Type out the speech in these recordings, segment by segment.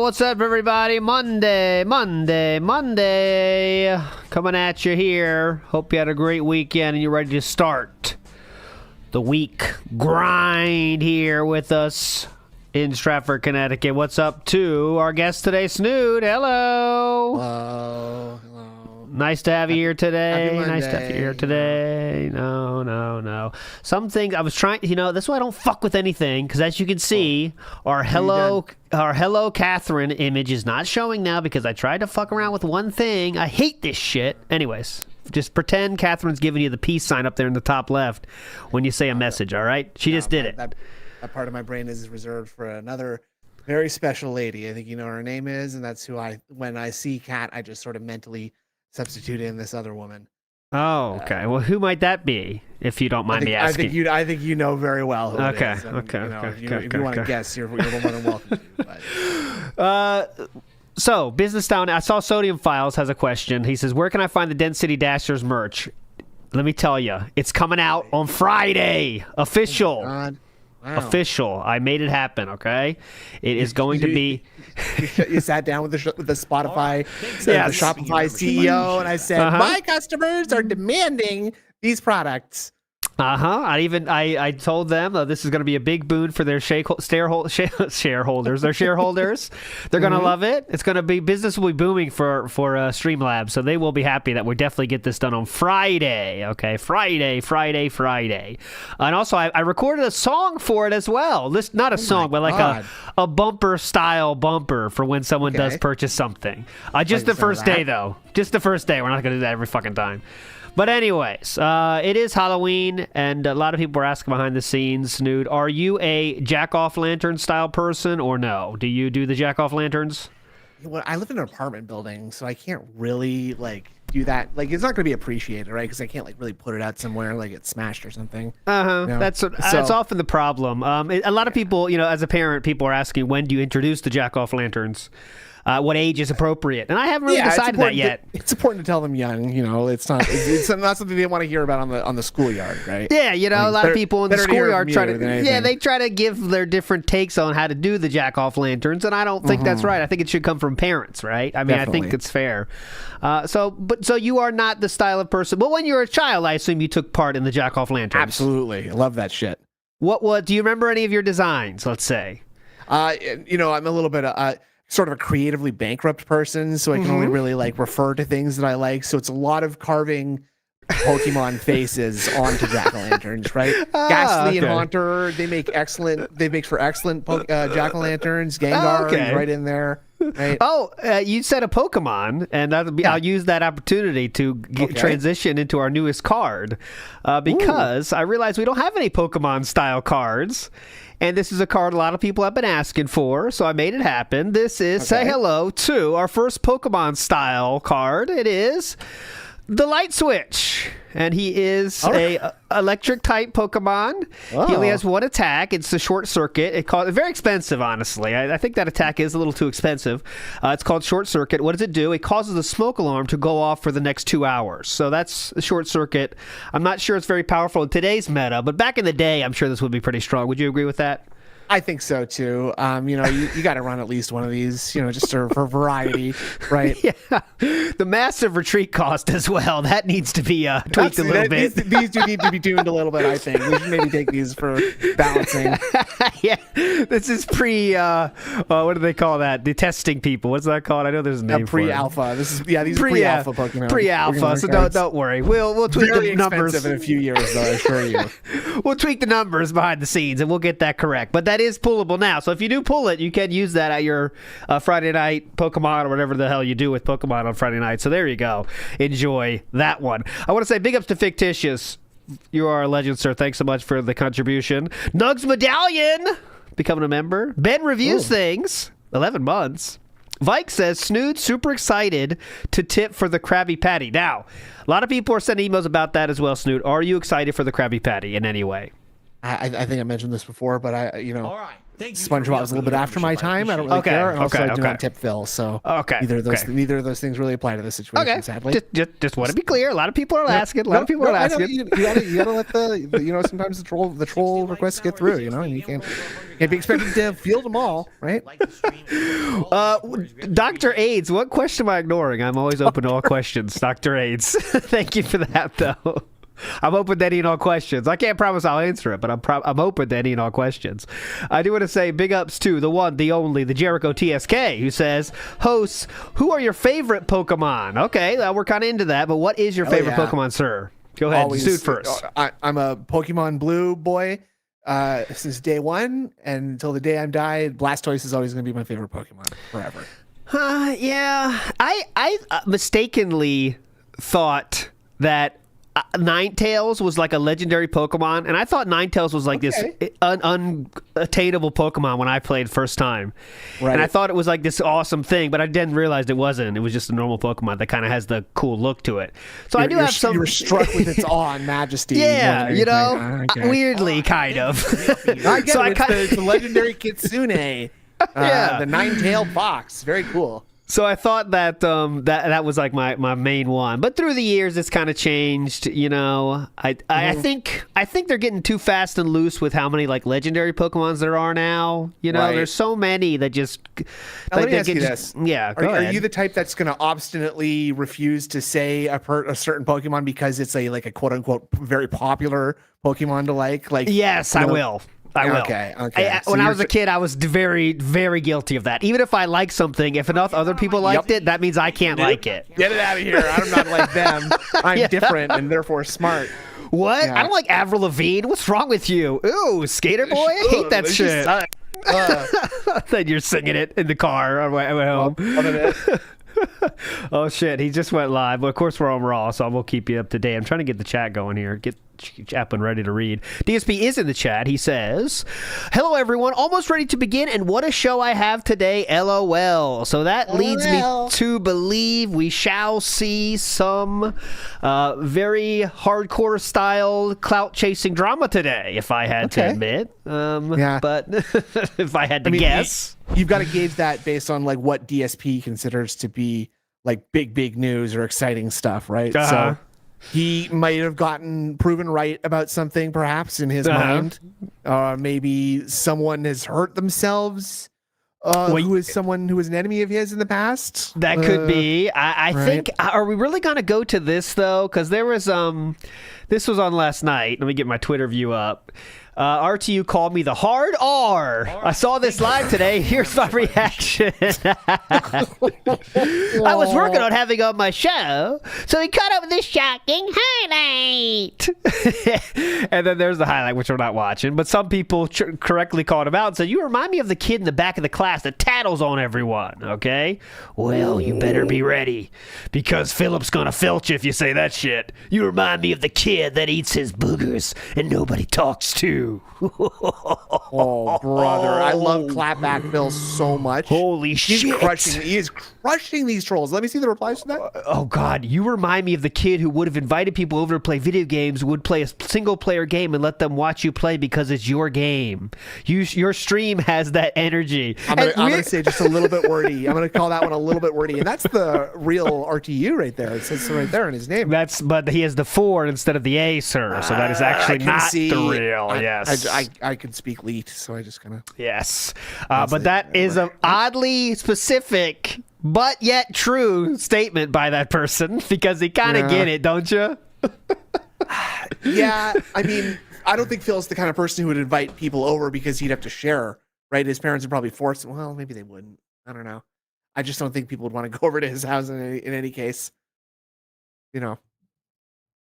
what's up, everybody? Monday. Coming at you here. Hope you had a great weekend and you're ready to start the week grind here with us in Stratford, Connecticut. What's up to our guest today, Snood? Hello. Hello. Nice to have you here today. Happy Nice to have you here today. No. Some things I was trying, that's why I don't fuck with anything, because as you can see, our hello Catherine image is not showing now because I tried to fuck around with one thing. I hate this shit. Anyways, just pretend Catherine's giving you the peace sign up there in the top left when you say a message, all right? She just did it. That part of my brain is reserved for another very special lady. I think you know what her name is, and that's who when I see Kat, I just sort of mentally substitute in this other woman. Oh, okay. Well, who might that be, if you don't mind me asking? I think you know very well who okay. it is. Okay. If you want to guess, you're more than welcome to. So, Business Down, I saw Sodium Files has a question. He says, where can I find the Density Dashers merch? Let me tell you, it's coming out on Friday. Official. Oh, wow. Official. I made it happen, okay? It is going to be... You sat down with the Spotify, the Shopify CEO, and I said, my customers are demanding these products. I told them this is going to be a big boon for their shareholders. Their shareholders. They're going to love it. It's going to be, business will be booming for Streamlabs, so they will be happy that we definitely get this done on Friday. Okay, Friday. And also, I recorded a song for it as well. Not a song, but like a bumper style bumper for when someone does purchase something. Just the first day, though. Just the first day. We're not going to do that every fucking time. But anyways, it is Halloween, and a lot of people are asking behind the scenes, Snood, are you a jack-off-lantern style person or no? Do you do the jack-off-lanterns? Well, I live in an apartment building, so I can't really, do that. It's not going to be appreciated, right? Because I can't, really put it out somewhere, it's smashed or something. That's often the problem. A lot of people, as a parent, people are asking, when do you introduce the jack-off-lanterns? What age is appropriate? And I haven't really decided that yet. It's important to tell them young. It's not something they want to hear about on the schoolyard, right? Yeah, a lot of people in the schoolyard they try to give their different takes on how to do the jack-off lanterns, and I don't think that's right. I think it should come from parents, right? I mean, definitely. I think it's fair. So you are not the style of person. But when you were a child, I assume you took part in the jack-off lanterns. Absolutely, I love that shit. What do you remember any of your designs? Let's say. I'm a little bit sort of a creatively bankrupt person, so I can only really refer to things that I like. So it's a lot of carving Pokemon faces onto jack-o'-lanterns, right? Ghastly and Haunter, they make for excellent jack-o'-lanterns. Gengar is right in there. Right? You said a Pokemon, and I'll use that opportunity to transition into our newest card because I realized we don't have any Pokemon style cards. And this is a card a lot of people have been asking for, so I made it happen. This is Say Hello to our first Pokemon-style card. It is the Light Switch, and he is a electric-type Pokemon. He only has one attack. It's the Short Circuit. It's very expensive, honestly. I think that attack is a little too expensive. It's called Short Circuit. What does it do? It causes a smoke alarm to go off for the next 2 hours. So that's the Short Circuit. I'm not sure it's very powerful in today's meta, but back in the day, I'm sure this would be pretty strong. Would you agree with that? I think so too. You got to run at least one of these, just for variety, right? Yeah. The massive retreat cost as well. That needs to be tweaked a little bit. These do need to be tuned a little bit, I think. We should maybe take these for balancing. Yeah. This is what do they call that? The testing people. What's that called? I know there's a name for it. Pre-alpha. These are pre-alpha Pokemon. Pre-alpha. So don't worry. We'll tweak the numbers. Very expensive in a few years, though, I assure you. We'll tweak the numbers behind the scenes, and we'll get that correct. But that is pullable now. So if you do pull it, you can use that at your Friday night Pokemon or whatever the hell you do with Pokemon on Friday night. So there you go. Enjoy that one. I want to say big ups to Fictitious. You are a legend, sir. Thanks so much for the contribution. Nugs Medallion becoming a member. Ben reviews things. 11 months. Vike says, Snood, super excited to tip for the Krabby Patty. Now, a lot of people are sending emails about that as well, Snood. Are you excited for the Krabby Patty in any way? I think I mentioned this before, but All right. SpongeBob was a little bit after my time. I don't really care. And also, I do not tip Phil. So neither of those things really apply to this situation. Sadly, just want to be clear. A lot of people are asking. A lot of people are asking. You gotta let the sometimes the troll requests get through. And you can't be expected to field them all, right? Dr. AIDS, what question am I ignoring? I'm always open to all questions, Dr. AIDS. Thank you for that, though. I'm open to any and all questions. I can't promise I'll answer it, but I'm open to any and all questions. I do want to say big ups to the one, the only, the Jericho TSK, who says, hosts, who are your favorite Pokemon? Okay, well, we're kind of into that, but what is your favorite Pokemon, sir? Go ahead, dude first. I'm a Pokemon Blue boy since day one, and until the day I die, Blastoise is always going to be my favorite Pokemon forever. Yeah, I mistakenly thought that Ninetales was like a legendary Pokemon, and I thought Ninetales was like this unattainable Pokemon when I played first time. Right. And I thought it was like this awesome thing, but I didn't realize it wasn't. It was just a normal Pokemon that kind of has the cool look to it. So I do have some. You were struck with its awe and majesty. Yeah, weirdly, kind of. I get it. It's the legendary Kitsune. The nine-tailed fox. Very cool. So I thought that that was like my main one, but through the years it's kind of changed. I think they're getting too fast and loose with how many like legendary Pokemons there are now. There's so many that just. Let me ask you this: Yeah, are you the type that's going to obstinately refuse to say a certain Pokemon because it's a quote unquote very popular Pokemon to like? Yes, I will. I will. Okay. When I was a kid, I was very, very guilty of that. Even if I like something, if enough other people liked it, that means I can't like it. Get it out of here. I'm not like them. I'm different and therefore smart. What? Yeah. I don't like Avril Lavigne. What's wrong with you? Ooh, Skater Boy? I hate that shit. Then you're singing it in the car on my way home. Oh, shit. He just went live. Well, of course, we're on Raw, so we'll keep you up to date. I'm trying to get the chat going here. Get Chaplin ready to read. DSP is in the chat. He says, hello, everyone. Almost ready to begin, and what a show I have today. LOL. So that leads me to believe we shall see some very hardcore style clout chasing drama today, if I had to admit. But if I had to guess. You've got to gauge that based on what DSP considers to be big news or exciting stuff, right? So he might have gotten proven right about something perhaps in his mind. Maybe someone has hurt themselves who is someone who was an enemy of his in the past. That could be. I think, are we really going to go to this though? Because there was, this was on last night. Let me get my Twitter view up. RTU called me the hard R. I saw this live today. Here's my reaction. I was working on having on my show, so he caught up with this shocking highlight. And then there's the highlight, which we're not watching. But some people correctly called him out and said, you remind me of the kid in the back of the class that tattles on everyone, okay? Well, you better be ready, because Philip's going to filch you if you say that shit. You remind me of the kid that eats his boogers and nobody talks to. Oh, brother. I love Clapback Bill so much. Holy shit. He is crushing these trolls. Let me see the replies to that. Oh, God. You remind me of the kid who would have invited people over to play video games, would play a single-player game and let them watch you play because it's your game. Your stream has that energy. I'm going to say just a little bit wordy. I'm going to call that one a little bit wordy. And that's the real RTU right there. It says right there in his name. But he has the 4 instead of the A, sir. So that is actually not the real. Yes. I can speak Leet, so I just kind of... Yes. But that is an oddly specific, but yet true statement by that person, because they kind of get it, don't you? Yeah, I mean, I don't think Phil's the kind of person who would invite people over because he'd have to share, right? His parents would probably force him. Well, maybe they wouldn't. I don't know. I just don't think people would want to go over to his house in any case, due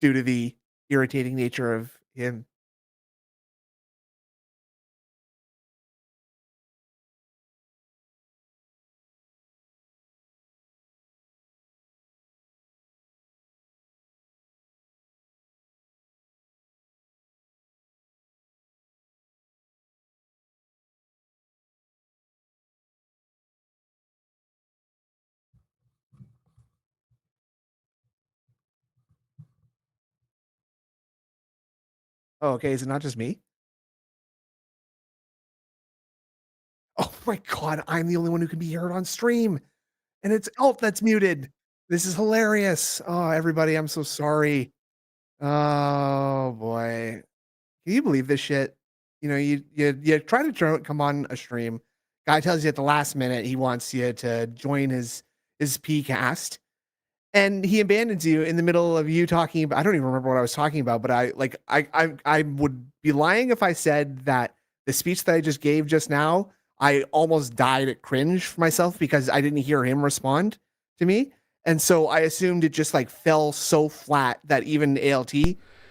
to the irritating nature of him. Oh, okay. Is it not just me? my God, I'm the only one who can be heard on stream. And it's Elf that's muted. This is hilarious. Oh, everybody, I'm so sorry. Oh boy. Can you believe this shit? You know, you try to come on a stream. Guy tells you at the last minute he wants you to join his PCast. And he abandons you in the middle of you talking about, I don't even remember what I was talking about, but I would be lying if I said that the speech that I just gave just now, I almost died at cringe for myself because I didn't hear him respond to me. And so I assumed it just like fell so flat that even ALT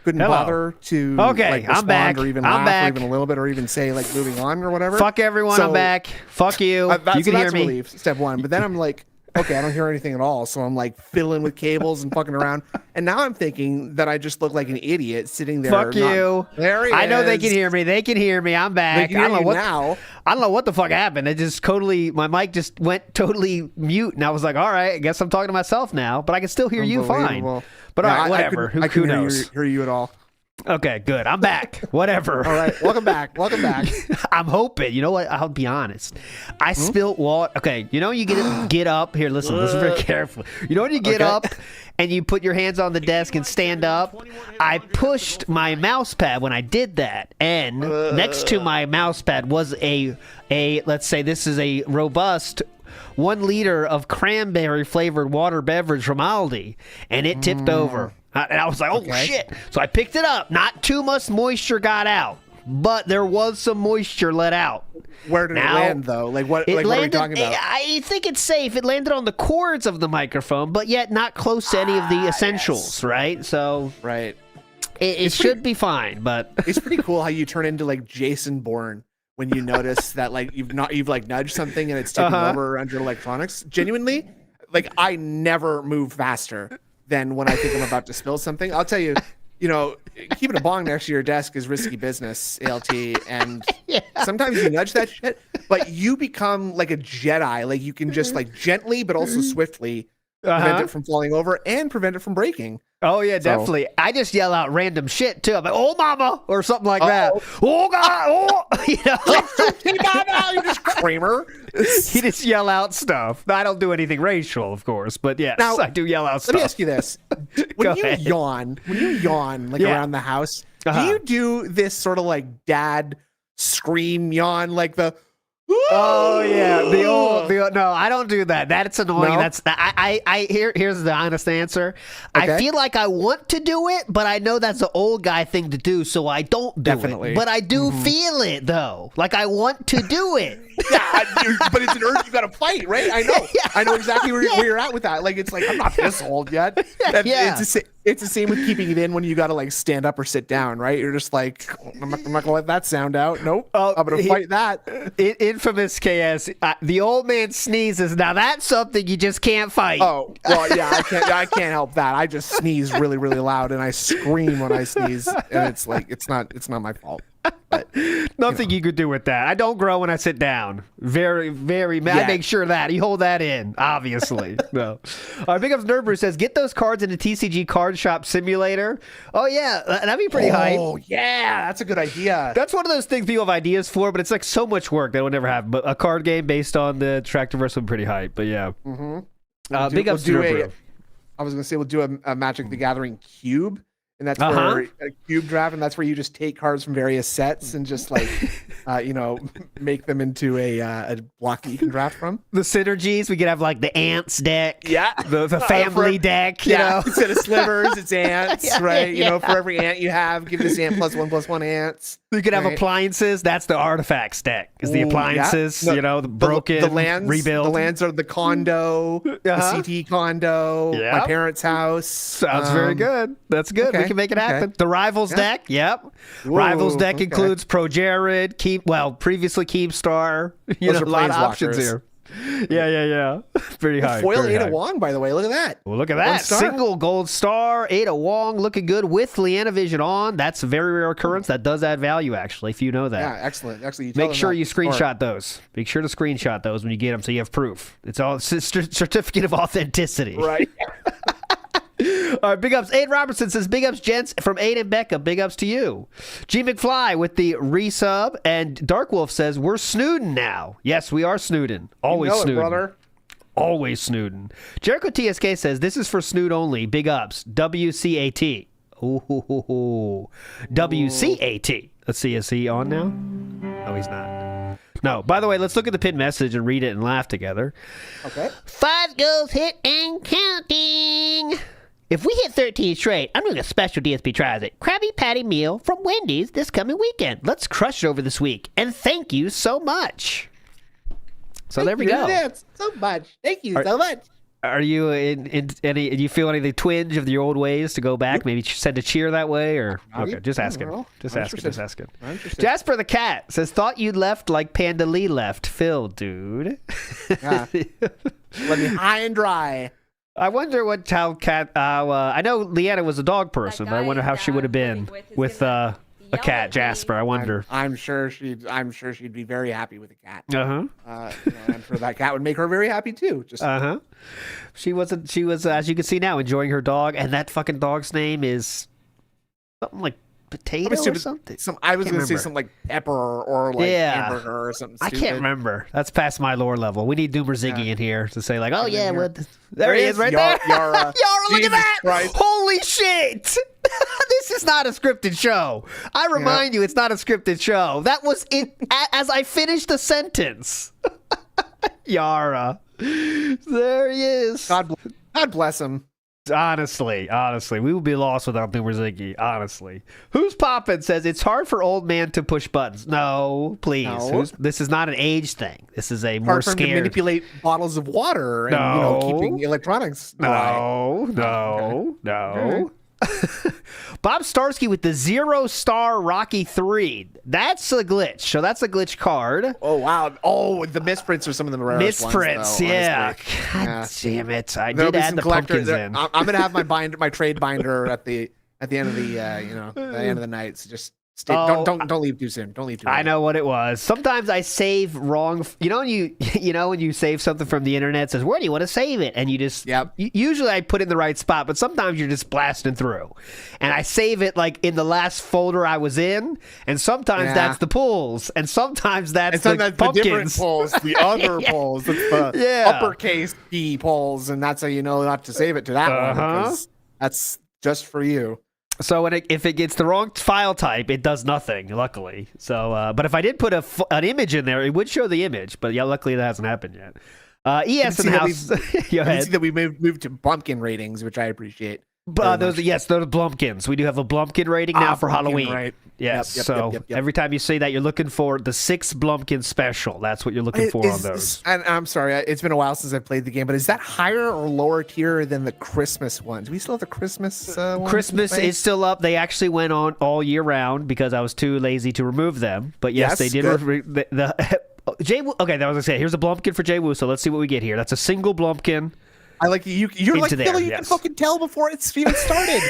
couldn't bother to like respond, I'm back. Or even laugh or even a little bit or even say like moving on or whatever. Fuck everyone, I'm back. Fuck you. You can hear me. Relief, step one. But then I'm like, okay, I don't hear anything at all. So I'm like fiddling with cables and fucking around. And now I'm thinking that I just look like an idiot sitting there. Fuck you. There he is. I know they can hear me. They can hear me. I'm back. They can hear you now. I don't know what the fuck happened. It just my mic just went totally mute. And I was like, all right, I guess I'm talking to myself now. But I can still hear you fine. But all right, whatever. Who knows? Hear you at all. Okay, good. I'm back. Whatever. All right, welcome back. Welcome back. I'm hoping. You know what? I'll be honest. I spilt water. Okay, you know you get up. Here, listen very carefully. You know when you get up and you put your hands on the desk and stand up? I pushed my mouse pad when I did that. And next to my mouse pad was a let's say this is a robust 1 liter of cranberry flavored water beverage from Aldi. And it tipped over. And I was like, oh, shit. So I picked it up. Not too much moisture got out, but there was some moisture let out. Where did it land, though? Like, what are we talking about? I think it's safe. It landed on the cords of the microphone, but yet not close to any of the essentials, right? So it should be fine, but... It's pretty cool how you turn into, like, Jason Bourne when you notice that, like, you've like, nudged something and it's tipping over under electronics. Genuinely, like, I never move faster than when I think I'm about to spill something. I'll tell you, you know, keeping a bong next to your desk is risky business, ALT, and sometimes you nudge that shit, but you become like a Jedi. Like you can just like gently, but also swiftly prevent it from falling over and prevent it from breaking. Oh, yeah, definitely. I just yell out random shit, too. I'm like, oh, mama, or something like that. Oh, God, oh, you know. Mama, you just Kramer. You just yell out stuff. I don't do anything racial, of course, but yes, now, I do yell out stuff. Let me ask you this. When you yawn, like around the house, do you do this sort of like dad scream yawn, like the... Oh yeah, the old no, I don't do that. That's annoying. No? Here's the honest answer. Okay. I feel like I want to do it, but I know that's an old guy thing to do, so I don't do it. But I do feel it though. Like I want to do it. But it's an urge you gotta fight, right? I know. I know exactly where you're at with that. Like it's like I'm not this old yet. It's the same with keeping it in when you gotta like stand up or sit down, right? You're just like, I'm not gonna let that sound out. Nope. I'm gonna fight that. Infamous KS. The old man sneezes. Now that's something you just can't fight. Oh well, yeah. I can't help that. I just sneeze really, really loud, and I scream when I sneeze, and it's like it's not my fault. But, nothing you could do with that. I don't grow when I sit down. Very, very. I make sure that you hold that in. Obviously, no. Big Ups Nerd Brew says, get those cards in a TCG card shop simulator. Oh yeah, that'd be pretty hype. Oh yeah, that's a good idea. That's one of those things people have ideas for, but it's like so much work that would never happen. But a card game based on the Tractorverse would be pretty hype. But yeah, Big Ups Nerd Brew. I was gonna say we'll do a Magic the Gathering cube. And that's where a cube draft, and that's where you just take cards from various sets and just like, make them into a block that you can draft from. The synergies, we could have like the ants deck, the family deck, you know, instead of slivers, it's ants, right? You know, for every ant you have, give this ant +1/+1 ants. You could have appliances. That's the artifacts deck. Is the appliances, you know, the broken, the lands, rebuild. The lands are the condo, the CT condo, my parents' house. Sounds very good. That's good. We can make it happen. The Rivals deck. Yep. Ooh, Rivals deck includes Pro Jared, previously Keemstar. You know, a lot of options here. Yeah. Pretty high. Foil Ada Wong, by the way. Look at that. Well, look at that. Single gold star. Ada Wong looking good with Leanna Vision on. That's a very rare occurrence. That does add value, actually, if you know that. Yeah, excellent. Make sure you screenshot those. Make sure to screenshot those when you get them so you have proof. It's all certificate of authenticity. Right. All right, big ups. Aiden Robertson says, big ups, gents, from Aiden and Becca. Big ups to you. G McFly with the resub. And Dark Wolf says, we're snooding now. Yes, we are snooding. Always snooding. brother. Always snooding. Jericho TSK says, this is for snood only. Big ups. WCAT. Ooh. WCAT. Let's see, is he on now? No, he's not. No. By the way, let's look at the pinned message and read it and laugh together. Okay. 5 goals hit and counting. If we hit 13 straight, I'm doing a special DSP Tries It Krabby Patty meal from Wendy's this coming weekend. Let's crush it over this week. And thank you so much. So there we go. So much. Thank you so much. Are you in any? Do you feel any of the twinge of your old ways to go back? Maybe send a cheer that way, or okay, just asking. Just asking. Jasper the cat says, "Thought you left like Panda Lee left." Phil, dude. Let me high and dry. I wonder how cat. I know Leanna was a dog person. But I wonder how she would have been with a cat, Jasper. I wonder. I'm sure she'd be very happy with a cat. I'm sure that cat would make her very happy too. She was, as you can see now, enjoying her dog, and that fucking dog's name is something like Potato or something. I was going to say something like Pepper or like Hamburger or something stupid. I can't remember. That's past my lore level. We need Doomer Ziggy in here to say like, oh yeah, what? There he is right there. Yara, look at that! Christ. Holy shit! This is not a scripted show. I remind you, it's not a scripted show. That was it as I finished the sentence. Yara. There he is. God bless him. Honestly, we would be lost without Doomer Ziggy. Honestly. Who's Poppin' says it's hard for old man to push buttons. No, please. No. This is not an age thing. This is a more scared. To manipulate bottles of water and keeping electronics dry. No. Bob Starsky with the 0-star Rocky 3. That's a glitch. So that's a glitch card. Oh, wow. Oh, the misprints are some of the rarest misprints, ones, yeah. God damn it. I did add the pumpkins in. I'm going to have my trade binder at the end of the end of the night. So just don't leave too soon. Don't leave too soon. I know what it was. Sometimes I save wrong. When you save something from the internet, it says, where do you want to save it? And you just, usually I put it in the right spot, but sometimes you're just blasting through. And I save it like in the last folder I was in. And sometimes that's the pulls. And sometimes that's the pumpkins. The different pulls, the other pulls. It's the uppercase P pulls. And that's how you know not to save it to that one. Because that's just for you. So if it gets the wrong file type, it does nothing, luckily. So, but if I did put an image in there, it would show the image. But yeah, luckily that hasn't happened yet. ES in the house. You can see that we moved to Bumpkin ratings, which I appreciate. Those Blumpkins. We do have a Blumpkin rating now for Halloween. Right. Yes. Yep. Every time you say that, you're looking for the 6 Blumpkin special. That's what you're looking for on those. And I'm sorry, it's been a while since I played the game, but is that higher or lower tier than the Christmas ones? Do we still have the Christmas ones? Christmas is still up. They actually went on all year round because I was too lazy to remove them. But yes, they did. Jay. Okay, that was I say. Here's a Blumpkin for Jay Woo. So let's see what we get here. That's a single Blumpkin. I like you're like Philip. You can fucking tell before it's even started.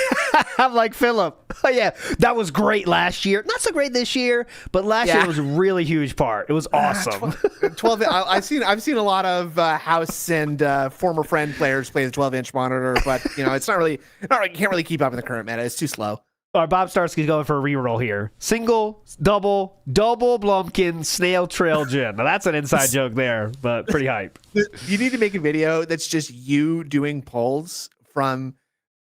I'm like Philip. Oh yeah, that was great last year. Not so great this year, but last year was a really huge part. It was awesome. 12. I've seen a lot of house and former friend players play the 12-inch monitor, but it's not really can't really keep up in the current meta. It's too slow. All right, Bob Starsky's going for a reroll here. Single, double Blumpkin, snail trail gin. Now that's an inside joke there, but pretty hype. You need to make a video that's just you doing polls from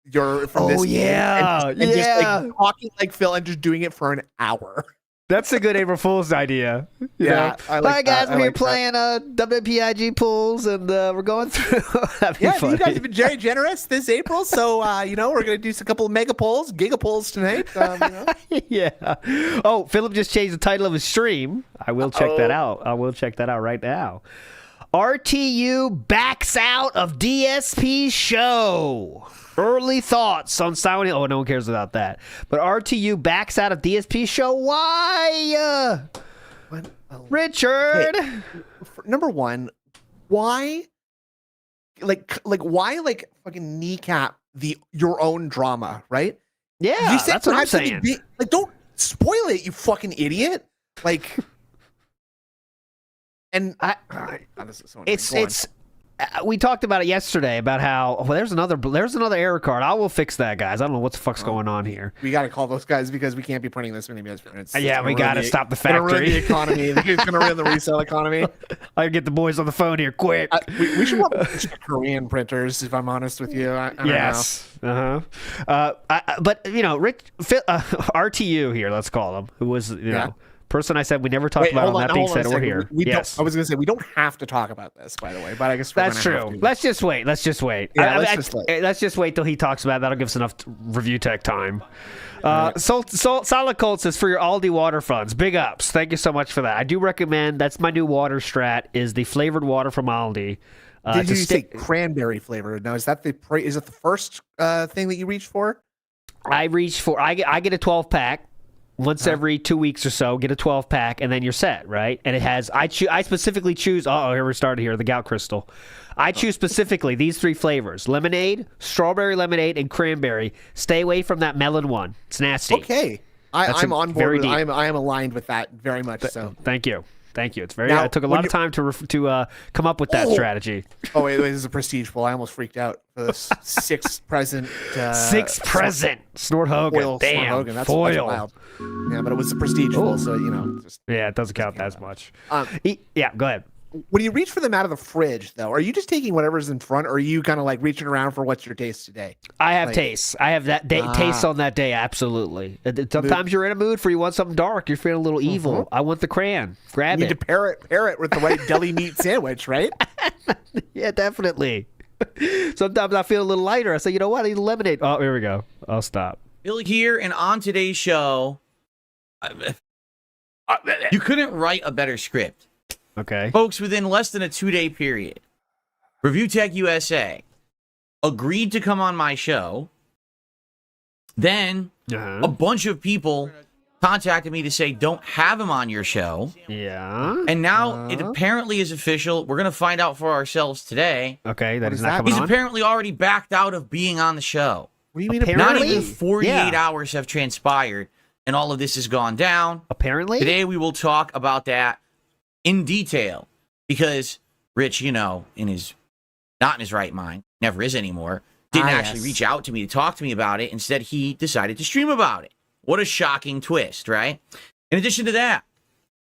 this game and just like talking like Phil and just doing it for an hour. That's a good April Fool's idea. All right, guys, we're here playing WPIG pools, and we're going through. That'd be funny. You guys have been very generous this April, so we're going to do a couple of mega polls, giga polls tonight. Yeah. Oh, Philip just changed the title of his stream. I will check that out. I will check that out right now. RTU backs out of DSP show. Early thoughts on Silent Hill. Oh, no one cares about that. But RTU backs out of DSP show. Why? Richard. Okay. Number one, why? Why fucking kneecap your own drama, right? Yeah, that's what I'm saying. Don't spoil it, you fucking idiot. And this is so annoying. we talked about it yesterday about how there's another error card. I will fix that, guys. I don't know what the fuck's going on here. We got to call those guys because we can't be printing this many minutes. Yeah, we got to stop the factory. factory. Ruin the economy. It's going to ruin the resale economy. I get the boys on the phone here quick. We should want Korean printers, if I'm honest with you. I don't know. But Rich RTU here, let's call him, who was person I said we never talked about. That being said, we're here. I was going to say we don't have to talk about this, by the way, but I guess that's true. Let's just wait. Yeah, let's just wait till he talks about it. That'll give us enough review tech time. Solid Cold says, for your Aldi water funds, big ups. Thank you so much for that. I do recommend. That's my new water strat. Is the flavored water from Aldi. Did you say cranberry flavor? Now is it the first thing that you reach for? I get a 12-pack. Once every 2 weeks or so, get a 12-pack, and then you're set, right? And it has, I specifically choose, here we started here, the Gout Crystal. I choose specifically these 3 flavors: lemonade, strawberry lemonade, and cranberry. Stay away from that melon one. It's nasty. Okay. I'm on board. I am aligned with that very much so. Thank you. It's very. It took a lot of time to come up with that strategy. Oh wait, this is a prestige pool. I almost freaked out for the sixth present. Snort Hogan. Damn. That's foil. Yeah, but it was a prestige pool, so it doesn't count as much. Go ahead. When you reach for them out of the fridge, though, are you just taking whatever's in front, or are you kind of like reaching around for what's your taste today? I have tastes. I have that day taste on that day. Absolutely. Sometimes you're in a mood for you want something dark. You're feeling a little evil. I want the crayon. Grab it. You need to pair it with the right deli meat sandwich, right? Yeah, definitely. Sometimes I feel a little lighter. I say, you know what? I need lemonade. Oh, here we go. I'll stop. Bill here, and on today's show, you couldn't write a better script. Okay. Folks, within less than a 2-day period, Review Tech USA agreed to come on my show. Then a bunch of people contacted me to say, don't have him on your show. Yeah. And now it apparently is official. We're going to find out for ourselves today. Okay, that is not coming He's on? apparently already backed out of being on the show. What do you mean apparently? Not even 48 hours have transpired, and all of this has gone down. Apparently? Today we will talk about that in detail, because Rich, not in his right mind, never is anymore, didn't actually reach out to me to talk to me about it. Instead, he decided to stream about it. What a shocking twist, right? In addition to that,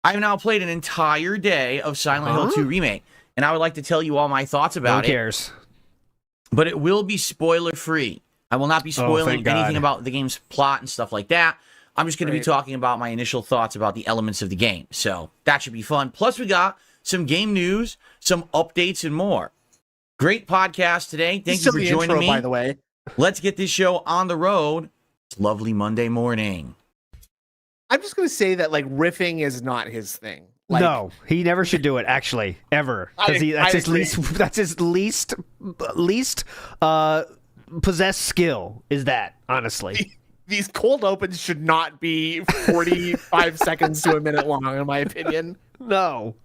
I've now played an entire day of Silent Hill 2 Remake, and I would like to tell you all my thoughts about it. Who cares? But it will be spoiler-free. I will not be spoiling anything about the game's plot and stuff like that. I'm just going to be talking about my initial thoughts about the elements of the game. So that should be fun. Plus, we got some game news, some updates, and more. Great podcast today. Thank you for joining me. By the way, let's get this show on the road. It's lovely Monday morning. I'm just going to say that riffing is not his thing. No, he never should do it. Actually, ever, because that's his least possessed skill. Is that honestly? These cold opens should not be 45 seconds to a minute long, in my opinion. No.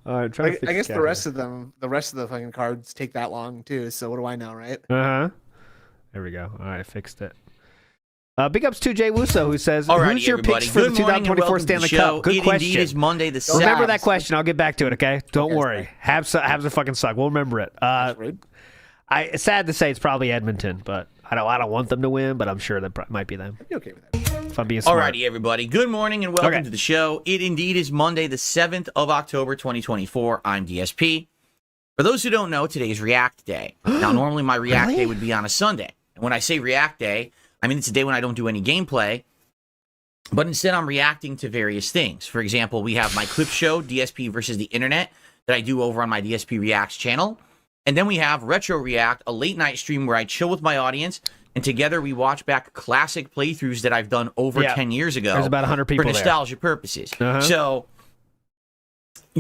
All right, I guess the rest of the fucking cards take that long too. So what do I know, right? There we go. All right, fixed it. Big ups to Jay Wusso, who says, "Who's your picks for the 2024 Stanley Cup?" Good question. Indeed is Monday the 7th. Remember that question. I'll get back to it. Okay, don't worry. Habs are fucking suck. We'll remember it. It's sad to say it's probably Edmonton, but I don't want them to win, but I'm sure that might be them. I'd be okay with that. If I'm being smart. Alrighty, everybody. Good morning and welcome to the show. It indeed is Monday, the 7th of October, 2024. I'm DSP. For those who don't know, today is React Day. Now, normally my React Day would be on a Sunday. And when I say React Day, I mean it's a day when I don't do any gameplay, but instead I'm reacting to various things. For example, we have my clip show, DSP versus the Internet, that I do over on my DSP Reacts channel. And then we have Retro React, a late night stream where I chill with my audience, and together we watch back classic playthroughs that I've done over 10 years ago. There's about 100 people for nostalgia purposes. So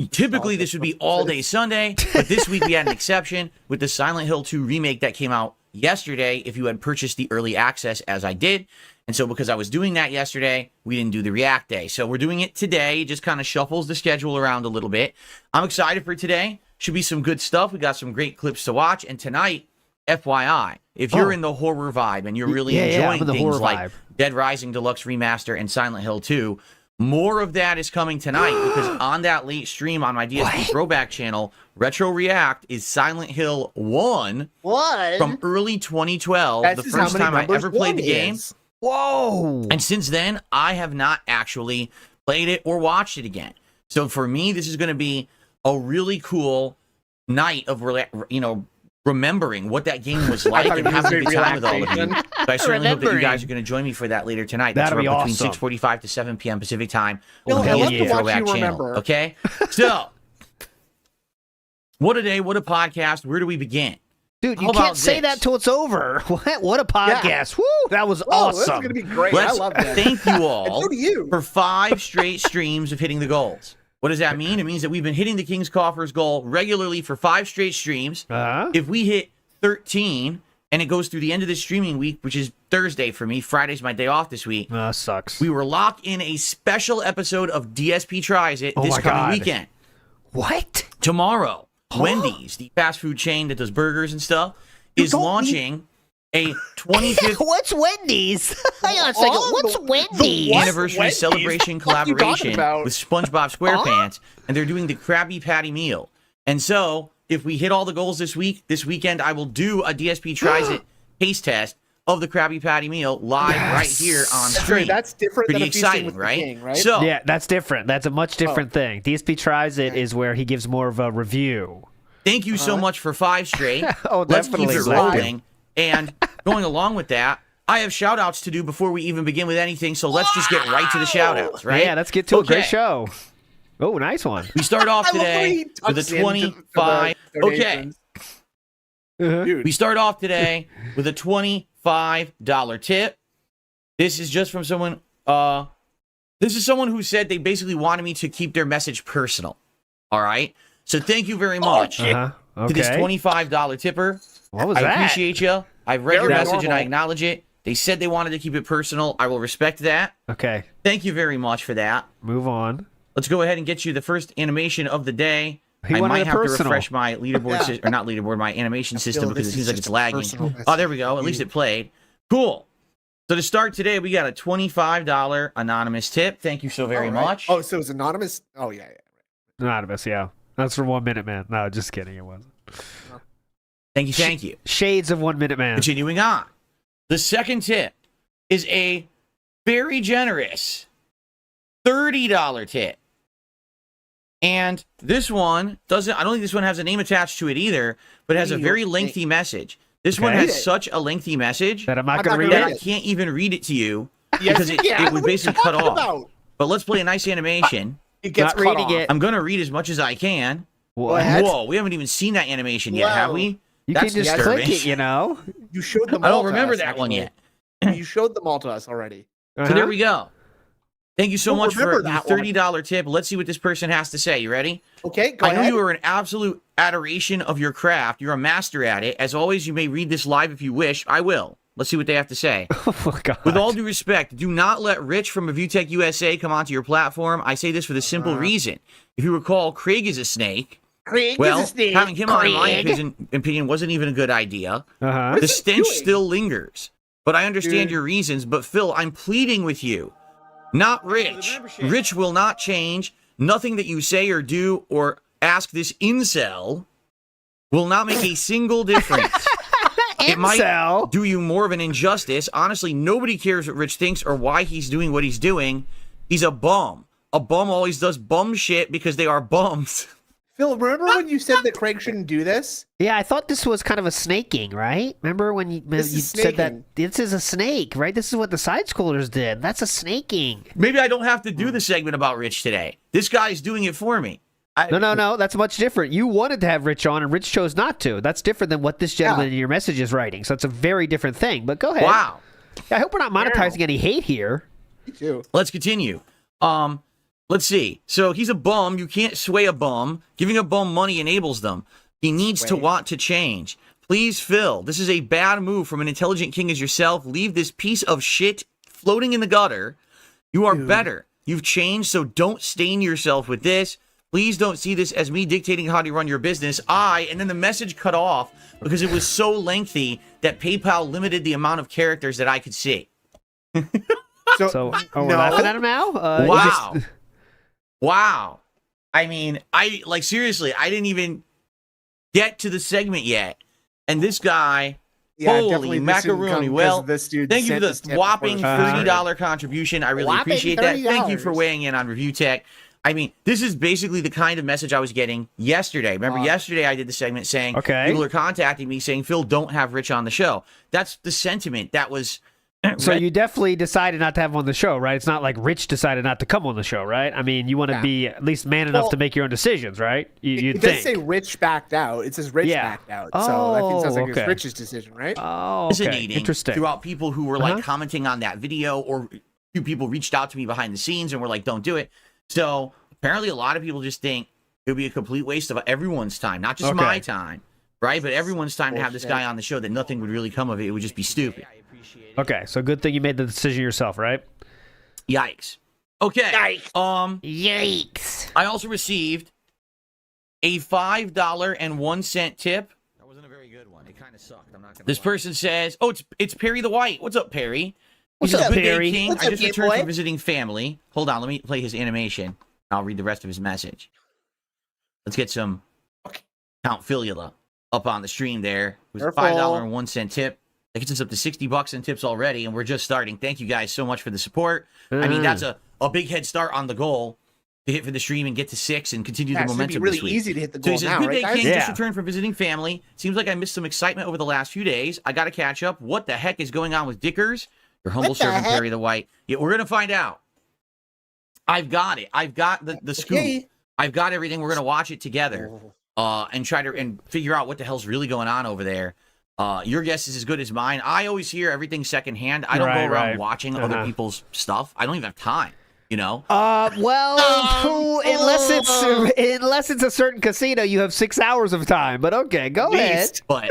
typically this would be all day Sunday, but this week we had an exception with the Silent Hill 2 remake that came out yesterday if you had purchased the early access, as I did. And so because I was doing that yesterday, we didn't do the React Day. So we're doing it today. It just kind of shuffles the schedule around a little bit. I'm excited for today. Should be some good stuff. We got some great clips to watch. And tonight, FYI, if you're in the horror vibe and you're really enjoying things like Dead Rising Deluxe Remaster and Silent Hill 2, More of that is coming tonight because on that late stream on my DSP Throwback channel, Retro React is Silent Hill 1 from early 2012, the first time I ever played the game. Whoa! And since then, I have not actually played it or watched it again. So for me, this is going to be a really cool night of, remembering what that game was like and having a good time with all of you. So I certainly hope that you guys are going to join me for that later tonight. That's That'll be between awesome. 6:45 to 7 p.m. Pacific time. Phil, On the I love DSP to watch Throwback you channel. remember. Okay? So, what a day, what a podcast. Where do we begin? Dude, you How can't about say this? that till it's over. What a podcast. Woo! That was Whoa, this is awesome. going to be great. Let's I love that. thank you And all so do you. for 5 straight streams of hitting the goals. What does that mean? It means that we've been hitting the King's Coffers goal regularly for 5 straight streams. If we hit 13 and it goes through the end of this streaming week, which is Thursday for me, Friday's my day off this week, Sucks. we will lock in a special episode of DSP Tries It this my coming God. weekend. What? Tomorrow, Wendy's, the fast food chain that does burgers and stuff, is launching a 25th What's Wendy's? Hang on a second. What's Wendy's? anniversary Wendy's? celebration What the fuck you talking collaboration about? with SpongeBob SquarePants, and they're doing the Krabby Patty meal. And so, if we hit all the goals this weekend, I will do a DSP Tries It taste test of the Krabby Patty meal live right here on stream. That's different Pretty than a feasting exciting, with the right? king, right? So, Yeah, that's different. That's a much different thing. DSP Tries It is where he gives more of a review. thank you so much for 5 straight. Oh, Let's keep definitely. it rolling. And going along with that, I have shout outs to do before we even begin with anything. So let's just get right to the shout outs, right? Yeah, let's get to a great Okay. show. Oh, nice one. We start off I love the way today he with a tucks into 25. the Okay. donations. Uh-huh. Dude, We start off today with a $25 tip. This is just from someone. This is someone who said they basically wanted me to keep their message personal. All right. So thank you very much Uh-huh. to this Okay. $25 tipper. What was I that? appreciate you. I read your Very message and I normal. acknowledge it. They said they wanted to keep it personal. I will respect that. Okay. Thank you very much for that. Move on. Let's go ahead and get you the first animation of the day. He I wanted might it have to personal. refresh my leaderboard, Yeah. or not leaderboard, my animation system because it this seems is like just it's a lagging. personal Oh, there we go. At message least to it played. Cool. So to start today, we got a $25 anonymous tip. Thank you so very All right. much. Oh, so it was anonymous? Oh, yeah. Anonymous, yeah. That's for 1 Minute Man. No, just kidding. It wasn't. Thank you. Thank you. Shades of 1 Minute Man. Continuing on. The second tip is a very generous $30 tip. And this one doesn't, I don't think this one has a name attached to it either, but it has a very lengthy message. This one Okay. has such a lengthy message That I'm not I'm going to not read that it. I can't even read it to you Yes, because it yeah, would what are you basically cut talking off. about? But let's play a nice animation. It gets Not cut reading off. it. I'm going to read as much as I can. What? ahead. Whoa, we haven't even seen that animation yet, have Whoa. we? You That's can just disturbing. click it, you know? You showed them I all don't to remember us, that one actually. yet. You showed them all to us already. So there we go. Thank you so Don't much for remember the that one. $30 tip. Let's see what this person has to say. You ready? Okay, go I know ahead. you are an absolute adoration of your craft. You're a master at it. As always, you may read this live if you wish. I will. Let's see what they have to say. Oh, God. With all due respect, do not let Rich from ReviewTech USA come onto your platform. I say this for the simple reason. If you recall, Craig is a snake. Craig Well, is a snake. having him on, in my Craig. opinion, wasn't even a good idea. Uh-huh. The What's he stench doing? still lingers. But I understand Dude. your reasons. But Phil, I'm pleading with you. Not Rich. Rich will not change. Nothing that you say or do or ask this incel will not make a single difference. It might Incel? do you more of an injustice. Honestly, nobody cares what Rich thinks or why he's doing what he's doing. He's a bum. A bum always does bum shit because they are bums. Phil, remember when you said that Craig shouldn't do this? Yeah, I thought this was kind of a snaking, right? Remember when you This is said that snaking. this is a snake, right? This is what the side scrollers did. That's a snaking. Maybe I don't have to do the segment about Rich today. This guy's doing it for me. No. That's much different. You wanted to have Rich on, and Rich chose not to. That's different than what this gentleman in your message is writing. So it's a very different thing. But go ahead. Wow. I hope we're not monetizing any hate here. Me too. Let's continue. Let's see. So he's a bum. You can't sway a bum. Giving a bum money enables them. He needs to Sway. want to change. Please, Phil, this is a bad move from an intelligent king as yourself. Leave this piece of shit floating in the gutter. You are better. You've changed, so don't stain yourself with this. Please don't see this as me dictating how to run your business. And then the message cut off because it was so lengthy that PayPal limited the amount of characters that I could see. So we're laughing at him now? Wow. Wow. I mean, seriously, I didn't even get to the segment yet. And this guy, holy macaroni. Well, thank you for the whopping $30 contribution. I really appreciate that. Thank you for weighing in on Review Tech. I mean, this is basically the kind of message I was getting yesterday. Remember, yesterday I did the segment saying people are contacting me saying, Phil, don't have Rich on the show. That's the sentiment that was. So you definitely decided not to have him on the show, right? It's not like Rich decided not to come on the show, right? I mean, you want to be at least man enough to make your own decisions, right? It does say Rich backed out. It says Rich backed out. So I think it sounds like it's Rich's decision, right? Oh, okay. Interesting. Throughout people who were like commenting on that video, or few people reached out to me behind the scenes and were like, don't do it. So apparently a lot of people just think it would be a complete waste of everyone's time, not just my time, right? But everyone's time to have this guy on the show, that nothing would really come of it. It would just be stupid. Okay, so good thing you made the decision yourself, right? Yikes. Okay. Yikes. I also received a $5.01 tip. That wasn't a very good one. It kind of sucked. I'm not gonna. This person says, "Oh, it's Perry the White. What's up, Perry? What's up, good Perry? Day, King. I just returned from visiting family. Hold on, let me play his animation. I'll read the rest of his message. Let's get some Count Philula up on the stream there. It was a $5.01 tip. That gets us up to $60 in tips already, and we're just starting. Thank you guys so much for the support. I mean, that's a big head start on the goal to hit for the stream and get to 6 and continue the momentum. It's really this week. easy to hit the goal so he says, now, good right, day, King. Just returned from visiting family. Seems like I missed some excitement over the last few days. I got to catch up. What the heck is going on with Dickers? Your humble servant, Perry the White. Yeah, we're gonna find out. I've got it. I've got the scoop. Okay. I've got everything. We're gonna watch it together and try to figure out what the hell's really going on over there. Your guess is as good as mine. I always hear everything secondhand. I don't go around watching other people's stuff. I don't even have time, you know? Unless it's a certain casino, you have 6 hours of time. But okay, go ahead. But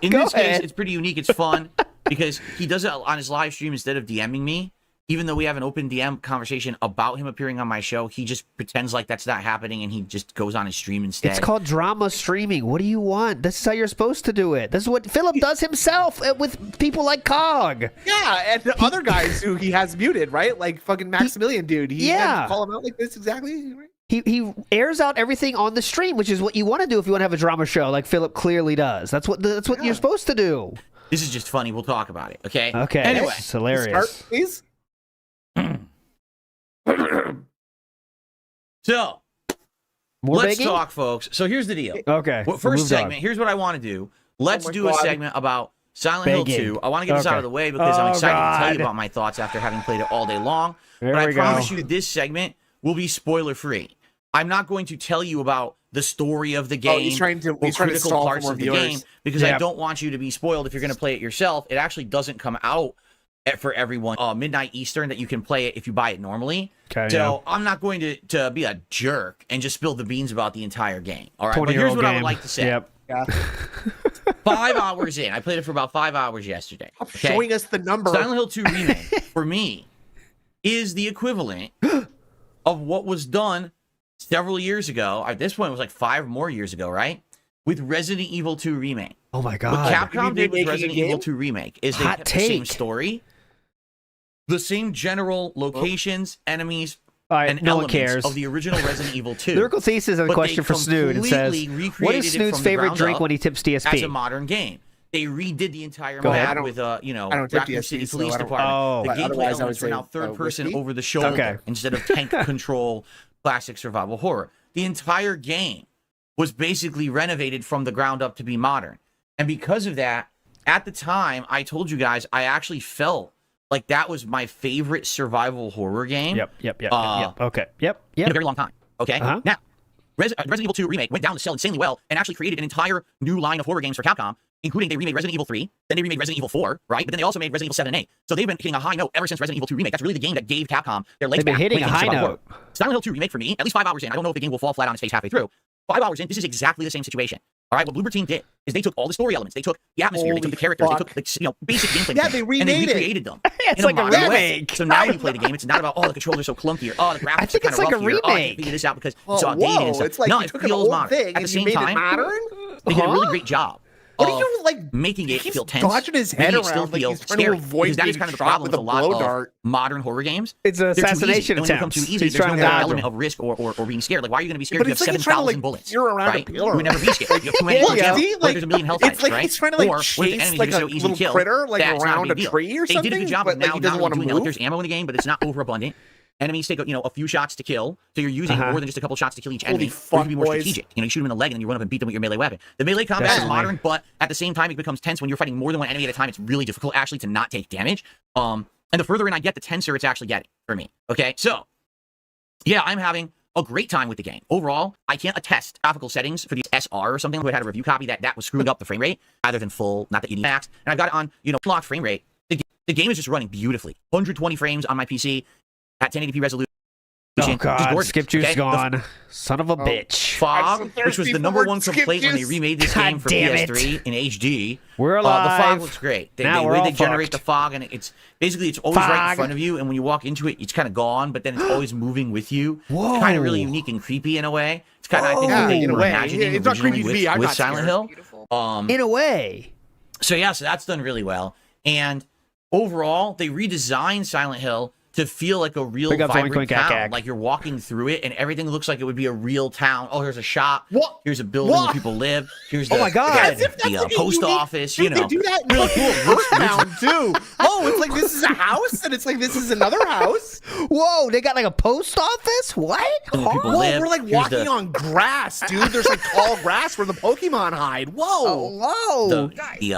in this case, it's pretty unique. It's fun because he does it on his live stream instead of DMing me. Even though we have an open DM conversation about him appearing on my show, he just pretends like that's not happening, and he just goes on his stream instead. It's called drama streaming. What do you want? This is how you're supposed to do it. This is what Philip does himself with people like Cog. Yeah, and the other guys who he has muted, right? Like fucking Maximilian dude. He call him out like this exactly, right? He airs out everything on the stream, which is what you want to do if you want to have a drama show, like Philip clearly does. That's what you're supposed to do. This is just funny. We'll talk about it, okay? Okay. Anyway. It's hilarious. Start, please. So, let's talk, folks. So here's the deal. Okay. First segment, here's what I want to do. Let's do a segment about Silent Hill 2. I want to get this out of the way because I'm excited to tell you about my thoughts after having played it all day long. But I promise you this segment will be spoiler-free. I'm not going to tell you about the story of the game he's trying to critical parts of the game because I don't want you to be spoiled if you're going to play it yourself. It actually doesn't come out for everyone midnight Eastern that you can play it if you buy it normally. Okay, so I'm not going to be a jerk and just spill the beans about the entire game. All right, but here's what I would like to say. Yep. Yeah. 5 hours in. I played it for about 5 hours yesterday. Showing us the number. Silent Hill 2 Remake, for me, is the equivalent of what was done several years ago. At this point, it was like 5 more years ago, right? With Resident Evil 2 Remake. Oh my God. What Capcom did with Resident Evil 2 Remake is they kept the same story, the same general locations, enemies, and elements of the original Resident Evil 2. Lyrical Thesis has a question for Snood. It says, what is Snood's favorite drink when he tips DSP? As a modern game. They redid the entire map with, Raccoon City Police Department. The gameplay elements are now third person over the shoulder instead of tank control classic survival horror. The entire game was basically renovated from the ground up to be modern. And because of that, at the time, I told you guys, I actually felt like that was my favorite survival horror game. Yep. Okay. Yep. In a very long time. Okay. Now, Resident Evil 2 Remake went down to sell insanely well and actually created an entire new line of horror games for Capcom, including they remade Resident Evil 3, then they remade Resident Evil 4, right? But then they also made Resident Evil 7 and 8. So they've been hitting a high note ever since Resident Evil 2 Remake. That's really the game that gave Capcom their legs back. They've been hitting a high note. Silent Hill 2 Remake for me, at least 5 hours in, I don't know if the game will fall flat on its face halfway through. 5 hours in, this is exactly the same situation. All right, what Bloober Team did is they took all the story elements, they took the atmosphere, they took the characters, they took the basic gameplay, they remade and they recreated them. It's like a remake. So now when you play the game, it's not about the controls are so clunky or the graphics are kind of rough here. I can't figure this out because it's outdated and stuff. It's like no, it feels modern. At the same time, they did a really great job What are you like making it he's feel tense, dodging his head making it still around like feel he's trying to scary, avoid because that is being kind of the shot problem with with a a lot blow of dart. modern horror games. It's an They're too easy. assassination And when they become attempt. too easy, He's there's trying no to more dodge element him. of risk or being scared. Like, why are you going to be scared? But You it's have like he's trying to 7,000 like bullets, steer around right? a pillar. You would never be scared. You have too many Yeah, bullets. yeah. Or there's a million health It's types, like right? he's trying to Or like with the chase enemies, like they're a so easy to little kill. critter like That's not a around big a deal. tree or They something. did a good job but of like now he doesn't not want only to doing like move. there's ammo in the game, but it's not overabundant. Enemies take a few shots to kill, so you're using more than just a couple shots to kill each enemy. fuck, Or you can be more boys. strategic. You know, you shoot them in the leg and then you run up and beat them with your melee weapon. The melee combat is Definitely. modern, but at the same time, it becomes tense when you're fighting more than one enemy at a time. It's really difficult actually to not take damage. And the further in I get, the tenser it's actually getting for me. Okay, so yeah, I'm having a great time with the game. Overall, I can't attest graphical settings for the SR or something who had a review copy that was screwing up the frame rate rather than full, not that you need max. And I've got it on, locked frame rate. The game is just running beautifully. 120 frames on my PC at 1080p resolution. Oh Just God, gorgeous, skip juice okay? gone. Son of a bitch. Fog, I'm which was thirsty the number for one skip complaint when they juice. remade this God game for damn it. PS3 in HD. We're The alive. fog looks great. Now The we're way all they generate fucked. the fog, and it's always right in Fog. front of you, and when you walk into it, it's kind of gone, but then it's always moving with you. Whoa. It's kind of really unique and creepy in a way. It's kind of, I think, Yeah, what they in a were way. imagining It's not originally creepy to me. I'm with not Silent scared. Hill. Beautiful. In a way. So yeah, so that's done really well. And overall, they redesigned Silent Hill to feel like a real Pick up vibrant Zoink, Zoink, town. Ack. Like you're walking through it, and everything looks like it would be a real town. Oh, here's a shop. What? Here's a building What? where people live. Here's the, Oh my God. As if that's the like a post unique- office. Dude, You know, they do that in really fucking cool. Earthbound too. Oh, it's like this is a house, and it's like this is another house. Whoa, they got like a post office? What? Where people Whoa, live. we're like Here's walking the- on grass, dude. There's like tall grass where the Pokemon hide. Whoa. Whoa. the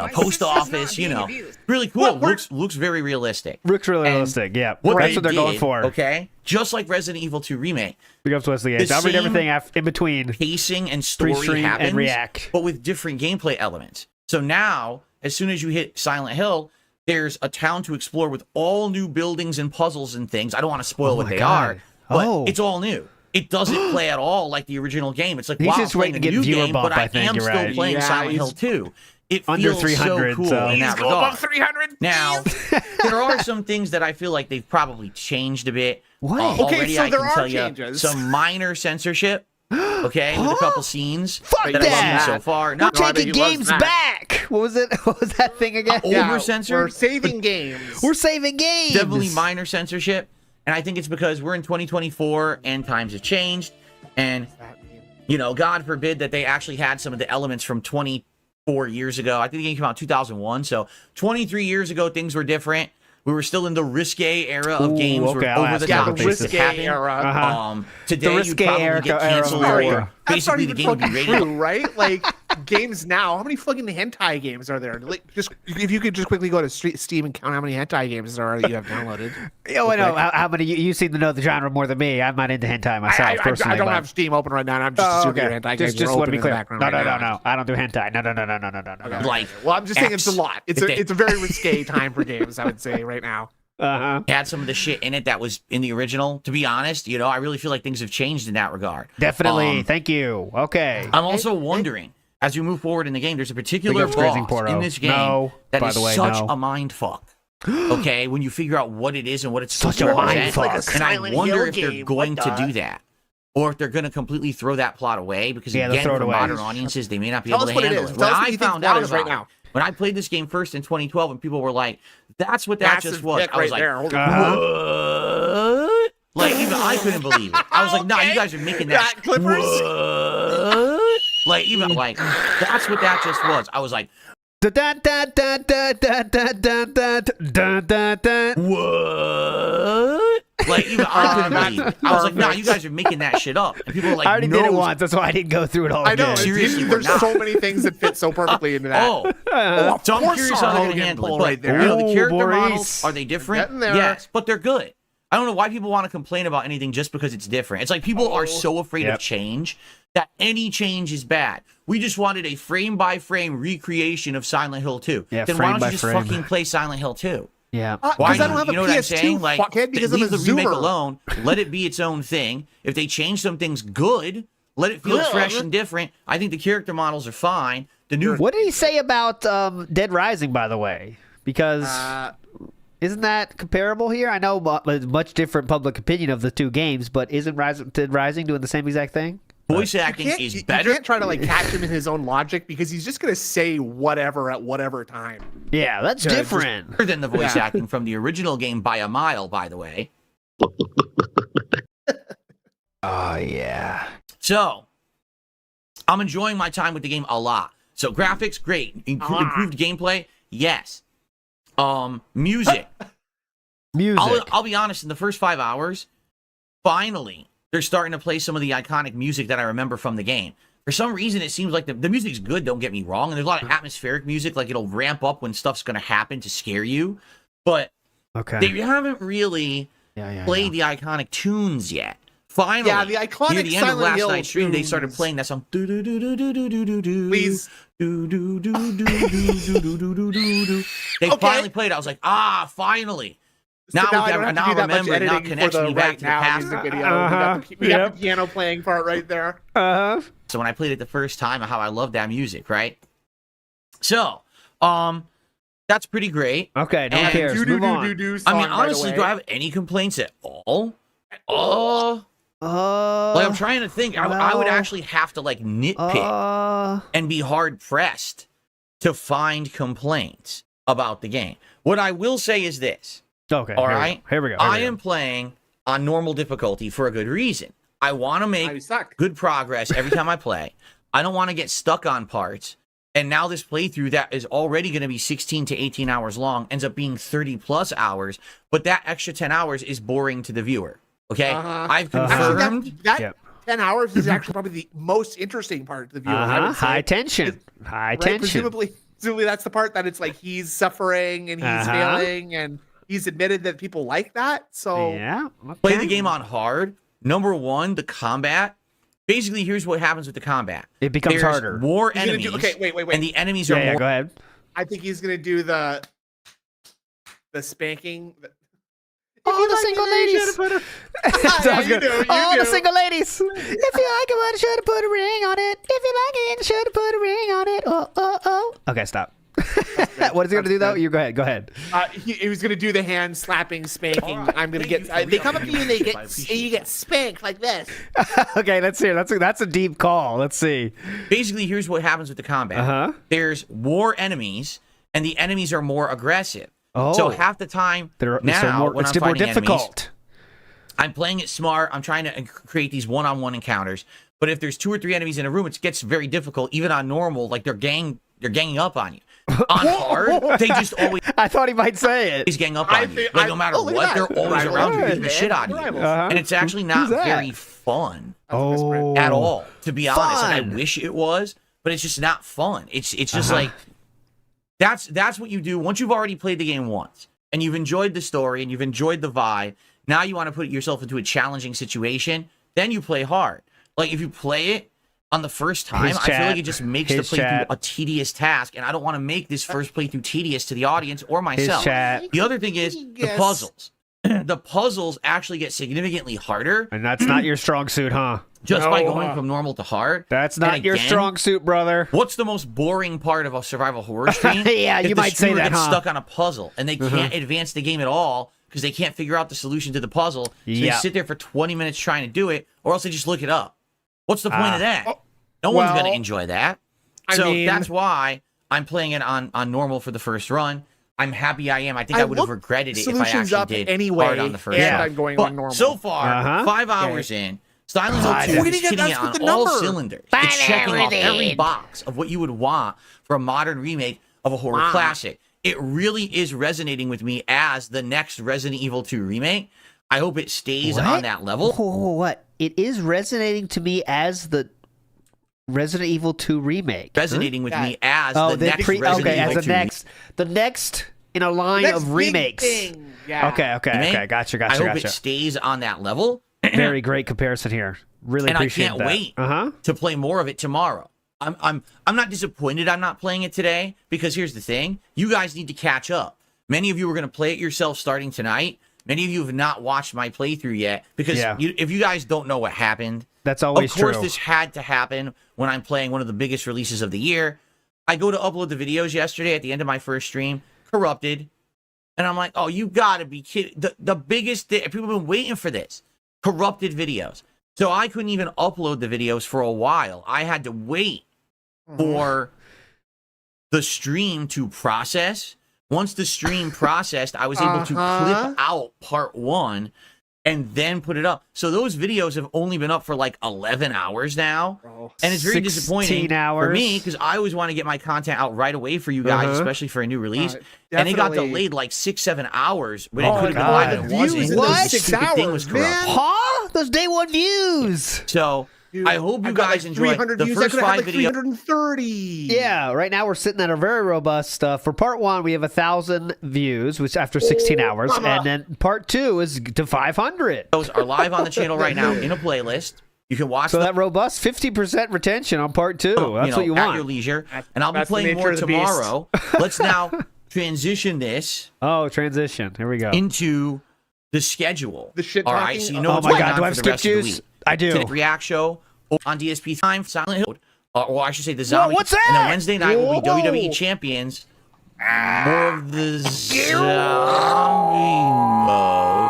my post sister's office. not You being know, abused. really cool. What, we're- Looks very realistic. Looks really And realistic, yeah. What That's they what they're going did, for. Okay, just like Resident Evil 2 Remake. Big ups Wesley H. The I'll read same- everything in between. Pacing and story Preestream and happens, Reack. but with different gameplay elements. So now, as soon as you hit Silent Hill, there's a town to explore with all new buildings and puzzles and things. I don't want to spoil Oh what my they God. are, but Oh. it's all new. It doesn't play at all like the original game. It's like, He's wow, just I'm playing waiting to a get new viewer game, bump, but I I think am you're still right. playing Yeah, Silent he's- Hill 2. It Under feels 300, so cool so- in that Go above regard. 300. Now, there are some things that I feel like they've probably changed a bit. What? Okay, Already, so I there can are tell you changes. some minor censorship. Okay, with a couple scenes Fuck that I've that. seen so far. We're Not No, I taking think it was games that. back. What was it? What was that thing again? Over-censored? We're saving games. We're saving games. definitely minor censorship, and I think it's because we're in 2024 and times have changed, and God forbid that they actually had some of the elements from 24 years ago. I think the game came out in 2001, so 23 years ago things were different. We were still in the risque era of Ooh, games okay, where I'll over ask the you top about the things risque happen. era. Uh-huh. Today The you risque probably era get canceled era. or That's not basically the even game would be fucking rated. true, right? Like games now. How many fucking hentai games are there? Like, just if you could just quickly go to Steam and count how many hentai games there are that you have downloaded. Oh, I know. How many? You seem to know the genre more than me. I'm not into hentai myself, personally. I don't but- have Steam open right now. And I'm just assuming your hentai games just are want open to be in the clear. background No, right no, now. no. I don't do hentai. No. Like, Well, I'm just saying it's a X. lot. It's If they- a very risque time for games. I would say right now. Uh-huh. had some of the shit in it that was in the original. To be honest, I really feel like things have changed in that regard. Definitely. Thank you. Okay. I'm also wondering, as we move forward in the game, there's a particular Big ups Grazing boss Porto. in this game No, that by is the way, such no. a mind fuck. Okay, when you figure out what it is and what it's Such supposed a to mind represent. fuck. It's like a And I Silent wonder Hill if they're game. going What to the- do that, or if they're going to completely throw that plot away. Because Yeah, they'll again, throw it for away. modern audiences, they may not be Tell able us to what it handle is. it. Tell When us what I you think found that out is about right now. when I played this game first in 2012, and people were like, "That's what that just Massive was," dick I was right like, there. Hold on. Uh-huh. "What?" Like even I couldn't believe it. I was like, "Nah, you guys are making that." Yeah, Clippers. What? Like even like that's what that just was. I was like, "What?" Like even I couldn't believe it. I was like, "Nah, you guys are making that shit up." And people were like, I already "No." did it once. That's why I didn't go through it all I know. again. Seriously, There's we're not. so many things that fit so perfectly into that. Oh, of so I'm course curious our how they're Hogan gonna handle pull it. But right there. the Ooh, character Boris. models, are they different? Getting there. Yes, but they're good. I don't know why people want to complain about anything just because it's different. It's like people are so afraid Yep. of change that any change is bad. We just wanted a frame by frame recreation of Silent Hill 2. Yeah, then frame why don't by you just frame. fucking play Silent Hill 2? Yeah. Why Because I don't have you know a what I'm PS2, saying? Like, fuckhead, because I'm a leave the remake Zoomer. alone. Let it be its own thing. If they change some things good, let it feel Good. fresh and different. I think the character models are fine. The new What did he say about Dead Rising, by the way? Because isn't that comparable here? I know much different public opinion of the two games, but isn't Dead Rising doing the same exact thing? Voice acting is better. You can't try to like catch him in his own logic because he's just gonna say whatever at whatever time. Yeah, that's different. Better than the voice acting from the original game by a mile, by the way. Oh yeah. So, I'm enjoying my time with the game a lot. So graphics, great. Improved gameplay, yes. Music. I'll be honest. In the first 5 hours, finally, they're starting to play some of the iconic music that I remember from the game. For some reason, it seems like the music's good, don't get me wrong. And there's a lot of atmospheric music, like it'll ramp up when stuff's going to happen to scare you. But they haven't really played the iconic tunes yet. Finally, the iconic near the end of Silent last Hill night's stream, they tunes. started playing that song. Please. They finally played it. I was like, finally. Now I remember. Now it connects me back to the past. We got the piano playing part right there. So when I played it the first time, how I love that music, right? So, that's pretty great. Okay, no one cares. Move on. I mean, honestly, do I have any complaints at all? Like I'm trying to think. I would actually have to like nitpick and be hard pressed to find complaints about the game. What I will say is this. Okay. All right. Here we go. I am playing on normal difficulty for a good reason. I want to make good progress every time I play. I don't want to get stuck on parts. And now this playthrough that is already going to be 16 to 18 hours long ends up being 30 plus hours. But that extra 10 hours is boring to the viewer. Okay. I've confirmed that 10 hours is actually probably the most interesting part to the viewer. High tension. High tension. Presumably that's the part that it's like he's suffering and he's failing and he's admitted that people like that. So play the game on hard. Number one, the combat. Basically, here's what happens with the combat. It becomes harder. More enemies. Wait. And the enemies are more. Go ahead. I think he's gonna do the spanking. The single ladies. The single ladies. If you like it, should have put a ring on it. If you like it, should have put a ring on it. Oh. Okay, stop. What is he gonna do though? You go ahead. He was gonna do the hand slapping, spanking. I'm gonna get. They come up to you and you get spanked like this. Okay, let's hear. That's a deep call. Let's see. Basically, here's what happens with the combat. There's more enemies, and the enemies are more aggressive. So half the time when I'm fighting enemies, I'm playing it smart. I'm trying to create these one-on-one encounters. But if there's 2 or 3 enemies in a room, it gets very difficult. Even on normal, like they're ganging up on you. On hard, they just always. I thought he might say it. He's gang up on you. Like no matter what, they're always around you, beating the shit out of you. And it's actually not very fun at all. To be honest, like, I wish it was, but it's just not fun. It's just like that's what you do once you've already played the game once and you've enjoyed the story and you've enjoyed the vibe. Now you want to put yourself into a challenging situation. Then you play hard. Like if you play it on the first time, I feel like it just makes the playthrough a tedious task, and I don't want to make this first playthrough tedious to the audience or myself. The other thing is the puzzles. The puzzles actually get significantly harder. And that's not your strong suit, huh? Just by going from normal to hard. That's not your strong suit, brother. What's the most boring part of a survival horror stream? You might say that, gets stuck on a puzzle, and they can't advance the game at all because they can't figure out the solution to the puzzle. So they sit there for 20 minutes trying to do it, or else they just look it up. What's the point of that? No one's going to enjoy that. So that's why I'm playing it on normal for the first run. I'm happy I am. I think I would have regretted it if I actually did hard on the first run. I'm going on normal. So far, 5 hours in, Silent Hill 2 is hitting it on all cylinders. It's checking off every box of what you would want for a modern remake of a horror classic. It really is resonating with me as the next Resident Evil 2 remake. I hope it stays on that level. What? It is resonating to me as the Resident Evil 2 remake. Resonating with me as the next Resident Evil 2 remake. The next in a line of remakes. Okay. Gotcha. I hope it stays on that level. Very great comparison here. Really appreciate that. And I can't wait to play more of it tomorrow. I'm not disappointed I'm not playing it today, because here's the thing. You guys need to catch up. Many of you are going to play it yourself starting tonight. Many of you have not watched my playthrough yet, because if you guys don't know what happened, that's always true. Of course, this had to happen when I'm playing one of the biggest releases of the year. I go to upload the videos yesterday at the end of my first stream, corrupted. And I'm like, oh, you got to be kidding. The biggest thing, people have been waiting for this. Corrupted videos. So I couldn't even upload the videos for a while. I had to wait for the stream to process. Once the stream processed, I was able to clip out part 1 and then put it up. So those videos have only been up for like 11 hours now. And it's very disappointing for me because I always want to get my content out right away for you guys, especially for a new release. And it got delayed like 6-7 hours when it could have been live and it wasn't. What? The stupid thing was corrupt. Huh? Those day one views. So dude, I hope you guys enjoy the views. first 5 videos. 330. Yeah, right now we're sitting at a very robust. For part 1, we have 1,000 views, which after 16 hours, and then part 2 is to 500. Those are live on the channel right now in a playlist. You can watch. So that robust 50% retention on part 2. That's what you want at your leisure. And I'll be playing more tomorrow. Let's now transition this. Oh, transition. Here we go. Into the schedule. The shit All talking. right, so you know oh what's my going God, on do I for have the skip rest of the juice? week. I do. Today, Reack show on DSP time, Silent Hill. Or I should say the zombie. What's that? And then Wednesday night will be WWE Champions. More of the zombie mode.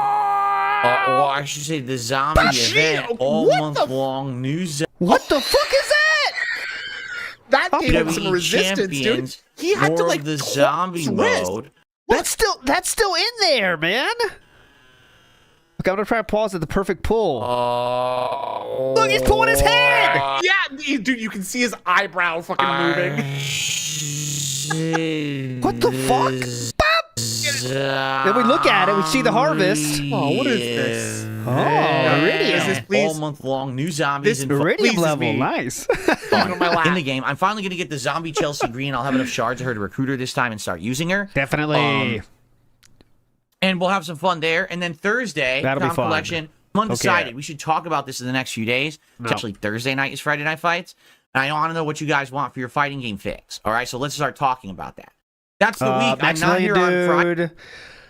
Or I should say the zombie event. All month long news. What the fuck is that? That gave him some WWE resistance, dude. Champions, He had to more like of the zombie mode. That's still in there, man. Look, I'm gonna try to pause at the perfect pull. Look, he's pulling his head. Yeah, dude, you can see his eyebrow fucking moving. What the fuck? Bop! Then we look at it, we see the harvest. Oh, what is this? Oh, Iridium. Is this, please? All month long new zombies and Iridium pleases level, me. nice. On my lap. in the game. I'm finally gonna get the zombie Chelsea Green. I'll have enough shards of her to recruit her this time and start using her. Definitely. And we'll have some fun there. And then Thursday, That'll be Crown fun. Collection. I'm undecided. Okay. We should talk about this in the next few days. No. It's actually Thursday night is Friday Night Fights. And I want to know what you guys want for your fighting game fix. All right, so let's start talking about that. That's the week. I'm not here on Friday. Dude.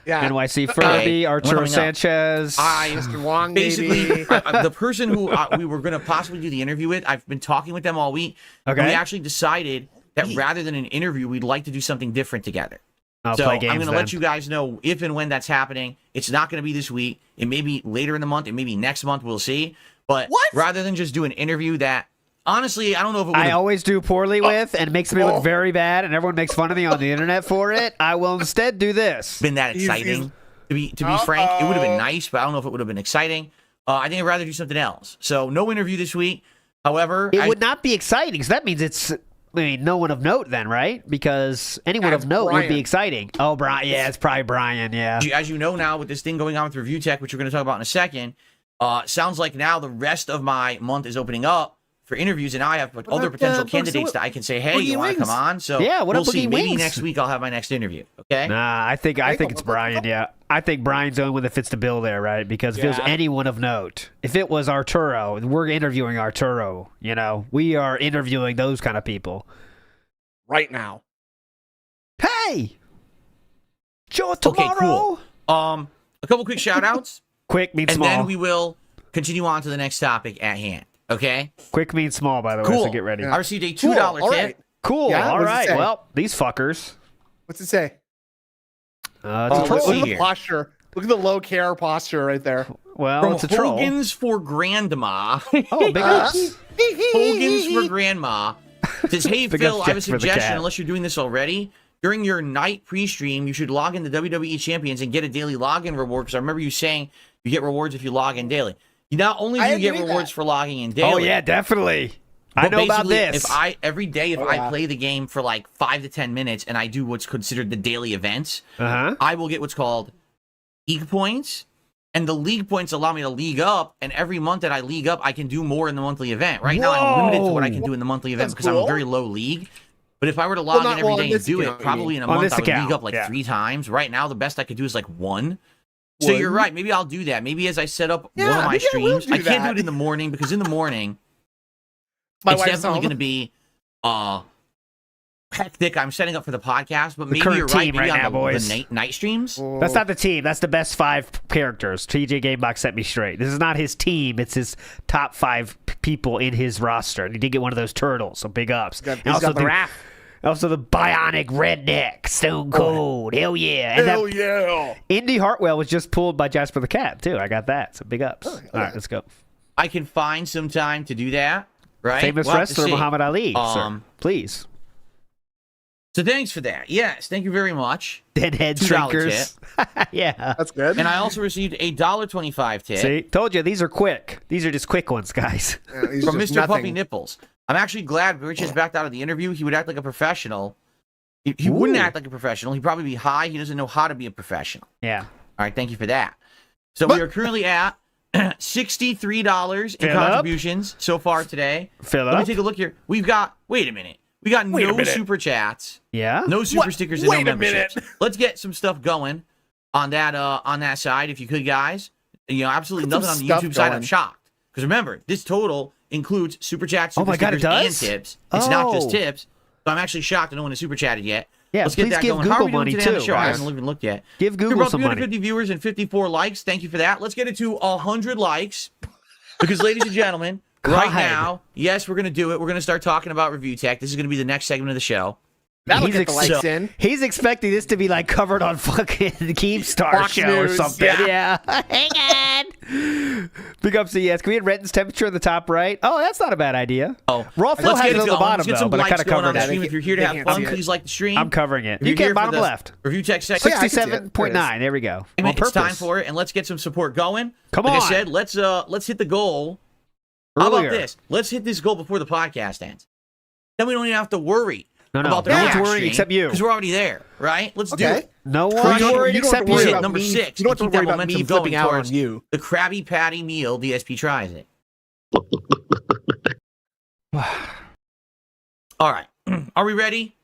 Yeah. NYC Furby, Arturo coming up. Sanchez. Mr. Wong, Basically, baby. the person who we were going to possibly do the interview with, I've been talking with them all week. Okay. And we actually decided that rather than an interview, we'd like to do something different together. I'll So play I'm games going to then. let you guys know if and when that's happening. It's not going to be this week. It may be later in the month. It may be next month. We'll see. But rather than just do an interview that, honestly, I don't know if it would I always do poorly with, and it makes me Oh. look very bad, and everyone makes fun of me on the internet for it. I will instead do this. been that exciting. To be frank, it would have been nice, but I don't know if it would have been exciting. I think I'd rather do something else. So no interview this week. However, It would not be exciting, because that means no one of note then, right? Because anyone That's of note would Brian. be exciting. Oh, Brian. Yeah, it's probably Brian, yeah. as you know now, with this thing going on with Review Tech, which we're going to talk about in a second, sounds like now the rest of my month is opening up for interviews, and now I have other potential candidates that I can say, hey, you want to come on? So Yeah, what we'll up, see. Boogie Maybe Wings? next week I'll have my next interview. Okay. Nah, I think it's Brian, yeah. I think Brian's the only one that fits the bill there, right? Because if it was anyone of note, if it was Arturo, we're interviewing Arturo, you know? We are interviewing those kind of people. Right now. Hey! Show it tomorrow! Okay, cool. A couple quick shout outs, Quick means and small. then we will continue on to the next topic at hand. Okay. Quick means small, by the way, Cool. so get ready. I received a $2 All tip. right. Cool, Yeah, all what does it right. say? Well, these fuckers. What's it say? It's a let's troll. see Look at the here. posture. Look at the low care posture right there. Well, From it's a troll. Hogan's for Grandma. Oh, big ups. Hogan's for Grandma. Says, hey, Big Phil, ups I have a just for the suggestion. cat. Unless you're doing this already, during your night pre-stream, you should log in to WWE Champions and get a daily login reward. Because I remember you saying you get rewards if you log in daily. Not only do I you get agree with rewards that. for logging in daily. Oh, yeah, definitely. I but know about basically, this. If I every day, if I yeah. play the game for like 5 to 10 minutes and I do what's considered the daily events, Uh-huh. I will get what's called league points. And the league points allow me to league up. And every month that I league up, I can do more in the monthly event. Right now, I'm limited to what I can do in the monthly event That's because I'm a cool. very low league. But if I were to log not- in every well, day on and this do account, it, you mean. probably in a On month, this I would account, league up like yeah. 3 times. Right now, the best I could do is like 1. So you're right. Maybe I'll do that. Maybe as I set up one of my maybe I will streams, do I can't do that. it in the morning because in the morning, My it's wife's definitely home. going to be hectic. I'm setting up for the podcast, but maybe current you're right. team Maybe right on now, the boys. night streams. That's not the team. That's the best 5 characters. TJ Gamebox set me straight. This is not his team. It's his top 5 people in his roster. And he did get one of those turtles, so big ups. He's And got the raft. Also the bionic redneck, Stone Cold. Hell yeah. And Hell yeah. Indy Hartwell was just pulled by Jasper the Cat, too. I got that, so big ups. All right, let's go. I can find some time to do that. Right? Famous We'll have to wrestler see. Muhammad Ali, sir. Please. So thanks for that. Yes, thank you very much. Deadhead $2 drinkers. Yeah. That's good. And I also received a $1.25 tip See, told you these are quick. These are just quick ones, guys. from Mr. Puppy Nipples. I'm actually glad Rich is backed out of the interview. He would act like a professional. He wouldn't act like a professional. He'd probably be high. He doesn't know how to be a professional. Yeah. All right, thank you for that. So we are currently at $63 in contributions so far today. Let me take a look here. We've got, wait a minute. We got no super chats. Yeah. No super stickers and no memberships. Let's get some stuff going on that side, if you could, guys. Absolutely nothing on the YouTube side. I'm shocked. Because remember, this total includes super chats, super stickers, and tips. It's not just tips. So I'm actually shocked that no one has super chatted yet. Yeah, let's get that going. Google How are we doing money today on the too, show? I guys. haven't even looked yet. Give Google some money. 250 viewers and 54 likes. Thank you for that. Let's get it to 100 likes. Because, ladies and gentlemen, right now, yes, we're going to do it. We're going to start talking about review tech. This is going to be the next segment of the show. That'll get the likes in. He's expecting this to be like covered on fucking the Keemstar Fox show News, or something. Yeah. Hang on. Big ups to yes. Can we hit Renton's temperature in the top right? Oh, that's not a bad idea. Oh, Raw Phil has it on the bottom, though, but I kind of covered it. Stream. If you're here to have fun, please like the stream. I'm covering it. You can bottom left. Review tech segment. 67.9. There we go. It's time for it, and let's get some support going. Come on. Like I said, let's hit the goal. How about this? Let's hit this goal before the podcast ends. Then we don't even have to worry. About the no one's Reack worried stream, except you. Because we're already there, right? Let's do it. No one's worried except you. Hit number 6. You don't have to worry about me flipping out on you. The Krabby Patty meal. DSP tries it. All right. Are we ready?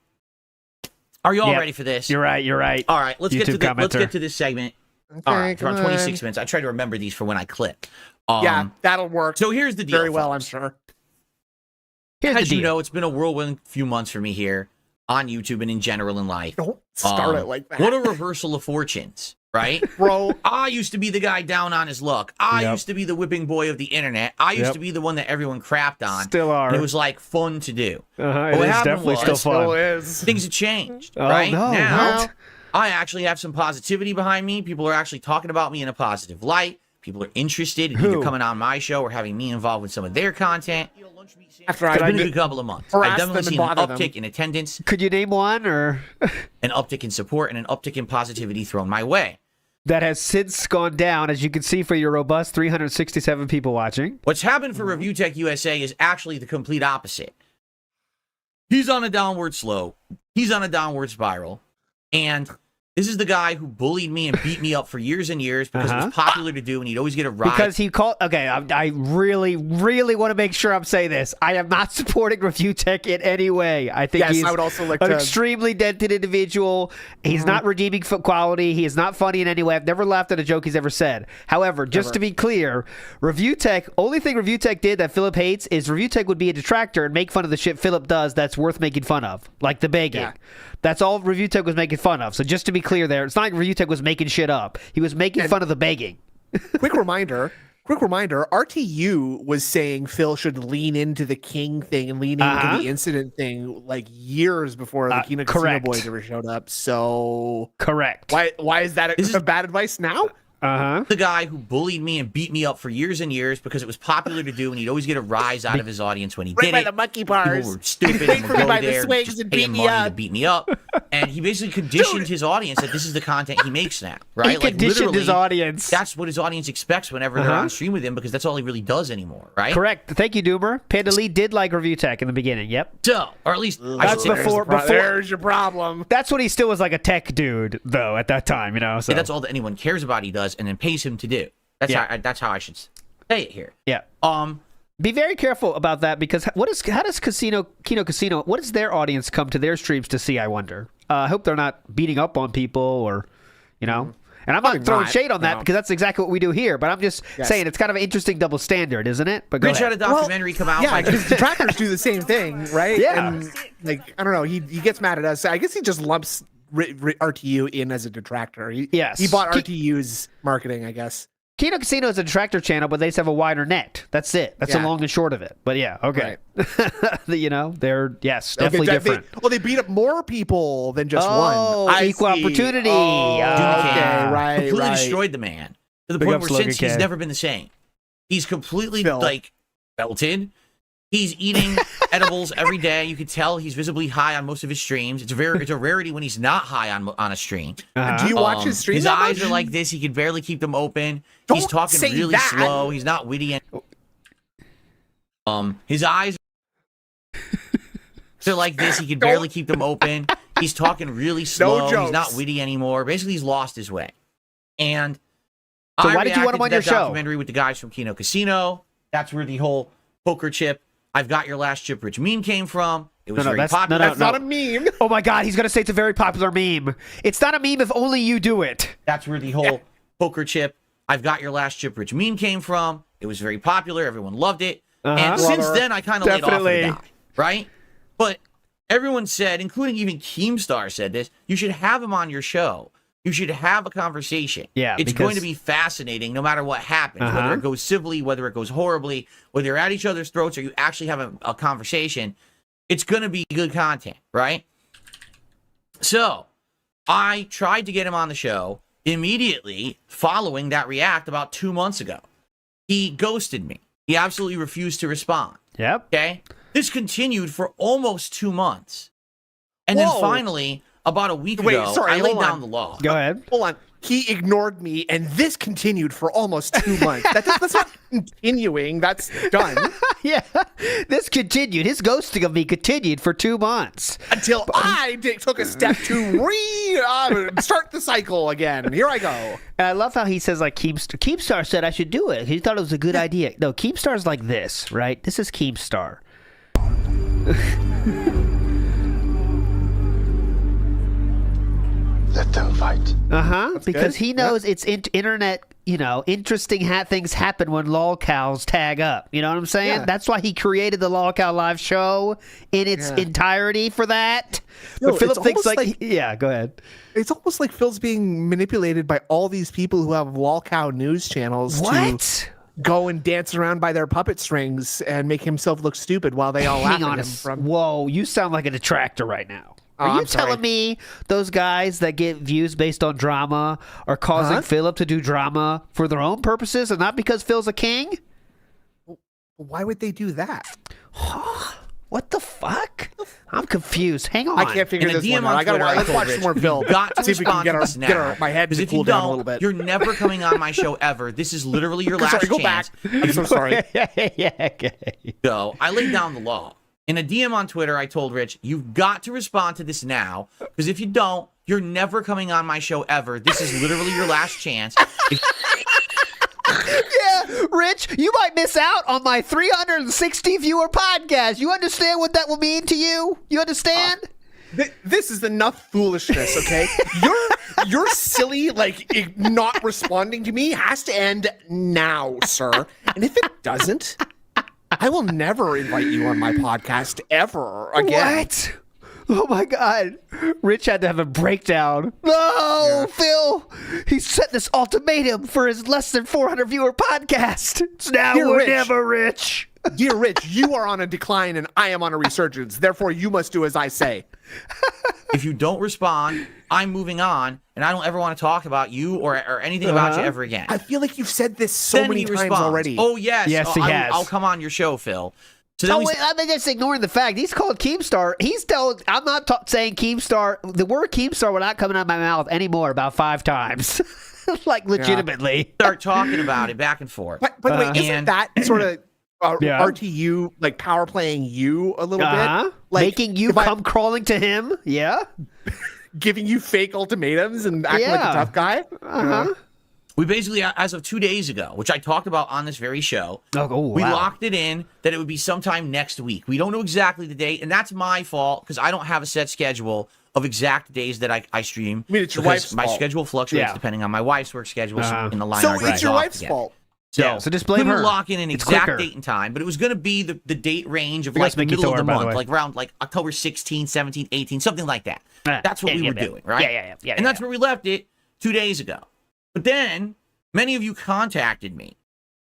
Are you all ready for this? You're right. All right. Let's get to this segment. Okay, all right. Around 26 minutes. I try to remember these for when I clip. Yeah, that'll work. So here's the deal. Very well, I'm sure. As you know, it's been a whirlwind few months for me here on YouTube and in general in life. Don't start it like that. What a reversal of fortunes, right? Bro. I used to be the guy down on his luck. I used to be the whipping boy of the internet. I used to be the one that everyone crapped on. Still are. And it was like fun to do. It is definitely still fun. Things have changed, right? No, now, I actually have some positivity behind me. People are actually talking about me in a positive light. People are interested in either coming on my show or having me involved with some of their content. After it's been a good couple of months. I've definitely seen an uptick in attendance. Could you name one or an uptick in support and an uptick in positivity thrown my way? That has since gone down, as you can see, for your robust 367 people watching. What's happened for Review Tech USA is actually the complete opposite. He's on a downward slope. He's on a downward spiral. And this is the guy who bullied me and beat me up for years and years because it was popular to do, and he'd always get a ride. Because he called... Okay, I really, really want to make sure I'm saying this. I am not supporting Review Tech in any way. I think he's I would also like an extremely dented individual. He's not redeeming quality. He is not funny in any way. I've never laughed at a joke he's ever said. However, just to be clear, Review Tech... Only thing Review Tech did that Philip hates is Review Tech would be a detractor and make fun of the shit Philip does that's worth making fun of. Like the begging. Yeah. That's all Review Tech was making fun of. So just to be clear there, it's not like Review Tech was making shit up. He was making fun of the begging. Quick reminder, RTU was saying Phil should lean into the King thing and lean into the incident thing like years before the Kino Casino boys ever showed up. So correct. Why is that bad advice now? The guy who bullied me and beat me up for years and years because it was popular to do, and he'd always get a rise out of his audience when he did by it. the monkey bars. People were stupid and would go there just pay him money to beat me up. And he basically conditioned his audience that this is the content he makes now, right? He conditioned his audience. That's what his audience expects whenever they're on stream with him, because that's all he really does anymore, right? Correct. Thank you, Doomer. Panda Lee did like Review Tech in the beginning. Yep. So, or at least that's before. There's your problem. That's when he still was like a tech dude, though. At that time, you know. So that's all that anyone cares about. He does, and then pays him to do. That's how I should say it here. Yeah. Be very careful about that, because how does Kino Casino, what does their audience come to their streams to see, I wonder? I hope they're not beating up on people or, you know. And I'm not throwing shade on that, because that's exactly what we do here. But I'm just saying it's kind of an interesting double standard, isn't it? But Rich had a documentary come out. Yeah, because detractors do the same thing, right? Yeah. And, like, I don't know, he gets mad at us. I guess he just lumps RTU in as a detractor. He bought RTU's marketing, I guess. Kino Casino is a detractor channel, but they just have a wider net. That's it. That's the long and short of it. But yeah, okay. Right. You know, they're definitely different. They beat up more people than just one. Oh, equal opportunity. Okay, right. Completely destroyed the man to the point where since he's never been the same. He's completely Phil. like belted. He's eating edibles every day. You could tell he's visibly high on most of his streams. It's a rarity when he's not high on a stream. Do you watch his streams? His eyes are like this. He can barely keep them open. He's Don't talking say really that. slow. He's not witty. His eyes are like this. He can barely keep them open. He's talking really slow. He's jokes. not witty anymore. Basically, he's lost his way. And So I why did you want him reacted on to your that show? documentary with the guys from Kino Casino. That's where the whole poker chip, I've got your last chip rich meme came from. It was very popular. That's not a meme. Oh my God, he's gonna say it's a very popular meme. It's not a meme if only you do it. That's where the whole poker chip, I've got your last chip rich meme came from. It was very popular. Everyone loved it. And since then, I kind of laid off of the guy, right? But everyone said, including even Keemstar said this, you should have him on your show. You should have a conversation. Yeah, it's going to be fascinating no matter what happens, whether it goes civilly, whether it goes horribly, whether you're at each other's throats or you actually have a conversation. It's going to be good content, right? So I tried to get him on the show immediately following that React about 2 months ago. He ghosted me. He absolutely refused to respond. Yep. Okay? This continued for almost 2 months. And then finally, about a week ago, I laid down the law. Go ahead. Hold on. He ignored me, and this continued for almost 2 months. That's not continuing. That's done. Yeah, this continued. His ghosting of me continued for 2 months. Until I took a step to start the cycle again. Here I go. And I love how he says, like, Keemstar said I should do it. He thought it was a good idea. No, Keemstar's like this, right? This is Keemstar. Let them fight. Because he knows it's internet, interesting things happen when lolcows tag up. You know what I'm saying? Yeah. That's why he created the lolcow live show in its entirety for that. Yo, But Philip it's thinks almost yeah, go ahead. It's almost like Phil's being manipulated by all these people who have lolcow news channels to go and dance around by their puppet strings and make himself look stupid while they all laugh at him. Whoa, you sound like a detractor right now. Are you I'm sorry. telling me those guys that get views based on drama are causing Philip to do drama for their own purposes and not because Phil's a king? Why would they do that? What the fuck? I'm confused. Hang on. I can't figure this one out. Let's watch some more Phil. Got to See if we can respond get my head to cool down a little bit. You're never coming on my show ever. This is literally your last Go chance. back. I'm so sorry. yeah, okay. So I laid down the law. In a DM on Twitter, I told Rich, you've got to respond to this now, because if you don't, you're never coming on my show ever. This is literally your last chance. Yeah, Rich, you might miss out on my 360 viewer podcast. You understand what that will mean to you? You understand? This is enough foolishness, okay? Your silly, not responding to me has to end now, sir. And if it doesn't, I will never invite you on my podcast ever again. What? Oh my God. Rich had to have a breakdown. No, Phil. He set this ultimatum for his less than 400 viewer podcast. It's now or never, Rich. Dear Rich, you are on a decline and I am on a resurgence. Therefore, you must do as I say. If you don't respond, I'm moving on, and I don't ever want to talk about you or anything about you ever again. I feel like you've said this so many times already. Oh, yes. Yes, he has. I'll come on your show, Phil. So then I'm just ignoring the fact he's called Keemstar. I'm not saying Keemstar. The word Keemstar will not come out of my mouth anymore about 5 times. Legitimately. Start talking about it back and forth. By the way, isn't that sort of RTU power playing you a little bit? Making you come crawling to him? Yeah. Giving you fake ultimatums and acting like a tough guy? We basically, as of 2 days ago, which I talked about on this very show, we locked it in that it would be sometime next week. We don't know exactly the date, and that's my fault because I don't have a set schedule of exact days that I stream. I mean, it's your wife's my fault. schedule fluctuates depending on my wife's work schedule in the line. So it's your wife's fault. So just blame her. Couldn't lock in an exact date and time, but it was going to be the date range of the middle of the month, like around October 16, 17, 18, something like that. That's what we were doing, right? Yeah. And that's where we left it 2 days ago. But then many of you contacted me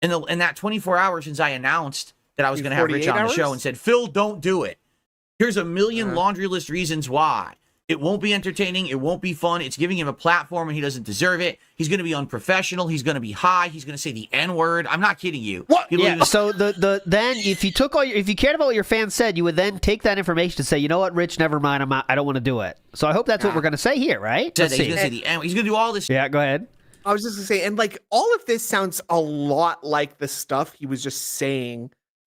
in that 24 hours since I announced that I was going to have Rich on the show and said, Phil, don't do it. Here's a million laundry list reasons why. It won't be entertaining. It won't be fun. It's giving him a platform and he doesn't deserve it. He's going to be unprofessional. He's going to be high. He's going to say the N-word. I'm not kidding you. What? Yeah. So then if you cared about what your fans said, you would then take that information to say, you know what, Rich, never mind. I don't want to do it. So I hope that's what we're going to say here, right? He's going to say the N-word. He's going to do all this. Yeah, go ahead. I was just going to say, and like all of this sounds a lot like the stuff he was just saying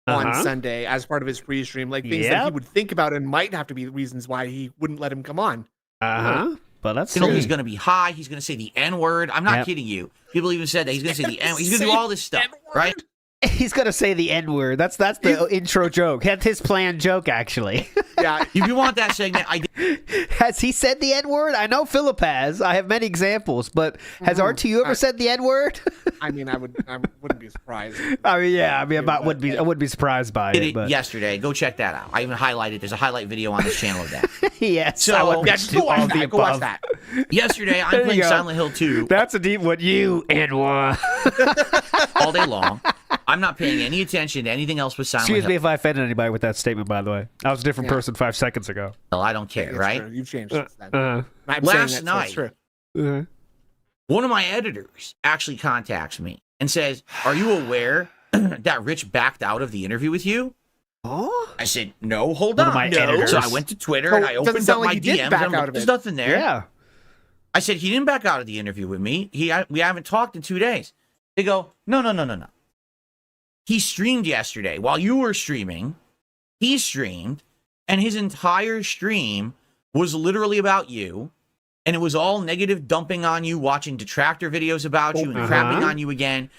on Sunday as part of his pre-stream, like things that he would think about and might have to be the reasons why he wouldn't let him come on. But that's he's going to be high. He's going to say the N-word. I'm not kidding you. People even said that he's going to say the N-word. He's going to do all this stuff, right? He's going to say the N-word. That's the intro joke. That's his planned joke, actually. Yeah. If you want that segment, Has he said the N-word? I know Philip has. I have many examples, but has RTU ever said the N-word? I mean, I wouldn't be surprised. I wouldn't be surprised by it. But yesterday. Go check that out. I even highlighted. There's a highlight video on this channel of that. Yes. So go watch that. Yesterday, I'm playing Silent Hill 2. That's a deep one. You N-word. All day long. I'm not paying any attention to anything else but Silent Hill. Excuse me if I offended anybody with that statement, by the way. I was a different person 5 seconds ago. Well, I don't care, right? True. You've changed since then. Last night, true. one of my editors actually contacts me and says, "Are you aware that Rich backed out of the interview with you?" Oh? I said, "No, hold on." Editors. So I went to Twitter and I opened up my DMs. And there's nothing there. Yeah. I said, "He didn't back out of the interview with me. We haven't talked in 2 days." They go, No. He streamed yesterday. While you were streaming, he streamed, and his entire stream was literally about you, and it was all negative dumping on you, watching detractor videos about you, and crapping on you again.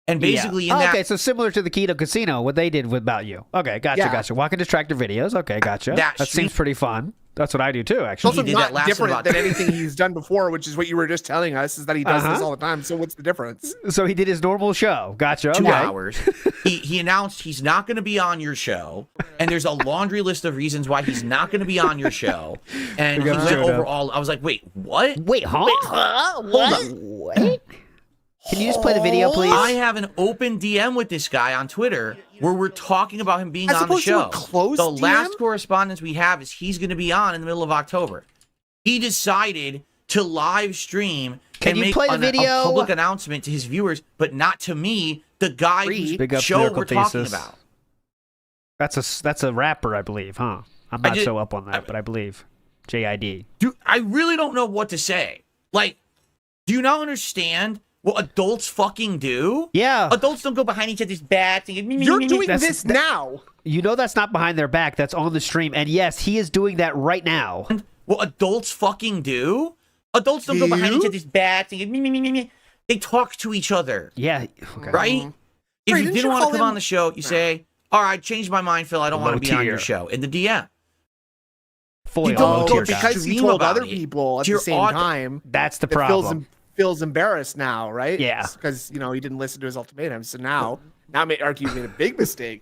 And basically in that... Okay, so similar to the Keto Casino, what they did about you. Okay, gotcha. Walking distractor videos. Okay, gotcha. That seems pretty fun. That's what I do too, actually. It's also not different than anything he's done before, which is what you were just telling us, is that he does this all the time. So what's the difference? So he did his normal show. Gotcha. 2 hours. He announced he's not going to be on your show, and there's a laundry list of reasons why he's not going to be on your show. And he went over all... I was like, wait, what? Wait, huh? Hold on. What? Can you just play the video, please? I have an open DM with this guy on Twitter where we're talking about him being on the show. The last correspondence we have is he's going to be on in the middle of October. He decided to live stream and make a public announcement to his viewers, but not to me, the guy whose show we're talking about. That's a rapper, I believe, huh? I'm not so up on that, but I believe. JID. Dude, I really don't know what to say. Like, do you not understand what adults fucking do? Yeah. Adults don't go behind each other's backs. You're doing this now. You know that's not behind their back. That's on the stream. And yes, he is doing that right now. What adults fucking do? Adults don't go behind each other's backs. They talk to each other. Yeah. Okay. Right? If you didn't want to come on the show, you say, all right, changed my mind, Phil. I don't want to be on your show. In the DM. Fully you don't go because he told other people at the same time. That's the problem. Feels embarrassed now, right? Yeah. Because, he didn't listen to his ultimatum. So now RTU made a big mistake.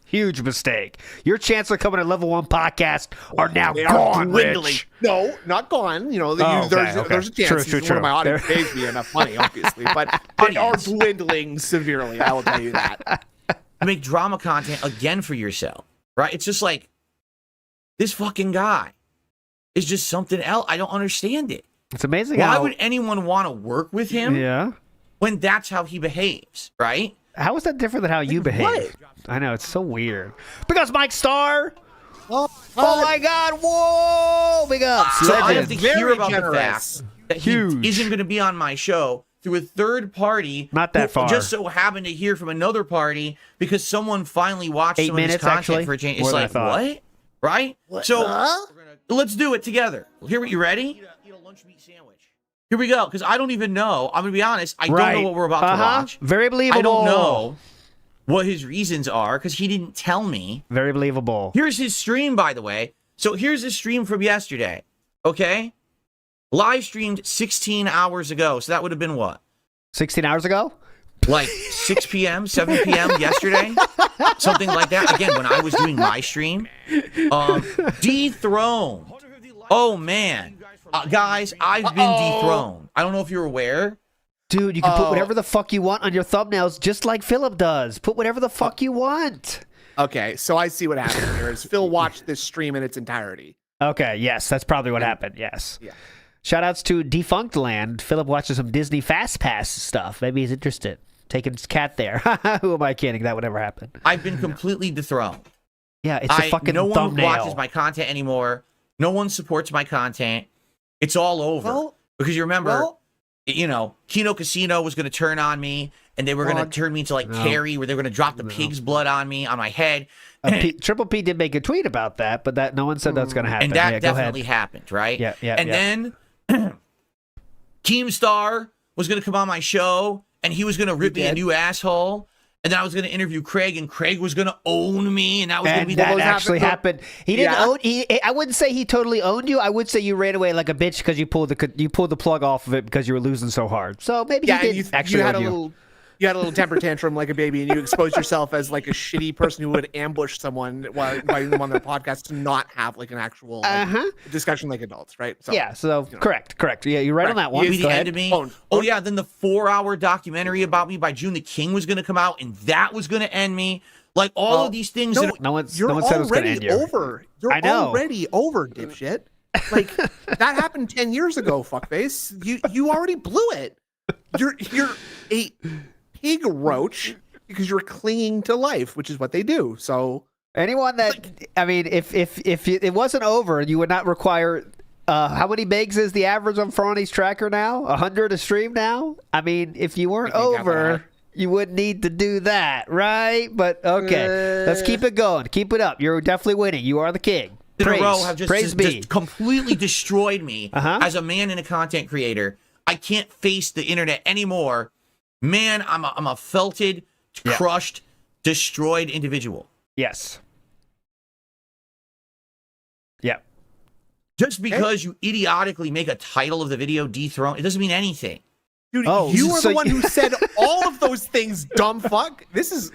Huge mistake. Your chance of coming to Level 1 Podcast are now gone, Rich. No, not gone. There's a chance. True. One of my audience pays me enough money, obviously. But they are dwindling severely. I will tell you that. Make drama content again for yourself, right? It's just like, this fucking guy is just something else. I don't understand it. It's amazing. Why would anyone want to work with him? Yeah. When that's how he behaves, right? How is that different than how you behave? What? I know, it's so weird. Because Mike Starr. Oh my God! Whoa! Big ups. So I have to hear about generous. the fact that he isn't going to be on my show through a third party. Not that far. Just so happened to hear from another party because someone finally watched 8 some of his minutes, content actually? for a change. More It's than like, I thought. what? Right? So let's do it together. Here, you ready? Eat a lunch meat sandwich. Here we go. Because I don't even know. I'm going to be honest. I don't know what we're about to watch. Very believable. I don't know what his reasons are because he didn't tell me. Very believable. Here's his stream, by the way. So here's his stream from yesterday. Okay? Live streamed 16 hours ago. So that would have been what? 16 hours ago? Like 6 p.m., 7 p.m. yesterday? Something like that. Again, when I was doing my stream. Dethroned. Oh, man. Guys, I've been dethroned. I don't know if you're aware. Dude, you can put whatever the fuck you want on your thumbnails, just like Philip does. Put whatever the fuck you want. Okay, so I see what happened here is Phil watched this stream in its entirety. Okay, yes, that's probably what happened. Yes. Yeah. Shout outs to Defunct Land. Philip watches some Disney Fast Pass stuff. Maybe he's interested. Taking his cat there. Who am I kidding? That would never happen. I've been completely dethroned. Yeah, it's a fucking no one thumbnail. watches my content anymore. No one supports my content. It's all over. Because you remember, Kino Casino was going to turn on me, and they were going to turn me into Carrie, where they were going to drop the pig's blood on me, on my head. Triple P did make a tweet about that, but that no one said that's going to happen. And that definitely happened, right? Yeah. And then Keemstar was going to come on my show, and he was going to rip me a new asshole. And then I was going to interview Craig, and Craig was going to own me, and that was going to be that actually happened. He didn't own. I wouldn't say he totally owned you. I would say you ran away like a bitch because you pulled the plug off of it because you were losing so hard. So maybe he didn't actually own you. You had a little temper tantrum like a baby, and you exposed yourself as like a shitty person who would ambush someone while inviting them on their podcast to not have like an actual discussion like adults, right? So, correct. Yeah, you're right on that one. Be the end of me. Oh yeah, then the 4-hour documentary about me by June the King was going to come out, and that was going to end me. Like all of these things. No one said it was going to end you. You're already over, dipshit. Like that happened 10 years ago, fuckface. You already blew it. You're a pig roach because you're clinging to life, which is what they do. So anyone that if it wasn't over, you would not require. How many megs is the average on Franny's tracker now? 100 a stream now. I mean, if you weren't over, you wouldn't need to do that, right? But okay, let's keep it going. Keep it up. You're definitely winning. You are the king. Praise, in a row have just completely destroyed me as a man and a content creator. I can't face the internet anymore. Man, I'm a felted, crushed, destroyed individual. Yes. Yeah. Just because you idiotically make a title of the video dethrone, it doesn't mean anything. Dude, you are the one who said all of those things, dumb fuck. This is...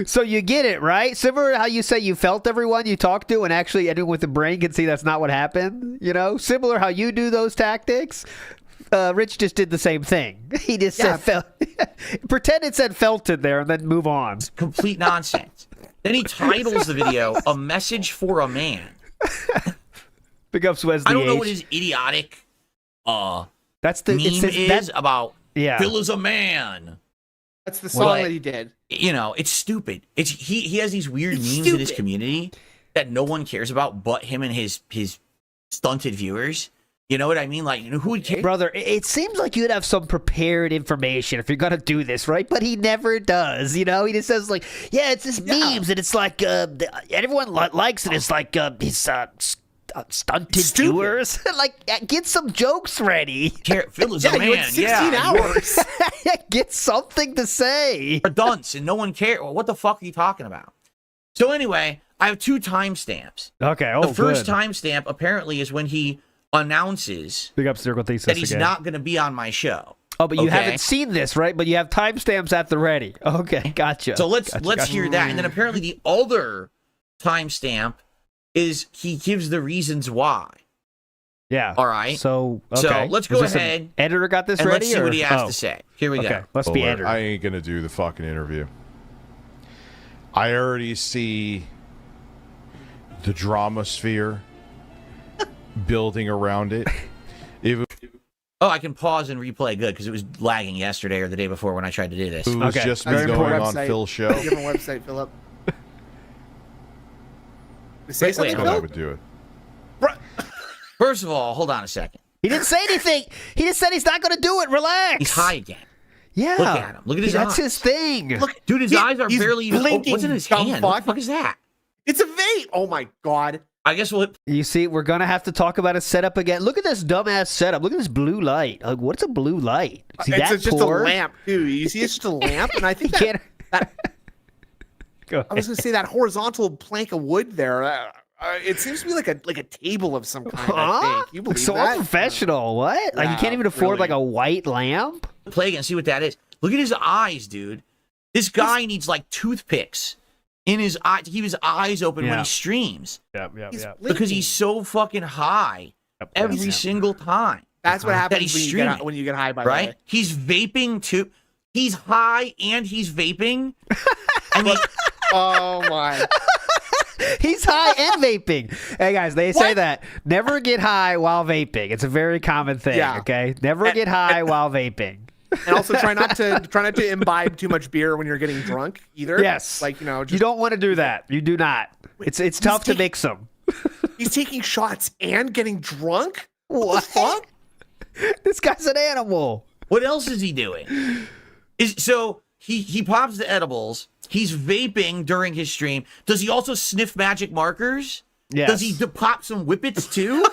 So you get it, right? Similar to how you say you felt everyone you talked to, and actually anyone with the brain can see that's not what happened. Similar how you do those tactics. Rich just did the same thing. He just said pretend it said felted there and then move on. It's complete nonsense. Then he titles the video "A Message for a Man." Big ups Wesley. I don't know what his idiotic that's the meme about Phil is a man. That's the song that he did. It's stupid. He has these weird memes in his community that no one cares about but him and his stunted viewers. You know what I mean? Like, who would care? Brother, it seems like you'd have some prepared information if you're going to do this, right? But he never does, He just says, like, it's this memes, and it's like, everyone likes it. It's like, his stunted viewers. Like, get some jokes ready. Phil is a man. You had 16 hours. Get something to say. A dunce, and no one cares. What the fuck are you talking about? So anyway, I have 2 timestamps. Okay, the first timestamp, apparently, is when he announces Big up Circle Thesis that he's not going to be on my show. Oh, but you haven't seen this, right? But you have timestamps at the ready. Okay, gotcha. So let's hear that. And then apparently the other timestamp is he gives the reasons why. Yeah. All right. So let's go ahead. Editor got this and ready? Let's see what he has to say. Here we go. Let's be editor. I ain't going to do the fucking interview. I already see the drama sphere building around it. I can pause and replay good because it was lagging yesterday or the day before when I tried to do this. It was just me going on Phil's show. Different website, Philip. Say something, I would do it. First of all, hold on a second. He didn't say anything. He just said he's not going to do it. Relax. He's high again. Yeah. Look at him. Look at his eyes. That's his thing. Look, dude, his eyes are barely even. What's in his hand? What the fuck is that? It's a vape. Oh my god. I guess we'll. You see, we're gonna have to talk about his setup again. Look at this dumbass setup. Look at this blue light. Like, what's a blue light? See it's just a lamp, too. You see, it's just a lamp, and I think that I was gonna say that horizontal plank of wood there. It seems to be like a table of some kind. I think. You believe so that? Unprofessional. What? Like, you can't even afford like a white lamp? Play again. See what that is. Look at his eyes, dude. This guy needs like toothpicks in his eye to keep his eyes open when he streams. Yeah. Because he's so fucking high every single time. That's what happens when you get high, by the way. He's vaping too. He's high and he's vaping. I mean, oh my. He's high and vaping. Hey guys, they say that never get high while vaping. It's a very common thing. Yeah. Okay, never get high while vaping. And also try not to imbibe too much beer when you're getting drunk either. Yes, like you don't want to do that. You do not. It's tough to mix them. He's taking shots and getting drunk. What the fuck? This guy's an animal. What else is he doing? He pops the edibles. He's vaping during his stream. Does he also sniff magic markers? Yes. Does he pop some whippets too?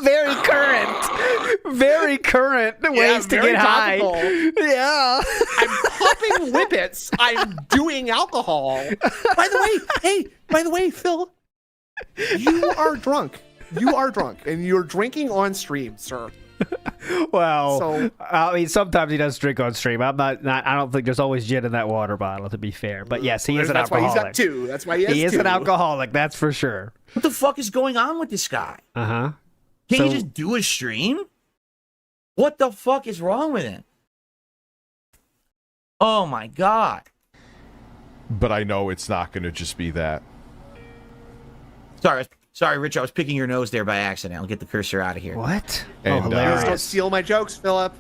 Very current ways to get topical. high. Yeah. I'm popping whippets. I'm doing alcohol. By the way, Phil, you are drunk. You are drunk, and you're drinking on stream, sir. Well, So- I mean, sometimes he does drink on stream. I don't think there's always gin in that water bottle, to be fair. But yes, he is an That's why alcoholic. he's got two. That's why he has He is two. an alcoholic, that's for sure. What the fuck is going on with this guy? Uh-huh. Can't So- he just do a stream? What the fuck is wrong with him? Oh my god. But I know it's not going to just be that. Sorry, Rich. I was picking your nose there by accident. I'll get the cursor out of here. What? And, hilarious. Don't steal my jokes, Philip.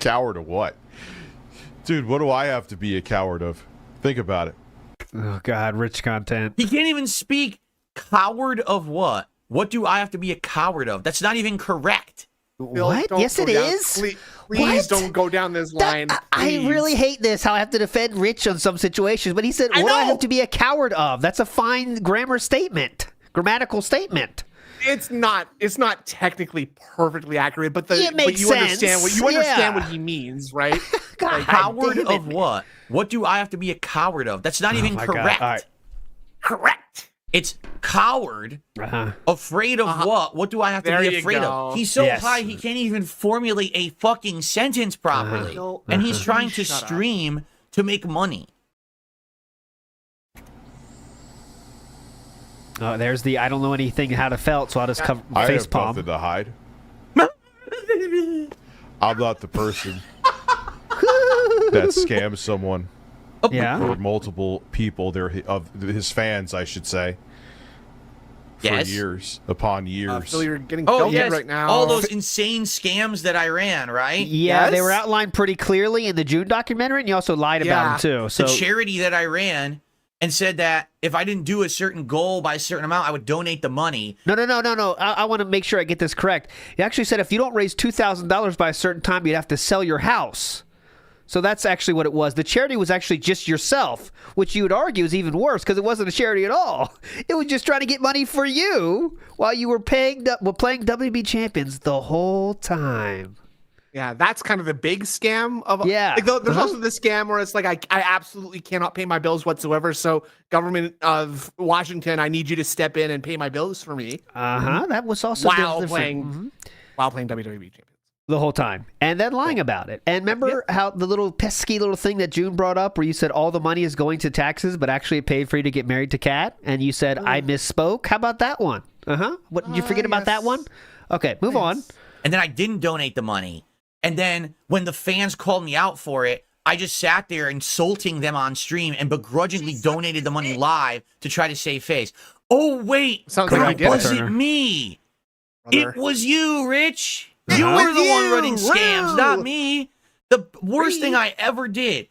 Coward of what? Dude, what do I have to be a coward of? Think about it. Oh, God, rich content. He can't even speak. Coward of what? What do I have to be a coward of? That's not even correct. Phil, What? don't Yes, go it down- is. Please What? don't go down this line. I please. really hate this, how I have to defend Rich on some situations. But he said, what do I know. have to be a coward of? That's a fine grammatical statement. It's not technically perfectly accurate, but It makes sense. understand Yeah. what he means, right? God, Coward damn of it. what? What do I have to be a coward of? That's not even my God. correct. All right. Correct. It's coward. Uh-huh. Afraid of what? What do I have to There be you afraid go. of? He's so Yes. high he can't even formulate a fucking sentence properly. And he's trying to Shut up. stream to make money. Oh, there's the I don't know anything how to felt, so I'll just cover I face have nothing palm. to hide. I'm not the person that scams someone Yeah. or multiple people, of his fans, I should say, for Yes. years upon years. Phil, you're getting Oh, filtered yes. right now. All those insane scams that I ran, right? Yeah, they Yes? were outlined pretty clearly in the June documentary, and you also lied about them too. So The charity that I ran and said that if I didn't do a certain goal by a certain amount, I would donate the money. No. I want to make sure I get this correct. You actually said if you don't raise $2,000 by a certain time, you'd have to sell your house. So that's actually what it was. The charity was actually just yourself, which you would argue is even worse because it wasn't a charity at all. It was just trying to get money for you while you were playing WB Champions the whole time. Yeah, that's kind of the big scam of. Yeah. Like, there's also the scam where it's like I absolutely cannot pay my bills whatsoever. So government of Washington, I need you to step in and pay my bills for me That was also while different. playing WWE Champions. The whole time. And then lying about it. And remember how the little pesky little thing that June brought up where you said all the money is going to taxes, but actually it paid for you to get married to Kat? And you said, I misspoke? How about that one? What, did you forget about that yes. one? Okay, move on. And then I didn't donate the money. And then when the fans called me out for it, I just sat there insulting them on stream and begrudgingly donated the money live to try to save face. Oh, wait. Sounds like I It did it. wasn't me. Brother. It was you, Rich. You Uh-huh. were the one You, running scams, not Roo. me. The worst thing I ever did,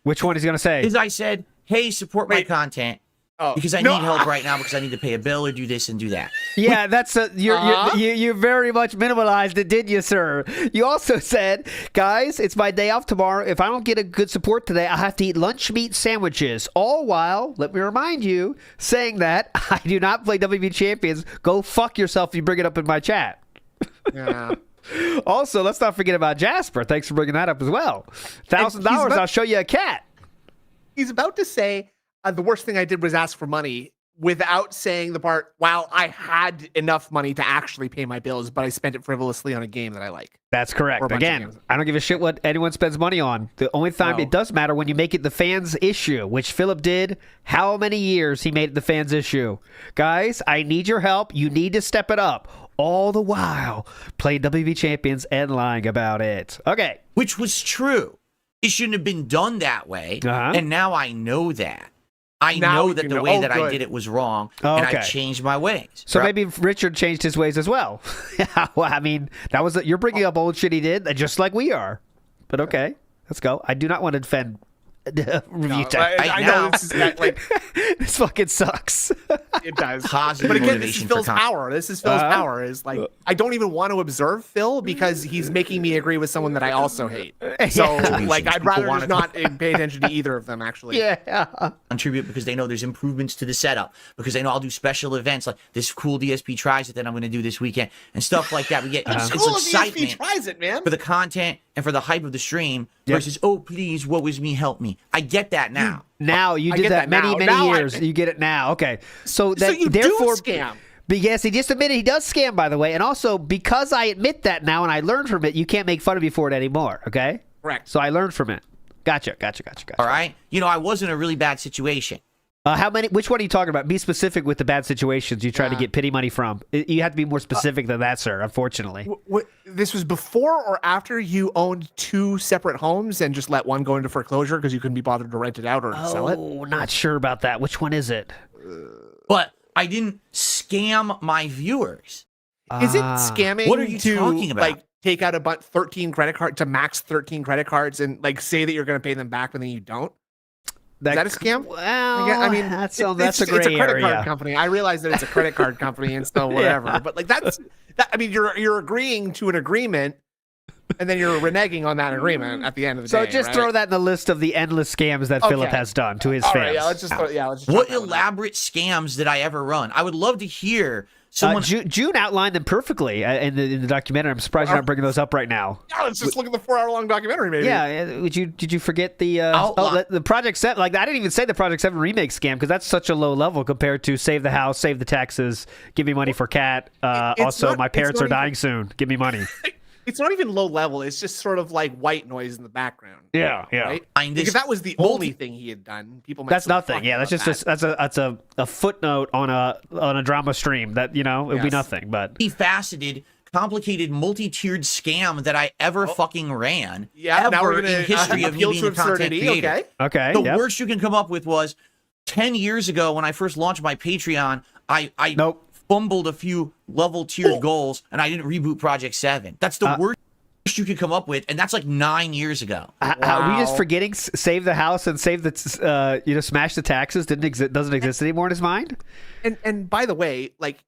Which one is he going to say? is I said, hey, support my Wait. content Oh, because I no. need help right now because I need to pay a bill or do this and do that. Yeah, that's you very much minimalized it, didn't you, sir? You also said, guys, it's my day off tomorrow. If I don't get a good support today, I have to eat lunch meat sandwiches. All while, let me remind you, saying that I do not play WB Champions. Go fuck yourself if you bring it up in my chat. Yeah. Also, let's not forget about Jasper. Thanks for bringing that up as well. $1,000, about- I'll show you a cat. He's about to say the worst thing I did was ask for money without saying the part, wow, I had enough money to actually pay my bills, but I spent it frivolously on a game that I like. That's Or correct. a bunch of Again, games. I don't give a shit what anyone spends money on. The only time No. it does matter when you make it the fans issue, which Philip did. How many years he made it the fans issue? Guys, I need your help. You need to step it up. All the while playing WB Champions and lying about it. Okay. Which was true. It shouldn't have been done that way. Uh-huh. And now I know that. I Now know you that the know. way Oh, that I good. did it was wrong, Oh, and okay. I changed my ways. So Right? maybe Richard changed his ways as well. Yeah, well, I mean, you're bringing up old shit he did, just like we are. But okay, let's go. I do not want to defend review tech. I now- know this is like This fucking sucks. it does. Positive But again, this is motivation for Phil's content. power. This is Phil's power. Is like I don't even want to observe Phil because he's making me agree with someone that I also hate. So like I'd rather just not pay attention to either of them. Actually, Yeah. Contribute because they know there's improvements to the setup, because they know I'll do special events like this cool DSP tries it that I'm going to do this weekend and stuff like that. We get it's cool if excitement ESP tries it, man. for the content and for the hype of the stream versus, oh, please, woe is me, help me. I get that now. Now you I did get that that many now. Now I- years. You get it now. Okay. So that you therefore do scam. But yes, he just admitted he does scam, by the way. And also, because I admit that now and I learned from it, you can't make fun of me for it anymore. Okay? Correct. So I learned from it. Gotcha. All right? You know, I was in a really bad situation. How many? Which one are you talking about? Be specific with the bad situations you try to get pity money from. You have to be more specific than that, sir, unfortunately. This was before or after you owned 2 separate homes and just let one go into foreclosure because you couldn't be bothered to rent it out or sell it? Oh, not sure about that. Which one is it? But I didn't scam my viewers. Is it scamming? What are you to, talking about? Like take out 13 credit cards to max 13 credit cards and like say that you're going to pay them back, but then you don't? Is that a scam? Well, I mean, that's it's a gray a credit area. card company. I realize that it's a credit card company and so whatever. Yeah. But like I mean, you're agreeing to an agreement, and then you're reneging on that agreement at the end of the So day. just right? throw that in the list of the endless scams that Philip has done to his All fans. right, yeah, let's just What chalk that one up. elaborate scams did I ever run? I would love to hear someone. June outlined them perfectly in the documentary. I'm surprised you're not bringing those up right now. Yeah, let's just look at the 4-hour-long documentary, maybe. Yeah, did you forget the Outline. the Project 7? Like I didn't even say the Project 7 remake scam because that's such a low level compared to Save the House, Save the Taxes, Give Me Money for Cat. Also, my parents are dying soon. Give me money. It's not even low level. It's just sort of like white noise in the background. Yeah. Right? Find Like this if that was the only thing he had done, people might That's still nothing. talk Yeah, that's about just that. that's a footnote on a drama stream that it would be Yes. nothing. But multifaceted, complicated, multi-tiered scam that I ever fucking ran. Yeah, now ever we're going in history to of me appeal being to a content absurdity. creator. Okay. okay, The yep. worst you can come up with was 10 years ago when I first launched my Patreon, I Nope. fumbled a few level tiered goals and I didn't reboot Project 7. That's the worst you could come up with, and that's like 9 years ago. Are we just Wow. forgetting Save the House and Save the Smash the Taxes doesn't exist anymore in his mind? And by the way, like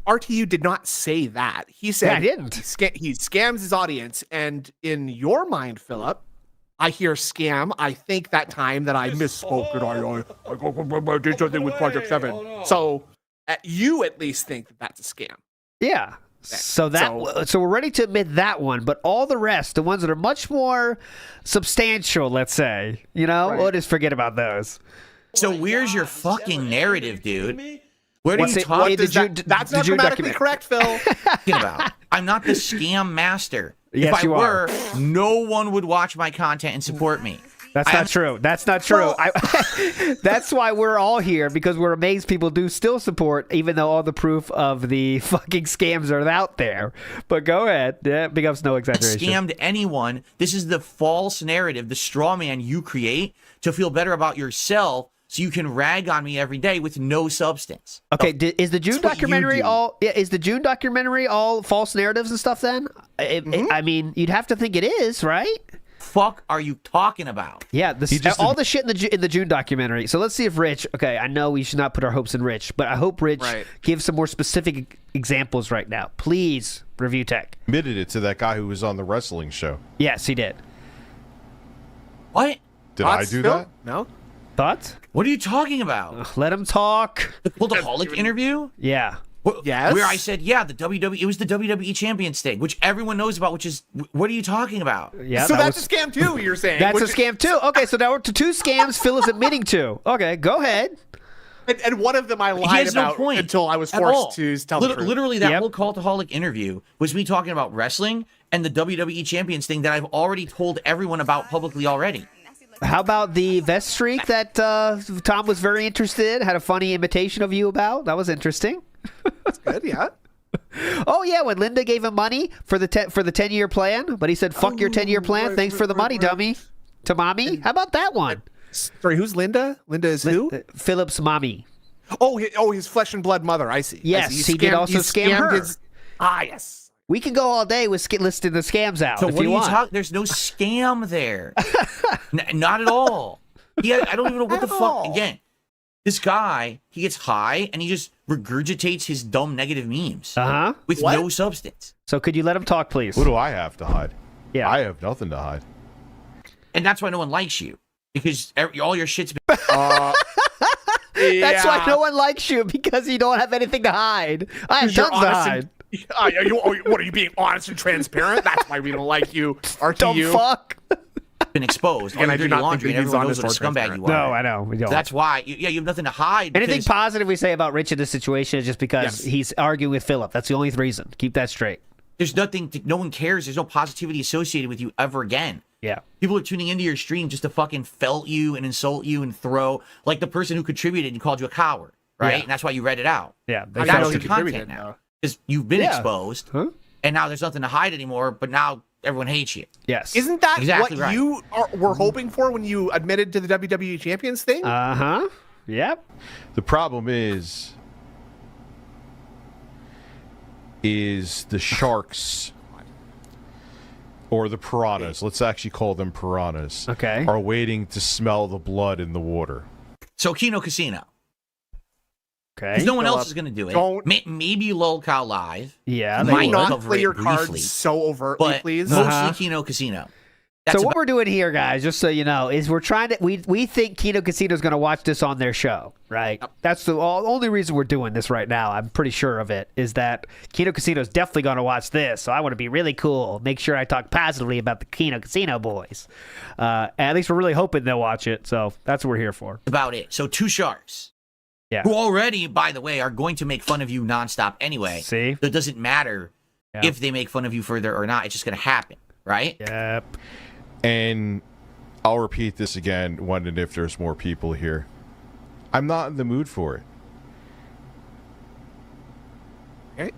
RTU did not say that. He said Yeah, I didn't. he scams his audience, and in your mind, Philip, I hear scam. I think that time that I misspoke and I did something with Project 7. So you at least think that that's a scam. Yeah. So we're ready to admit that one, but all the rest, the ones that are much more substantial, let's say, we'll just forget about those. So where's your fucking narrative, dude? What are What's you it- talking That's not grammatically correct, Phil. about? I'm not the scam master. Yes, if I you are. were, no one would watch my content and support me. That's not true. That's not true. That's why we're all here, because we're amazed people do still support, even though all the proof of the fucking scams are out there. But go ahead. Yeah, it becomes no exaggeration. Scammed anyone. This is the false narrative, the straw man you create to feel better about yourself so you can rag on me every day with no substance. Okay, is the June That's what you documentary do. is the June documentary all false narratives and stuff then? I mean, you'd have to think it is, right? Fuck are you talking about? Yeah, just all the shit in the June documentary. So let's see if Rich. Okay, I know we should not put our hopes in Rich, but I hope Rich gives some more specific examples right now. Please, Review Tech. Admitted it to that guy who was on the wrestling show. Yes, he did. What? Did I Thoughts, do Phil? that? No. Thoughts? What are you talking about? Let him talk. The Cultaholic interview? Yeah. Yes. Where I said, yeah, it was the WWE Champions thing, which everyone knows about, which is, what are you talking about? Yeah. So that that's was- a scam too, you're saying. That's a which- scam too. Okay, so now we're to 2 scams Phil is admitting to. Okay, go ahead. And one of them I He lied has no about point until I was at all. forced to tell the truth. Literally, that Yep. whole Cultaholic interview was me talking about wrestling and the WWE Champions thing that I've already told everyone about publicly already. How about the vest streak that Tom was very interested in, had a funny imitation of you about? That was interesting. Good, yeah. Oh yeah, when Linda gave him money for the 10-year plan, but he said, "Fuck your 10-year plan. Thanks for the money, dummy." to mommy. How about that one? Sorry, who's Linda? Linda is who? Philip's mommy. Oh, his flesh and blood mother. I see. Yes, I see. he did also scam her. Yes. We can go all day with listing the scams out So if what you are you want. talking? There's no scam there. Not at all. Yeah, I don't even know what the fuck. Again, this guy, he gets high and he just regurgitates his dumb negative memes with no substance. So could you let him talk, please? What do I have to hide? Yeah. I have nothing to hide. And that's why no one likes you. Because all your shit's been... That's why no one likes you, because you don't have anything to hide. I have tons to hide. What are you being honest and transparent? That's why we don't like you, RTU. Dumb fuck. been exposed. And All I your do dirty not laundry, think and he's everyone knows honest what a or scumbag you are. No, I know. We don't. That's why. You have nothing to hide. Anything because- positive we say about Rich in this situation is just because he's arguing with Philip. That's the only reason. Keep that straight. There's nothing. No one cares. There's no positivity associated with you ever again. Yeah. People are tuning into your stream just to fucking felt you and insult you and throw, like the person who contributed and called you a coward, right? Yeah. And that's why you read it out. Yeah. I That's know your he content contributed, now. though. Because you've been Yeah. exposed, Huh? and now there's nothing to hide anymore, but now everyone hates you. Yes. Isn't that Exactly what right. you were hoping for when you admitted to the WWE Champions thing? Uh-huh. Yep. The problem is the sharks or the piranhas, let's actually call them piranhas, Okay. are waiting to smell the blood in the water. So Kino Casino. Okay. Because no one else Philip, is going to do it. don't- Maybe LOLcow Live, Yeah. Might they Can you would. not cover play it your briefly, cards so overtly, but please? mostly Kino Casino. That's So what about- we're doing here, guys, just so you know, is we're trying to we think Kino Casino is going to watch this on their show, right? That's the only reason we're doing this right now. I'm pretty sure of it. Is that Kino Casino is definitely going to watch this, so I want to be really cool. Make sure I talk positively about the Kino Casino boys. At least we're really hoping they'll watch it. So that's what we're here for. about it. So two sharks. Yeah. Who already, by the way, are going to make fun of you nonstop anyway. See? It doesn't matter Yeah. if they make fun of you further or not. It's just going to happen, right? Yep. And I'll repeat this again when and if there's more people here. I'm not in the mood for it. Okay.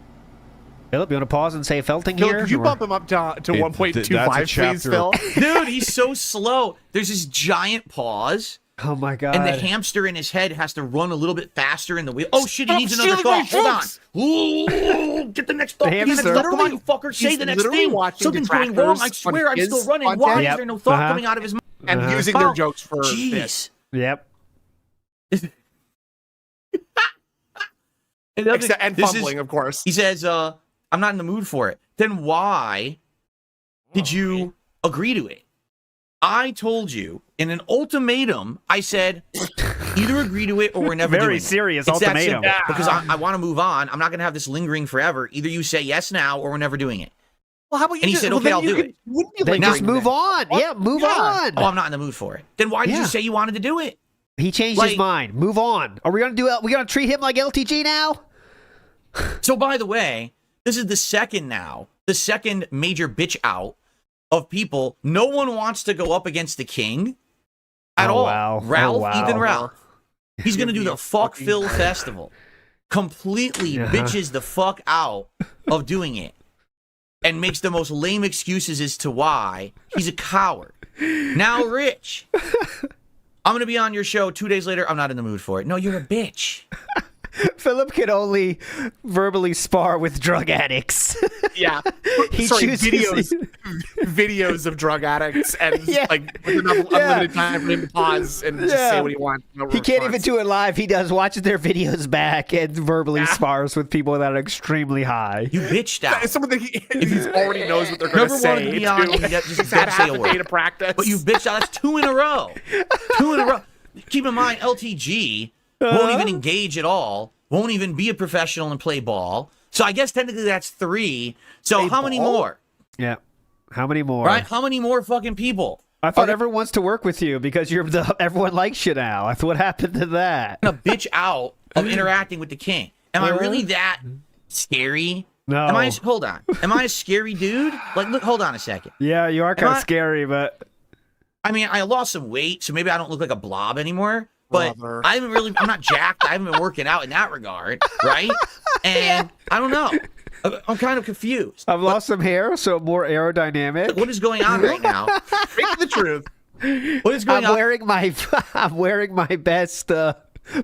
Philip, you want to pause and say felting Phil, here? could you or- bump him up to That's a 1.25, please, chapter. Phil? Dude, he's so slow. There's this giant pause, Oh my god! and the hamster in his head has to run a little bit faster in the wheel. Oh shit, he needs another stealing my thought. Hold on. jokes! Ooh, get the next thought. The Get the next hamster- thought. Come on, you fucker. Say he's the next literally thing. watching Something's going wrong. I detractors swear on I'm his still running. content. Why Yep. is there no thought Uh-huh. coming out of his mouth? And Uh-huh. using their Oh, jokes for this. Jeez. Yep. And This is- fumbling, of course. He says, I'm not in the mood for it. Then why did you agree to it? I told you in an ultimatum, I said, either agree to it or we're never doing Very it. serious It's that ultimatum. simple, because I want to move on. I'm not going to have this lingering forever. Either you say yes now or we're never doing it. Well, how about you And he just, said, well, okay, then I'll you do could- it. Wouldn't you Then like just doing move that? on. Yeah, move Yeah. on. Oh, I'm not in the mood for it. Then why did Yeah. you say you wanted to do it? He changed Like- his mind. Move on. Are we gonna do? We gonna treat him like LTG now? So, by the way, this is the second major bitch out of people. No one wants to go up against the king at Oh, all. wow. Ralph, Oh, wow. even Ralph. He's going to do Give me the a Fuck fucking Phil break. Festival. Completely Uh-huh. bitches the fuck out of doing it. And makes the most lame excuses as to why he's a coward. Now, Rich, I'm going to be on your show 2 days later. I'm not in the mood for it. No, you're a bitch. Philip can only verbally spar with drug addicts. Yeah. He Sorry, chooses- videos of drug addicts and Yeah. like with enough unlimited time for him to pause and just Yeah. say what he wants. No He can't even response. do it live. He does watches their videos back and verbally spars with people that are extremely high. You bitched out. It's someone that he already knows what they're going Never to wanted say. to be on, too. and yet just He's had don't say half a a word. day to practice. But you bitched out. That's 2 in a row. 2 in a row. Keep in mind, LTG won't even engage at all. Won't even be a professional and play ball. So I guess technically that's 3. So Play how many ball? more? Yeah. How many more? Right? How many more fucking people? I thought everyone wants to work with you because everyone likes you now. What happened to that? A bitch out of interacting with the king. Am I really that scary? No. Hold on. Am I a scary dude? Like, look, hold on a second. Yeah, you are kind I- of scary, but I mean, I lost some weight, so maybe I don't look like a blob anymore. But Brother. I'm not jacked. I haven't been working out in that regard, right? And I don't know. I'm kind of confused. I've lost some hair, so more aerodynamic. What is going on right now? Speak the truth. What is going on? I'm wearing my best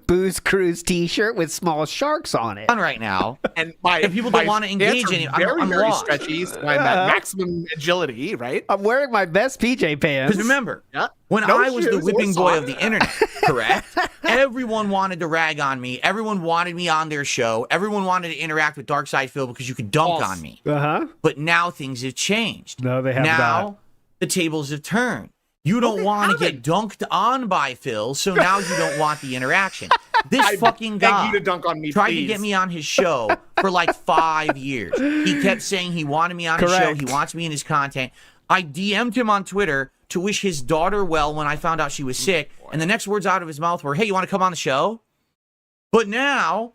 Booze Cruise T-shirt with small sharks on it. Right now, And if people don't want to engage in it, I'm very lost. stretchy. So I'm at maximum agility, right? I'm wearing my best PJ pants. Because remember, Yeah. when No I was the shoes, whipping no boy socks. of the internet, correct? Everyone wanted to rag on me. Everyone wanted me on their show. Everyone wanted to interact with Darkside Phil because you could dunk False. on me. Uh-huh. But now things have changed. No, they have now, not. the tables have turned. You don't want to get dunked on by Phil, so now you don't want the interaction. This fucking beg guy you to dunk on me, tried please. to get me on his show for like 5 years. He kept saying he wanted me on his show. Correct. He wants me in his content. I DM'd him on Twitter to wish his daughter well when I found out she was sick. And the next words out of his mouth were, hey, you want to come on the show? But now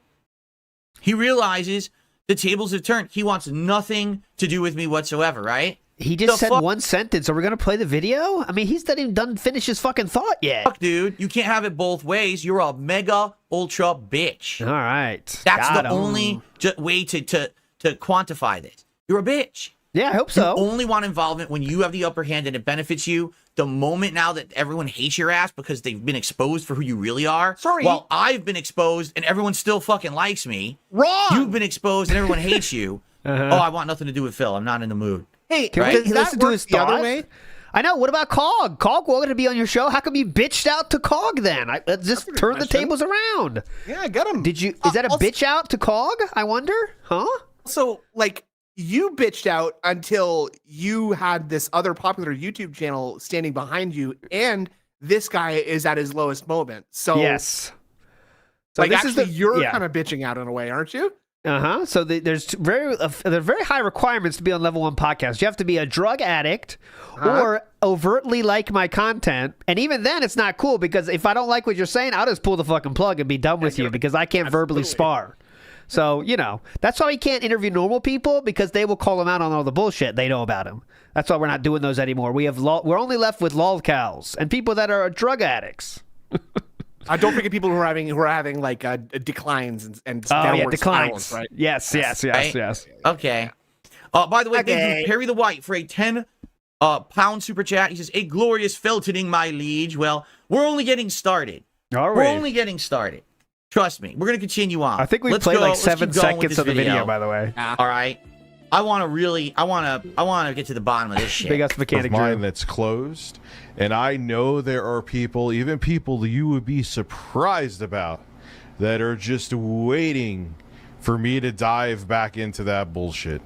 he realizes the tables have turned. He wants nothing to do with me whatsoever, right? He just The said fuck? one sentence. Are we going to play the video? I mean, he's not even done finish his fucking thought yet. Fuck, dude. You can't have it both ways. You're a mega ultra bitch. All right. That's Got the him. only way to quantify this. You're a bitch. Yeah, I hope You so. only want involvement when you have the upper hand and it benefits you. The moment now that everyone hates your ass because they've been exposed for who you really are. Sorry. While I've been exposed and everyone still fucking likes me. Wrong. You've been exposed and everyone hates you. Uh-huh. Oh, I want nothing to do with Phil. I'm not in the mood. Hey, Can Right? we does that listen to work his the other thought? way? I know. What about Cog? Cog wanted to be on your show. How come you bitched out to Cog then? Let's just good turn the question. tables around. Yeah, I get him. Did you? Is that a Also- bitch out to Cog? I wonder. Huh? So, like, you bitched out until you had this other popular YouTube channel standing behind you, and this guy is at his lowest moment. So, Yes. So like, this actually, is the you're yeah. kind of bitching out in a way, aren't you? Uh-huh. So there's there are very high requirements to be on Level 1 Podcast. You have to be a drug addict or overtly like my content. And even then, it's not cool because if I don't like what you're saying, I'll just pull the fucking plug and be done with you because I can't verbally spar. So, you know, that's why he can't interview normal people because they will call him out on all the bullshit they know about him. That's why we're not doing those anymore. We're only left with lolcows and people that are drug addicts. Don't forget people who are having like declines and Oh, yeah, downward declines. spirals, right? Yes. Right? Okay. By the way, thank you, Perry the White, for a 10 pound super chat. He says, a glorious feltoning, my liege. Well, we're only getting started. All We're right. only getting started. Trust me. We're going to continue on. I think we Let's played go. like Let's 7 keep going with seconds this of the video, by the way. All right. I want to get to the bottom of this shit. Big ass Of mechanic mine Drew. that's closed, and I know there are people, even people that you would be surprised about, that are just waiting for me to dive back into that bullshit.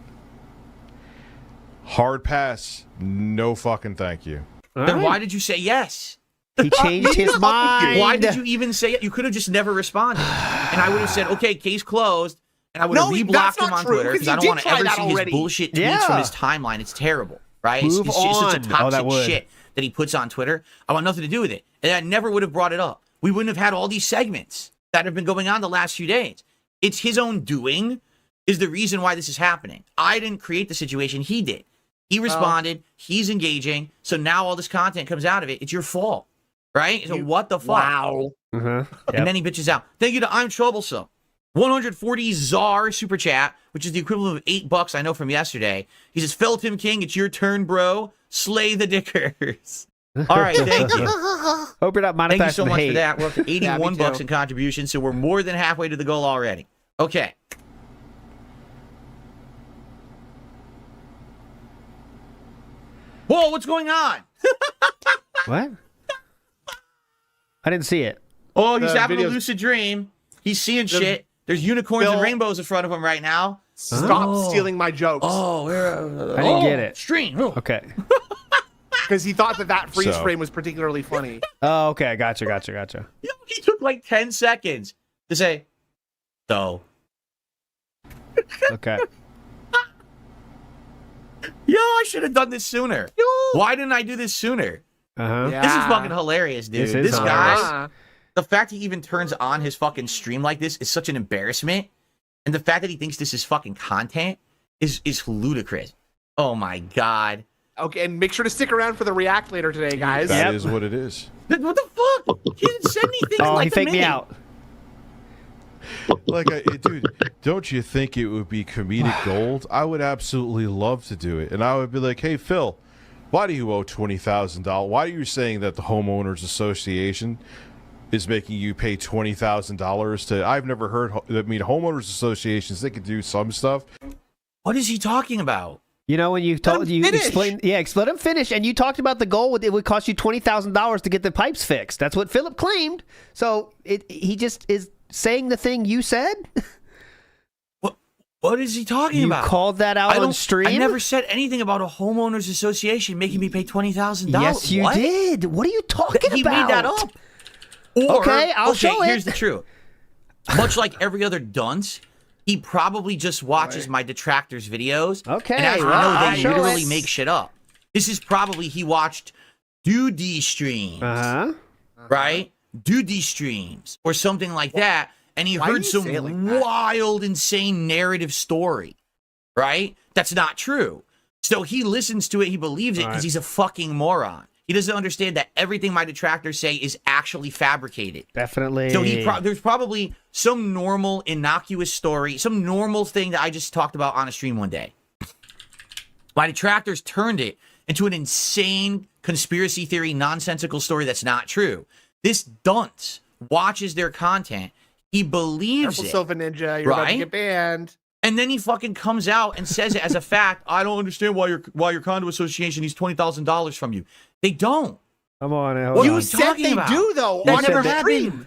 Hard pass, no fucking thank you. Then why did you say yes? He changed his mind. Why did you even say it? You could have just never responded. And I would have said, okay, case closed. And I would have No, reblocked that's him not on true, Twitter because because I you don't did want to try ever that see already. his bullshit tweets Yeah. from his timeline. It's terrible, right? Move it's just such on. a Oh, toxic that would. shit that he puts on Twitter. I want nothing to do with it. And I never would have brought it up. We wouldn't have had all these segments that have been going on the last few days. It's his own doing is the reason why this is happening. I didn't create the situation. He did. He responded. He's engaging. So now all this content comes out of it. It's your fault, right? So what the fuck? Wow. Uh-huh. And then he bitches out. Thank you to I'm Troublesome. 140 Czar super chat, which is the equivalent of $8 I know from yesterday. He says, Phil Tim King, it's your turn, bro. Slay the dickers. All right, thank you. Hope you're not monetizing Thank you so the much hate. for that. We're up to Yeah, me $81 too. in contributions, so we're more than halfway to the goal already. Okay. Whoa, what's going on? What? I didn't see it. Oh, he's The having a video's- lucid dream. He's seeing shit. There's unicorns and Bill- rainbows in front of him right now. Stop stealing my jokes. Oh, I didn't get it. Stream. Oh. Okay. Because he thought that freeze So- frame was particularly funny. Oh, okay. Gotcha. You know, he took like 10 seconds to say, so. Okay. Yo, I should have done this sooner. Why didn't I do this sooner? Uh-huh. Yeah. This is fucking hilarious, dude. This is This hilarious. guy, the fact he even turns on his fucking stream like this is such an embarrassment. And the fact that he thinks this is fucking content is ludicrous. Oh my God. Okay, and make sure to stick around for the React later today, guys. That Yep. is what it is. What the fuck? He didn't send anything in Oh, like he a faked me minute. out. Like, dude, don't you think it would be comedic gold? I would absolutely love to do it. And I would be like, hey, Phil, Why do you owe $20,000? Why are you saying that the homeowners association is making you pay $20,000 to? I've never heard. I mean, homeowners associations, they can do some stuff. What is he talking about? You know, when you told you explain, let him finish, and you talked about the goal. It would cost you $20,000 to get the pipes fixed. That's what Philip claimed. So he just is saying the thing you said. What is he talking about? You called that out on stream? I never said anything about a homeowners association making me pay $20,000. Yes, you did. What are you talking about? He made that up. Or, okay, I'll show it. Here's the truth. Much like every other dunce, he probably just watches my detractors' videos. Okay, and as we know, they literally make shit up. This is probably he watched Doody streams, right? Doody streams or something like that. And he heard some wild, insane narrative story, right? That's not true. So he listens to it, he believes it because he's a fucking moron. He doesn't understand that everything my detractors say is actually fabricated. Definitely. So there's probably some normal, innocuous story, some normal thing that I just talked about on a stream one day. My detractors turned it into an insane conspiracy theory, nonsensical story that's not true. This dunce watches their content. He believes it. Sofa Ninja, you're about to get banned. And then he fucking comes out and says it as a fact. I don't understand why your condo association needs $20,000 from you. They don't. Come on, what are you talking about? Do though. That never happened.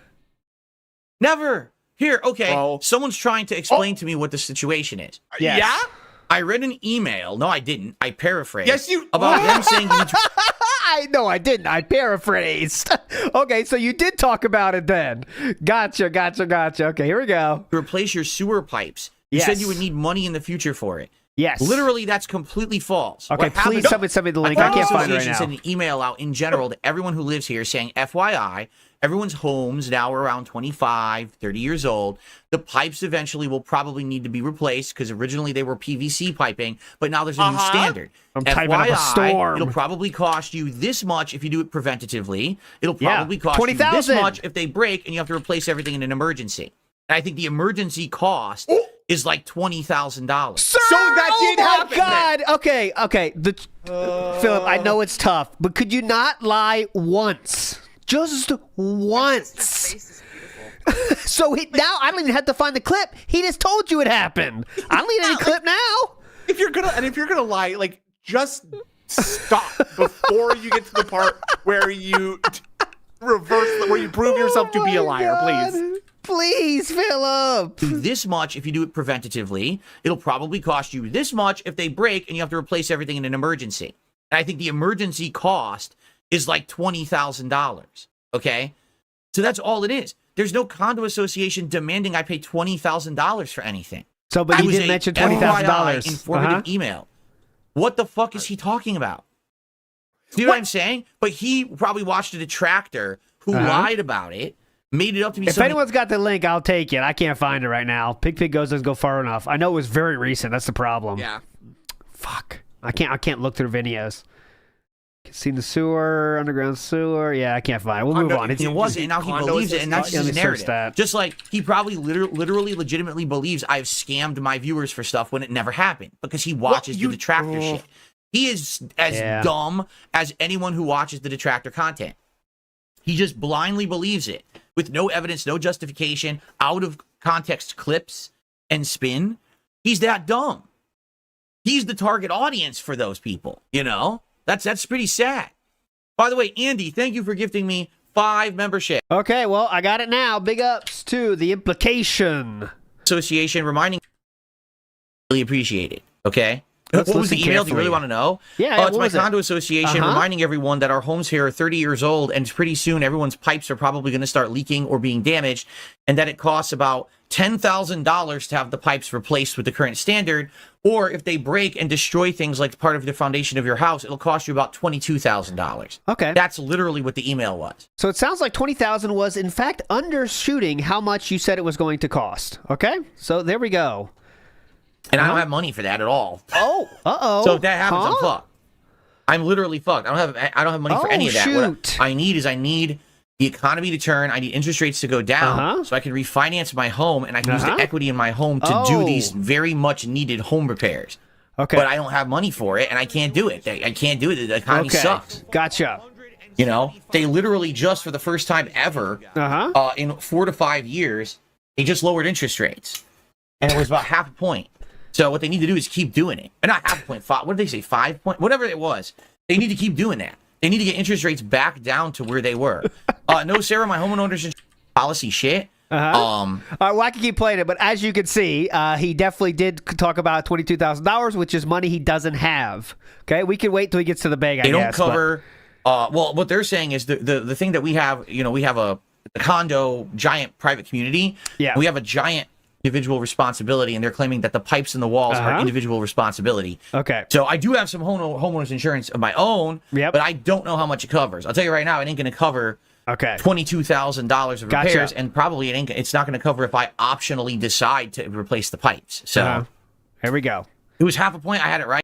Never. Here, okay. Well, someone's trying to explain to me what the situation is. Yes. Yeah. I read an email. No, I didn't. I paraphrased. Yes, you. About them saying you need to. I didn't. I paraphrased. Okay, so you did talk about it then. Gotcha. Okay, here we go. Replace your sewer pipes. You said you would need money in the future for it. Yes. Literally, that's completely false. Okay, please send me the link. I can't find it right now. Sent an email out in general to everyone who lives here saying, FYI, everyone's homes now are around 25, 30 years old. The pipes eventually will probably need to be replaced because originally they were PVC piping, but now there's a new standard. I'm typing up a storm. It'll probably cost you this much if you do it preventatively. It'll probably cost you this much if they break and you have to replace everything in an emergency. And I think the emergency cost is like $20,000. So that did happen. Oh my God. Okay. Philip, I know it's tough, but could you not lie once? Just once. So now I don't even have to find the clip. He just told you it happened. I don't need any clip now. If you're gonna lie, like just stop before you get to the part where you where you prove yourself to be a liar, please. Please, Philip. This much if you do it preventatively. It'll probably cost you this much if they break and you have to replace everything in an emergency. And I think the emergency cost is like $20,000. Okay? So that's all it is. There's no condo association demanding I pay $20,000 for anything. So, but you did mention $20,000. Informative email. What the fuck is he talking about? See what I'm saying? But he probably watched a detractor who lied about it. Made it up to be. If anyone's got the link, I'll take it. I can't find it right now. Pig doesn't go far enough. I know it was very recent. That's the problem. Yeah. Fuck. I can't look through videos. Seen the sewer, underground sewer. Yeah, I can't find it. We'll move on. It wasn't. Now he believes it, and that's his narrative. Just like he probably literally, legitimately believes I've scammed my viewers for stuff when it never happened because he watches the detractor shit. He is as dumb as anyone who watches the detractor content. He just blindly believes it with no evidence, no justification, out of context clips and spin. He's that dumb. He's the target audience for those people, you know? That's pretty sad. By the way, Andy, thank you for gifting me 5 membership. Okay, well, I got it now. Big ups to the implication. Association reminding really appreciate it, okay? What was the email? Do you really want to know? Yeah, it's my condo association reminding everyone that our homes here are 30 years old, and pretty soon everyone's pipes are probably going to start leaking or being damaged, and that it costs about $10,000 to have the pipes replaced with the current standard, or if they break and destroy things like part of the foundation of your house, it'll cost you about $22,000. Okay. That's literally what the email was. So it sounds like $20,000 was, in fact, undershooting how much you said it was going to cost. Okay? So there we go. And I don't have money for that at all. Oh, So if that happens, I'm fucked. I'm literally fucked. I don't have money for any of that. Shoot. What I need the economy to turn. I need interest rates to go down so I can refinance my home and I can use the equity in my home to do these very much needed home repairs. Okay. But I don't have money for it, and I can't do it. I can't do it. The economy sucks. Gotcha. You know, they literally just for the first time ever in 4 to 5 years, they just lowered interest rates, and it was about half a point. So what they need to do is keep doing it, and not half a point. What did they say? 5 point, whatever it was. They need to keep doing that. They need to get interest rates back down to where they were. No, Sarah, my homeowners policy shit. Well, I can keep playing it, but as you can see, he definitely did talk about $22,000, which is money he doesn't have. Okay, we can wait till he gets to the bag. They don't cover. Well, what they're saying is the thing that we have. You know, we have a condo giant private community. Yeah, we have a giant individual responsibility, and they're claiming that the pipes in the walls are individual responsibility. Okay. So I do have some homeowners insurance of my own, but I don't know how much it covers. I'll tell you right now, it ain't going to cover $22,000 of repairs, and probably it's not going to cover if I optionally decide to replace the pipes. So here we go. It was half a point. I had it right.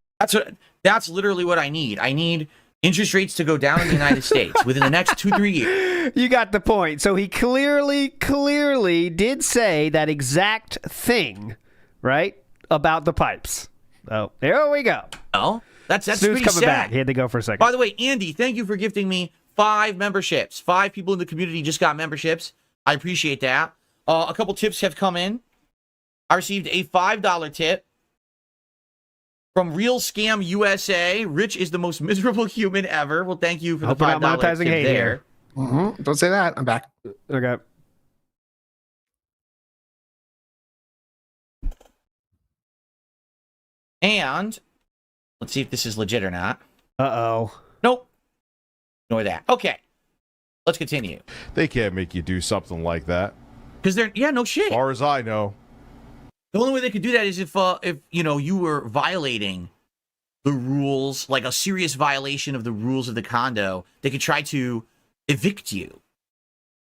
That's literally what I need. I need interest rates to go down in the United States within the next 2-3 years. You got the point. So he clearly did say that exact thing, right, about the pipes. Oh, there we go. Oh, that's Stu's pretty coming sad. back. He had to go for a second. By the way, Andy, thank you for gifting me 5 memberships. 5 people in the community just got memberships. I appreciate that. A couple tips have come in. I received a $5 tip from Real Scam USA. Rich is the most miserable human ever. Well, thank you for the $5 tip there. Don't say that. I'm back. Okay. And let's see if this is legit or not. Uh-oh. Nope. Ignore that. Okay. Let's continue. They can't make you do something like that. Because no shit. As far as I know. The only way they could do that is if you know, you were violating the rules, like a serious violation of the rules of the condo. They could try to evict you.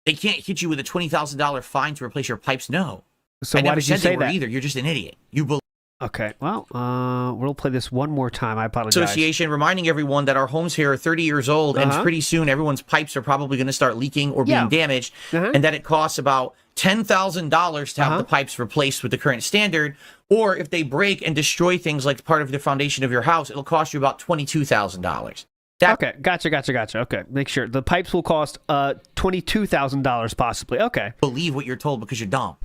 They can't hit you with a $20,000 fine to replace your pipes. No. So I why never did you said say they were that? either. You're just an idiot. You believe. Okay. Well, we'll play this one more time. I apologize. Association reminding everyone that our homes here are 30 years old, and pretty soon everyone's pipes are probably going to start leaking or being damaged, and that it costs about $10,000 to have the pipes replaced with the current standard, or if they break and destroy things like part of the foundation of your house, it'll cost you about $22,000. Okay, gotcha. Okay, make sure the pipes will cost $22,000 possibly. Okay, believe what you're told because you're dumb.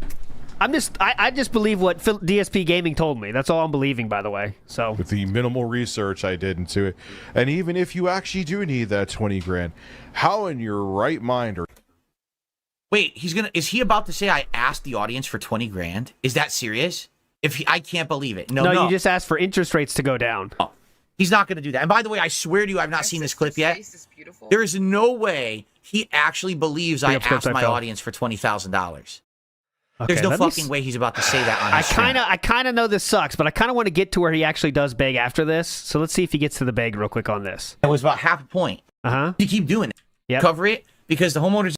I just believe what DSP Gaming told me. That's all I'm believing, by the way. So with the minimal research I did into it, and even if you actually do need that 20 grand, how in your right mind are? Wait, is he about to say I asked the audience for 20 grand? Is that serious? I can't believe it. No, you just asked for interest rates to go down. Oh, he's not going to do that. And by the way, I swear to you, I've not seen this clip yet. There is no way he actually believes I asked my audience for $20,000. Okay, there's no fucking way he's about to say that on his stream. I kind of know this sucks, but I kind of want to get to where he actually does beg after this. So let's see if he gets to the beg real quick on this. It was about half a point. You keep doing it. Cover it because the homeowners,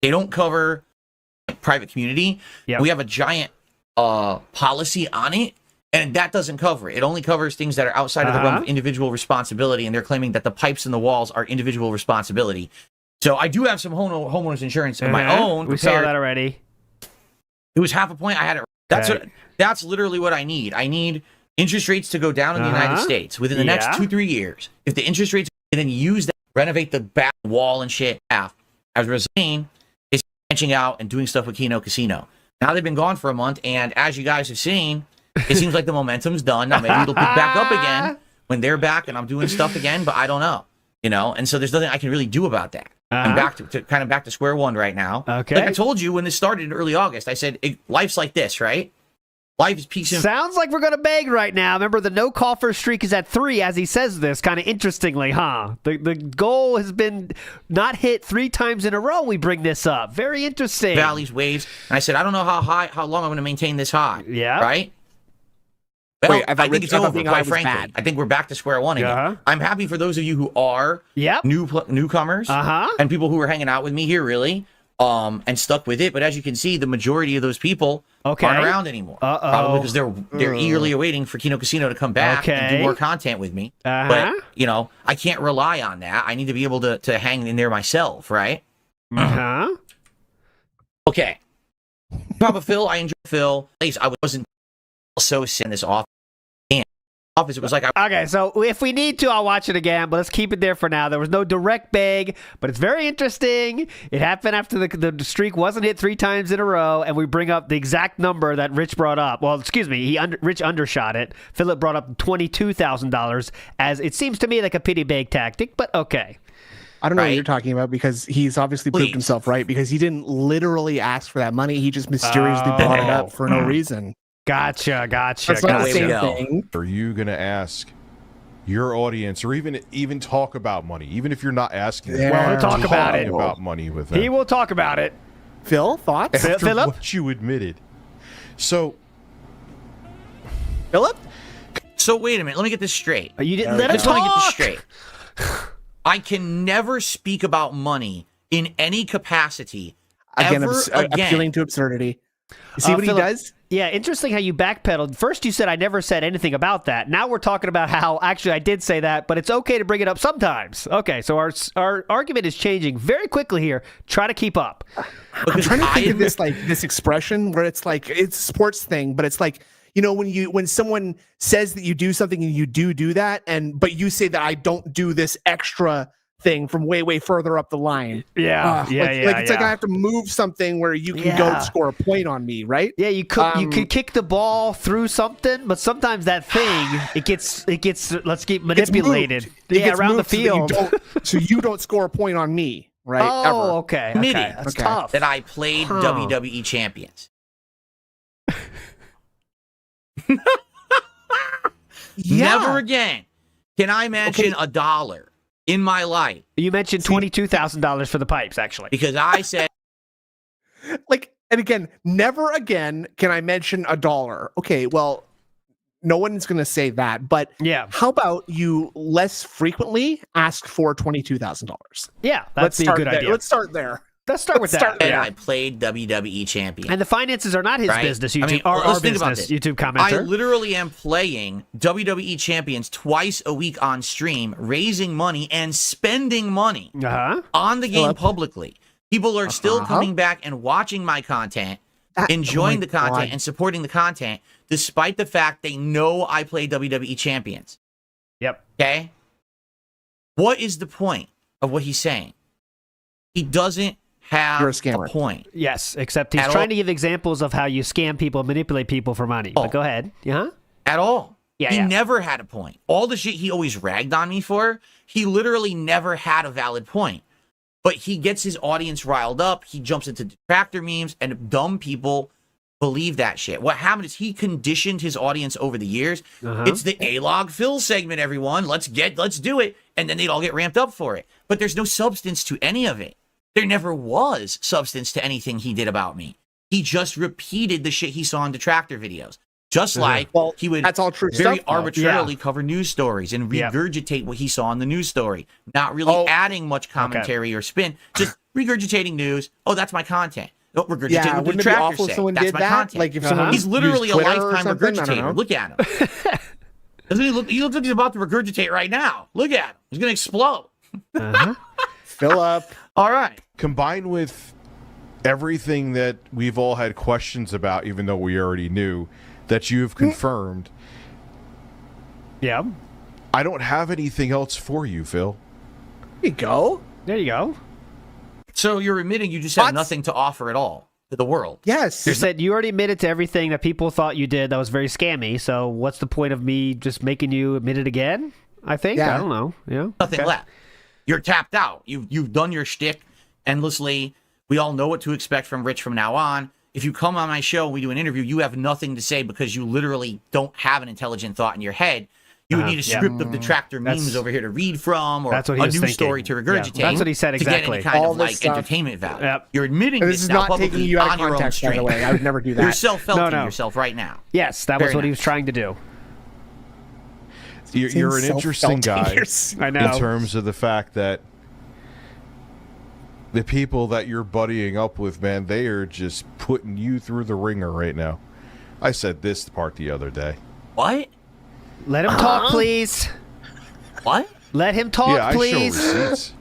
they don't cover private community. We have a giant policy on it, and that doesn't cover it. It only covers things that are outside of the realm of individual responsibility, and they're claiming that the pipes in the walls are individual responsibility. So I do have some homeowners insurance of my own. We saw that already. It was half a point. I had it. That's literally what I need. I need interest rates to go down in the United States within the next 2-3 years. If the interest rates, and then use that, renovate the back wall and shit. As a result, is branching out and doing stuff with Keno Casino. Now they've been gone for a month, and as you guys have seen, it seems like the momentum's done. Now maybe it'll pick back up again when they're back and I'm doing stuff again, but I don't know. You know, and so there's nothing I can really do about that. I'm back to back to square one right now. Okay. Like I told you when this started in early August, I said life's like this, right? Life is peace and... Sounds like we're going to beg right now. Remember, the no call for streak is at 3 as he says this, kind of interestingly, huh? The goal has been not hit 3 times in a row. We bring this up. Very interesting. Valleys, waves. And I said, I don't know how long I'm going to maintain this high. Yeah. Right? Well, Wait, I think it's over, quite frankly. I think we're back to square one again. I'm happy for those of you who are newcomers and people who are hanging out with me here, really, and stuck with it. But as you can see, the majority of those people aren't around anymore. Probably because they're eagerly awaiting for Keno Casino to come back and do more content with me. But, you know, I can't rely on that. I need to be able to hang in there myself, right? Okay. Papa Phil, I enjoy Phil. At least I wasn't so in this off. office. It was like, Okay, so if we need to, I'll watch it again, but let's keep it there for now. There was no direct beg, but it's very interesting. It happened after the streak wasn't hit 3 times in a row, and we bring up the exact number that Rich brought up. Well, excuse me, Rich undershot it. Philip brought up $22,000, as it seems to me like a pity bag tactic, but okay. I don't know what you're talking about, because he's obviously proved himself right, because he didn't literally ask for that money. He just mysteriously brought it up for no reason. Gotcha. That's not the same thing. Are you going to ask your audience, or even talk about money, even if you're not asking? Well, he'll talk about it. About money with them. He will talk about it. Phil, thoughts? After Philip? what you admitted. So, Philip? so wait a minute. Let me get this straight. You didn't let I him just want to get this talk. straight. I can never speak about money in any capacity Again, ever again. appealing to absurdity. You see what Philip, he does? Yeah, interesting how you backpedaled. First you said I never said anything about that. Now we're talking about how actually I did say that, but it's okay to bring it up sometimes. Okay, so our argument is changing very quickly here. Try to keep up. I'm trying to think of this expression where it's like, it's a sports thing, but it's like, you know, when someone says that you do something and you do that, but you say that I don't do this extra thing from way further up the line. It's like I have to move something where you can go score a point on me, right? Yeah, you could kick the ball through something, but sometimes that thing it gets let's keep manipulated. Around the field, so you don't score a point on me, right? Oh, okay. That's tough. That I played WWE champions. Never again can I mention $1 in my life. You mentioned $22,000 for the pipes, actually, because I said, and again, never again can I mention $1. Okay, well, no one's going to say that, but how about you less frequently ask for $22,000? Yeah, that's a good idea. Let's start there. Let's start with that. And I played WWE champion. And the finances are not his business, YouTube. I mean, our think about business, this. YouTube commenter. I literally am playing WWE champions twice a week on stream, raising money and spending money on the game publicly. People are still coming back and watching my content, enjoying the content, and supporting the content, despite the fact they know I play WWE champions. Yep. Okay? What is the point of what he's saying? He doesn't have a point. Yes, except he's trying to give examples of how you scam people, manipulate people for money. But go ahead. At all. Yeah, he never had a point. All the shit he always ragged on me for, he literally never had a valid point. But he gets his audience riled up. He jumps into detractor memes, and dumb people believe that shit. What happened is he conditioned his audience over the years. It's the A-Log Phil segment, everyone. Let's do it. And then they'd all get ramped up for it. But there's no substance to any of it. There never was substance to anything he did about me. He just repeated the shit he saw in detractor videos. Just like he would that's all true very stuff, arbitrarily cover news stories and regurgitate what he saw in the news story, not really adding much commentary or spin, just regurgitating news. Oh, that's my content. Oh, regurgitating what the detractors say. That's my content. Like if someone he's literally a lifetime regurgitator. Look at him. Doesn't he look? He looks like he's about to regurgitate right now. Look at him. He's gonna explode. Fill up. All right. Combined with everything that we've all had questions about, even though we already knew, that you've confirmed. Yeah. I don't have anything else for you, Phil. There you go. There you go. So you're admitting you just have nothing to offer at all to the world. Yes. You said you already admitted to everything that people thought you did that was very scammy. So what's the point of me just making you admit it again? I think. I don't know. Yeah. Nothing left. You're tapped out. You've done your shtick endlessly. We all know what to expect from Rich from now on. If you come on my show and we do an interview, you have nothing to say because you literally don't have an intelligent thought in your head. You would need a script of detractor memes over here to read from, or a news story to regurgitate. That's what he said exactly. To get any kind of entertainment value. Yep. You're admitting this is now not taking you out of context, by the way. I would never do that. You're self-felting yourself right now. Yes, that was what he was trying to do. You're an interesting guy I know. in terms of the fact that the people that you're buddying up with, man, they are just putting you through the ringer right now. I said this part the other day. What? Let him talk, please. What? Let him talk, please. I show receipts.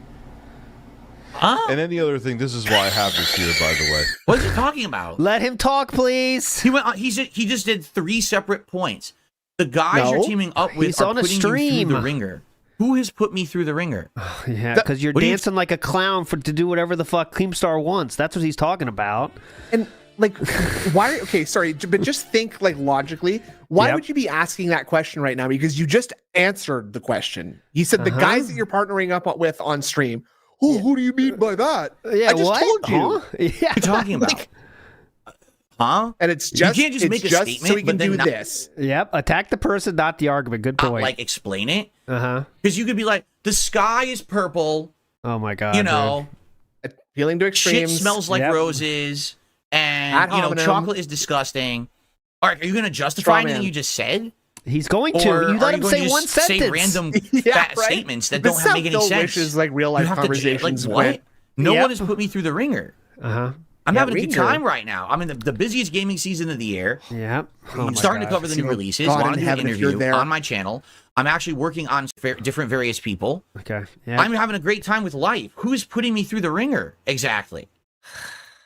And then the other thing, this is why I have this here, by the way. What is he talking about? Let him talk, please. He went on, he just did 3 separate points. The guys you're teaming up with He's are on a putting you stream. through the ringer. Who has put me through the ringer? Yeah, because you're What do you- dancing like a clown to do whatever the fuck Keemstar wants. That's what he's talking about. And like, why? Okay, sorry, but just think like logically. Why Yep. would you be asking that question right now? Because you just answered the question. You said the guys that you're partnering up with on stream. Oh, who do you mean by that? Yeah, I just what? told you. Huh? Yeah. What are you talking about? Huh? And it's just you can't just it's make a just statement, so we can but then do not, this. Yep. Attack the person, not the argument. Good not point. like explain it. Uh-huh. Because you could be like, the sky is purple, Oh my god. you know, Appealing to shit extremes. smells like Yep. roses, and Ad you know, hominem. chocolate is disgusting. All right, are you going to justify Straw anything man. you just said? He's going to. Or You are let you him going say to one just say sentence. random Yeah, fat right? statements that This don't make any Phil sense? wishes like real life You have to conversations like went. what? No Yep. one has put me through the ringer. Uh-huh. I'm Yeah, having a good ringer. time right now. I'm in the busiest gaming season of the year. Yep. Oh I'm my starting God. to cover the new See, releases. God in Want to do an heaven, if you're interview there. on my channel. I'm actually working on different various people. Okay. Yeah. I'm having a great time with life. Who's putting me through the ringer? Exactly.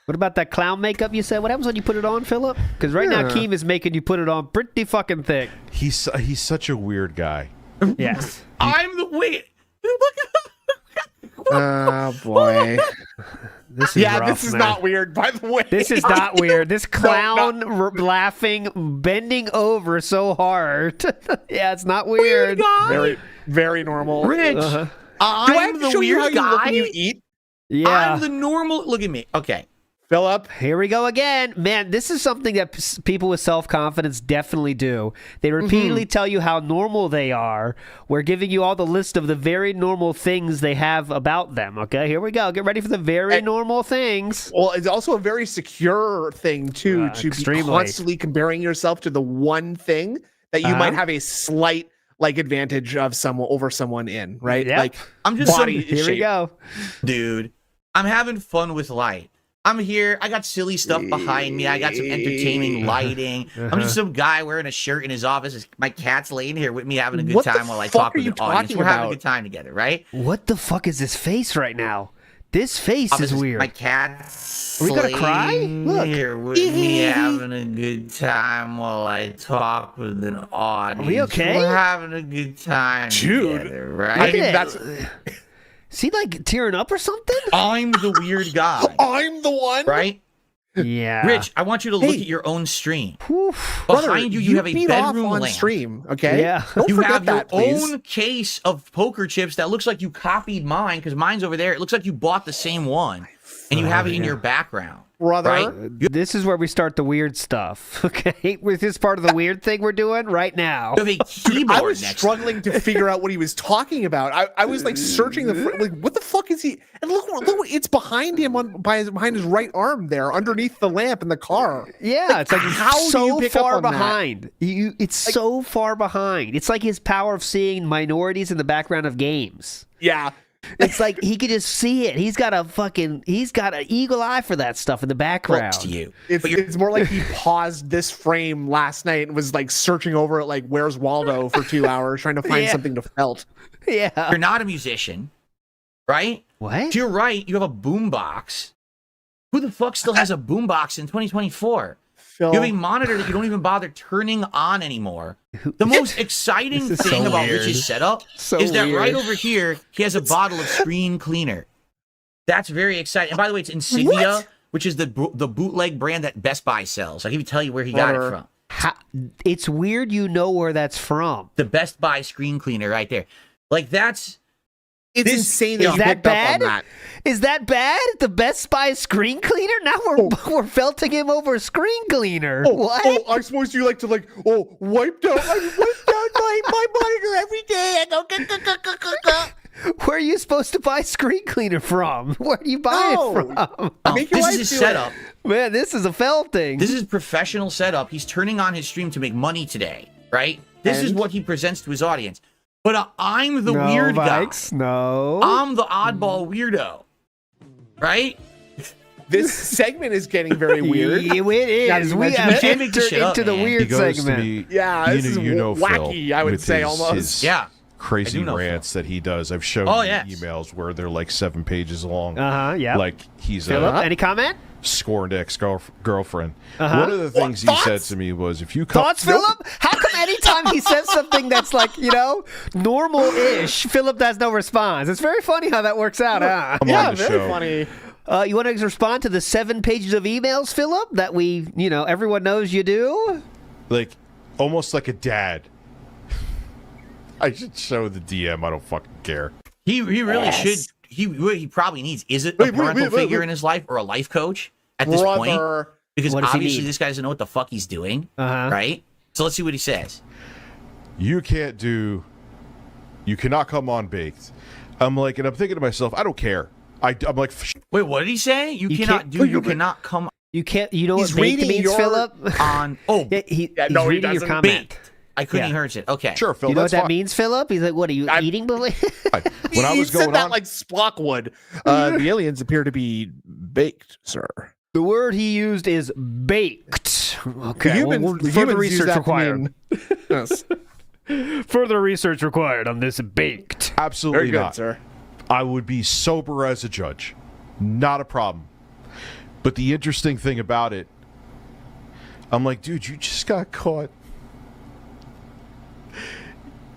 What about that clown makeup you said? What happens when you put it on, Philip? Because right now, Yeah. Keem is making you put it on pretty fucking thick. He's such a weird guy. Yes. I'm the wait. Look at Oh boy. This is rough, this is man. not weird, by the way. This is not weird. This clown No, laughing, bending over so hard. Yeah, it's not weird. guy. very, very normal. Rich. Uh-huh. Do I have I'm to the show you how weird you look guy. when you eat, Yeah. I'm the normal. Look at me. Okay. Philip? Here we go again. Man, this is something that people with self-confidence definitely do. They repeatedly tell you how normal they are. We're giving you all the list of the very normal things they have about them. Okay, here we go. Get ready for the very normal things. Well, it's also a very secure thing too, to be extremely. constantly comparing yourself to the one thing that you might have a slight like advantage of someone over someone in, right? Yep. Like I'm just body some Here we shape. go. dude. I'm having fun with light. I'm here. I got silly stuff behind me. I got some entertaining lighting. I'm just some guy wearing a shirt in his office. My cat's laying here with me having a good What the time while I fuck talk are with you the audience. talking We're having a about? good time together, right? What the fuck is this face right now? This face is weird. My cat's Are we gonna cry? laying Look. here with me having a good time while I talk with an audience. we okay? We're having a good time Dude. together, I right? mean, Yeah. that's Is he like tearing up or something? I'm the weird guy, I'm the one. right? Yeah. Rich, I want you to look Hey. at your own stream. Oof. Brother, Behind you, you have a beat off bedroom on lamp. stream, okay? Yeah. Don't You forget have your that, please. own case of poker chips that looks like you copied mine because mine's over there. It looks like you bought the same one and you have it in your background. Brother. Right? This is where we start the weird stuff. Okay, with this part of the weird thing we're doing right now. You have a keyboard I was next struggling to figure out what he was talking about. I was like searching like what the fuck is he? And look, it's behind him behind his right arm there, underneath the lamp in the car. Yeah, it's like how do so you pick up far on that? behind. It's so far behind. It's like his power of seeing minorities in the background of games. Yeah. It's like he could just see it. He's got an eagle eye for that stuff in the background. next to you. It's more like he paused this frame last night and was like searching over it like Where's Waldo for 2 hours trying to find Yeah. something to felt. Yeah. You're not a musician, right? What? To your right, you have a boombox. Who the fuck still has a boombox in 2024? Phil, You have a monitor that you don't even bother turning on anymore. The most exciting This is thing so about weird. Rich's setup So is that weird. right over here, he has a bottle of screen cleaner. That's very exciting. And by the way, it's Insignia, What? which is the bootleg brand that Best Buy sells. I'll even tell you where he got it Brother. from. It's weird you know where that's from. The Best Buy screen cleaner right there. Like that's it's this- insane that is you that picked bad? up on that. Is that bad? The Best Buy screen cleaner? Now we're felting him over a screen cleaner. What? Oh, I suppose you like to wipe down my monitor every day. I go, Where are you supposed to buy screen cleaner from? Where do you buy No. it from? Make your this wife is his do it. setup. Man, this is a felting. This is professional setup. He's turning on his stream to make money today, right? This is And? what he presents to his audience. But I'm the no, weird Vikes, guy. No. I'm the oddball weirdo, right? This segment is getting very weird. Yeah, it Now is. that you We mention have it. Can't make this entered shit up, into the man. He weird goes segment. to be, Yeah, this is wacky, wacky, I would with say, his, almost. his Yeah. crazy I do know rants that he does. I've shown Oh, you yes. emails where they're like 7 pages long. Yeah. Like he's Philip, a any comment? scorned ex-girlfriend. One of the things he said Thoughts? to me was, if you come... Thoughts, Philip? How come anytime he says something that's like, normal-ish, Philip has no response. It's very funny how that works out, huh? I'm on the very show. funny. You want to respond to the 7 pages of emails, Philip, that everyone knows you do? Like, almost like a dad. I should show the DM. I don't fucking care. He really should. He probably needs. Is it a parental figure in his life or a life coach at this point? Because What does he obviously need? this guy doesn't know what the fuck he's doing, right? So let's see what he says. You cannot come on baked. I'm like, and I'm thinking to myself, I don't care. I'm like, Wait, what did he say? You cannot come You can't. You know what He's baked reading means, Your- Philip? on. Oh, Yeah, he's no, he reading your doesn't. comment. baked. I couldn't Yeah. hear it. Okay. sure, Phil. You know what that's that fine. means, Philip? He's like, what are you eating, Billy? When I was He going said that on, like Spock would. The aliens appear to be baked, sir. The word he used is baked. Okay, The further humans use research that to required. mean- Yes. Further research required on this baked. absolutely Very good, not. sir. I would be sober as a judge. Not a problem. But the interesting thing about it, I'm like, dude, you just got caught.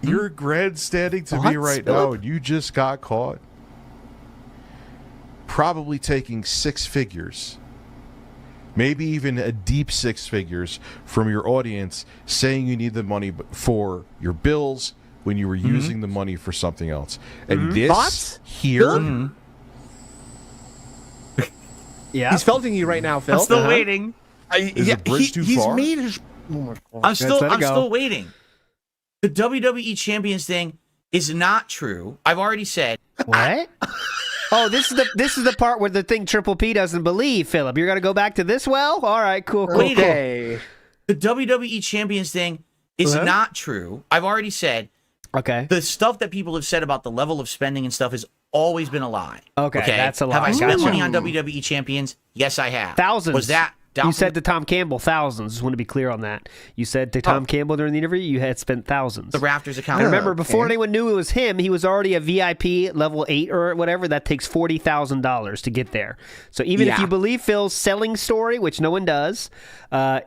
You're grandstanding to me What, right Philip? now, and you just got caught. Probably taking 6 figures, maybe even a deep 6 figures from your audience, saying you need the money for your bills when you were using the money for something else. And this Thoughts? here, Yeah. He's felting you right now, Phil. I'm still waiting. Is the bridge too he's far? made his. Oh my God. I'm still let it go. still waiting. The WWE Champions thing is not true. I've already said. What? Oh, this is the part where the thing Triple P doesn't believe, Philip. You're gonna go back to this well? All right, cool. Wait a- Okay. The WWE Champions thing is not true. I've already said Okay. the stuff that people have said about the level of spending and stuff has always been a lie. Okay, that's a lie. Have I spent Gotcha. money on WWE Champions? Yes, I have. Thousands. Was that down You from said to Tom Campbell thousands. Just want to be clear on that. You said to Tom Campbell during the interview you had spent thousands. the Rafters account? And remember, before okay. anyone knew it was him, he was already a VIP level 8 or whatever. That takes $40,000 to get there. So even if Yeah. you believe Phil's selling story, which no one does,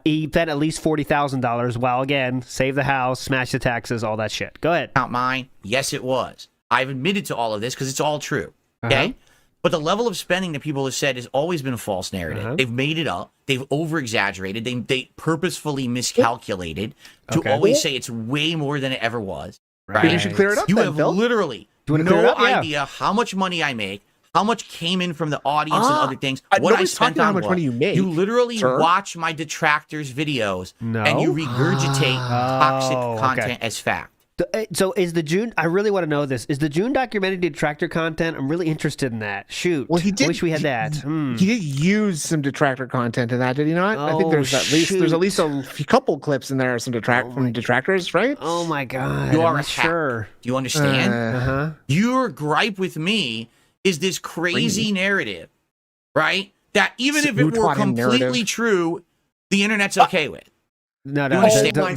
he spent at least $40,000 while, again, save the house, smash the taxes, all that shit. Go ahead. Not mine. Yes, it was. I've admitted to all of this because it's all true. Okay? But the level of spending that people have said has always been a false narrative. They've made it up. They've over-exaggerated. They purposefully miscalculated to Okay. always say it's way more than it ever was. Right. You should clear it up You then, have Phil. literally Do you wanna clear it no up? Yeah. idea how much money I make, how much came in from the audience and other things, what I nobody's spent talking about on how much what. money you make, You literally sir. watch my detractors' videos No. and you regurgitate toxic Oh, okay. content as fact. So is the June? I really want to know this. Is the June documentary detractor content? I'm really interested in that. Shoot. Well, he did. I wish we had that. He did use some detractor content in that, did he not? I think Oh, there's at least shoot. a couple clips in there, some from detractors, right? Oh my god. You I'm are a not hack. sure. Do you understand? Uh-huh. Your gripe with me is this crazy narrative, right? That even So if you it were taught him completely narrative. true, the internet's okay with. No, You no. understand? Oh my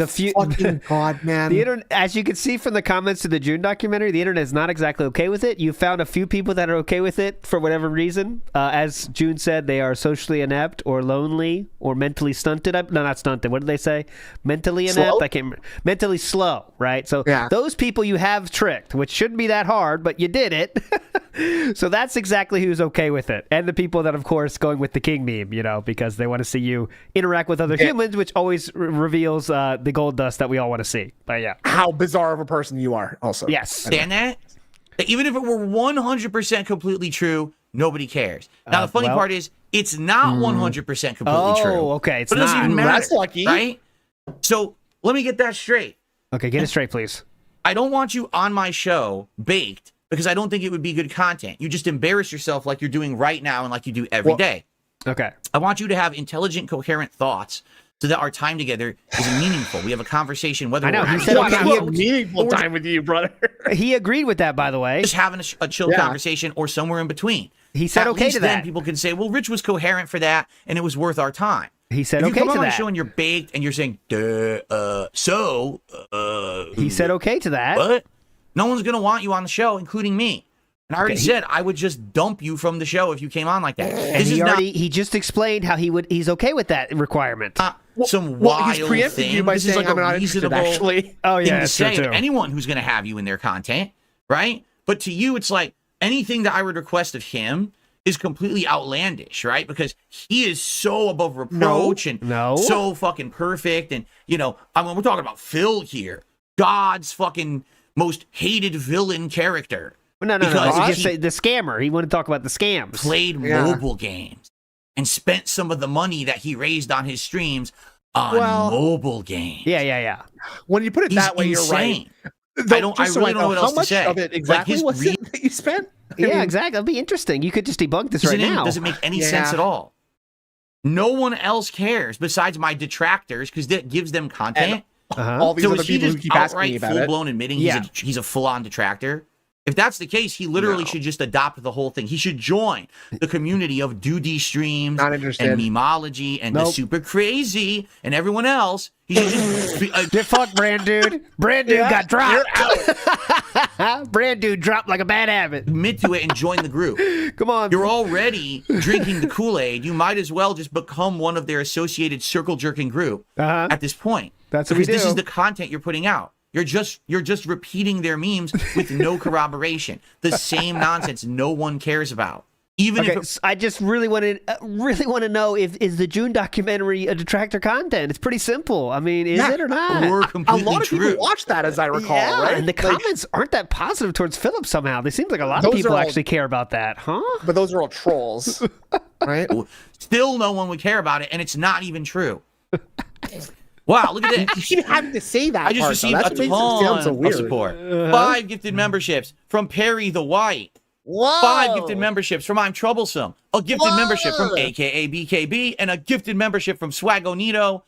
fucking god, man! The internet, as you can see from the comments to the June documentary, the internet is not exactly okay with it. You found a few people that are okay with it for whatever reason. As June said, they are socially inept or lonely or mentally stunted. No, not stunted. What did they say? Mentally inept? Slow? I can't remember. Mentally slow, right? So Yeah. those people you have tricked, which shouldn't be that hard, but you did it. So that's exactly who's okay with it. And the people that, of course, going with the king meme, because they want to see you interact with other humans, which always reveals the gold dust that we all want to see. But yeah. How bizarre of a person you are, also. Yes. Understand that? That even if it were 100% completely true, nobody cares. Now, the funny well- part is, it's not 100% completely true. Oh, okay. It's But it doesn't not. even matter. That's lucky. Right? So let me get that straight. Okay, get it straight, please. I don't want you on my show baked because I don't think it would be good content. You just embarrass yourself like you're doing right now and like you do every day. Okay. I want you to have intelligent, coherent thoughts so that our time together is meaningful. We have a conversation, whether I know, we're he actually said I want to okay, have a close meaningful or time with you, brother. He agreed with that, by the way. just having a chill Yeah. conversation or somewhere in between. He said At okay least to then that. people can say, well, Rich was coherent for that and it was worth our time. He said If you okay come to on my that. show and you're baked and you're saying, He said okay to that. what? No one's going to want you on the show, including me. And I already said I would just dump you from the show if you came on like that. And This is not he just explained how he's okay with that requirement. some Well, wild he's preempting thing. you by This is saying like I'm a not interested, reasonable actually. Oh, yeah, thing to that's true, say of too. anyone who's going to have you in their content, right? But to you, it's like anything that I would request of him is completely outlandish, right? Because he is so above reproach and so fucking perfect. And, you know, I mean, we're talking about Phil here, God's fucking most hated villain character. No. Because Just say the scammer. He wanted to talk about the scams. Played mobile games and spent some of the money that he raised on his streams on mobile games. Yeah. When you put it that way, insane. You're right. I really don't know what else to say. How much of it exactly was it that you spent? Yeah, exactly. That'd be interesting. You could just debunk this right now. Doesn't make any sense at all. No one else cares besides my detractors because that gives them content. All these other people who keep asking me about it. Full-blown admitting he's a full-on detractor. If that's the case, he literally should just adopt the whole thing. He should join the community of Duty Streams Not and interested. Memology and the Super Crazy and everyone else. He should just be, Get fucked, Brand Dude. Brand Dude got dropped. Brand Dude dropped like a bad habit. admit to it and join the group. Come on. You're already drinking the Kool-Aid. You might as well just become one of their associated circle jerking group at this point. That's what we because this do. is the content you're putting out. You're just repeating their memes with no corroboration. The same nonsense no one cares about. Even if I just really want to know is the June documentary a detractor content? It's pretty simple. I mean, is it or not? we're A completely lot of true. people watch that, as I recall, Yeah, right? and the comments aren't that positive towards Philip somehow. They seem like a lot of Those people are all- actually care about that, huh? But those are all trolls, right? Still, no one would care about it, and it's not even true. Wow, look at You this. keep having to say that. I just part, received though. a That's what makes it sound so ton of weird. support. 5 gifted memberships from Perry the White. Whoa! 5 gifted memberships from I'm Troublesome. A gifted membership from AKA BKB. And a gifted membership from Swagonito.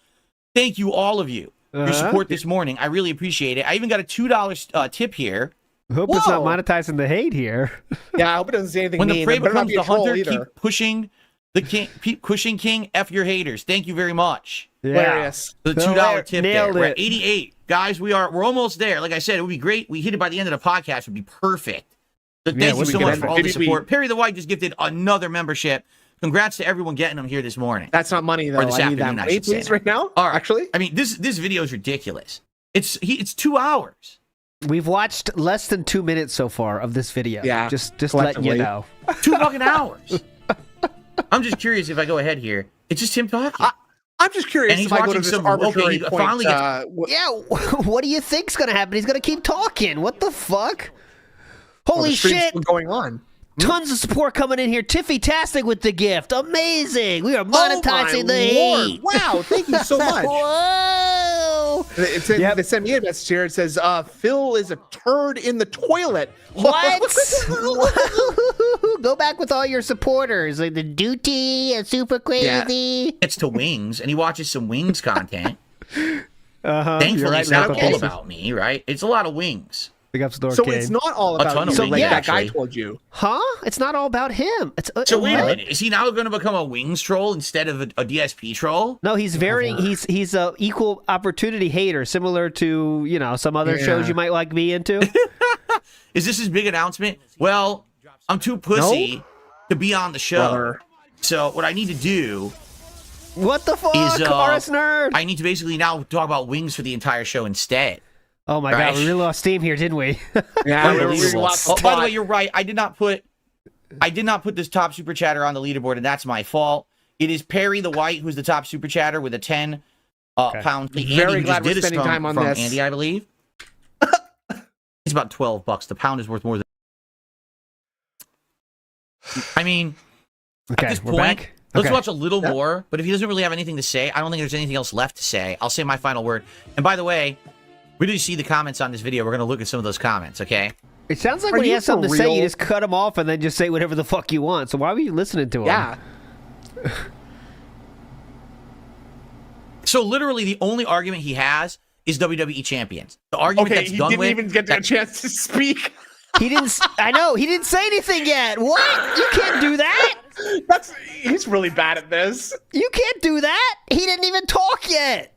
Thank you, all of you. Your support this morning. I really appreciate it. I even got a $2 tip here. Hope it's not monetizing the hate here. Yeah, I hope it doesn't say anything When the mean. prey It better not becomes be a the troll hunter, either. keep pushing the king. Keep pushing king. F your haters. Thank you very much. Hilarious. The $2 tip there. Nailed We're it. at 88. Guys, we're almost there. Like I said, it would be great. We hit it by the end of the podcast. It would be perfect. So thank you we so could much end for it. all the Maybe we- support. Perry the White just gifted another membership. Congrats to everyone getting them here this morning. That's not money, though. Or this I need that afternoon, I money, should say please, now. right now. All right. Actually, I mean, this video is ridiculous. It's 2 hours. We've watched less than 2 minutes so far of this video. Yeah, Just letting you collectively. know. 2 fucking hours. I'm just curious if I go ahead here. It's just him talking. I'm just curious And he's if I go to watching this some- arbitrary okay, he point. finally gets- Yeah, what do you think's gonna happen? He's gonna keep talking. What the fuck? Holy the stream's shit! still going on. Tons of support coming in here. Tiffy-tastic with the gift. Amazing. We are monetizing the Lord. hate. Wow, thank you so much. Whoa. They sent me a message here. It says, Phil is a turd in the toilet. What? Go back with all your supporters, like the Duty and Super Crazy. Gets to Wings, and he watches some Wings content. Uh-huh. Thankfully, it's not all okay. about me, right? It's a lot of Wings. Big up Store So Kane. it's not all ton about of you, wings, like that guy actually. told you. Huh? It's not all about him. It's So wait a what? minute. Is he now going to become a Wings troll instead of a DSP troll? No, he's he's a equal opportunity hater, similar to some other shows you might like me into. Is this his big announcement? Well, I'm too pussy to be on the show. Brother. So what I need to do What the fuck, is RS nerd? I need to basically now talk about Wings for the entire show instead. Oh my Right. god, we really lost steam here, didn't we? Yeah, Unbelievable. lost Oh, by the spot. way, you're right. I did not put this top super chatter on the leaderboard, and that's my fault. It is Perry the White who's the top super chatter with a 10 pound fee. Very Andy, who glad just we're did us spending time on from this. Andy, I believe. It's about $12. The pound is worth more than. I mean, Okay, at this we're point, back. let's Okay. watch a little more. But if he doesn't really have anything to say, I don't think there's anything else left to say. I'll say my final word. And by the way, we did see the comments on this video. We're going to look at some of those comments, okay? It sounds like Are when he you has something for to say, you real? just cut him off and then just say whatever the fuck you want. So why were you listening to him? Yeah. So literally, the only argument he has is WWE champions. The argument Okay, that's he done didn't with. even get a chance to speak. He didn't. I know he didn't say anything yet. What? You can't do that. He's really bad at this. You can't do that. He didn't even talk yet.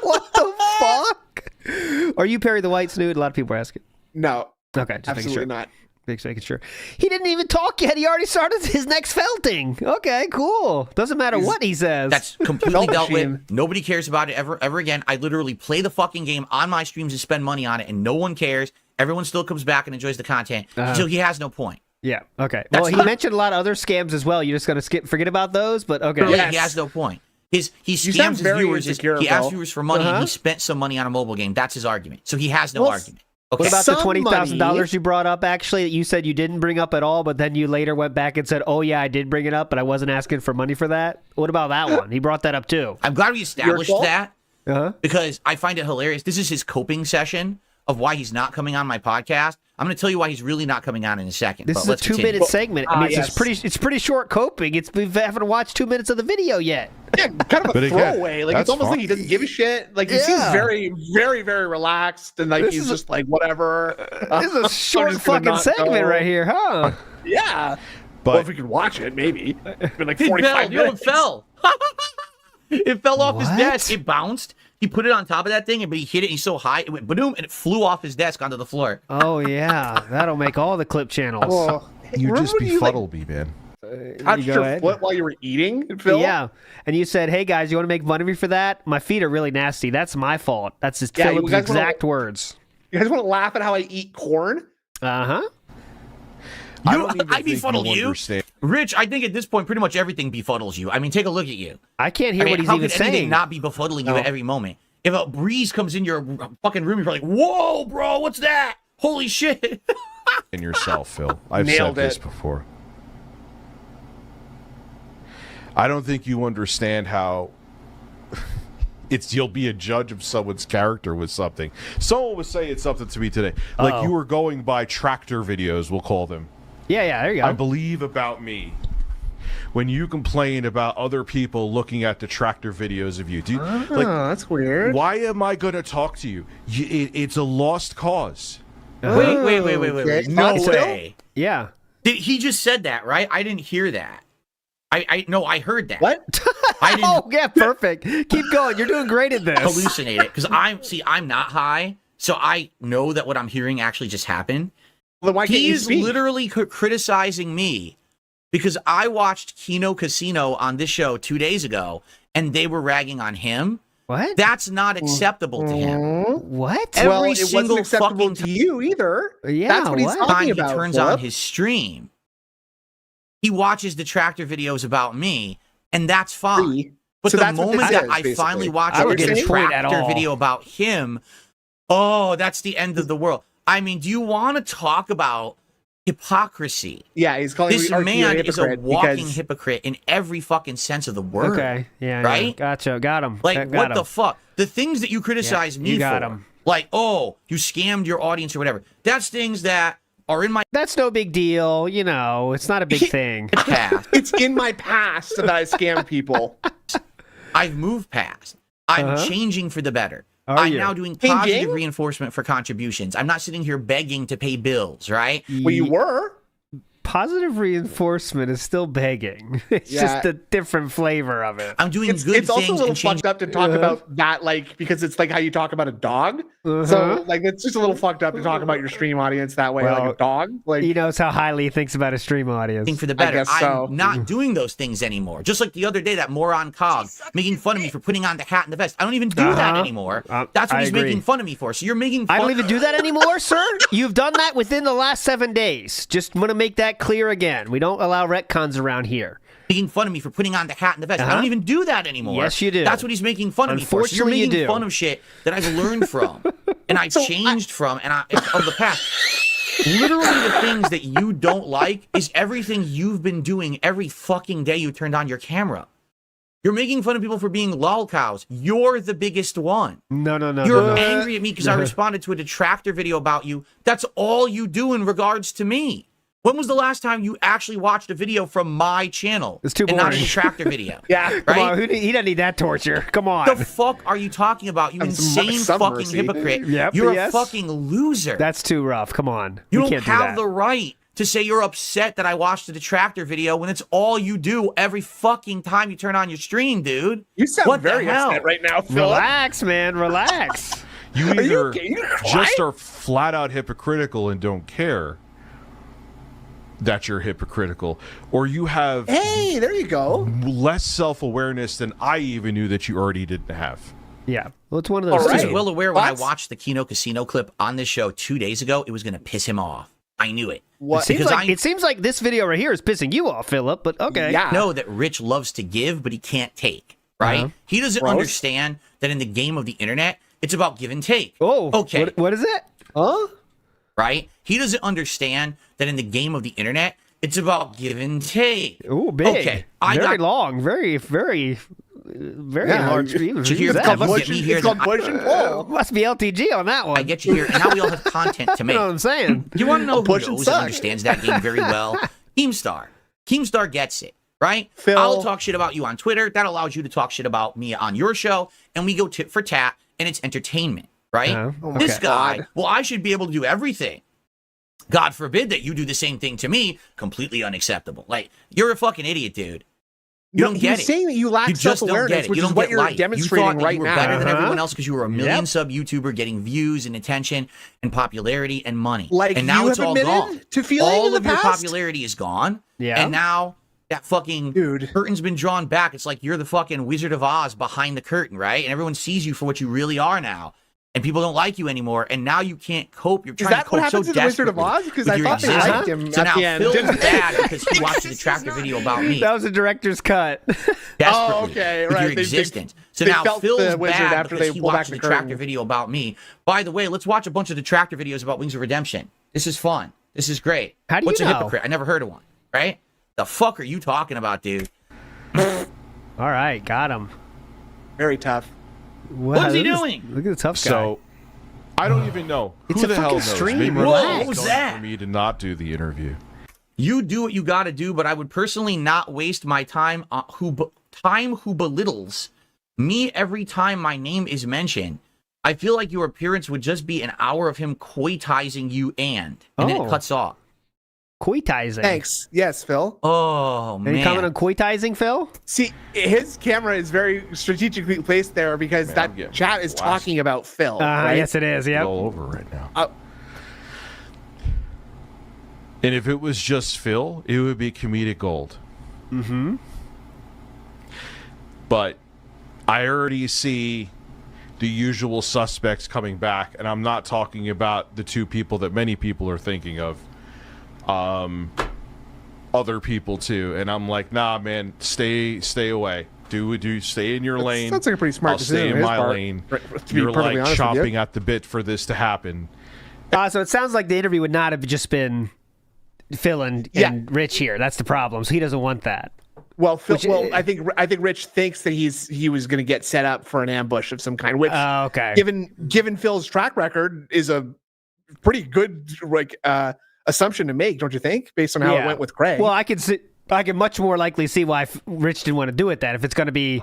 What the fuck? Are you Perry the White Snood? A lot of people are asking. No, Okay, just making absolutely sure. not. Just making sure. He didn't even talk yet. He already started his next felting. Okay, cool. Doesn't matter what he says. That's completely dealt with. Nobody cares about it ever again. I literally play the fucking game on my streams and spend money on it, and no one cares. Everyone still comes back and enjoys the content. So he has no point. Yeah. Okay. Well, he mentioned a lot of other scams as well. You're just going to forget about those, but okay. Really, he has no point. He scams his viewers. He asks viewers for money, and he spent some money on a mobile game. That's his argument. So he has no argument. Okay. What about the $20,000 you brought up, actually, that you said you didn't bring up at all, but then you later went back and said, oh, yeah, I did bring it up, but I wasn't asking for money for that? What about that one? He brought that up, too. I'm glad we established that because I find it hilarious. This is his coping session of why he's not coming on my podcast. I'm going to tell you why he's really not coming on in a second. This is a 2-minute segment. I mean, it's pretty short coping. We haven't watched 2 minutes of the video yet. Yeah, kind of a throwaway. Like, it's almost like he doesn't give a shit. Like, he seems very, very, very relaxed, and like he's just like, whatever. This is a short fucking segment right here, huh? Yeah. But if we could watch it, maybe. It's been like 45 minutes. It fell. It fell off his desk. It bounced. He put it on top of that thing, but he hit it. He's so high, it went boom, and it flew off his desk onto the floor. Oh yeah, that'll make all the clip channels. Well, you just befuddled me, man. Touched your foot while you were eating, Phil? Yeah, and you said, "Hey guys, you want to make fun of me for that? My feet are really nasty. That's my fault." That's his Philip's exact words. You guys want to laugh at how I eat corn? Uh-huh. I befuddle you. Rich, I think at this point, pretty much everything befuddles you. I mean, take a look at you. I can't hear what he's even saying. How could anything not be befuddling you at every moment? If a breeze comes in your fucking room, you're like, whoa, bro, what's that? Holy shit. And yourself, Phil. I've said this before. I don't think you understand how you'll be a judge of someone's character with something. Someone was saying something to me today. Like you were going by tractor videos, we'll call them. Yeah, there you go. I believe about me. When you complain about other people looking at the tractor videos of you. That's weird. Why am I going to talk to you? It's a lost cause. Wait. No way. Yeah. He just said that, right? I didn't hear that. I heard that. What? I didn't. Oh, yeah, perfect. Keep going. You're doing great at this. Hallucinate it. Because I'm not high, so I know that what I'm hearing actually just happened. Well, why can't you He's speak? literally criticizing me because I watched Kino Casino on this show 2 days ago, and they were ragging on him. What? That's not acceptable to him. What? Every it single wasn't acceptable fucking to you either. Yeah, that's what he's talking about. He turns on his stream. He watches the tractor videos about me, and that's fine. But So the that's what moment this that is, I finally basically. watch I a wouldn't point at tractor all. video about him, oh, that's the end of the world. I mean, do you want to talk about hypocrisy? Yeah, he's calling This RTU man is a walking because- hypocrite in every fucking sense of the word. Okay. Yeah. Right? Yeah. Gotcha. Got him. Like, what the fuck? The things that you criticize me you got for, 'em. like, oh, you scammed your audience or whatever, that's things that are in my That's no big deal. You know, it's not a big thing. past. It's in my past that I scam people. I've moved past. I'm changing for the better. I'm now doing positive reinforcement for contributions. I'm not sitting here begging to pay bills, right? Well, you were. Positive reinforcement is still begging. It's just a different flavor of it. I'm doing good It's also a things little and changing. fucked up to talk about that, like, because it's like how you talk about a dog. So, like, it's just a little fucked up to talk about your stream audience that way, like a dog. Like, He knows how highly he thinks about his stream audience. For the better. guess so. I'm not doing those things anymore. Just like the other day, that moron Cog making fun of me for putting on the hat and the vest. I don't even do that anymore. That's what I he's agree. making fun of me for. So you're making fun I don't even do that anymore, sir. You've done that within the last 7 days. Just want to make that clear again. We don't allow retcons around here. making fun of me for putting on the hat and the vest. I don't even do that anymore. Yes, you do. That's what he's making fun of me for. So you're Unfortunately, you making do. fun of shit that I've learned from and I've changed from and of the past. Literally the things that you don't like is everything you've been doing every fucking day you turned on your camera. You're making fun of people for being lol cows. You're the biggest one. No. You're angry at me because I responded to a detractor video about you. That's all you do in regards to me. When was the last time you actually watched a video from my channel? It's too and not a boring. detractor video. Yeah. Right? Come on, he doesn't need that torture. Come on. The fuck are you talking about, you insane some fucking mercy. hypocrite? Yep, You're yes. a fucking loser. That's too rough. Come on. You We don't can't do have that. the right to say you're upset that I watched the detractor video when it's all you do every fucking time you turn on your stream, dude. You sound What the very hell? upset right now, Phil. Relax, man. Relax. You either okay? You just are flat out hypocritical and don't care, that you're hypocritical, or you have Hey, there you go. less self-awareness than I even knew that you already didn't have. Yeah. Well, it's one of those. All I was right. well aware when I What? watched the Kino Casino clip on this show 2 days ago, it was going to piss him off. I knew it. What? It seems like this video right here is pissing you off, Philip, but okay. Yeah. Know that Rich loves to give, but he can't take, right? Uh-huh. He doesn't Gross. understand that in the game of the internet, it's about give and take. Oh, okay. What is it? Huh? Right? He doesn't understand that in the game of the internet, it's about give and take. Oh, big. Okay. Very long. Very large. Did you hear It's that? called You push get me and- here, it's called then push and pull. Must be LTG on that one. I get you here, and now we all have content to You make. know what I'm saying? You want to know who Push and knows suck. and understands that game very well? Keemstar. Keemstar gets it, right? Phil. I'll talk shit about you on Twitter. That allows you to talk shit about me on your show, and we go tit for tat, and it's entertainment, right? Oh, This okay. guy, God. well, I should be able to do everything. God forbid that you do the same thing to me. Completely unacceptable. Like, you're a fucking idiot, dude. You don't get He's it. saying that you lack You just don't get self-awareness, it. which You is don't what get you're life. You demonstrating thought that right you were now. better than Uh-huh. everyone else because you were a million Yep. sub YouTuber getting views and attention and popularity and money. Like, and now you it's have all admitted gone. to feeling all in the of your past? popularity is gone. Yeah. And now that fucking Dude. curtain's been drawn back. It's like you're the fucking Wizard of Oz behind the curtain, right? And everyone sees you for what you really are now. And people don't like you anymore, and now you can't cope. You're Is trying that to what cope so happens in the Wizard of desperately Oz? Because with I your thought they existence. liked him So at now the end. Phil's bad because he watched the detractor video about me. That was a director's cut. Desperately Oh, okay, with right. your They existence. So they now felt Phil's the wizard bad after because they he pulled watched back the the detractor curtain. video about me. By the way, let's watch a bunch of detractor videos about Wings of Redemption. This is fun. This is great. How do you What's a know? hypocrite? I never heard of one. Right? The fuck are you talking about, dude? All right, got him. Very tough. Wow, What is he look at doing? this- Look at the tough guy. So I don't even know It's who a the hell fucking knows. stream, Maybe relax. Whoa, what it's was going that? for me to not do the interview. You do what you got to do, but I would personally not waste my time who belittles me every time my name is mentioned. I feel like your appearance would just be an hour of him coitizing you and then Oh. it cuts off. Coitizing. Thanks. Yes, Phil. Oh, Any man. comment on coitizing, Phil? See, his camera is very strategically placed there because Man, I'm that getting chat is blasted. talking about Phil. Right? Yes, it is. It's Yep. all over right now. Uh, And if it was just Phil, it would be comedic gold. Mm-hmm. But I already see the usual suspects coming back, and I'm not talking about the two people that many people are thinking of. Other people too, and I'm like, nah, man, stay away. Do stay in your lane. Sounds like a pretty smart I'll decision stay on in his my part, lane. to be You're perfectly like honest with you. chomping at the bit for this to happen. So it sounds like the interview would not have just been Phil and Rich here. That's the problem. So he doesn't want that. Well, Phil, Which- I think Rich thinks that he was going to get set up for an ambush of some kind. Which, Okay. given Phil's track record, is a pretty good assumption to make, don't you think? Based on how it went with Craig. Well, I could much more likely see why Rich didn't want to do it. That if it's going to be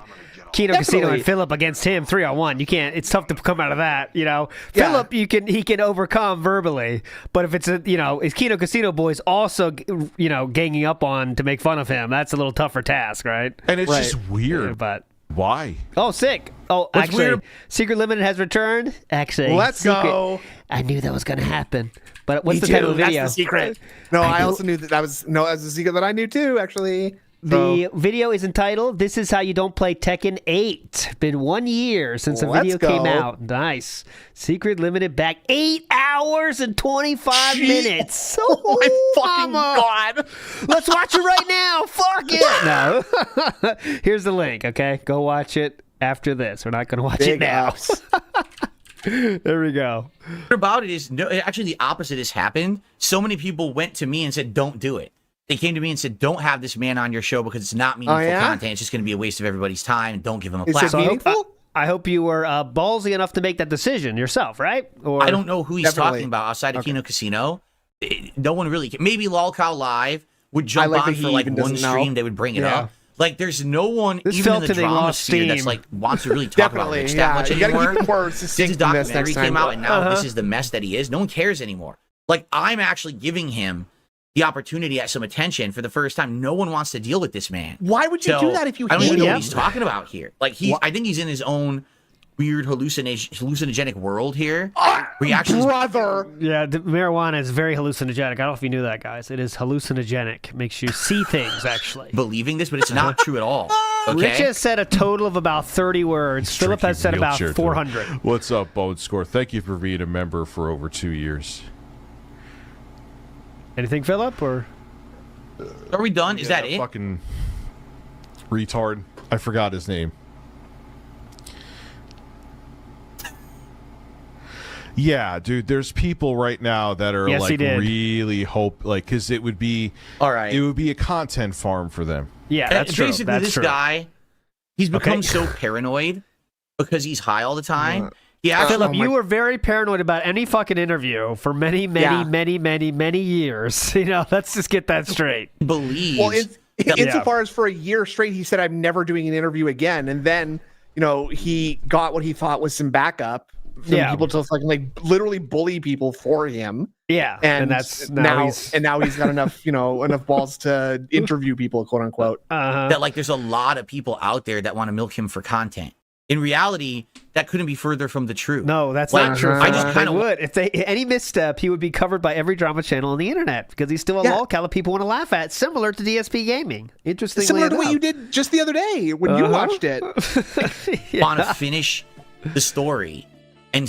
Kino Casino Definitely. and Philip against him 3-on-1, you can't. It's tough to come out of that. You know, Yeah. Philip, he can overcome verbally, but if it's is Kino Casino boys also ganging up on to make fun of him, that's a little tougher task, right? And it's Right. just weird. But Why? oh, sick. Oh, What's actually, weird- Secret Limited has returned. Actually, Let's go. I knew that was going to happen. But what's Me the too. title of the video? That's the secret. No, I also knew that was a secret that I knew too. Actually, The video is entitled "This Is How You Don't Play Tekken 8." Been 1 year since the Let's video came go. out. Nice. Secret Limited back 8 hours and 25 minutes. Oh my fucking mama. god! Let's watch it right now. Fuck it. No. Here's the link, okay? Go watch it after this. We're not going to watch it Big now. ups. There we go. What about it is, no, actually the opposite has happened. So many people went to me and said, don't do it. They came to me and said, don't have this man on your show because it's not meaningful yeah? content. It's just going to be a waste of everybody's time. Don't give him a Is it platform. meaningful? I hope you were ballsy enough to make that decision yourself, right? Or I don't know who he's Definitely. talking about outside of Kino Casino. No one really can. Maybe LolCow Live would jump like on that he for like even one doesn't know. stream. They would bring it Yeah. up. Like, there's no one, This even in felt the to the drama lost sphere, that's steam. like wants to really talk about Definitely, Rich yeah. that much You gotta anymore. keep it more Since succinct his than this documentary next time. came out, and now this is the mess that he is. No one cares anymore. Like, I'm actually giving him the opportunity at some attention for the first time. No one wants to deal with this man. Why would you So, do that if you I don't hate even know him? what he's talking about here. Like, I think he's in his own weird hallucinogenic world here. reactions. Brother. Yeah, the marijuana is very hallucinogenic. I don't know if you knew that, guys. It is hallucinogenic. Makes you see things, actually. Believing this, but it's not true at all. Okay? Rich has said a total of about 30 words. Philip has said about 400. What's up, Bone Score? Thank you for being a member for over 2 years. Anything, Philip? Or Are we done? Is that it? Fucking retard. I forgot his name. Yeah, dude, there's people right now that are really because it would be all right. It would be a content farm for them. Yeah, that's true. Basically, That's this true. guy, he's become so paranoid because he's high all the time. Philip, you were very paranoid about any fucking interview for many years. Let's just get that straight. Believes. Well, insofar as for a year straight, he said, "I'm never doing an interview again," and then he got what he thought was some backup. People to fucking literally bully people for him. Yeah, and that's now he's got enough enough balls to interview people, quote unquote. That there's a lot of people out there that want to milk him for content. In reality, that couldn't be further from the truth. No, that's not true. I just kind of would. If any misstep, he would be covered by every drama channel on the internet because he's still a lolcow that people want to laugh at, similar to DSP Gaming. Interestingly similar enough. to what you did just the other day when you watched it. Want to finish the story and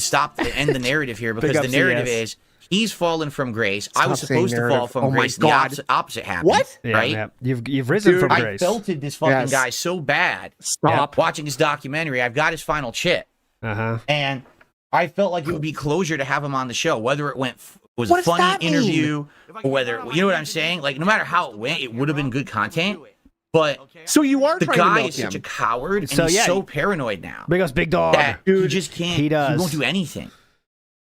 end the narrative here because the narrative is he's fallen from grace. I was supposed to fall from grace. The opposite happened. What? Right? Yeah. You've risen from grace. I belted this fucking guy so bad. Stop watching his documentary. I've got his final chip, and I felt like it would be closure to have him on the show, whether it was a funny interview or whether you know what I'm saying. Like no matter how it went, it would have been good content. But so you are the trying guy to is such a coward, and he's so paranoid now. Because big dog, he just can't. He does. He won't do anything.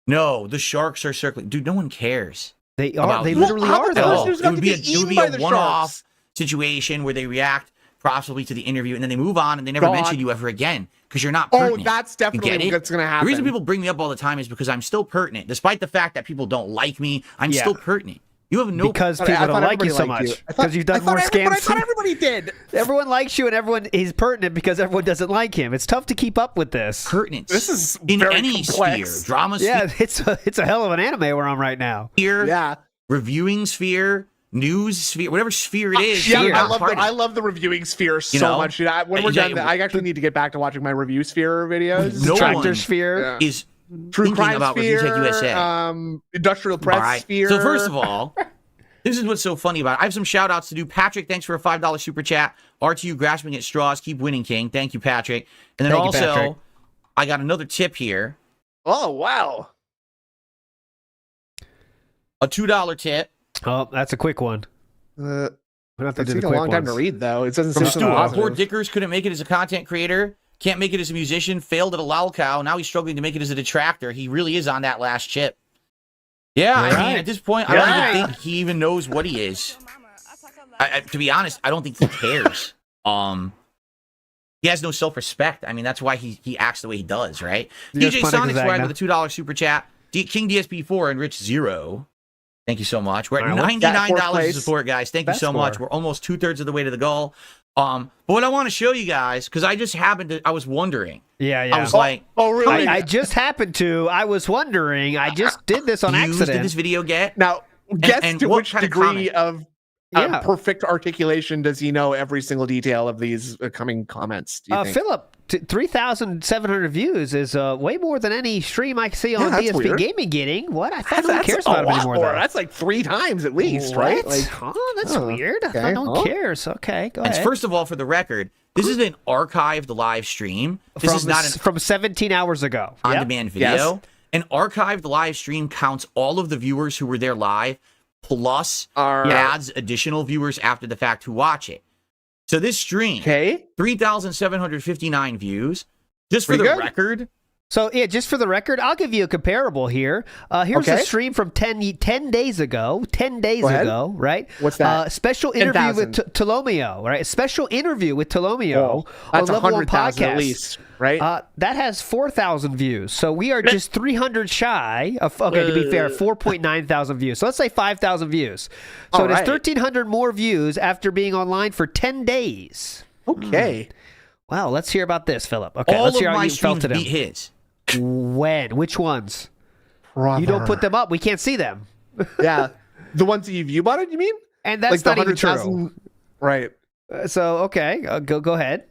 No, the sharks are circling. Dude, no one cares. They are. They literally are. Though it would be a one-off situation where they react possibly to the interview, and then they move on, and they never mention you ever again because you're not pertinent. Oh, that's definitely what's going to happen. The reason people bring me up all the time is because I'm still pertinent, despite the fact that people don't like me. I'm still pertinent. You have no because people don't like you so much because you've done more scams. But I thought everybody did. Everyone likes you, and everyone is pertinent because everyone doesn't like him. It's tough to keep up with this. Pertinence. This is in very any complex. sphere, drama sphere. Yeah, it's a hell of an anime we're on right now. Sphere, reviewing sphere, news sphere, whatever sphere it is. Yeah, I love the reviewing sphere so much. When we're done, I actually need to get back to watching my review sphere videos. No Tractor sphere is True Crime about sphere, USA. Industrial Press sphere. So first of all. This is what's so funny about it. I have some shout outs to do. Patrick, thanks for a $5 super chat. RTU grasping at straws. Keep winning, King. Thank you, Patrick. And then also, I got another tip here. Oh, wow. A $2 tip. Oh, that's a quick one. It's taking a long time to read, though. It doesn't seem Poor Dickers couldn't make it as a content creator. Can't make it as a musician. Failed at a lolcow. Now he's struggling to make it as a detractor. He really is on that last chip. Yeah, I mean, at this point, I don't even think he even knows what he is. To be honest, I don't think he cares. He has no self-respect. I mean, that's why he acts the way he does, right? DJ Sonic Swag with a $2 super chat. King DSP4 and Rich 0. Thank you so much. We're at $99 to support, guys. Thank you so much. We're almost 2/3 of the way to the goal. But what I want to show you guys, because I just happened to, I was wondering. Yeah. I was like, oh, really? I just happened to. I was wondering. I just did this on accident. Did this video get? Now, guess to which degree of perfect articulation does he know every single detail of these coming comments? Do you think? Philip, 3,700 views is way more than any stream I see on DSP Gaming getting. What? I thought no one cares about it anymore. That's like 3 times at least, right? Like, that's weird. Okay. I don't care. Okay, go ahead. And first of all, for the record, this is an archived live stream. This is not from 17 hours ago. On-demand video. Yes. An archived live stream counts all of the viewers who were there live, plus adds additional viewers after the fact who watch it. So this stream, 3,759 views. Just for the record. So, just for the record, I'll give you a comparable here. Here's a stream from 10 days ago. 10 days ago, right? What's that? Special interview with Tolomeo, right? A special interview with Tolomeo on LV1 Podcast. At least, right? That has 4,000 views. So we are just 300 shy of, to be fair, 4.9 thousand views. So let's say 5,000 views. So it is 1,300 more views after being online for 10 days. Okay. Wow, let's hear about this, Philip. Okay, let's hear how you felt today. Beat his. When? Which ones? You don't put them up. We can't see them. Yeah. The ones that you bought it, you mean? And that's like not even true. 100,000. Right. So, okay. Go ahead.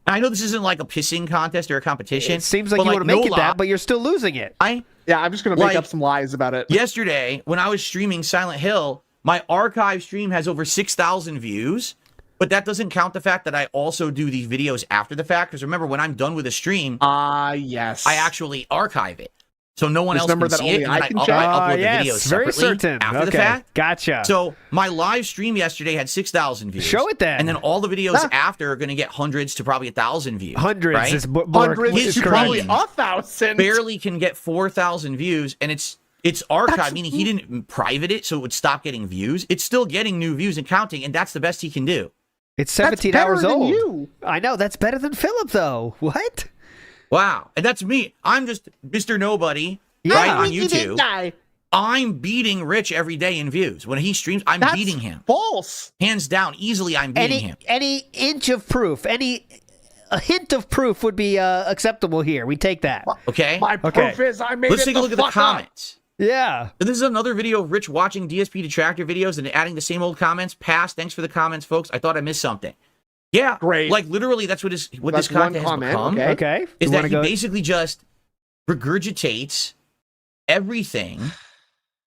I know this isn't like a pissing contest or a competition. It seems like you want to make it that, but you're still losing it. I'm just going to make up some lies about it. Yesterday, when I was streaming Silent Hill, my archive stream has over 6,000 views, but that doesn't count the fact that I also do these videos after the fact. Because remember, when I'm done with a stream, yes, I actually archive it. So no one else number can that see it, only and I then can I check? upload the Yes, videos very separately certain. after the Okay, fact. gotcha. So my live stream yesterday had 6,000 views. Show it then. And then all the videos after are going to get hundreds to probably 1,000 views. Hundreds right? is more Hundreds His to probably stream 1,000. barely can get 4,000 views, and it's archived, meaning he didn't private it, so it would stop getting views. It's still getting new views and counting, and that's the best he can do. It's 17 That's better hours than old. you. I know. That's better than Philip, though. What? Wow. And that's me. I'm just Mr. Nobody, Yeah. right, on You didn't YouTube. die. I'm beating Rich every day in views. When he streams, I'm That's beating him. false. Hands down, easily I'm beating him. Any inch of proof, a hint of proof would be acceptable here. We take that. Okay? My proof is I made Let's it take a look at the fuck up. comments. Yeah. This is another video of Rich watching DSP Detractor videos and adding the same old comments. Pass. Thanks for the comments, folks. I thought I missed something. Yeah. Great. Like, literally, that's what this That's content one has comment, become. okay. Okay. Is You that wanna he go- basically just regurgitates everything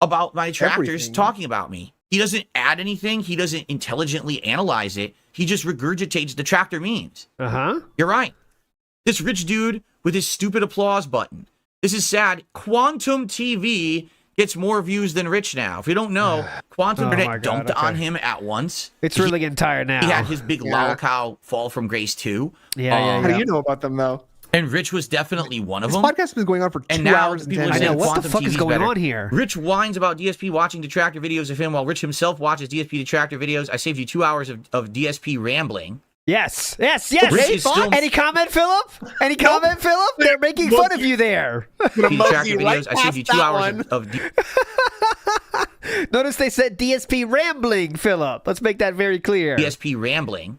about my detractors Everything. talking about me. He doesn't add anything. He doesn't intelligently analyze it. He just regurgitates detractor memes. Uh-huh. You're right. This rich dude with his stupid applause button. This is sad. Quantum TV gets more views than Rich now. If you don't know, Quantum Oh my Internet God, dumped okay. on him at once. It's really getting tired now. He had his big Yeah. lolcow fall from grace too. Yeah. How do you know about them, though? And Rich was definitely one of This them. podcast has been going on for 2 And now hours and people 10 are I saying know. minutes. What the Quantum fuck is TV's going better. on here? Rich whines about DSP watching detractor videos of him while Rich himself watches DSP detractor videos. I saved you 2 hours of DSP rambling. Yes. Rich is Thought? still- Any comment, Philip? Any comment, Philip? They're making fun of you there. DSP detractor right videos. I saved you past 2 that hours one. of Notice they said DSP rambling, Philip. Let's make that very clear. DSP rambling.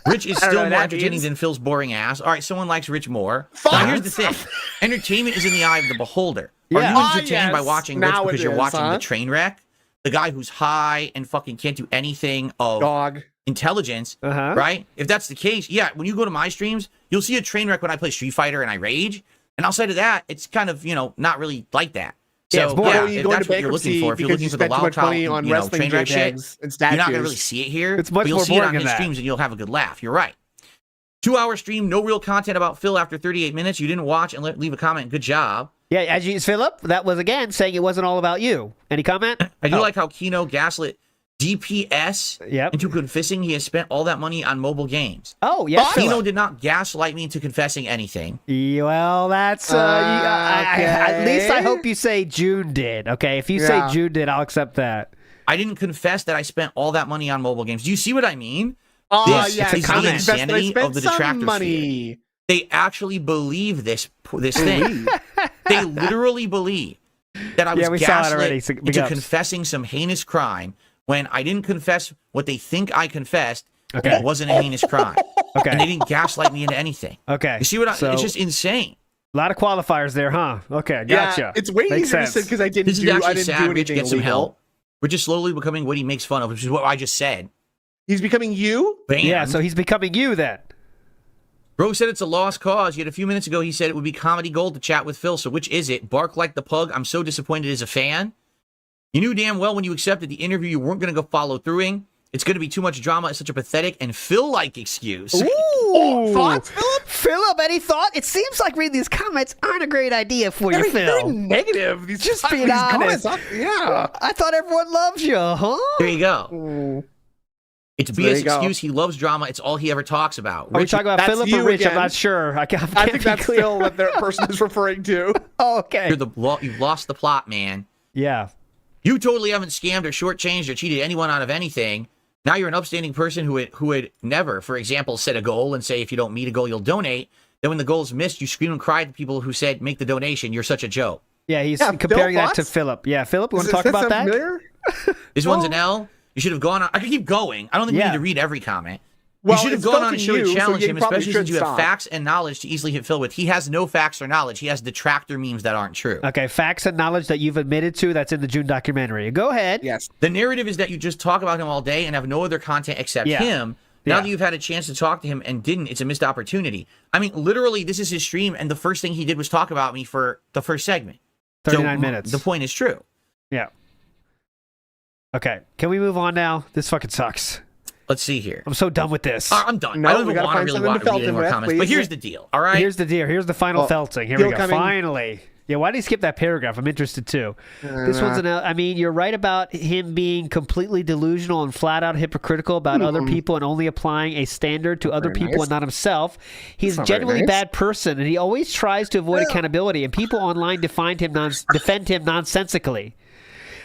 Rich is I don't still know what more that entertaining means. than Phil's boring ass. All right, someone likes Rich more. Fuck. Now, here's the thing. Entertainment is in the eye of the beholder. Are Yeah. you Ah, entertained by yes. watching Rich Now because it you're is, watching huh? the train wreck? The guy who's high and fucking can't do anything of Dog. intelligence, Uh-huh. right? If that's the case, yeah, when you go to my streams, you'll see a train wreck when I play Street Fighter and I rage. And outside of that, it's kind of, not really like that. Yeah, So, it's more yeah, you if go that's into what you're looking bankruptcy for, if you're because looking you for the spent too much wild money on wrestling train wreck shit, JPEGs and you're statues. not going to really see it here. It's much but you'll more see it on boring his than that. streams and you'll have a good laugh. You're right. 2-hour stream, no real content about Phil after 38 minutes. You didn't watch and leave a comment. Good job. Yeah, as you, Philip, that was again saying it wasn't all about you. Any comment? I do Oh. like how Kino gaslit DPS Yep. into confessing he has spent all that money on mobile games. Oh, yes, Kino Philip. did not gaslight me into confessing anything. Well, that's at least I hope you say June did. Okay, if you Yeah. say June did, I'll accept that. I didn't confess that I spent all that money on mobile games. Do you see what I mean? Oh, This yeah. is the I insanity spent of the some detractor money. They actually believe this thing. They literally believe that I was Yeah, we saw it already. gaslit So big into ups. confessing some heinous crime when I didn't confess what they think I confessed. Okay. It wasn't a heinous crime. Okay. And they didn't gaslight me into anything. Okay. You see what So, it's just insane. a lot of qualifiers there, huh? Okay, gotcha. Yeah, it's way Makes easier to sense. say because I This didn't is do actually sad. Rich anything gets some illegal. help. We're just slowly becoming what he makes fun of, which is what I just said. He's becoming you? Bam. Yeah, so he's becoming you then. Bro said it's a lost cause, yet a few minutes ago he said it would be comedy gold to chat with Phil. So which is it? Bark like the pug. I'm so disappointed as a fan. You knew damn well when you accepted the interview you weren't going to go follow throughing. It's going to be too much drama. It's such a pathetic and Phil-like excuse. Ooh. Thoughts, Philip? Philip, any thought? It seems like reading these comments aren't a great idea for you, Very Phil. negative. These Just being these honest. comments, yeah. I thought everyone loves you, huh? There you go. Mm. It's There BS you go. excuse. He loves drama. It's all he ever talks about. Are we Rich- talking about that's Philip or you Rich? I'm again. not sure. I can't I be think that's clear. still what that person is referring to. Oh, okay. you've lost the plot, man. Yeah. You totally haven't scammed or shortchanged or cheated anyone out of anything. Now you're an upstanding person who would never, for example, set a goal and say if you don't meet a goal, you'll donate. Then when the goal is missed, you scream and cry to people who said, make the donation. You're such a joke. Yeah, he's Yeah, comparing Phil, that to thoughts? Philip. Yeah, Philip, you want Does to talk about that? sound familiar? This one's an L. You should have gone on. I could keep going. I don't think we Yeah. need to read every comment. Well, you should have it's gone on a felting show you, to so challenge you him, probably especially since should you have stop. facts and knowledge to easily hit Phil with. He has no facts or knowledge. He has detractor memes that aren't true. Okay, facts and knowledge that you've admitted to that's in the June documentary. Go ahead. Yes. The narrative is that you just talk about him all day and have no other content except him. Now Yeah. that you've had a chance to talk to him and didn't, it's a missed opportunity. I mean, literally, this is his stream, and the first thing he did was talk about me for the first segment. 39 So, minutes. The point is true. Yeah. Okay, can we move on now? This fucking sucks. Let's see here. I'm so done with this. I'm done. No, I don't we even gotta want to find really something want to to read felt any him more with, comments. But please. here's the deal, all right? Here's the deal. Here's the final felting. Here we Phil go. coming. Finally. Yeah, why did he skip that paragraph? I'm interested too. This one's I mean, you're right about him being completely delusional and flat out hypocritical about other people and only applying a standard to other very people nice. and not himself. He's a not very genuinely nice. bad person, and he always tries to avoid accountability. And people online defend him nonsensically.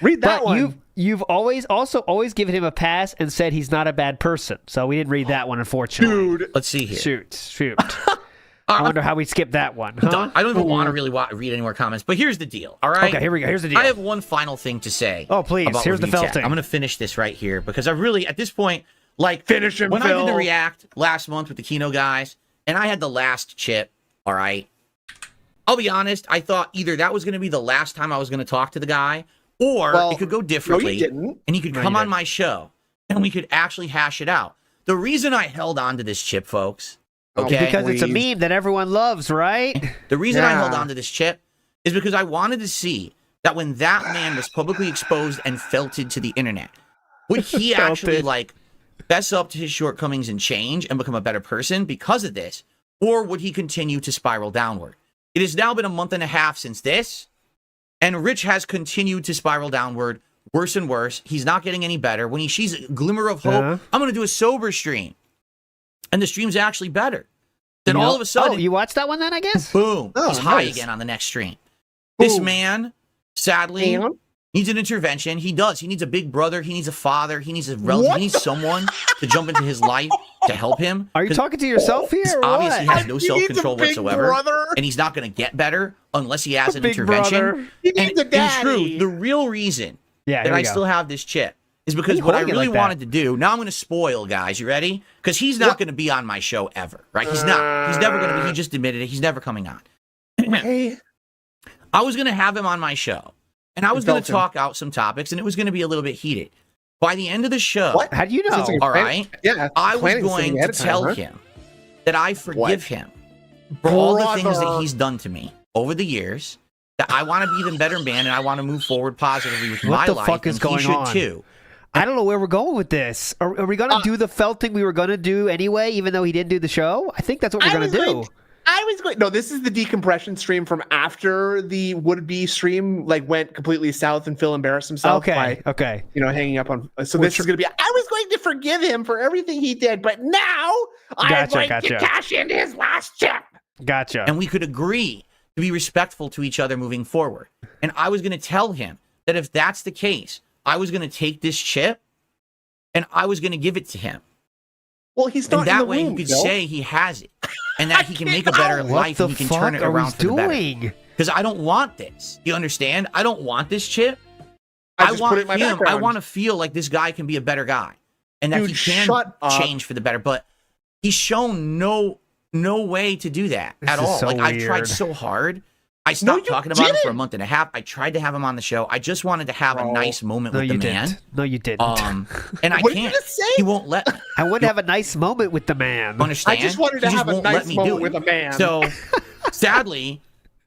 Read that But one. you've always given him a pass and said he's not a bad person. So we didn't read that one, unfortunately. Dude. Let's see here. Shoot. I wonder how we skipped that one. Huh? Done. I don't even want to really read any more comments. But here's the deal, all right? Okay, here we go. Here's the deal. I have one final thing to say. Oh, please. about Here's the review chat. felting. I'm going to finish this right here because I really, at this point, like, Finish him, when I did the Phil. React last month with the Kino guys, and I had the last chip, all right? I'll be honest, I thought either that was going to be the last time I was going to talk to the guy, or Well, it could go differently. didn't. And he could come on my show, and we could actually hash it out. The reason I held on to this chip, folks, okay? Because it's a Please. meme that everyone loves, right? The reason I held Yeah. on to this chip is because I wanted to see that when that man was publicly exposed and felted to the internet, would he actually like fess up to his shortcomings and change and become a better person because of this, or would he continue to spiral downward? It has now been a month and a half since this, and Rich has continued to spiral downward, worse and worse. He's not getting any better. When he sees a glimmer of hope, Uh-huh. I'm going to do a sober stream, and the stream's actually better. Then all of a sudden, Oh, you watched that one then, I guess? boom, Oh, he's high nice. again on the next stream. This Boom. man, sadly, And? needs an intervention. He does. He needs a big brother. He needs a father. He needs a relative. What He needs someone to jump into his life to help him. Are you 'Cause talking to yourself here? It's or obvious he what? has no He needs a self-control big whatsoever. brother. And he's not going to get better unless he has an Big intervention. brother. He And needs a in daddy. truth, the real reason Yeah, that here we I go. still have this chip is because you what I holding it really like that? wanted to do. Now I'm going to spoil, guys. You ready? Because he's not going to be on my show ever, right? He's not. He's never going to be. He just admitted it. He's never coming on. Hey. I was going to have him on my show, and I was You going to felt him. talk out some topics, and it was going to be a little bit heated. By the end of the show, What? How do you know? Sounds like a all plan- right, Yeah. I was planning this going thing to ahead of time, tell huh? him that I forgive What? him for all the things that Brother. he's done to me over the years, that I want to be the better man, and I want to move forward positively with What my the life, fuck is and going he should on? too. I don't know where we're going with this. Are we going to do the felt thing we were going to do anyway, even though he didn't do the show? I think that's what we're going to do. I was going. No, this is the decompression stream from after the would-be stream like went completely south and Phil embarrassed himself by Okay. hanging up on. So this is going to be. I was going to forgive him for everything he did, but now I'm going to cash in his last chip. Gotcha. And we could agree to be respectful to each other moving forward. And I was going to tell him that if that's the case, I was going to take this chip and I was going to give it to him. Well, he's not And that in the way room, he could Phil. say he has it and that he can make a better what life the and he can fuck turn it are around we for the better. doing? Because I don't want this. You understand? I don't want this chip. I I just want put it in my him. I background. want to feel like this guy can be a better guy and that Dude, he can shut up. change for the better. But he's shown no way to do that This at is all. so Like I've tried weird. so hard. I stopped you talking about him for a didn't. month and a half. I tried to have him on the show. I just wanted to have a Bro. nice moment No, with you the man. didn't. No, you didn't. And I What did you can't. just say? He won't let me. I want to have a nice moment with the man. Understand? I just wanted to He have a won't nice let me do moment it. with a man. So, sadly,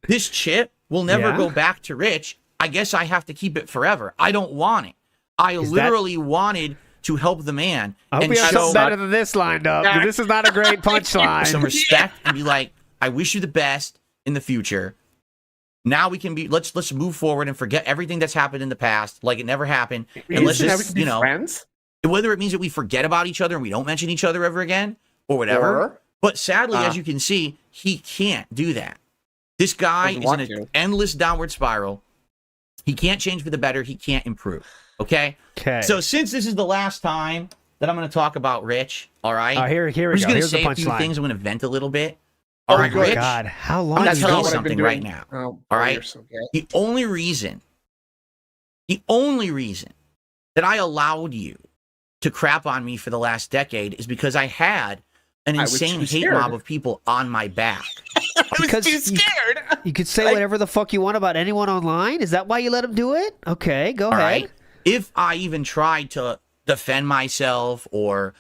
this chip will never Yeah? go back to Rich. I guess I have to keep it forever. I don't want it. I literally wanted to help the man I hope and we have show something better than this lined up. 'Cause this is not a great some punchline. respect and be like, I wish you the best in the future. Now we can be let's move forward and forget everything that's happened in the past, like it never happened. And let's Shouldn't just, we you be know, friends. whether it means that we forget about each other and we don't mention each other ever again or whatever. Or- But sadly, as you can see, he can't do that. This guy Doesn't is want in an to. endless downward spiral. He can't change for the better. He can't improve. Okay? Okay. So since this is the last time that I'm going to talk about Rich, all right? Here we I'm just go. going to Here's the say a few punchline. things. I'm going to vent a little bit. Oh All right, my Rich. God, how long I'm going is to tell you this? something right now. Oh, All right? you're so gay. The only reason that I allowed you to crap on me for the last decade is because I had an insane hate mob of people on my back. I was too scared. You could say whatever the fuck you want about anyone online? Is that why you let them do it? Okay, go ahead. Right? If I even tried to defend myself or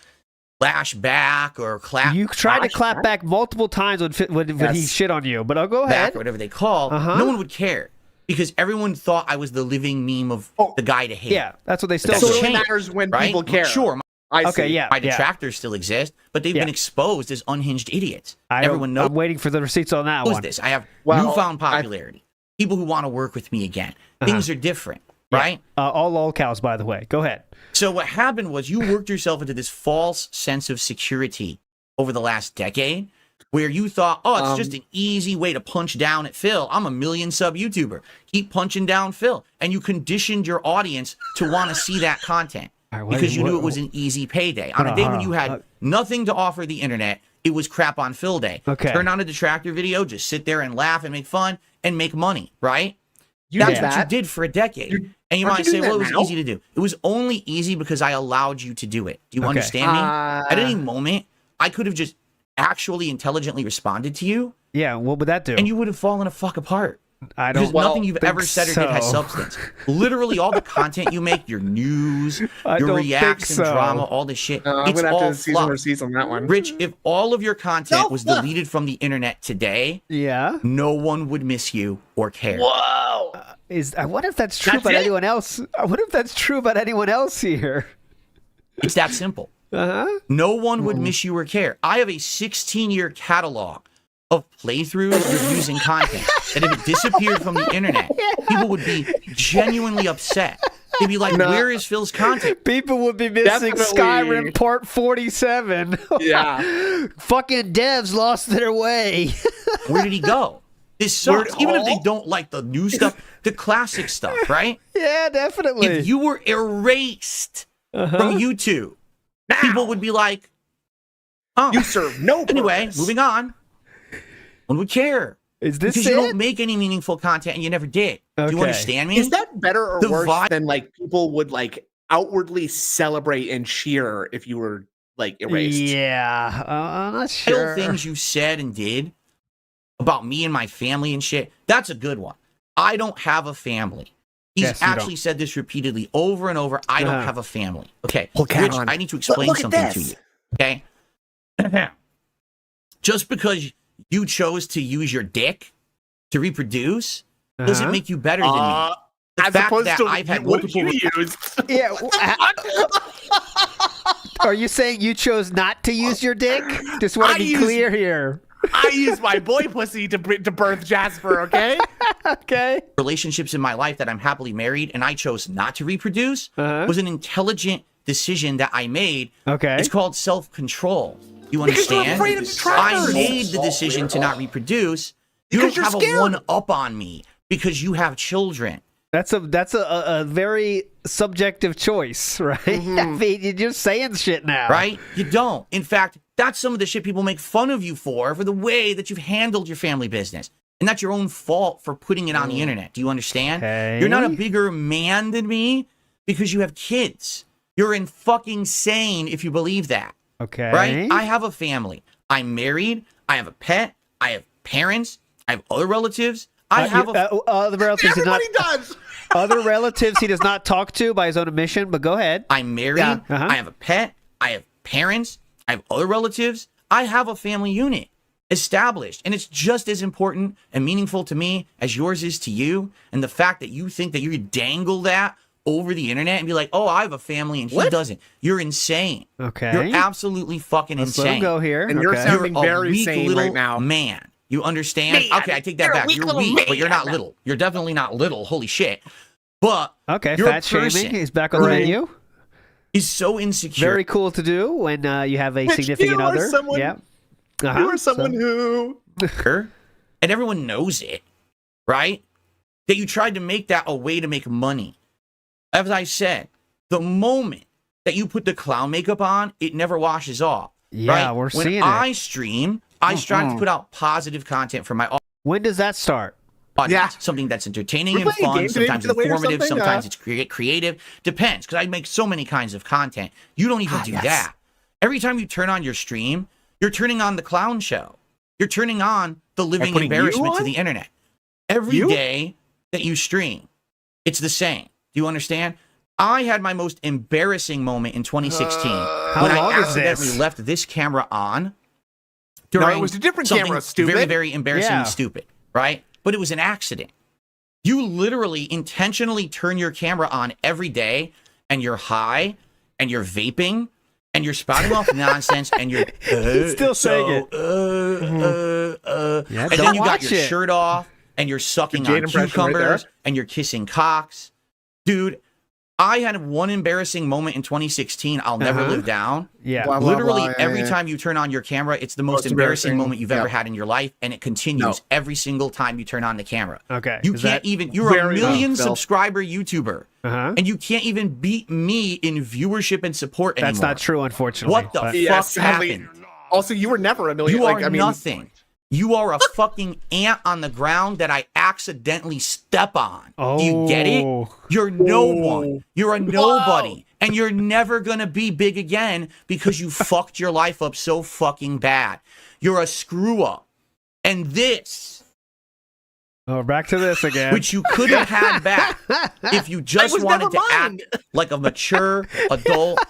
lash back or clap... You tried to clap back multiple times when he shit on you, but I'll go ahead. Back, or whatever they call, no one would care. Because everyone thought I was the living meme of the guy to hate. Yeah, that's what they still That's do. So it changed, matters when right? people care. Sure. I see. My detractors still exist, but they've been exposed as unhinged idiots. Everyone knows. I'm waiting for the receipts on that one. This. I have newfound popularity. People who want to work with me again. Things are different, right? All lolcows, by the way. Go ahead. So what happened was you worked yourself into this false sense of security over the last decade, where you thought, oh, it's just an easy way to punch down at Phil. I'm a 1 million sub YouTuber. Keep punching down Phil. And you conditioned your audience to want to see that content because you knew it was an easy payday. On a day when you had nothing to offer the internet, it was crap on Phil day. Okay. Turn on a detractor video, just sit there and laugh and make fun and make money, right? You That's did what you that. did for a decade. And you might say, well, it was easy to do. It was only easy because I allowed you to do it. Do you understand me? At any moment, I could have just actually intelligently responded to you. Yeah, what would that do? And you would have fallen a fuck apart. I don't Because nothing you've ever said or did has substance. Literally, all the content you make, your news, your reacts and drama, all this shit, I'm it's gonna have all to see some receipts on that one. Rich, if all of your content was deleted from the internet today, no one would miss you or care. Whoa! I wonder if that's true about anyone else. I wonder if that's true about anyone else here. It's that simple. No one would miss you or care. I have a 16-year catalog of playthroughs, reviews, and content that if it disappeared from the internet, people would be genuinely upset. They'd be like, where is Phil's content? People would be missing Skyrim Part 47. Yeah. Fucking devs lost their way. Where did he go? This sucks. Even if they don't like the new stuff, the classic stuff, right? Yeah, definitely. If you were erased from YouTube, people would be like, oh. You serve no purpose. Anyway, moving on. One would care. Is this because you don't make any meaningful content and you never did. Do you understand me? Is that better or worse than like people would like outwardly celebrate and cheer if you were like erased? Yeah, I'm not sure. Little things you said and did about me and my family and shit, that's a good one. I don't have a family. He's actually said this repeatedly over and over. I don't have a family. Okay, Rich, I need to explain something to you. Okay? Just because you chose to use your dick to reproduce doesn't make you better than me. The As fact opposed that to I've had what multiple you used. Yeah. Are you saying you chose not to use your dick? Just want to be clear here. I used my boy pussy to birth Jasper, okay? Okay. Relationships in my life that I'm happily married and I chose not to reproduce was an intelligent decision that I made. Okay. It's called self-control. You understand? I made the decision to not reproduce. You don't have a one-up on me because you have children. That's a very subjective choice, right? I mean, you're just saying shit now. Right? You don't. In fact, that's some of the shit people make fun of you for the way that you've handled your family business. And that's your own fault for putting it on the internet. Do you understand? Okay. You're not a bigger man than me because you have kids. You're fucking sane if you believe that. Okay. Right? I have a family. I'm married. I have a pet. I have parents. I have other relatives. I have other relatives. Everybody does. Other relatives he does not talk to by his own admission, but go ahead. I'm married. I have a pet. I have parents. I have other relatives. I have a family unit established. And it's just as important and meaningful to me as yours is to you. And the fact that you think that you could dangle that over the internet and be like, oh, I have a family and he doesn't. You're insane. Okay. You're absolutely fucking insane. Let him go here. And you're sounding very sane right now. Man. You understand? Okay, I take that back. You're weak, but you're not little. You're definitely not little. Holy shit. But okay, you're fat shaming is back on the menu. Is so insecure. Very cool to do when you have a significant other. Yeah. You are someone who... And everyone knows it, right? That you tried to make that a way to make money. As I said, the moment that you put the clown makeup on, it never washes off. Yeah, right? we're seeing it. When I stream, I strive to put out positive content for my audience. When does that start? audience. Something that's entertaining and fun, sometimes informative, sometimes it's creative. Depends, because I make so many kinds of content. You don't even do that. Every time you turn on your stream, you're turning on the clown show. You're turning on the living embarrassment to the internet. Every day that you stream, it's the same. Do you understand? I had my most embarrassing moment in 2016 when I accidentally left this camera on during it was a different something camera, stupid. very, very embarrassing and stupid, right? But it was an accident. You literally intentionally turn your camera on every day, and you're high, and you're vaping, and you're spouting off nonsense, and you're still saying it. And then you got your shirt off, and you're sucking on cucumbers, and you're kissing cocks. Dude, I had one embarrassing moment in 2016 I'll never live down. Yeah. Literally every time you turn on your camera, it's the most embarrassing moment you've ever had in your life, and it continues every single time you turn on the camera. Okay. You can't even, you're a million subscriber YouTuber, and you can't even beat me in viewership and support anymore. That's not true, unfortunately. What the fuck happened? Also, you were never a million. You are nothing. You are a fucking ant on the ground that I accidentally step on. Do you get it? You're no one. You're a nobody. And you're never going to be big again because you fucked your life up so fucking bad. You're a screw up. And this... Oh, back to this again. Which you could have had back if you just wanted to act like a mature adult,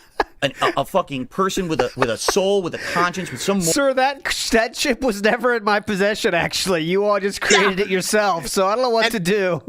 a fucking person with a soul, with a conscience, with some... Sir, that chip was never in my possession, actually. You all just created it yourself, so I don't know what to do.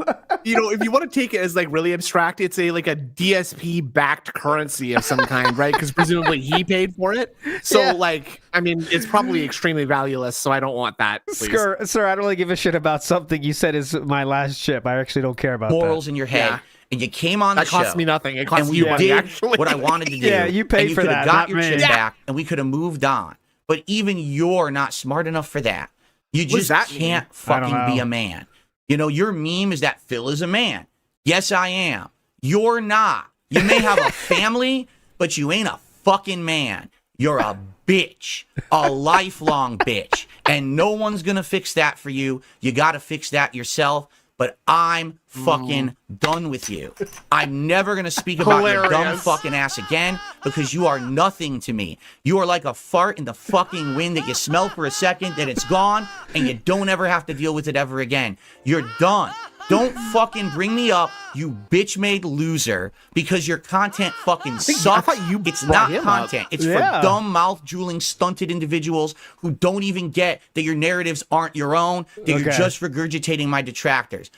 You know, if you want to take it as like really abstract, it's like a DSP-backed currency of some kind, right? Because presumably he paid for it. So, like, I mean, it's probably extremely valueless, so I don't want that, please. Sir, I don't really give a shit about something you said is my last chip. I actually don't care about morals that. in your head. Yeah. And you came on the show. That cost me nothing. It cost you money, actually. What I wanted to do. Yeah, you paid for that. You could have got your chip back, and we could have moved on. But even you're not smart enough for that. You just can't fucking be a man. You know, your meme is that Phil is a man. Yes, I am. You're not. You may have a family, but you ain't a fucking man. You're a bitch. A lifelong bitch. And no one's going to fix that for you. You got to fix that yourself. But I'm fucking done with you. I'm never going to speak about your dumb fucking ass again because you are nothing to me. You are like a fart in the fucking wind that you smell for a second, then it's gone, and you don't ever have to deal with it ever again. You're done. Don't fucking bring me up, you bitch-made loser, because your content fucking sucks. It's not content. It's for dumb, mouth-drooling, stunted individuals who don't even get that your narratives aren't your own, that you're just regurgitating my detractors.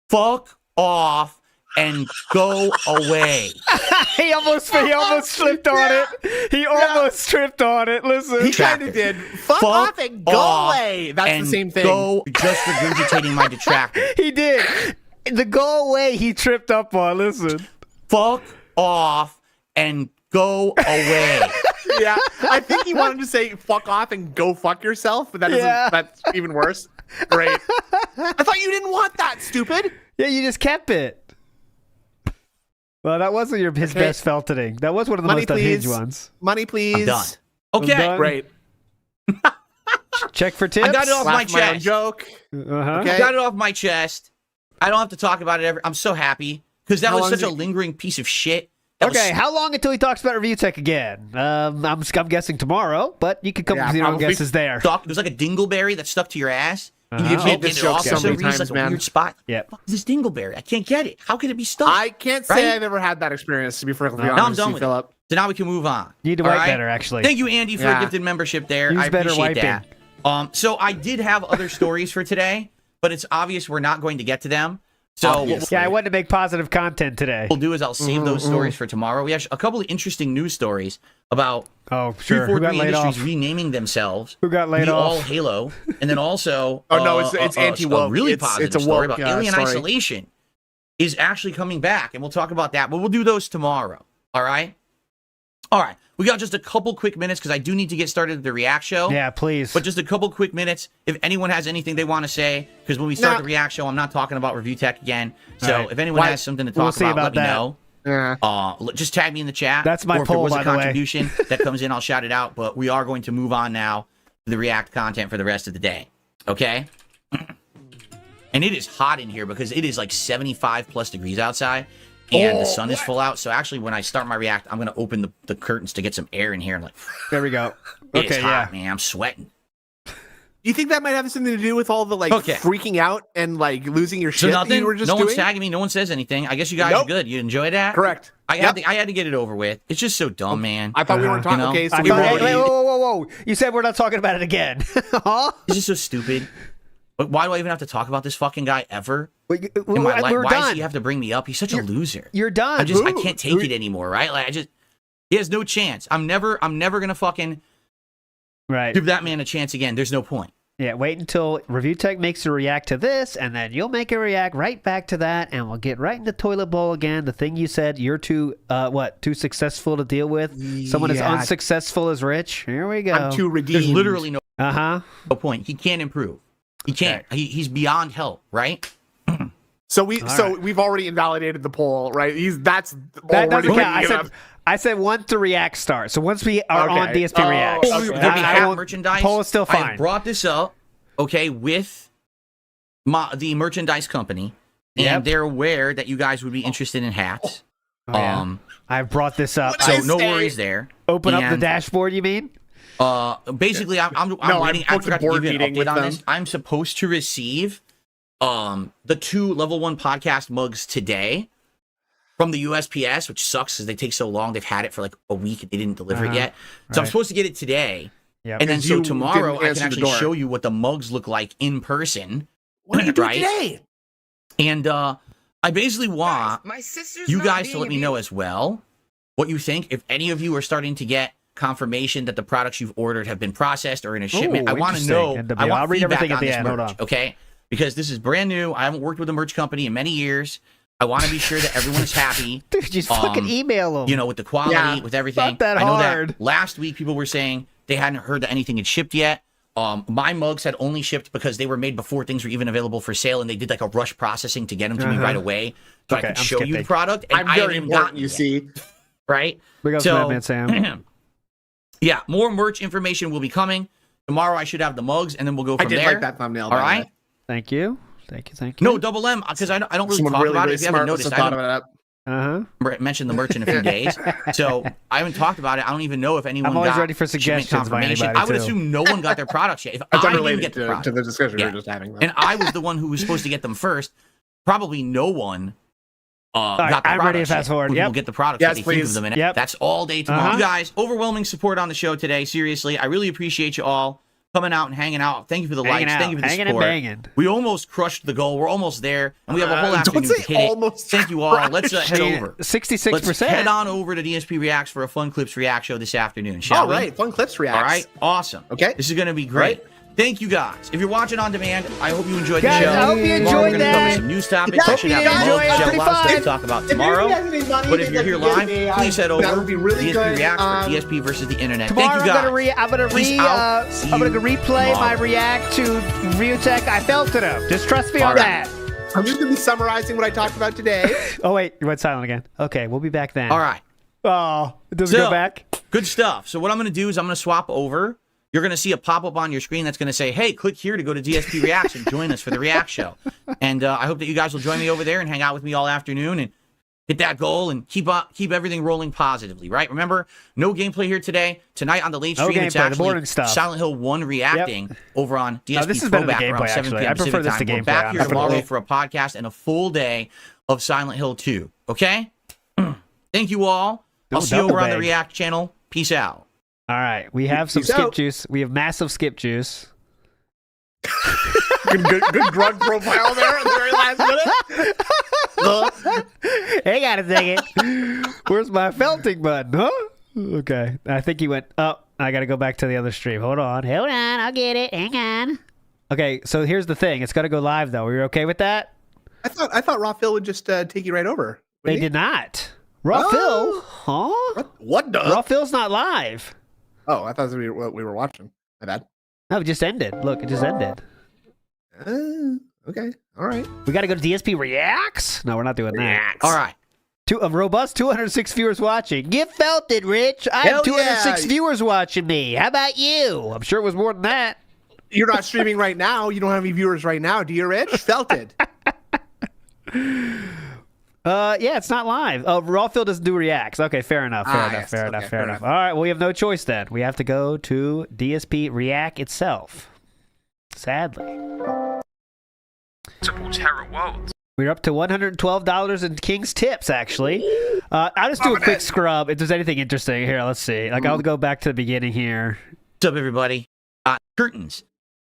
Fuck off and go away. He almost slipped on it. He almost tripped on it. Listen. He kind of did. Fuck off and go away. That's the same thing. Go just regurgitating my detractors. He did. The go away he tripped up on. Listen. Fuck off and go away. Yeah. I think he wanted to say fuck off and go fuck yourself, but that's even worse. Great. I thought you didn't want that, stupid. Yeah, you just kept it. Well, that wasn't his best felting. That was one of the most unhinged ones. Money, please. I'm done. Okay. Great. Check for tips. I got it off my chest. My own joke. I got it off my chest. I don't have to talk about it ever. I'm so happy because that was such a lingering piece of shit. How long until he talks about review tech again? I'm guessing tomorrow, but you could come with your own guesses there. It was like a dingleberry that stuck to your ass. You can't get it off for some reason. Like a weird spot. Yeah. Fuck is this dingleberry? I can't get it. How could it be stuck? I can't say I've ever had that experience, to be frankly honest. Now I'm done with it. So now we can move on. You need to wipe better, actually. Thank you, Andy, for a gifted membership there. I appreciate that. So I did have other stories for today, but it's obvious we're not going to get to them. So I wanted to make positive content today. What we'll do is I'll save those stories for tomorrow. We have a couple of interesting news stories about 343 Industries renaming themselves. Who got laid off? All Halo, and then also it's anti-woke. A really positive story about Alien story. Isolation is actually coming back, and we'll talk about that. But we'll do those tomorrow. All right. We got just a couple quick minutes because I do need to get started with the React show. Yeah, please. But just a couple quick minutes. If anyone has anything they want to say, because when we start the React show, I'm not talking about review tech again. So if anyone has something to talk about, let me know. Yeah. Just tag me in the chat. That's my poll, or if there was by a the way. contribution that comes in, I'll shout it out. But we are going to move on now to the React content for the rest of the day. Okay? And it is hot in here because it is like 75 plus degrees outside. And the sun is full out. So actually, when I start my React, I'm going to open the curtains to get some air in here. And like, there we go. It's hot, man. I'm sweating. You think that might have something to do with all the freaking out and like losing your shit? So nothing. That you were just no doing? one's tagging me. No one says anything. I guess you guys are good. You enjoy that? Correct. I had to get it over with. It's just so dumb, man. I thought we weren't talking. Okay, so whoa! You said we're not talking about it again. It's just so stupid. But why do I even have to talk about this fucking guy ever? In my life? Why done. does he have to bring me up? He's such a loser. You're done. I can't take it anymore, right? Like he has no chance. I'm never gonna fucking give that man a chance again. There's no point. Yeah, wait until Review Tech makes a react to this, and then you'll make a react right back to that, and we'll get right in the toilet bowl again. The thing you said you're too successful to deal with. Someone as unsuccessful as Rich. Here we go. I'm too redeemed. There's literally no point. He can't improve. He can't. Okay. He's beyond help, right? So we've already invalidated the poll, right? That doesn't count. I said once the React starts. So once we are on DSP React, we have merchandise. Poll is still fine. I brought this up, with the merchandise company, and they're aware that you guys would be interested in hats. I brought this up. So no worries there. Open up the dashboard, you mean? Basically, I'm waiting. I forgot to give you an update on this. I'm supposed to receive the 2 Level 1 Podcast mugs today from the USPS, which sucks because they take so long. They've had it for like a week and they didn't deliver it yet. So I'm supposed to get it today. Yep. And then so tomorrow I can actually show you what the mugs look like in person. What are you doing today? And I basically want you guys to let me know as well what you think. If any of you are starting to get confirmation that the products you've ordered have been processed or in a shipment, I want to know. I'll read everything at the end. Hold on. Okay? Because this is brand new. I haven't worked with a merch company in many years. I want to be sure that everyone is happy. Dude, just fucking email them. With the quality, with everything. Not that hard. I know that last week people were saying they hadn't heard that anything had shipped yet. My mugs had only shipped because they were made before things were even available for sale, and they did like a rush processing to get them to me right away, so I could show you the product. And I'm very important, you see. Right? Big up to that man, Sam. Yeah, more merch information will be coming. Tomorrow I should have the mugs, and then we'll go from there. I did like that thumbnail. All right? Thank you. No, double M, because I don't really talk about it. If you haven't noticed, I haven't mentioned the merch in a few days. So I haven't talked about it. I don't even know if anyone got ready for suggestions by anybody, I would assume no one got their products yet. If I didn't get the product, to the discussion we were just having. And I was the one who was supposed to get them first, probably no one got the I'm products ready to fast forward. We'll get the products. Yes, please. Think of them, and that's all day tomorrow. You guys, overwhelming support on the show today. Seriously, I really appreciate you all coming out and hanging out. Thank you for the likes. Thank you for the support. And banging. We almost crushed the goal. We're almost there, and we have a whole afternoon to hit it. Thank you all. Let's head over. 66%. Let's head on over to DSP Reacts for a Fun Clips React show this afternoon, shall we? All right, Fun Clips Reacts. All right, awesome. Okay. This is going to be great. Thank you guys. If you're watching on demand, I hope you enjoyed the show. I hope you enjoyed Tomorrow we're going to that. cover some news topics. I should have a lot of stuff to talk about tomorrow. But if you're here live, please head over to DSP Reacts for DSP versus the internet. Tomorrow Thank you guys. I'm gonna replay my react to Review Tech. I felt it up. Just trust me on that. I'm just gonna be summarizing what I talked about today. Oh wait, you went silent again. Okay, we'll be back then. All right. Oh, it doesn't go back. Good stuff. So what I'm going to do is I'm going to swap over. You're going to see a pop-up on your screen that's going to say, hey, click here to go to DSP Reacts and join us for the React show. And I hope that you guys will join me over there and hang out with me all afternoon and hit that goal and keep everything rolling positively, right? Remember, no gameplay here today. Tonight on the late stream, it's actually Silent Hill 1 reacting over on DSP Pro back around 7 p.m. Pacific time. We're back here tomorrow for a podcast and a full day of Silent Hill 2, okay? Thank you all. I'll see you over on the React channel. Peace out. All right, we have some skip juice. We have massive skip juice. good drug profile there at the very last minute. Hang on a second. Where's my felting button? Huh? Okay, I think he went up. I got to go back to the other stream. Hold on, I'll get it. Hang on. Okay, so here's the thing. It's got to go live though. Are you okay with that? I thought Raw Phil would just take you right over. They did not. Raw Phil? Huh? What the? Raw Phil's not live. Oh, I thought we were watching. My bad. No, it just ended. Look, it just ended. Okay. All right. We got to go to DSP Reacts? No, we're not doing that. All right. A robust 206 viewers watching. You felt it, Rich. I have 206 viewers watching me. How about you? I'm sure it was more than that. You're not streaming right now. You don't have any viewers right now. Do you, Rich? Felt it. Yeah, it's not live. Oh, Rawfield doesn't do reacts. Okay, fair enough. Fair enough. All right, well, we have no choice then. We have to go to DSP React itself. Sadly. We're up to $112 in King's tips, actually. I'll just do a quick scrub if there's anything interesting here. Let's see. Like, I'll go back to the beginning here. What's up, everybody? Curtains.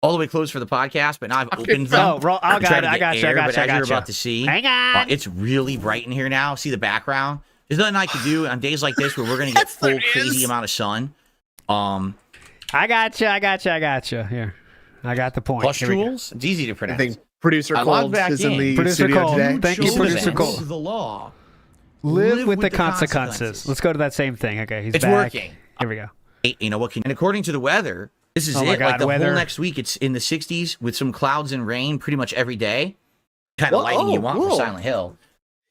All the way closed for the podcast, but now I've opened them. I got you. As you're about to see, hang on. It's really bright in here now. See the background? There's nothing I can do on days like this where we're going to get full crazy amount of sun. I got you. Here. I got the point. Plus jewels? It's easy to pronounce. I think Producer Cold is in the studio today. Thank you, Producer Cold. The law. Live with the consequences. Let's go to that same thing. Okay, he's back. It's working. Here we go. You know what? And according to the weather, this is Oh my it. God, Like the weather. whole next week, it's in the 60s with some clouds and rain pretty much every day. Kind of lighting you want for Silent Hill.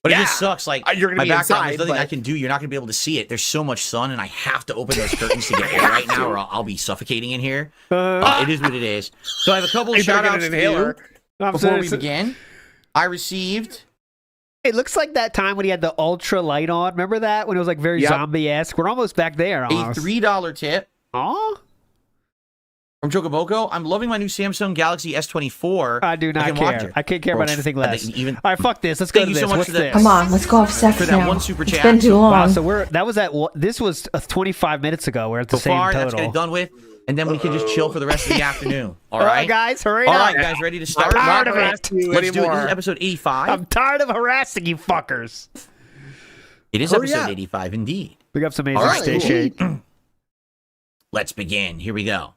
But it just sucks. Like You're gonna my be background, inside, there's nothing but- I can do. You're not gonna be able to see it. There's so much sun, and I have to open those curtains to get air right now, or I'll be suffocating in here. It is what it is. So I have a couple of You better shout get outs an to do inhaler. before we begin. I received. It looks like that time when he had the ultra light on. Remember that when it was like very zombie-esque? We're almost back there. A Almost. $3 tip Aw? from Chocoboko. I'm loving my new Samsung Galaxy S24. I do not can watch care. it. I can't care about anything I less. think even- All right, fuck this. Let's go Thank to you this. so much What's for that. this? Come on, let's go have sex For that now. one super It's chat. been too long. Wow, so this was 25 minutes ago. We're at the So far, same that's total. getting done with, and then we can just chill for the rest of the afternoon. All All right, right, guys, hurry All up. right, guys, ready to start? I'm tired of it. Let's do it. This is episode 85. I'm tired of harassing you fuckers. It is Hurry episode up. 85, indeed. Big up some amazing All right. stay shake. Let's begin. Here we go.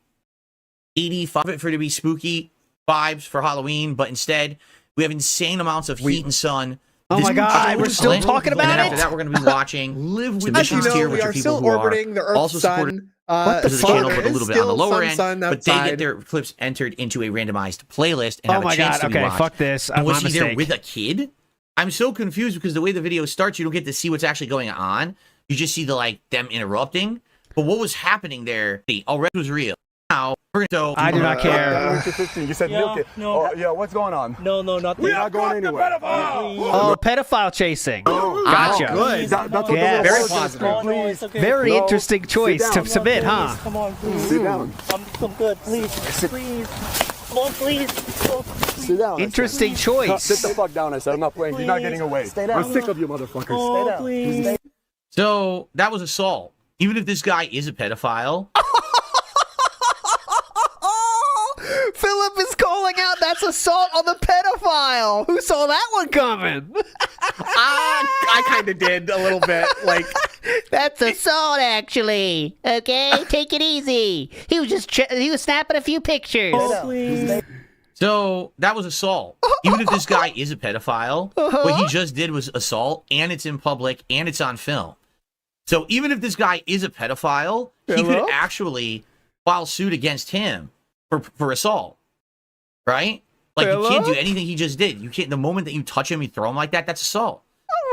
85 for it to be spooky vibes for Halloween, but instead we have insane amounts of heat and sun. Oh This my God, is we're still excellent. talking about And then it? after that, we're going to be watching Live with As you Submissions know, Tier, we which are are people still who are orbiting the Earth's also supported sun. What the the fuck? channel, but a little bit on the lower end. Sun But they outside. get their clips entered into a randomized playlist and Oh have my a chance God, to be okay, watched. fuck this. And was My he there mistake. with a kid? I'm so confused because the way the video starts, you don't get to see what's actually going on. You just see them interrupting. But what was happening there already was real. Now we're going to I do not care. When's your 15? You said milk it. No. Oh, yeah, what's going on? No, nothing. We're not going anywhere. Oh, pedophile chasing. Gotcha. Good. That's what Yes. the Very little boy positive. said. No, Please. it's okay. Very No. interesting choice Sit to down. submit, huh? Come on, please. Sit down. I'm good, please. Please. Come on, please. Oh, please. Sit down. Interesting Sit choice. the fuck down, I said. I'm not playing. You're not getting away. Stay down. I'm sick of you motherfuckers. Oh, please. So that was assault. Even if this guy is a pedophile, Philip is calling out that's assault on the pedophile. Who saw that one coming? I kind of did a little bit. Like, That's assault, actually. Okay, take it easy. He was just he was snapping a few pictures. Oh, please. so that was assault. Even if this guy is a pedophile, what he just did was assault, and it's in public, and it's on film. So even if this guy is a pedophile, he could actually file suit against him for assault, right? Like you can't do anything he just did. You can't. The moment that you touch him, you throw him like that. That's assault.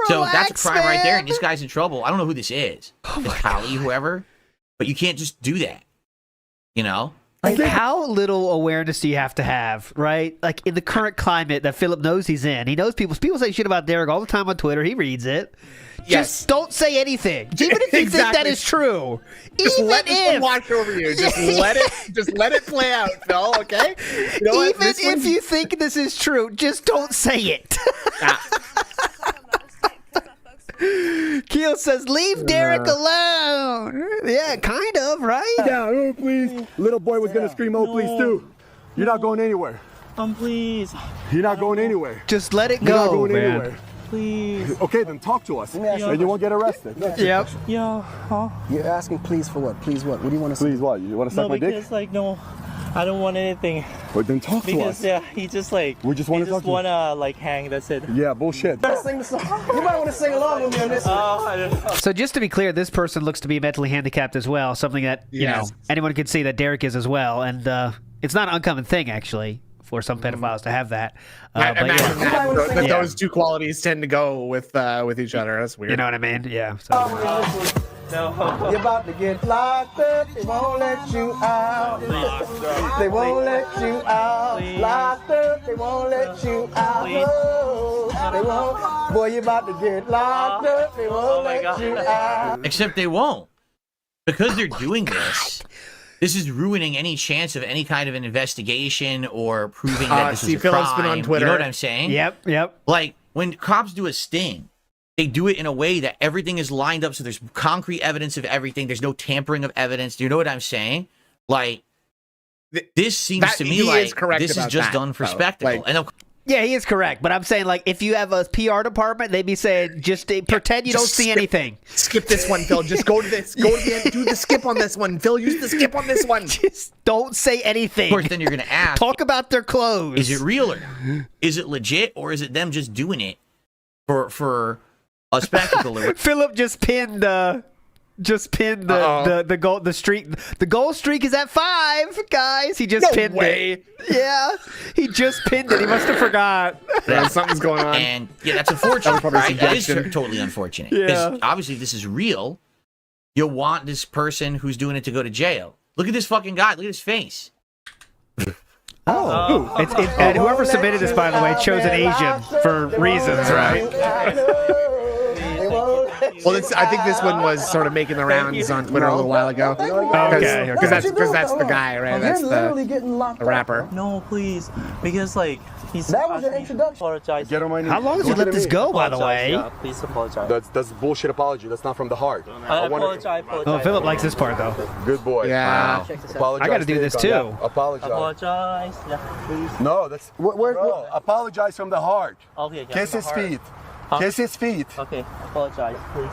So that's a crime right there, and this guy's in trouble. I don't know who this is. It's Kali, whoever, but you can't just do that. You know? Like, how little awareness do you have to have, right? Like, in the current climate that Philip knows he's in. He knows people say shit about Derek all the time on Twitter. He reads it. Yes. Just don't say anything. Even if you think that Exactly. is true. just Even let this one if. wash over you. Just let it play out, Phil. Okay. You know what? Even This if one- you think this is true, just don't say it. Keel says, leave Derek alone. Yeah, kind of, right? Down, oh, please. Little boy was going to scream, oh, please, too. You're not going anywhere. Please. You're not going anywhere. Just let it You're not go, going man. anywhere. Please. Okay, then talk to us. And you won't get arrested. Yep. Yeah. Huh? You're asking please for what? Please what? What do you want to say? Please, what? You want to No, suck my dick? because no, I don't want anything. Well, then talk to Because us. he just like We just wanna he talk just to you. wanna hang. That's it. Yeah, bullshit. Sing the song. You might want to sing along with me on this one. I don't know. So just to be clear, this person looks to be mentally handicapped as well, something that, you know, Yes. anyone can see that Derek is as well. And it's not an uncommon thing, actually, for some pedophiles to have that. I But imagine yeah, that Yeah. those two qualities tend to go with each other. That's weird. you know what I mean? Yeah. So. No. You're about to get locked up. They won't let you out. They won't let you out. Locked up. They won't let you out. No, they won't. Boy, you're about to get locked up. They won't let you out. Except they won't. Because they're doing this, this is ruining any chance of any kind of an investigation or proving that this was a Philip's crime. been on Twitter. You know what I'm saying? Yep. Like, when cops do a sting, they do it in a way that everything is lined up so there's concrete evidence of everything. There's no tampering of evidence. Do you know what I'm saying? Like, this seems to me like this is just done for spectacle. Like, and Yeah, he is correct. But I'm saying, like, if you have a PR department, they'd be saying, just pretend you don't see anything. Skip this one, Phil. Just go to this. Go to the end. Do the skip on this one. Phil, use the skip on this one. Just don't say anything. of course, then you're going to ask, Talk about their clothes. is it real or not? Is it legit, or is it them just doing it for a spectacle? Philip just pinned the goal. The goal streak is at 5, guys. He just pinned it. Yeah, he just pinned it. He must have forgot. Yeah, something's going on. And yeah, that's unfortunate, probably right? That is suggestion. totally unfortunate. Yeah. 'Cause obviously, if this is real, you'll want this person who's doing it to go to jail. Look at this fucking guy. Look at his face. Oh, and whoever submitted this, by the way, chose an Asian for reasons, right? Well, I think this one was sort of making the rounds on Twitter a little while ago. Okay. Because that's the guy, right? That's the rapper. No, please. Because, like, he's That was your introduction. apologize. Get on my knees. How long has he let this go, by the way? Yeah, please apologize. That's bullshit apology. That's not from the heart. I apologize. Oh, Philip likes this part, though. Good boy. Yeah. Wow. Apologize. I gotta do this, too. Yeah, apologize. Apologize. Yeah, please. No, that's no, apologize from the heart. Okay. yeah, Kiss from his the heart. feet. Huh? Kiss his feet. Okay. Apologize, please.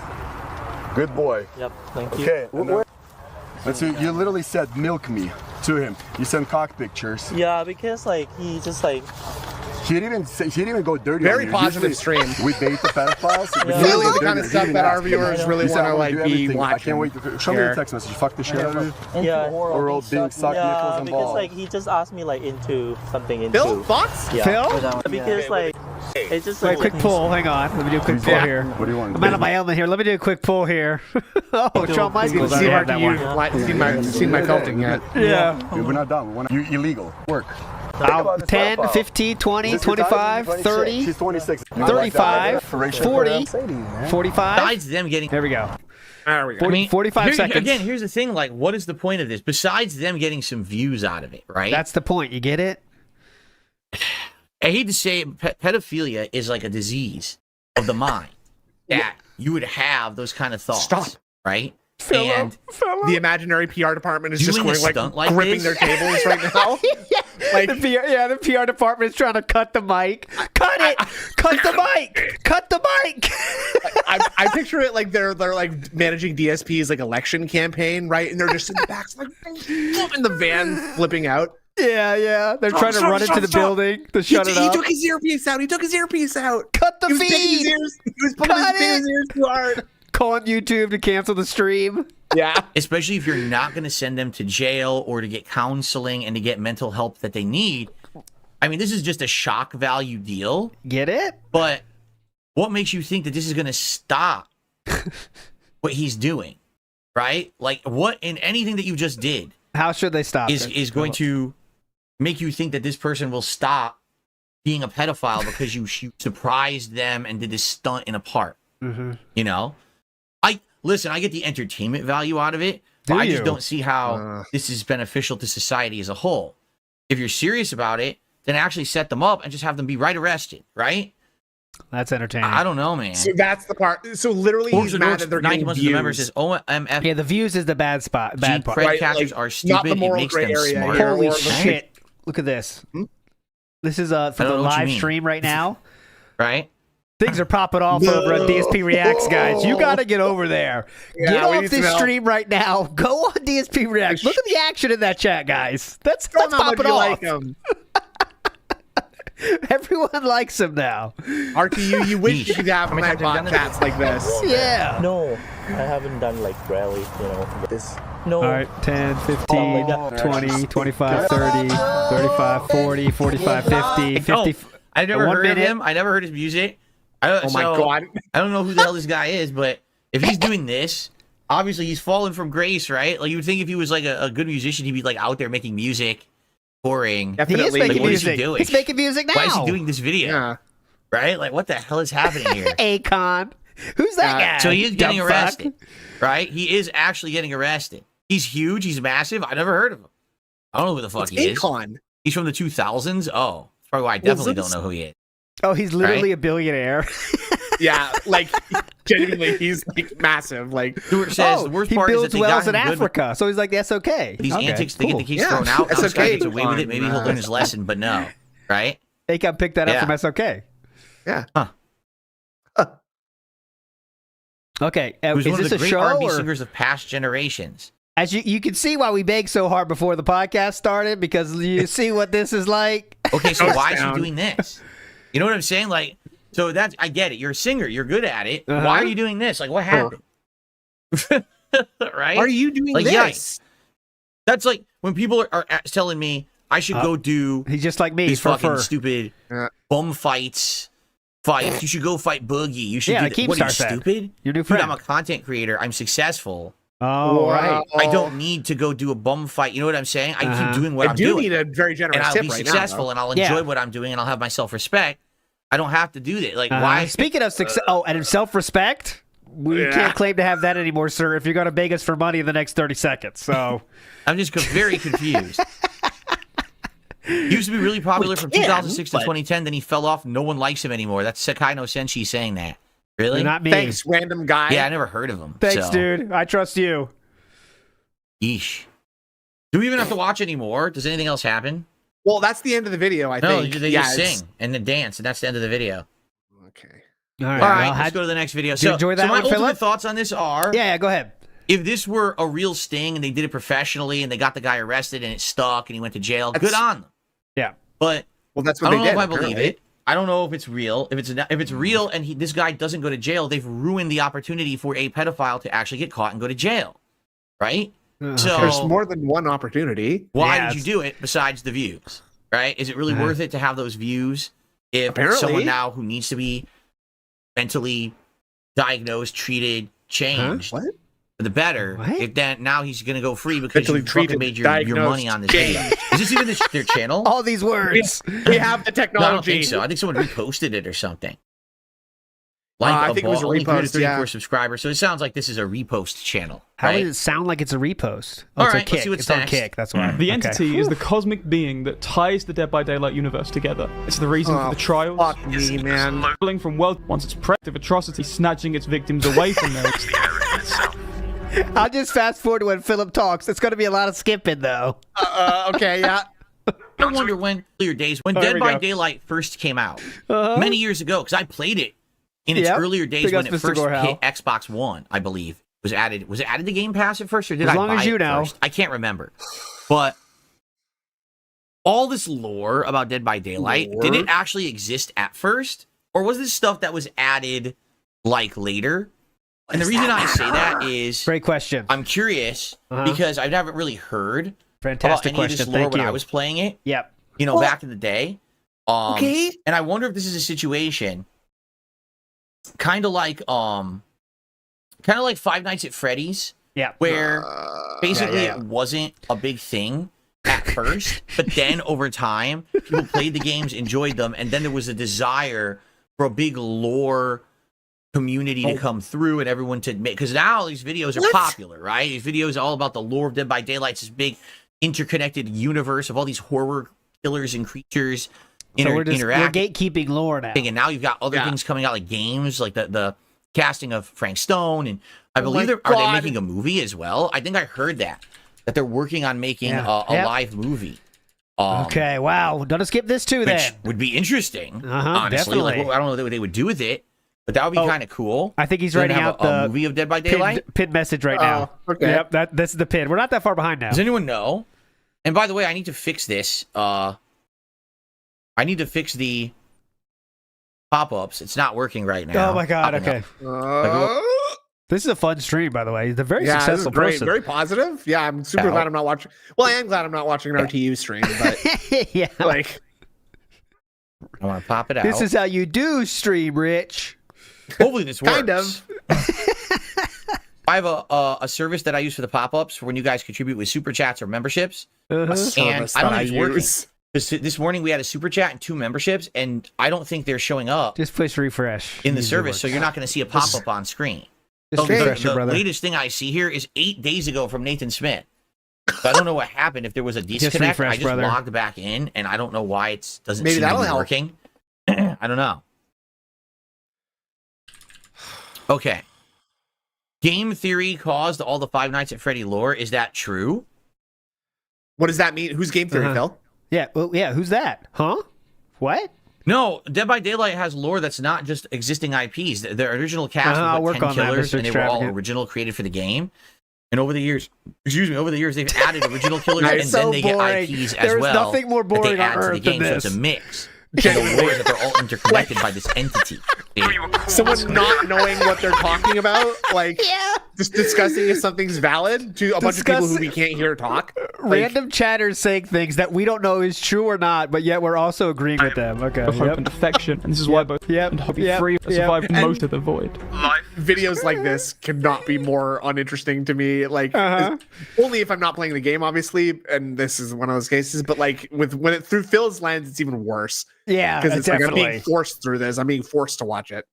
Good boy. Yep. Thank you. Okay. Let's see. You literally said milk me to him. You sent cock pictures. Yeah, because like he just like. He didn't go dirty. Very on you. positive Usually, stream. We bait the pedophiles. Yeah. Really the kind of stuff that our viewers really want to like be I watching. can't wait to show me the text message. Fuck the shit out of you. Yeah. Or old being sucked nipples Yeah, and because balls. like he just asked me like into something into. Phil, thoughts? Yeah. Phil? Because like it's just Wait, like quick pull. Hang on. Let me do a quick pull here. What do you want? I'm out of my element here. Let me do a quick pull here. Oh, Shawn Michaels. I See have that one. seen my felting yet. Yeah. We're not done. You illegal. Work. 10, 15, 20, 25, 30, She's 26. 35, 40, 45. Besides them getting... There we go. There we go. 45 seconds. Again, here's the thing. Like, what is the point of this? Besides them getting some views out of it, right? That's the point. You get it? I hate to say it, pedophilia is like a disease of the mind. That you would have those kind of thoughts. Stop. Right? Philip. The imaginary PR department is just Doing a going stunt like like gripping this? their tables right now. Like, The PR department is trying to cut the mic. Cut it! Cut the mic! Cut the mic! I picture it like they're like managing DSP's like election campaign, right? And they're just in the back, like in the van flipping out. Yeah. They're trying to run into the building to shut it He up. took his earpiece out. Cut the He was picking his feed! ears. He was pulling Cut his ears too hard. Calling YouTube to cancel the stream. Yeah. Especially if you're not going to send them to jail or to get counseling and to get mental help that they need. I mean, this is just a shock value deal. Get it? But what makes you think that this is going to stop what he's doing? Right? Like, what in anything that you just did How should they stop is going to make you think that this person will stop being a pedophile because you surprised them and did this stunt in a park. Mm-hmm. You know? Listen, I get the entertainment value out of it, but I just don't see how this is beneficial to society as a whole. If you're serious about it, then actually set them up and just have them be arrested, right? That's entertaining. I don't know, man. So that's the part. So literally, he's mad that they're 90 getting months views. of the members says OMF. Yeah, the views is the bad part. Right, like, casters are not stupid. the It moral makes gray them area smart. here. Holy Or- shit. Look at this. This is for don't the know what you live mean. stream right now. Right? Things are popping off over at DSP Reacts, guys. You got to get over there. Yeah, Get we off need some this help. stream right now. Go on DSP Reacts. Look at the action in that chat, guys. That's How much popping you off. like him. Everyone likes him now. RTU, you wish you could have my chats like this. Yeah. No, I haven't done like rallies, you know. This. No. All right, 10, 15, Oh my God. 20, 25, 30, 35, 40, 45, 50, 50. I never 1 heard of minute. him. I never heard his music. Oh my God. I don't know who the hell this guy is, but if he's doing this, obviously he's fallen from grace, right? Like you would think if he was like a good musician, he'd be like out there making music, touring. Definitely. He is making What is he music. doing? He's making music now. Why is he doing this video? Yeah. Right? Like what the hell is happening here? Akon. Who's that guy? So he is getting Dumb arrested, fuck. right? He is actually getting arrested. He's huge. He's massive. I never heard of him. I don't know who the fuck he is. Akon. He's from the 2000s. Oh, that's probably why I definitely don't know who he is. Oh, he's literally Right? a billionaire. Yeah, like genuinely, he's like massive. Like Stewart says Oh, the worst he part is that builds they wells got in him good. Africa, so he's like, that's okay. These Okay, antics to cool. get the case Yeah, thrown out. Now this guy SOK gets away with it. Maybe he'll learn his lesson, but no. Right? Akon picked that up Yeah. from SOK. yeah. Okay, He was is one of this the a great show? R&B Or, singers of past generations. as you can see why we begged so hard before the podcast started, because you see what this is like. Okay, so Goes why is he down. doing this? You know what I'm saying? Like, so that's I get it. You're a singer. You're good at it. Uh-huh. Why are you doing this? Like, what happened? Right? Are you doing Like, this? yikes. That's like when people are telling me I should go do He's just like me. these for fucking fur. stupid Yeah. bum fights. You should go fight Boogie. You should Yeah, do the that. What are you, Keemstar said. stupid? Your new Dude, friend. I'm a content creator. I'm successful. Oh, right. I don't need to go do a bum fight. You know what I'm saying? I Uh-huh. keep doing what I I'm do doing. need a very generous And I'll tip be right successful now. and I'll enjoy Yeah. what I'm doing and I'll have my self-respect. I don't have to do that. Like, Uh-huh. why? Speaking of success, and self-respect, we Yeah. can't claim to have that anymore, sir. If you're going to beg us for money in the next 30 seconds, so I'm just very confused. He used to be really popular from 2006 to 2010. Then he fell off. No one likes him anymore. That's Sakai no Senshi saying that. Really? you're not me. Thanks, random guy. Yeah, I never heard of him. Thanks, so. dude. I trust you. Yeesh. Do we even have to watch anymore? Does anything else happen? Well, that's the end of the video. I No, think. they yeah, just it's- sing and then dance, and that's the end of the video. Okay. All All right, well, let's go to the next video. Did you enjoy that so my one, ultimate Philip? thoughts on this are: yeah, go ahead. if this were a real sting and they did it professionally and they got the guy arrested and it stuck and he went to jail, That's- good on them. Yeah. But Well, that's I what don't they know did. if I believe apparently. it. I don't know if it's real. If it's real and this guy doesn't go to jail, they've ruined the opportunity for a pedophile to actually get caught and go to jail, right? So There's more than one opportunity. why Yeah, did you do it besides the views, right? Is it really worth it to have those views if Apparently. someone now who needs to be mentally diagnosed, treated, changed What? for the better? What? If that now he's going to go free because Mentally you fucking treated, made your money diagnosed, on this video. Is this even their channel? All these words. We have the No, I don't technology. think so. I think someone reposted it or something. I think it was a only repost, 34 yeah. subscribers, so it sounds like this is a repost channel. How right? does it sound like it's a repost? All it's right, a let's kick. see what's It's on next. kick. That's why. The Okay. entity is the cosmic being that ties the Dead by Daylight universe together. It's the reason for Oh, the trials. fuck me, man. Traveling from world once it's predative atrocity, snatching its victims away from them. I'll just fast forward to when Philip talks. It's going to be a lot of skipping, though. Okay, yeah. I wonder when earlier days when there Dead we by go. Daylight first came out many years ago, because I played it in its Yep. earlier days Big when ups, it Mr. first Gorhal. hit Xbox One, I believe. Was it added to Game Pass at first, or did As I long buy as you it know. first? I can't remember. But all this lore about Dead by Daylight, did it actually exist at first, or was this stuff that was added like later? And the reason I say that is Great question. I'm curious Uh-huh. because I haven't really heard Fantastic about any of this question. lore Thank when you. I was playing it. Yep. Back in the day. Okay. And I wonder if this is a situation kind of like Five Nights at Freddy's, Yep. where basically yeah. it wasn't a big thing at first, but then over time people played the games, enjoyed them, and then there was a desire for a big lore community to come through and everyone to make, because now these videos are popular, right? These videos are all about the lore of Dead by Daylight, this big interconnected universe of all these horror killers and creatures So we're interacting. gatekeeping lore now. And now you've got other things coming out, like games, like the casting of Frank Stone, and I believe my are they God. making a movie as well? I think I heard that they're working on making Yeah. a Yep. live movie. Okay, wow. Don't skip this too, Which then. would be interesting, Uh-huh, honestly. Like, definitely. I don't know what they would do with it, but that would be kind of cool. I think he's To then writing have out a the movie of Dead by Daylight. pinned message right now. okay. Yep, this is the pin. We're not that far behind now. Does anyone know? And by the way, I need to fix this. I need to fix the pop-ups. It's not working right now. Oh my god, Popping okay. up. This is a fun stream, by the way. He's a very Yeah, this is successful great. person. Very positive. Yeah, I'm super glad I'm not watching. Well, I am glad I'm not watching an RTU stream, but yeah. like, I want to pop it out. This is how you do stream, Rich. Hopefully this works. kind of. I have a service that I use for the pop-ups for when you guys contribute with super chats or memberships. A And service I don't that think it's working. use. This morning we had a super chat and 2 memberships, and I don't think they're showing up Just push refresh. in the Usually service, works. so you're not going to see a pop-up on screen. Just So refresh it, the brother. latest thing I see here is 8 days ago from Nathan Smith. So I don't know what happened, if there was a disconnect. refresh, I just brother. logged back in, and I don't know why it doesn't Maybe seem to that'll be help. working. I don't know. Okay. Game theory caused all the Five Nights at Freddy lore. Is that true? What does that mean? Who's game theory, Uh-huh. Phil? Yeah, well, yeah. Who's that? Huh? What? No, Dead by Daylight has lore that's not just existing IPs. The original cast I'll was work 10 on that, killers, Mr. and they were all Extravagant. original created for the game. And over the years, they've added original killers, Nice. and So then they get boring. IPs as There's well. nothing more that boring they on add to the Earth than game, so it's a this. mix. And the lore is that they're all interconnected by this entity. Someone not knowing what they're talking about, like just discussing if something's valid to a bunch of people who we can't hear talk. Random chatters saying things that we don't know is true or not, but yet we're also agreeing with them. Okay. Of hope and affection, and this is why both Yep. and Hobby Yep. Free Yep. survived most of the void. Videos like this cannot be more uninteresting to me. Like only if I'm not playing the game, obviously, and this is one of those cases. But like when it through Phil's lens, it's even worse Yeah, because it's like I'm definitely. being forced through this. I'm being forced to watch it.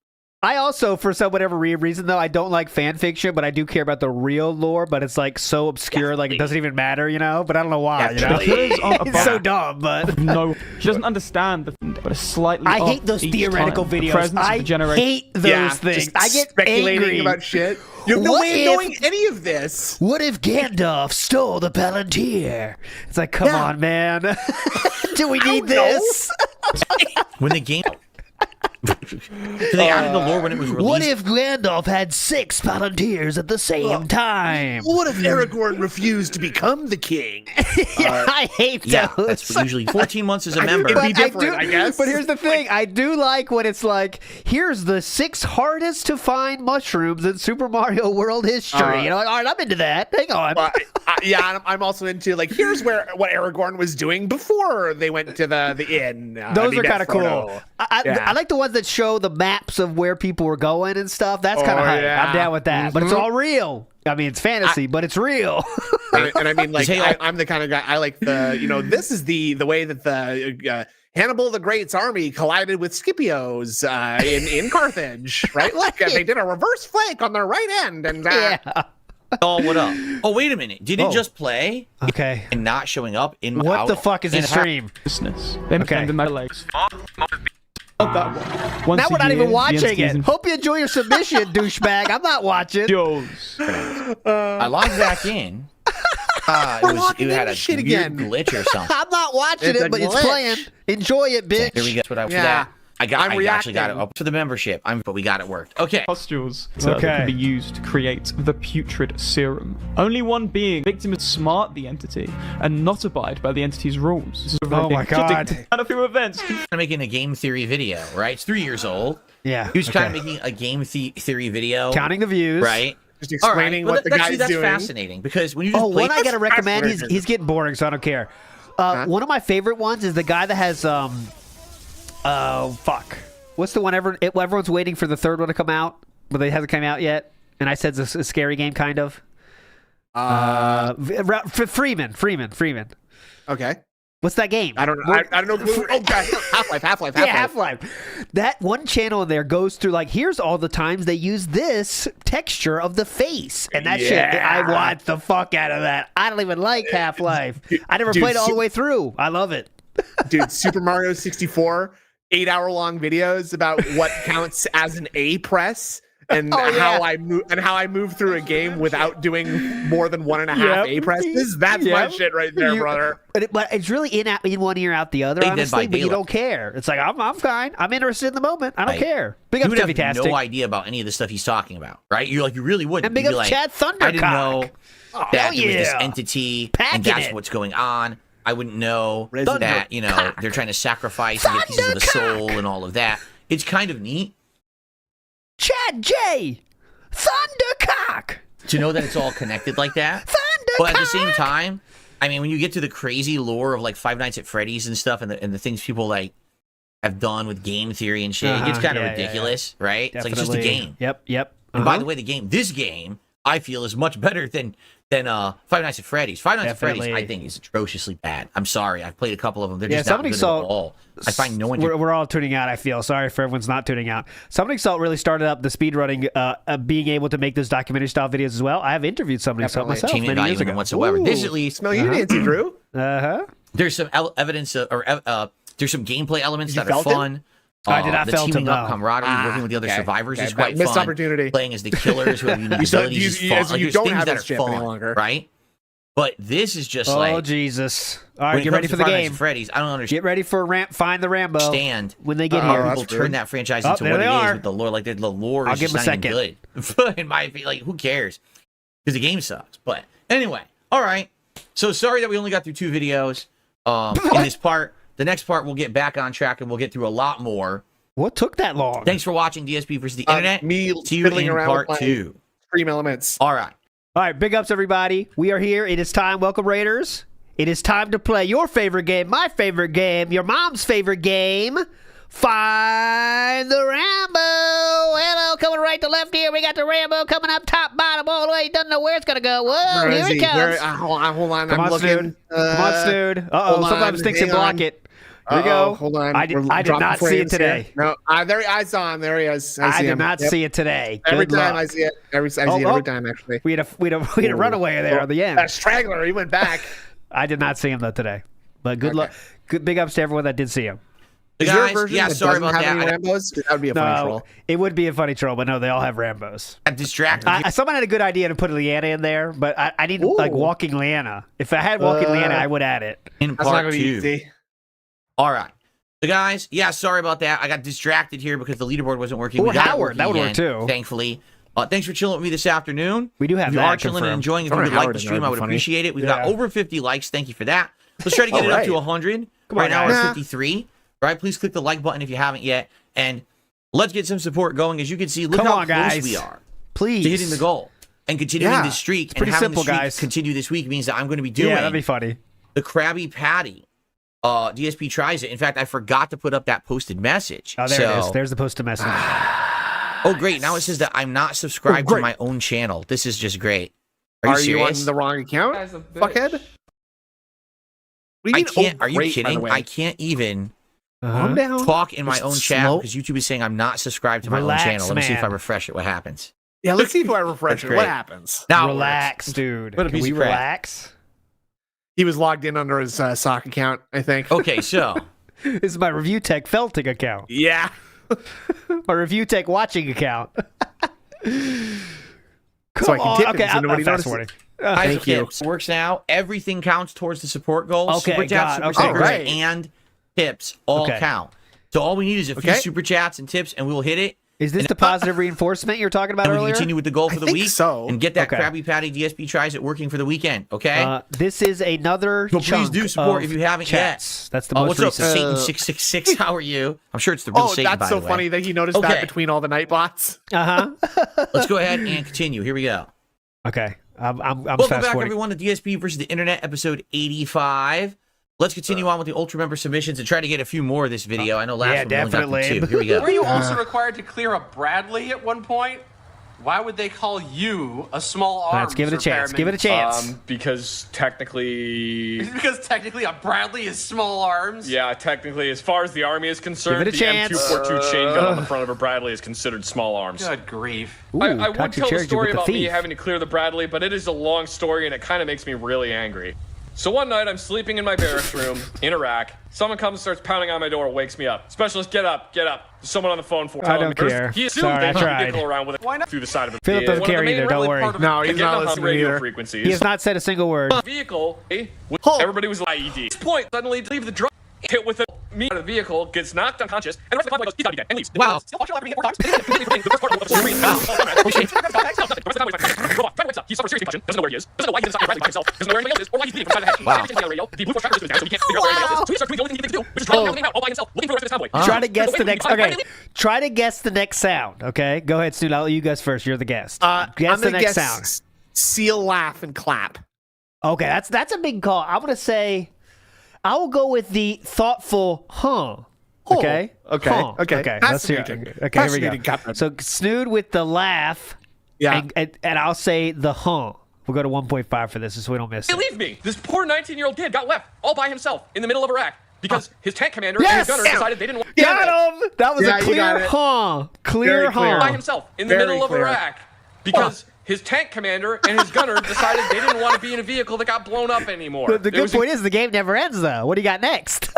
I also, for some whatever reason, though, I don't like fan fiction, but I do care about the real lore. But it's like so obscure, like it doesn't even matter, you know. But I don't know why. You know? Because on a It's so bar- dumb, but No, she doesn't understand the but a slightly. I off hate those each theoretical time. The videos. presence of I the generation. hate those Yeah, things. just I get speculating angry about shit. You have no What way if- of knowing any of this. What if Gandalf stole the Palantir? It's like, come on, man. Do we need this? When the game... So they added the lore when it was released. What if Gandalf had 6 Palantirs at the same time? What if Aragorn refused to become the king? Yeah, I hate Yeah, those. that's usually 14 months as a I think member. it'd be But different, I guess. But here's the thing: I do like when it's like, here's the 6 hardest to find mushrooms in Super Mario World history. You know, like, all right, I'm into that. Hang on. Yeah, and I'm also into like here's what Aragorn was doing before they went to the inn. Those they are met kind of cool. Frodo. I like the ones that show the maps of where people were going and stuff. That's kind of hype. yeah. I'm down with that. But it's all real. I mean, it's fantasy, but it's real. And I mean, like Hey, I'm the kind of guy. I like the this is the way that the Hannibal the Great's army collided with Scipio's in Carthage, right? Look, they did a reverse flank on their right end, and Yeah. Oh, what up? Oh, wait a minute. Did it just play Okay. and not showing up in my What the fuck is in this ha- stream? Business. Then Okay. okay. The metal legs. Not that one. Once Now a we're not year, even the watching entities it. in Hope you enjoy your submission, douchebag. I'm not watching. Joes. I logged back in. logging It had in a shit weird again. glitch or something. I'm not watching It's a it, but it's glitch. playing. Enjoy it, bitch. Here we go. That's what I Yeah. that. I I'm actually got it reacting. up to the membership. But we got it worked. Okay. Pustules that Okay. can be used to create the putrid serum. Only one being victim is smart the entity and not abide by the entity's rules. This is Oh my God. Out of few events. I'm making a game theory video, right? It's 3 years old. Yeah. He was kind of okay. making a game theory video. Counting the views. Right? just All right, explaining but what the that's, guy's that's doing. fascinating because when you just Oh, play one I gotta recommend. That's what He's getting boring, so I don't care. One of my favorite ones is the guy that has fuck. What's the one everyone's waiting for the third one to come out, but it hasn't come out yet? And I said it's a scary game, kind of. Freeman. Okay. What's that game? I don't know. I don't know. Oh, God. Half-Life. Yeah, Half-Life. That one channel in there goes through like, here's all the times they use this texture of the face, and that shit. I want the fuck out of that. I don't even like Half-Life. I never played it all the way through. I love it. Dude, Super Mario 64, 8-hour-long videos about what counts as an A press. And how I move through a game without doing more than 1.5 A presses. That's my shit right there, brother. But it's really in one ear, out the other, honestly. But you don't care. It's like I'm fine. I'm interested in the moment. I don't care. Big up, you would have Tiffy-tastic. no idea about any of the stuff he's talking about, right? You're like, you really wouldn't. And big You'd be up, like, Chad Thundercock. I didn't know that there was this yeah. entity, Packing and that's it. what's going on. I wouldn't know Resident that they're trying to sacrifice and get pieces of the soul and all of that. It's kind of neat Chad J. Thundercock. to know that it's all connected like that. Thundercock. But at the same time, I mean, when you get to the crazy lore of like Five Nights at Freddy's and stuff, and the things people like have done with game theory and shit, it gets kind of ridiculous, right? It's like it's just a game. Yep. And by the way, this game I feel is much better than Five Nights at Freddy's. Five Nights at Freddy's, I think, is atrociously bad. I'm sorry. I've played a couple of them. They're just not good at all. I find no one. We're all tuning out, I feel. Sorry for everyone's not tuning out. Summoning Salt really started up the speedrunning, being able to make those documentary-style videos as well. I have interviewed Summoning Salt myself many years ago. Whatsoever. This at least. Smell you, Nancy Drew. There's some evidence, there's some gameplay elements that are fun. I did not the felt teaming him, up camaraderie, working with the other survivors is quite missed fun. opportunity. Playing as the killers who have unique abilities is fun. Like, you there's don't things have that this are chip fun, any longer, right? But this is just Oh, Jesus. All right, get ready for the game. Freddy's, I don't understand. Get ready for Find the Rambo. When they get here. People turn that franchise into what it is with the lore. Like, the lore is just not even good. In my opinion, like, who cares? Because the game sucks. But anyway, all right. So sorry that we only got through 2 videos in this part. The next part, we'll get back on track and we'll get through a lot more. What took that long? Thanks for watching DSP versus the Internet. Me See you in part 2. Stream elements. All right. All right, big ups, everybody. We are here. It is time. Welcome, Raiders. It is time to play your favorite game, my favorite game, your mom's favorite game. Find the Rambo. Hello, coming right to left here. We got the Rambo coming up top, bottom, all the way. Doesn't know where it's going to go. Whoa, here it comes. Hold on. Come on, Snood. Come on, Snood. Uh-oh, sometimes things can block it. Here we go. Hold on. I did not see it today. Here. No, I saw him. There he is. I did not see it today. Every time I see it. Every time, actually. We had a runaway there at the end. A straggler. He went back. I did not see him, though, today. But good luck. Good big ups to everyone that did see him. Guys, sorry about that. Rambos? That would be a funny troll. It would be a funny troll, but no, they all have Rambos. I'm distracted. Someone had a good idea to put Leanna in there, but I need like Walking Leanna. If I had Walking Leanna, I would add it. In part 2. All right. So guys, sorry about that. I got distracted here because the leaderboard wasn't working. We got Howard. That would work too. Thankfully. Thanks for chilling with me this afternoon. We do have if you are chilling and enjoying, if you would like the stream, I would appreciate it. We've got over 50 likes. Thank you for that. Let's try to get it up to 100. Right now we're at 53. Right, please click the like button if you haven't yet, and let's get some support going. As you can see, look how close we are to hitting the goal and continuing this streak. It's pretty simple, guys. Continue this week means that I'm going to be doing. Yeah, that'd be funny. The Krabby Patty. DSP tries it. In fact, I forgot to put up that posted message. Oh, there it is. There's the posted message. Oh, great! Now it says that I'm not subscribed to my own channel. This is just great. Are you on the wrong account, fuckhead? I can't. Are you kidding? I can't even. Talk in my own chat because YouTube is saying I'm not subscribed to my own channel. Let me see if I refresh it. What happens? Yeah, let's see if I refresh it. What happens? Now relax, dude. Can we relax? He was logged in under his sock account, I think. Okay, so this is my Review Tech Felting account. Yeah, my Review Tech watching account. So I can tip okay, I'm fast forwarding. Thank you. Works now. Everything counts towards the support goal. Okay, Super chats, super stickers, and tips all count. So all we need is a few super chats and tips, and we will hit it. Is this the positive reinforcement you're talking about earlier? We continue with the goal for the week, and get that Krabby Patty DSP tries it working for the weekend. Okay. This is another. So please do support if you haven't chats. yet. That's the most what's up, Satan666? How are you? I'm sure it's the real Satan. That's so funny that he noticed that between all the night bots. Let's go ahead and continue. Here we go. Okay. I'm welcome back, everyone, to DSP versus the Internet, episode 85. Let's continue on with the Ultra member submissions and try to get a few more of this video. I know last one we only got 2. Here we go. Were you also required to clear a Bradley at one point? Why would they call you a small arms? Let's give it a chance. Give it a chance. Because technically... a Bradley is small arms? Yeah, technically, as far as the Army is concerned, the M242 chain gun on the front of a Bradley is considered small arms. Good grief. Ooh, I would tell a story about me having to clear the Bradley, but it is a long story and it kind of makes me really angry. So one night, I'm sleeping in my barracks room in Iraq. Someone comes and starts pounding on my door, wakes me up. Specialist, get up, get up. There's someone on the phone for I don't care. He assumed they had a vehicle around with it. Why not through the side of it? Philip doesn't care either, don't worry. No, he's not listening radio frequencies. He has not said a single word. Vehicle, everybody was IED. At this point, suddenly leave the drug, hit with me out of the vehicle, gets knocked unconscious, and the rest of the convoy goes, he's gotta be dead, and leaves. Wow. He suffers serious concussion, doesn't know where he is, doesn't know why he didn't stop Bradley by himself, doesn't know where anybody else is, or why he's bleeding from the side of the head. Wow. The radio, the Blue Force tracker system is down, so he can't figure out where anybody else is. So he starts doing the only thing he needs to do, which is trying to figure out all by himself, looking for the rest of his convoy. Try to guess the next. Okay, try to guess the next sound. Okay, go ahead, Snood. I'll let you guys first. You're the guest. Guess the next sound. Seal, laugh, and clap. Okay, that's a big call. I'm gonna say, I will go with the thoughtful, Okay. Okay. Okay. Let's hear it. Okay, here we go. So Snood with the laugh, Yeah. And I'll say the We'll go to 1.5 for this so we don't miss it. Believe me, this poor 19-year-old kid got left all by himself in the middle of Iraq because his tank commander and his gunner decided they didn't want to Got him! That was a clear Clear by himself in the middle of Iraq because his tank commander and his gunner decided they didn't want to be in a vehicle that got blown up anymore. The good point is the game never ends, though. What do you got next?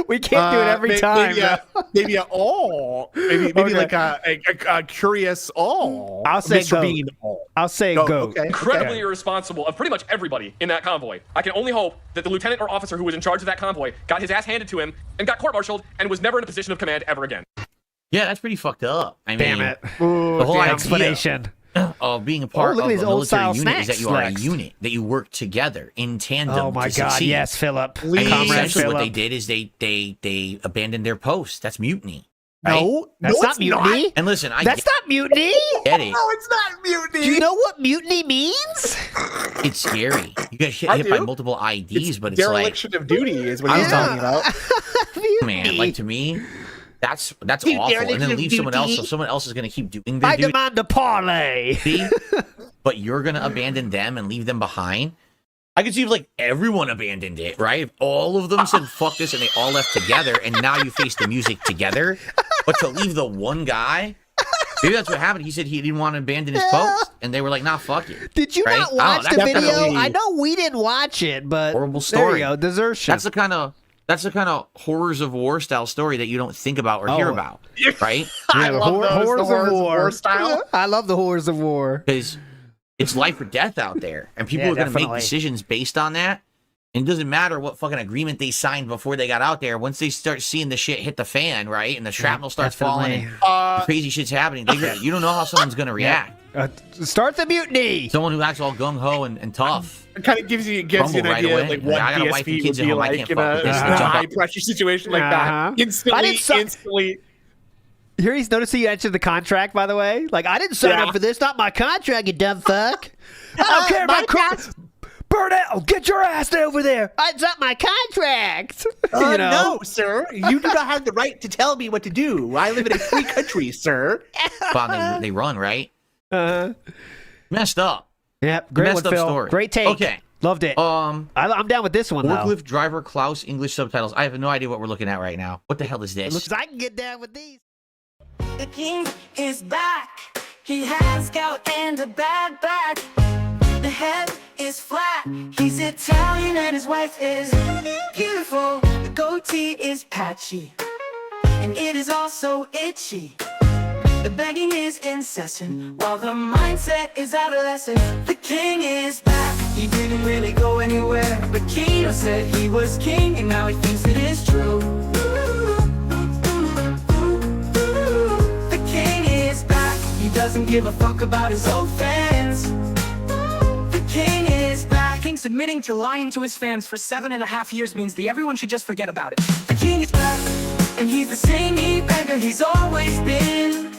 We can't do it every time. Maybe like a curious I'll say Mr. goat. Bean. I'll say goat. Okay. Incredibly irresponsible of pretty much everybody in that convoy. I can only hope that the lieutenant or officer who was in charge of that convoy got his ass handed to him and got court-martialed and was never in a position of command ever again. Yeah, that's pretty fucked up. I mean, Damn it. The whole idea explanation of being a part look of at a these old military style unit is that snacks, you are a Lex. unit, that you work together in tandem. Oh my to God! succeed. Yes, Philip. I mean, Comrade essentially, what Philip. they did is they abandoned their post. That's mutiny. No, That's not mutiny. Not. And listen, That's not mutiny. get it. No, it's not mutiny. Do you know what mutiny means? It's scary. You get hit by multiple IDs, but it's dereliction of duty is what he's talking about. man, like to me, that's awful. And then leave someone else, so someone else is going to keep doing their I duty. demand a parlay. But you're going to abandon them and leave them behind. I could see if everyone abandoned it, right? If all of them said fuck this and they all left together, and now you face the music together. But to leave the one guy, maybe that's what happened. He said he didn't want to abandon his post, and they were like, "Nah, fuck it." Did you not watch the video? I know we didn't watch it, but horrible story. There you go, desertion. That's the kind of horrors of war style story that you don't think about or hear about, right? Yeah, the horrors of war style. I love the horrors of war because it's life or death out there, and people are going to make decisions based on that. And it doesn't matter what fucking agreement they signed before they got out there. Once they start seeing the shit hit the fan, right, and the shrapnel starts falling, and crazy shit's happening, you don't know how someone's going to react. Start the mutiny. Someone who acts all gung ho and tough. It kind of gives you an right idea away. of what I got a wife and DSP kids would at be home. I like can't in fuck with this. a high pressure situation like that. Instantly. Here he's noticing you entered the contract, by the way. I didn't sign up for this. Not my contract, you dumb fuck. I don't care about contract. Burn it! Get your ass over there! It's not my contract. No, sir. You do not have the right to tell me what to do. I live in a free country, sir. Bon, they run, right? Messed up. Yep, great one, Phil. Story. Great take. Okay. Loved it. I'm down with this one, though. Forklift driver Klaus, English subtitles. I have no idea what we're looking at right now. What the hell is this? Looks I can get down with these. The king is back. He has gout and a bad back. The head is flat. He's Italian and his wife is beautiful. The goatee is patchy, and it is also itchy. The begging is incessant, while the mindset is adolescent. The king is back. He didn't really go anywhere, but Kino said he was king, and now he thinks it is true. The king is back. He doesn't give a fuck about his old fans. The king is back. King's admitting to lying to his fans for 7.5 years means everyone should just forget about it. The king is back, and he's the same e-beggar he's always been.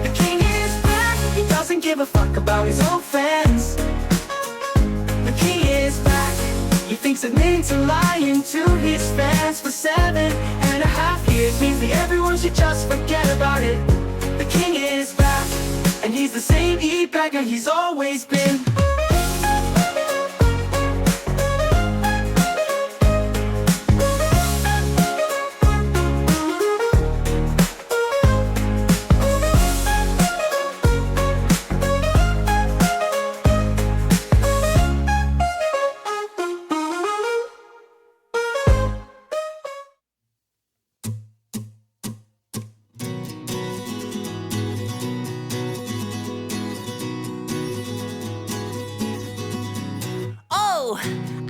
The king is back. He doesn't give a fuck about his old fans. The king is back. He thinks admitting to lying to his fans for 7.5 years means everyone should just forget about it. The king is back, and he's the same e-beggar he's always been.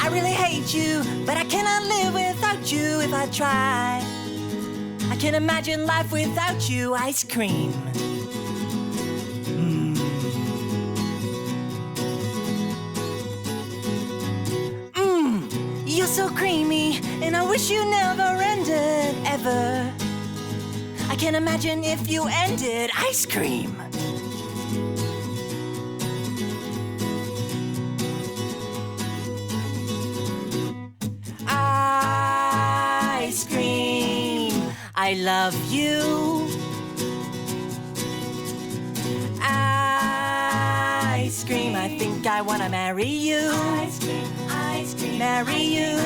I really hate you, but I cannot live without you if I try. I can't imagine life without you, ice cream. You're so creamy, and I wish you never ended, ever. I can't imagine if you ended, ice cream. Ice cream, I love you. I wanna marry you. Ice cream, ice cream, Marry you.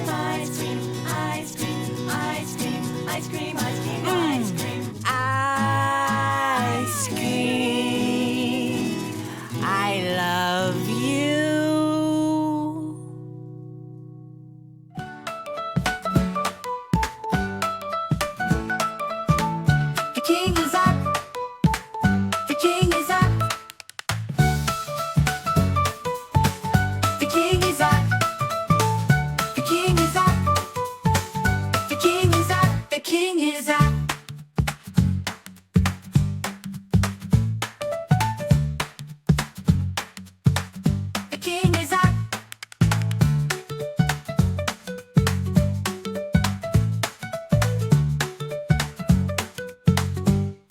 ice cream, ice cream, ice cream, ice cream, ice cream, ice cream, Ice cream. I love you. The king is up. The king is up. The king is up. The king is up. The king is up. The king is up. The king is up.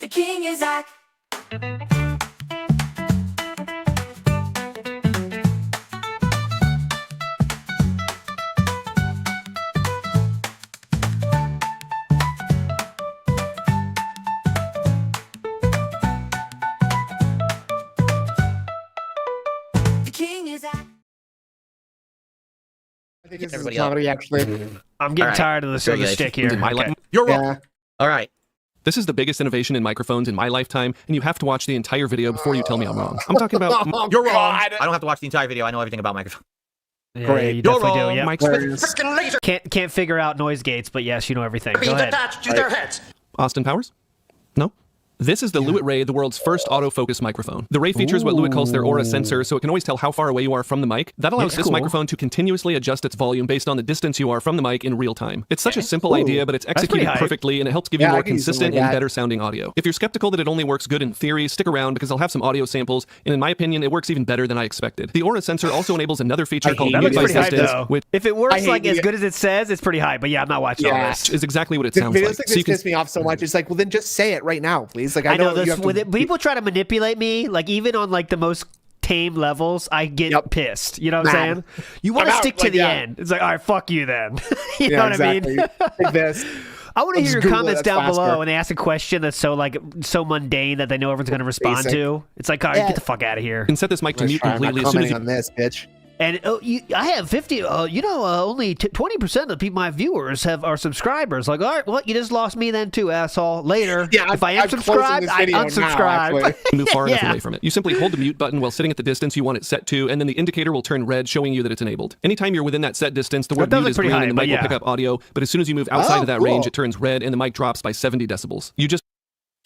The king is up. The king is up. I think this is Everybody a comedy, actually. I'm getting All right. tired of this Very good. stick here. My life. You're wrong. Yeah. All right. This is the biggest innovation in microphones in my lifetime, and you have to watch the entire video before you tell me I'm wrong. I'm talking about You're wrong. I don't have to watch the entire video. I know everything about microphones. Yeah, Great. you You're definitely wrong. do. Yeah. Mike's Can't figure out noise gates, but yes, you know everything. Go ahead. to their heads. Austin Powers? No? This is the Lewitt Ray, the world's first autofocus microphone. The Ray features what Lewitt calls their aura sensor, so it can always tell how far away you are from the mic. That allows this microphone to continuously adjust its volume based on the distance you are from the mic in real time. It's such a simple idea, but it's executed perfectly, and it helps give you Yeah, I more can use something consistent like and that. better sounding audio. If you're skeptical that it only works good in theory, stick around because I'll have some audio samples, and in my opinion, it works even better than I expected. The aura sensor also enables another feature called That mute looks by pretty hype, distance, though. which If it works I hate like as you. good as it says, it's pretty hype. But yeah, I'm not watching all Yeah. this. is exactly what it sounds Videos like. like So this you can piss me off so much. It's like, well, then just say it right now, please. Like, I know you this. have to- With it, people try to manipulate me, like even on like the most tame levels, I get pissed. You know what I'm Mad. saying? You want to I'm out, stick to like, the yeah. end. It's like, all right, fuck you then. You know Yeah, what exactly. I mean? Like this. I want to hear Let's your Google it, comments that's down faster. below when they ask a question that's so mundane that they know everyone's going to respond Basic. to. It's like, all right, Yeah. get the fuck out of here. can set this mic to mute I'm not completely as soon as commenting you... on this, bitch. And I have 50. Only 20% of my viewers are subscribers. Like, all right, well, you just lost me then too, asshole. Later, Yeah, if I am I'm closing subscribed, this I video now, unsubscribe. actually. move far enough Yeah. away from it. You simply hold the mute button while sitting at the distance you want it set to, and then the indicator will turn red, showing you that it's enabled. Anytime you're within that set distance, the word does mute look is pretty green high, and the but mic yeah. will pick up audio, but as soon as you move outside Oh, of that cool. range, it turns red and the mic drops by 70 decibels. You just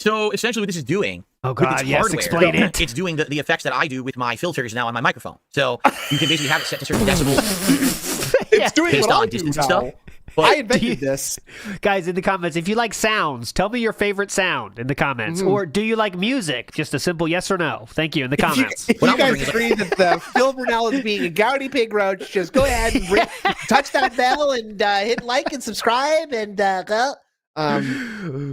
So essentially what this is doing Oh, with God, its yes, hardware, explain it. It's doing the effects that I do with my filters now on my microphone. So you can basically have it set to certain decibels It's doing based what I on do distance now. and stuff. But I invented this. Guys, in the comments, if you like sounds, tell me your favorite sound in the comments. Or do you like music? Just a simple yes or no. Thank you in the comments. If you guys agree that the Phil Brunel is being a gouty pig roach, just go ahead and touch that bell and hit like and subscribe and go.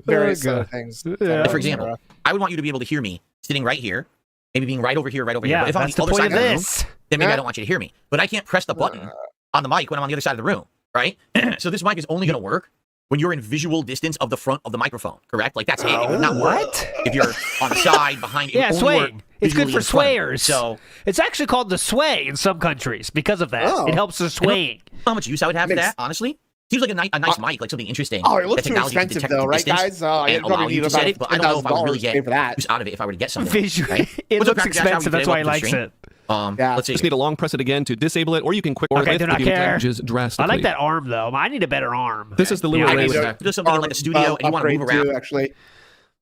Various other things. Yeah. for example, I would want you to be able to hear me sitting right here, maybe being right over here, right over Yeah, here. But if I'm on that's the the other point side of of the room, this. then maybe I don't want you to hear me. But I can't press the button on the mic when I'm on the other side of the room, right? So this mic is only going to work when you're in visual distance of the front of the microphone, correct? Like that's it. It would not work if you're on the side, behind. It Yeah, would only work swaying. It's good visually for in front of you. swayers. So It's actually called the sway in some countries because of that. Oh. It helps the swaying. how much use I would have for that, honestly? Seems like a nice mic, like something interesting. Oh, it looks that too technology can expensive detect though, the right, distance guys? Oh, and you'd allow probably you need to set about it, but I don't know if I would really $10,000 get to pay for that. use out of it if I were to get something. Visually, right? it What's up, looks Cracker Jack? How are expensive. you That's today? why he Welcome likes to the it. stream. Yeah. Let's see. need to long press it again to disable it, or you can quick Okay, lift do the not mute care. changes drastically. I like that arm though. I need a better arm. This is the Lewitt Yeah, Ray I with need that. Do something in like a studio and you want to move upgrade around. too, actually.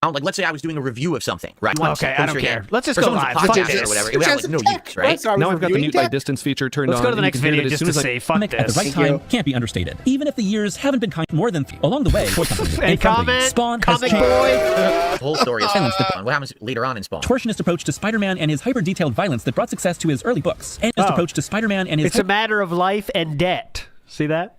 Like, let's say I was doing a review of something, right? You want to Okay, sit I don't closer care. again. Let's just For go someone's live. a Fuck podcast it. or whatever. It would have like no use, right? Now I've got the mute by distance feature turned Let's on. go to the and you next can hear video that as just soon to as I- see. Fuck At the this. right time can't be understated, even if the years haven't been kind more than few. Along the way, for companies Any and companies, comment? Spawn has Comic changed. boy? The whole story is Spawn. What happens later on in Spawn? Torsionist approach to Spider-Man and his hyper-detailed violence that brought success to his early books. And his approach to Spider-Man and his It's a matter of life and debt. See that?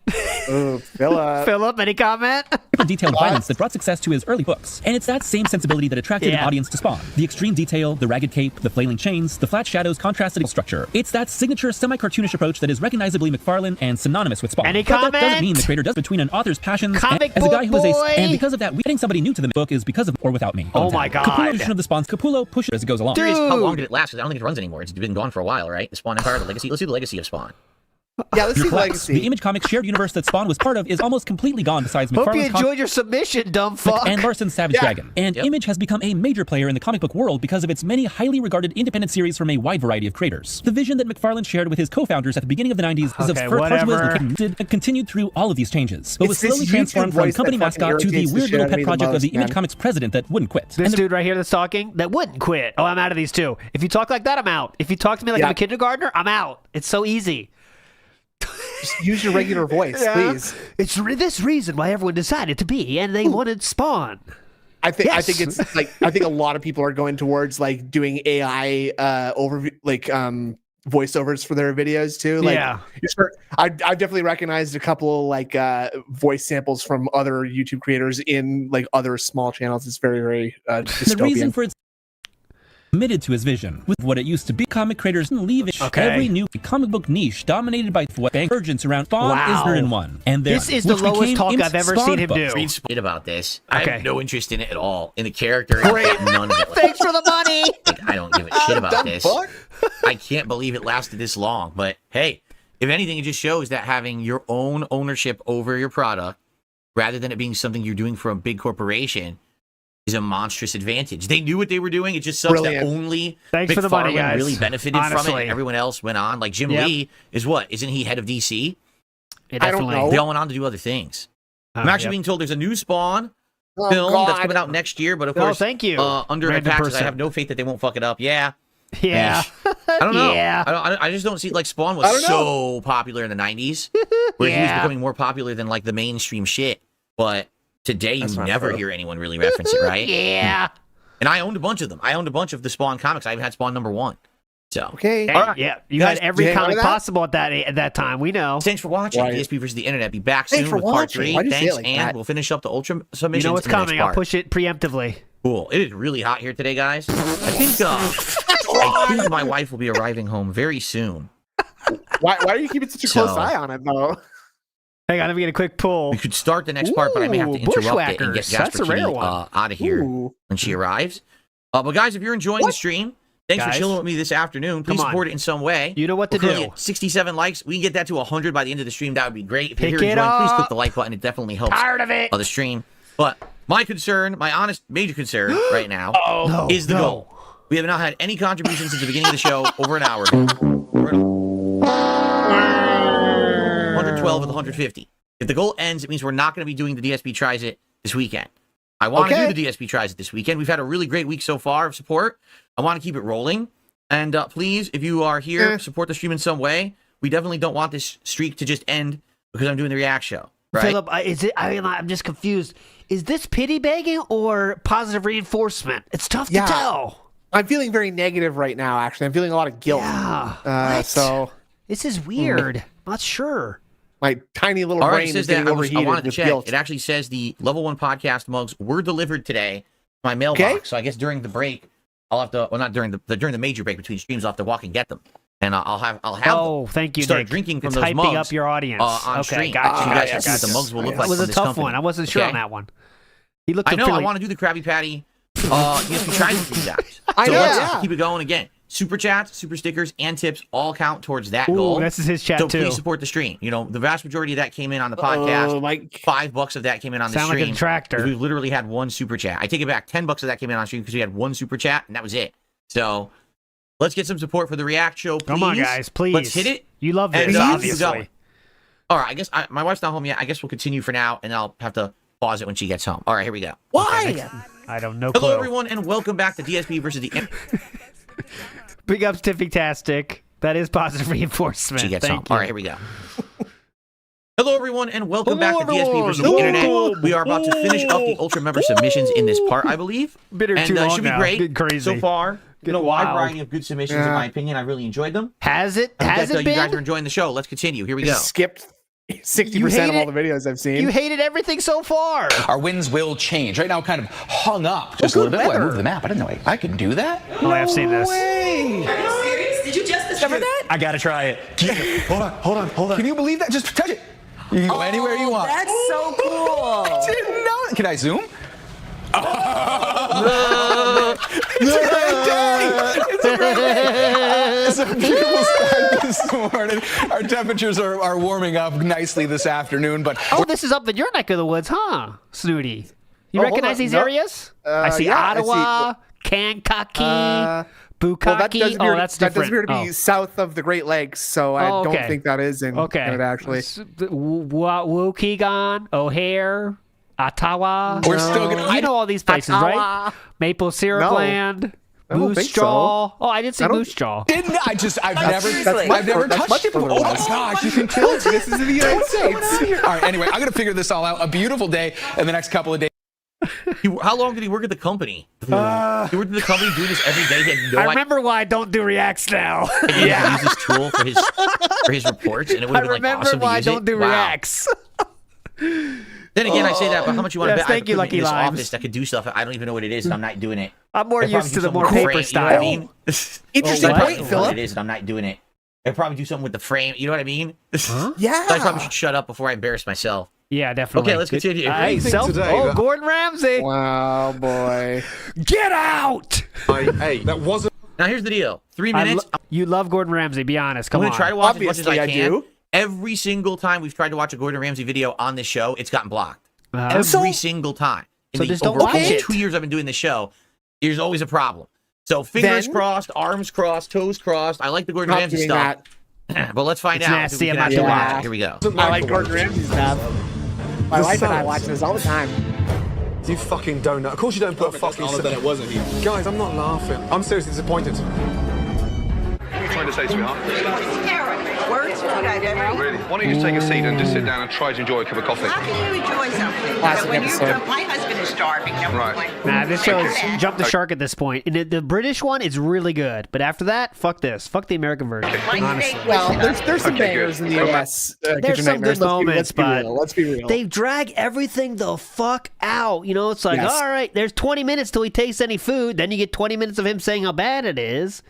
Ooh, Philip. Philip, any comment? Detailed violence that brought success to his early books. And it's that same sensibility that attracted an audience to Spawn. The extreme detail, the ragged cape, the flailing chains, the flat shadows, contrasted structure. It's that signature semi-cartoonish approach that is recognizably McFarlane and synonymous with Spawn. Any but comment? That doesn't mean the creator does between an author's passions Comic and as a guy who is boy. and because of that, getting somebody new to the book is because of or without me. Oh my God. Capullo edition of the Spawn's Capullo pushes as it goes along. Curious, how long did it last? Because I don't think it runs anymore. It's been gone for a while, right? The Spawn Empire, the Legacy. Let's do the Legacy of Spawn. Yeah, let's see Complex. Legacy. The Image Comics shared universe that Spawn was part of is almost completely gone besides Hope you McFarlane's enjoyed your submission, dumb fuck. and Larson's Savage Dragon. And Image has become a major player in the comic book world because of its many highly regarded independent series from a wide variety of creators. The vision that McFarlane shared with his co-founders at the beginning of the 90s is of and continued through all of these changes, but was slowly transformed from company mascot to the weird little pet project of the Image Comics president that wouldn't quit. This dude right here that's talking, that wouldn't quit. Oh, I'm out of these two. If you talk like that, I'm out. If you talk to me like I'm a kindergartner, I'm out. It's so easy. Just use your regular voice, please. It's this reason why everyone decided to be, and they wanted Spawn. I think it's like I think a lot of people are going towards like doing AI overview, like voiceovers for their videos too. Like, I've definitely recognized a couple like voice samples from other YouTube creators in like other small channels. It's very, very dystopian. The reason for its committed to his vision with what it used to be. Comic creators leave every new comic book niche dominated by what urgence around Spawn, Isner, and One. And this is the lowest talk I've ever seen him do. Read about this. I have no interest in it at all. In the character, none of it. Thanks for the money. Like, I don't give a shit about this. I can't believe it lasted this long. But hey, if anything, it just shows that having your own ownership over your product, rather than it being something you're doing for a big corporation, is a monstrous advantage. They knew what they were doing. It just sucks that only McFarlane really benefited from it. And everyone else went on. Like Jim Lee is what? Isn't he head of DC? I don't know. They all went on to do other things. I'm actually being told there's a new Spawn film that's coming out next year, but of course, thank you. Under the patches, I have no faith that they won't fuck it up. Yeah. Yeah. I don't know. Yeah. I just don't see, like, Spawn was so popular in the 90s, where he was becoming more popular than, like, the mainstream shit. But today, you never hear anyone really reference it, right? Yeah. And I owned a bunch of them. I owned a bunch of the Spawn comics. I even had Spawn #1. So okay, all right. Yeah, you had every comic possible at that time. We know. Thanks for watching. DSP versus the Internet. Be back soon with part 3. Thanks, and we'll finish up the Ultra submissions. You know what's coming. I'll push it preemptively. Cool. It is really hot here today, guys. I think my wife will be arriving home very soon. Why are you keeping such a close eye on it, though? Hang on, let me get a quick pull. We could start the next part, but I may have to interrupt it and get Jasper Kitty out of here when she arrives. But guys, if you're enjoying the stream, thanks for chilling with me this afternoon. Please support it in some way. You know what to do. 67 likes. We can get that to 100 by the end of the stream. That would be great. If you're enjoying, please click the like button. It definitely helps the stream. But my concern, my honest major concern right now is the goal. We have not had any contributions since the beginning of the show over an hour ago. 112 with 150. If the goal ends, it means we're not going to be doing the DSP Tries It this weekend. I want to do the DSP Tries It this weekend. We've had a really great week so far of support. I want to keep it rolling. And please, if you are here, support the stream in some way. We definitely don't want this streak to just end because I'm doing the React show. Right? Philip, I'm just confused. Is this pity begging or positive reinforcement? It's tough to tell. I'm feeling very negative right now, actually. I'm feeling a lot of guilt. Yeah. So this is weird. Not sure. My tiny little brain is getting overheated. I wanted to check. Guilt. It actually says the Level 1 Podcast mugs were delivered today to my mailbox. So I guess during the break, I'll have to, well, not during the major break between streams, I'll have to walk and get them. And I'll have thank you, start Nick. drinking from it's those hyping mugs up your audience. On stream. Gotcha. So you guys can see what the mugs will look like. That was a tough one. I wasn't sure on that one. He looked. I know. I want to do the Krabby Patty. DSP Tries It for you guys. So let's keep it going again. Super chats, super stickers, and tips all count towards that goal. This is his chat so too. Please support the stream. You know, the vast majority of that came in on the podcast. $5 of that came in on the stream. Like a tractor. We literally had one super chat. I take it back. $10 of that came in on stream because we had one super chat, and that was it. So let's get some support for the React show, please. Come on, guys, please. Let's hit it. You love this, obviously. All right, I guess my wife's not home yet. I guess we'll continue for now, and I'll have to pause it when she gets home. All right, here we go. Why? I don't know. Hello, everyone, and welcome back to DSP versus the... Big ups, Tiffy-tastic. That is positive reinforcement. She gets home. All right, here we go. Hello, everyone, and welcome back to DSP versus the Internet. We are about to finish up the Ultra member submissions in this part, I believe. And should be great. Crazy. So far, a wide variety of good submissions, in my opinion. I really enjoyed them. Has it? Has it been? You guys are enjoying the show. Let's continue. Here we go. Skipped 60% of all the videos I've seen. You hated everything so far. Our winds will change. Right now, kind of hung up just a little bit. Oh, I moved the map. I didn't know I could do that. Oh, I've seen this. Way. Are you serious? Did you just discover that? I gotta try it. Hold on. Can you believe that? Just touch it. You can go anywhere you want. That's so cool. I didn't know. Can I zoom? It's a great day. It's a great day. It's a beautiful sky this morning. Our temperatures are warming up nicely this afternoon, but this is up in your neck of the woods, huh, Snooty? You recognize these areas? I see Ottawa, Kankakee, Bukkake. That does different. appear to be south of the Great Lakes, so I don't think that is in Canada, actually. Waukegan, O'Hare, Ottawa. We're still gonna. You know all these places, right? Maple Syrup Land. Moose Jaw. Oh, I didn't see Moose Jaw. Didn't I? I've never touched it. Oh my gosh, you can kill it. This is in the United States. All right, anyway, I'm going to figure this all out. A beautiful day in the next couple of days. How long did he work at the company? He worked at the company doing this every day. He had no I remember why I don't do reacts now. Yeah. Use this tool for his reports, and it would have been like awesome to use it. I remember why I don't do reacts. Then again, I say that, but how much you want to bet? Thank you, Lucky in this Lives. office that could do stuff. I don't even know what it is, and I'm not doing it. I'm more used to the more paper style. You know what I mean? Interesting point, Philip. Philip. What it is, and I'm not doing it. I'd probably do something with the frame. You know what I mean? Huh? Yeah. So I probably should shut up before I embarrass myself. Yeah, definitely. Okay, let's continue. Gordon Ramsay. Wow, boy. Get out! Hey, that wasn't. Now here's the deal. 3 minutes. You love Gordon Ramsay. Be honest. Come on. I'm gonna try to watch Obviously, as much as I can. do. Every single time we've tried to watch a Gordon Ramsay video on this show, it's gotten blocked. Every single time. So just don't watch it. 2 years I've been doing this show, there's always a problem. So fingers crossed, arms crossed, toes crossed. I like the Gordon Ramsay stuff. But let's find out. Nasty. I'm not doing watch that. it. Here we go. I like Gordon Ramsay stuff. My wife and I watch this all the time. You fucking don't know. Of course you don't put a fucking. That it wasn't you. Guys, I'm not laughing. I'm seriously disappointed. What are you trying to say, sweetheart? Words Really? Why don't you just take a seat and just sit down and try to enjoy a cup of coffee? How can you enjoy something? Classic When episode. my husband is starving. Right. Nah, this show is jump the shark at this point. And the British one is really good, but after that, fuck this. Fuck the American version. Honestly. Well, there's some bangers in the US. There's some good moments, but let's be real. they drag everything the fuck out. You know, it's like, Yes. all right, there's 20 minutes till he tastes any food. Then you get 20 minutes of him saying how bad it is.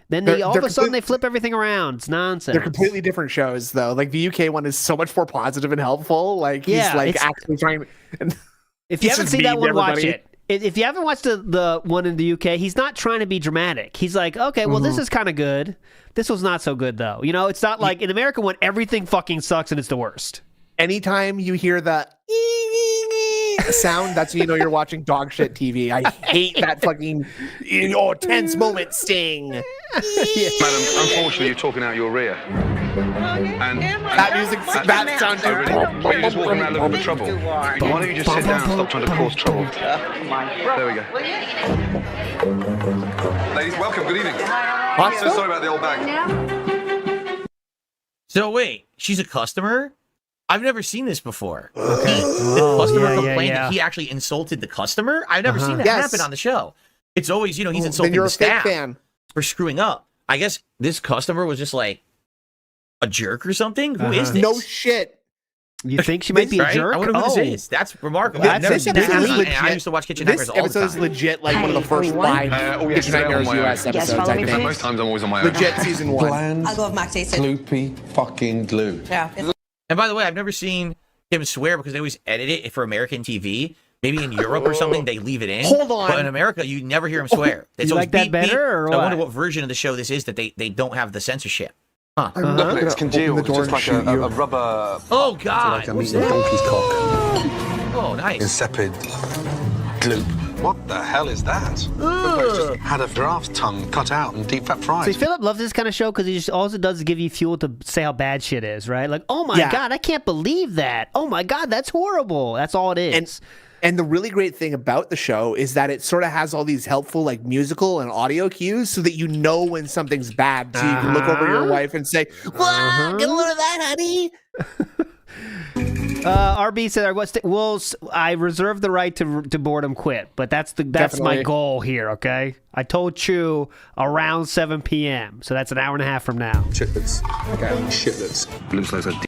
Then all of a sudden they flip everything around. It's nonsense. They're completely different shows, though. Like the UK one is so much more positive and helpful. Like he's like actually trying. If you haven't seen that one, watch it. If you haven't watched the one in the UK, he's not trying to be dramatic. He's like, okay, well, this is kind of good. This was not so good, though. You know, it's not like in America when everything fucking sucks and it's the worst. Anytime you hear the sound, that's when you know you're watching dog shit TV. I hate that fucking tense moment sting. Madam, unfortunately, you're talking out your rear. And that music, that sounds. You're just walking around looking for trouble. Why don't you just sit down and stop trying to cause trouble? There we go. Ladies, welcome. Good evening. I'm so sorry about the old bag. So wait, she's a customer? I've never seen this before. The customer complained that he actually insulted the customer? I've never seen that happen on the show. It's always, he's insulting the staff for screwing up. I guess this customer was just like a jerk or something? Who is this? No shit. You think she might be a jerk? I wonder who this is. That's remarkable. I've never seen that. I used to watch Kitchen Nightmares all the time. This episode is legit like one of the first live Kitchen Nightmares US episodes, I think. Most times I'm always on my own. Legit season 1. Bland, I'll go with Mac Jason. gloopy fucking glue. Yeah. And by the way, I've never seen him swear because they always edit it for American TV. Maybe in Europe or something, they leave it in. Hold on. But in America, you never hear him swear. It's you always like that beep, better, beep. or So I what? wonder what version of the show this is that they don't have the censorship. Huh. It's congealed, just like a rubber. Oh, God. Like I'm eating a donkey's cock. Oh, nice. Insipid gloop. What the hell is that? Looks just had a giraffe's tongue cut out and deep fat fried. See, Philip loves this kind of show because he just all it does is give you fuel to say how bad shit is, right? Like, oh my God, I can't believe that. Oh my God, that's horrible. That's all it is. And the really great thing about the show is that it sort of has all these helpful like musical and audio cues so that you know when something's bad. So you can look over your wife and say, "Wow, get a load of that, honey." RB said, I reserve the right to Boredom quit, but that's my goal here, okay? I told Chew around 7 p.m., so that's an hour and a half from now. Chitlets. Okay. Shitlets. Looks like a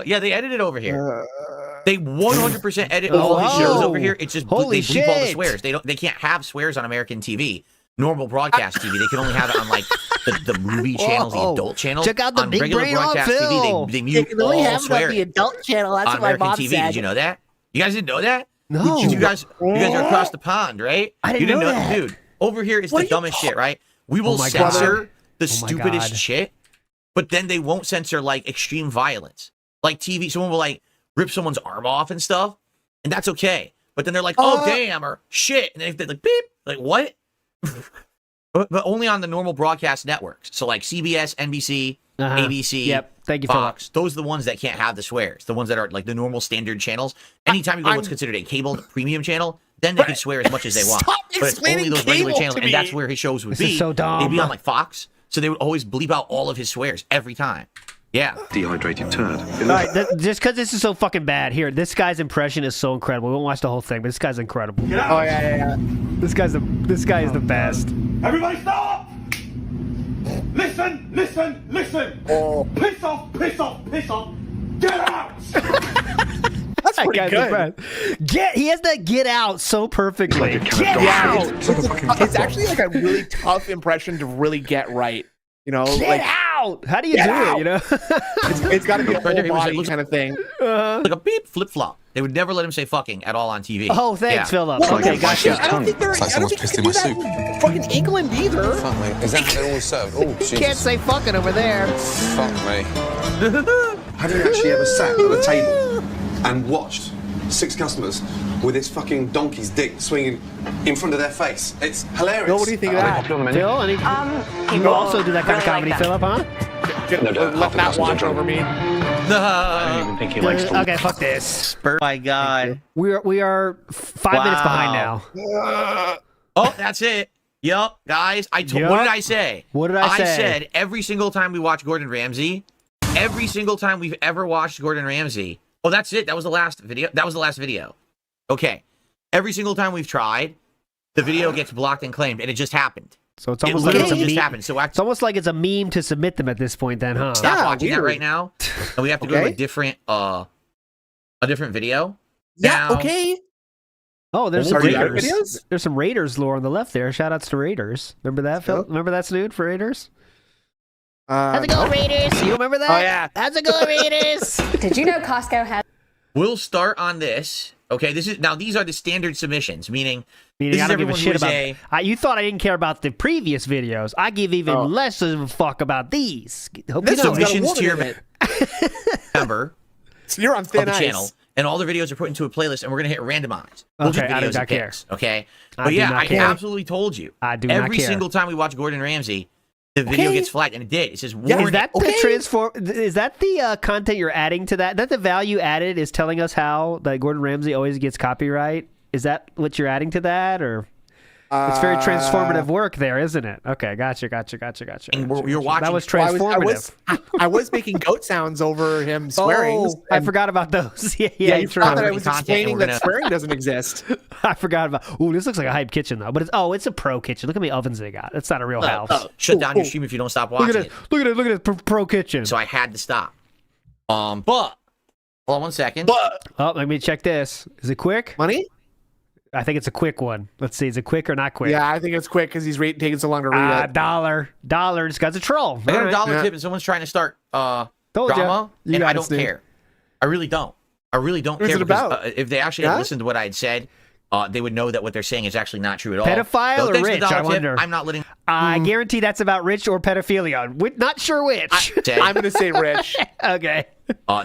Yeah, they edit it over here. They 100% edit all his shows over here. It's just they bleep all the swears. They can't have swears on American TV. Normal broadcast TV, they can only have it on like the movie channels, the adult channels. Check out the on big regular brain on broadcast Phil. TV. They mute can only all have it on swearing the adult channel. That's on what my American mom TV. said. Did you know that? You guys didn't know that? No. You guys are across the pond, right? I didn't you didn't know that. Dude, over here is the dumbest shit, right? We will censor the stupidest shit, but then they won't censor like extreme violence. Like TV, someone will like rip someone's arm off and stuff, and that's okay. But then they're like, oh damn, or shit, and then they're like beep, like what? But only on the normal broadcast networks. So like CBS, NBC, ABC, Thank you, Fox. Those are the ones that can't have the swears. The ones that are like the normal standard channels. Anytime you go to what's considered a cable premium channel, then they can swear as much as they want. But it's only those regular channels, and that's where his shows would be. Is so dumb. They'd be on like Fox, so they would always bleep out all of his swears every time. Yeah. Dehydrated turd. All right, just because this is so fucking bad. Here, this guy's impression is so incredible. We won't watch the whole thing, but this guy's incredible. Oh yeah. This guy is the best. Everybody stop! Listen! Piss off! Get out! That's pretty good. He has that get out so perfectly. Get out! It's actually like a really tough impression to really get right. You know, Get out! How do you do it? You know, it's got to be a whole Right there, he was body like, kind of thing. Like a beep flip flop. They would never let him say fucking at all on TV. Oh, thanks, Philip. Well, Okay, gotcha. I don't think they're. It's like I don't someone's think pissed they in my do that in fucking England either. Fuck me. Is that what they're all served? Oh, Jesus. Can't say fucking over there. Fuck me. Have you actually ever sat at a table and watched 6 customers with this fucking donkey's dick swinging in front of their face? It's hilarious. Bill, what do you think of that? Phil, you also do that kind of comedy, Philip, huh? Let that watch over me. I don't even think he likes to. Okay, fuck this. My God. We are 5 minutes behind now. Oh, that's it. Yup, guys. What did I say? What did I say? I said every single time we watch Gordon Ramsay, every single time we've ever watched Gordon Ramsay. Oh, that's it. That was the last video. Okay. Every single time we've tried, the video gets blocked and claimed, and it just happened. So it's almost like it's a just meme. happened. So It's almost like it's a meme to submit them at this point, then, huh? Stop watching that right now, and we have to go to a different video. Yeah. Now, Okay. Oh, there's Are some you out of Raiders. videos? There's some Raiders lore on the left there. Shout outs to Raiders. Remember that, Phil? Remember that snood for Raiders? How's it going, Raiders? You remember that? Oh yeah. How's it going, Raiders? Did you know Costco has? we'll start on this. Okay, these are the standard submissions, meaning this I is don't give a everyone shit who is about. You thought I didn't care about the previous videos. I give even less of a fuck about these. Hope you know. submissions to your member. So you're on thin of the ice. channel, and all the videos are put into a playlist, and we're gonna hit randomize. We'll Okay, do I do videos not and care. picks, okay? I But do yeah, not I care. absolutely told you. I do not Every care. single time we watch Gordon Ramsay, the video gets flagged, and it did. It says warning. Is that the transform? Is that the content you're adding to that? That the value added is telling us how that Gordon Ramsay always gets copyright? Is that what you're adding to that, or? It's very transformative work there, isn't it? Okay, gotcha. And you're watching. That was transformative. I was making goat sounds over him swearing. Oh, I forgot about those. yeah, you true. thought that I was explaining that swearing doesn't exist. I forgot about. Ooh, this looks like a hype kitchen though, but it's a pro kitchen. Look how many ovens they got. It's not a real house. Shut down your stream if you don't stop watching it. Look at it, pro kitchen. So I had to stop. But hold on 1 second. Oh, let me check this. Is it quick? Money? I think it's a quick one. Let's see. Is it quick or not quick? Yeah, I think it's quick because he's taking so long to read it. Dollar. This guy's a troll. I got All a dollar right. tip, and someone's trying to start Told drama, ya. and got I it, don't Steve. care. I really don't. What's care it because about? if they actually had listened to what I had said, they would know that what they're saying is actually not true at all. Pedophile So or thanks for the rich? dollar I tip. wonder. I'm not letting. I guarantee that's about rich or pedophilia. Not sure which. I'm going to say rich. Okay.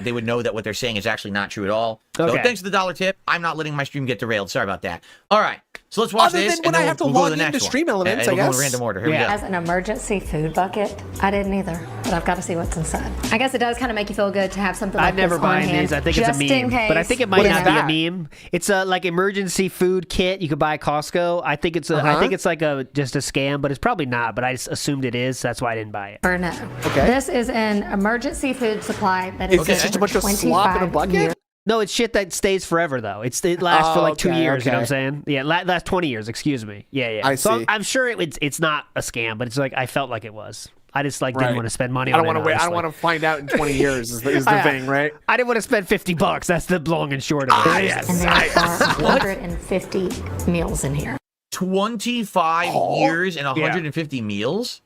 They would know that what they're saying is actually not true at all. So Okay. thanks for the dollar tip. I'm not letting my stream get derailed. Sorry about that. All right. So let's watch Other this. than when and then I have to we'll go log to the into next Stream one. Elements, We'll I go in guess. random order. Here we go. As an emergency food bucket, I didn't either, but I've got to see what's inside. I guess it does kind of make you feel good to have something like I'd never this buy on any of hand, these. I think it's a just in meme, case. but I think it might What is not that? be a meme. It's a like emergency food kit you could buy at Costco. I think it's I think it's like just a scam, but it's probably not. But I just assumed it is. So that's why I didn't buy it. Or no. Okay. This is an emergency food supply that is Is this just a bunch of slop in a 25 bucket? years. No, it's shit that stays forever though. It lasts for like 2 okay, years. You know what I'm okay. saying? Yeah, last 20 years. Excuse me. Yeah. I So see. I'm sure it's not a scam, but it's like I felt like it was. I just didn't want to spend money. I don't want to wait. I don't want to find out in 20 years. Is the thing, right? I didn't want to spend $50. That's the long and short of it. And there are 150 meals in here. 25 years and 150 meals.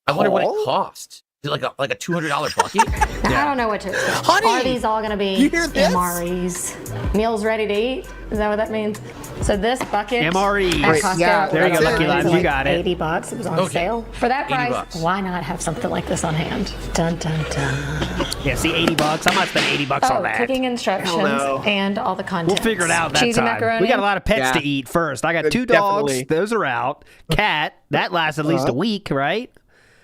I wonder what it costs. Is it like a $200 bucket? I don't know what to expect. Are these all going to be MREs? Meals ready to eat? Is that what that means? So this bucket MRE. at Costco, there you go, Lucky Lives. You got it. $80. It was on sale. For that price, why not have something like this on hand? Dun, dun, dun. Yeah, see, $80. I'm not spending $80 on that. Cooking instructions and all the content. We'll figure it out that Cheesy time. macaroni. We got a lot of pets to eat first. I got 2 dogs. Definitely. Those are out. Cat. That lasts at least a week, right?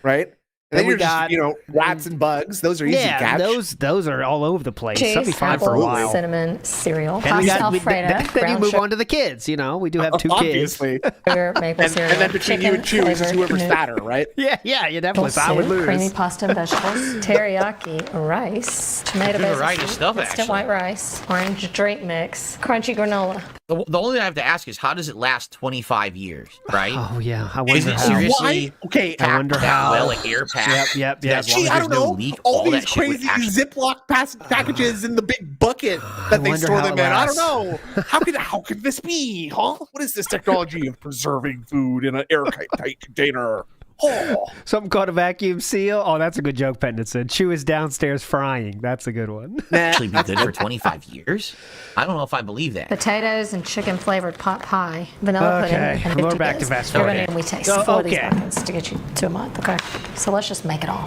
Right. Then we we got just, rats and bugs. Those are easy to catch. those are all over the place. Cheese, That'll be fine for a while. Cinnamon, cereal, And pasta then Alfredo, you brown move sugar, on to the kids. We do have 2 Obviously. kids. maple cereal, and then between you and Chew is whoever's fatter, right? Yeah, you definitely. I would lose. creamy pasta and vegetables, teriyaki rice, tomato Good basil variety of soup, stuff, instant actually. white rice, orange drink mix, crunchy granola. The only thing I have to ask is, how does it last 25 years, right? Oh, yeah. I Is wonder it how. seriously Okay, I wonder that how. well, like air packed? Yep. As long Gee, as I there's don't no know. leak, All that these shit would crazy actually... Ziploc packages in the big bucket that they wonder store how them it in. I don't lasts. know. How could this be, huh? What is this technology of preserving food in an airtight container? Oh. Something called a vacuum seal. Oh, that's a good joke, Pendleton. Chew is downstairs frying. That's a good one. actually be good for 25 years? I don't know if I believe that. Potatoes and chicken flavored pot pie, vanilla pudding, Okay, and we're 50 back to bits. fast Everybody food. we taste Oh, 4 of these okay. buckets to get you to a month. Okay, so let's just make it all.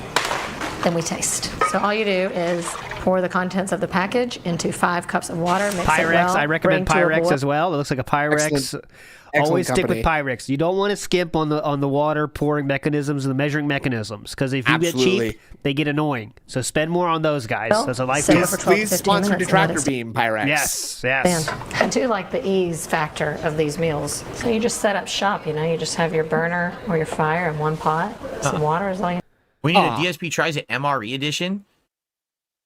Then we taste. So all you do is pour the contents of the package into 5 cups of water. Mix it Pyrex. well. I recommend bring to a Pyrex boil. as well. It looks like a Pyrex. Excellent Always stick company. with Pyrex. You don't want to skimp on the water pouring mechanisms and the measuring mechanisms, because if you get Absolutely. cheap, they get annoying. So spend more on those guys. Well, That's a life simmer tip. for 12 to Please 15 sponsor minutes and Detractor let it Beam, Pyrex. Yes. Man, I do like the ease factor of these meals. So you just set up shop, you just have your burner or your fire in one pot. Some water is all you We need a DSP tries it MRE edition.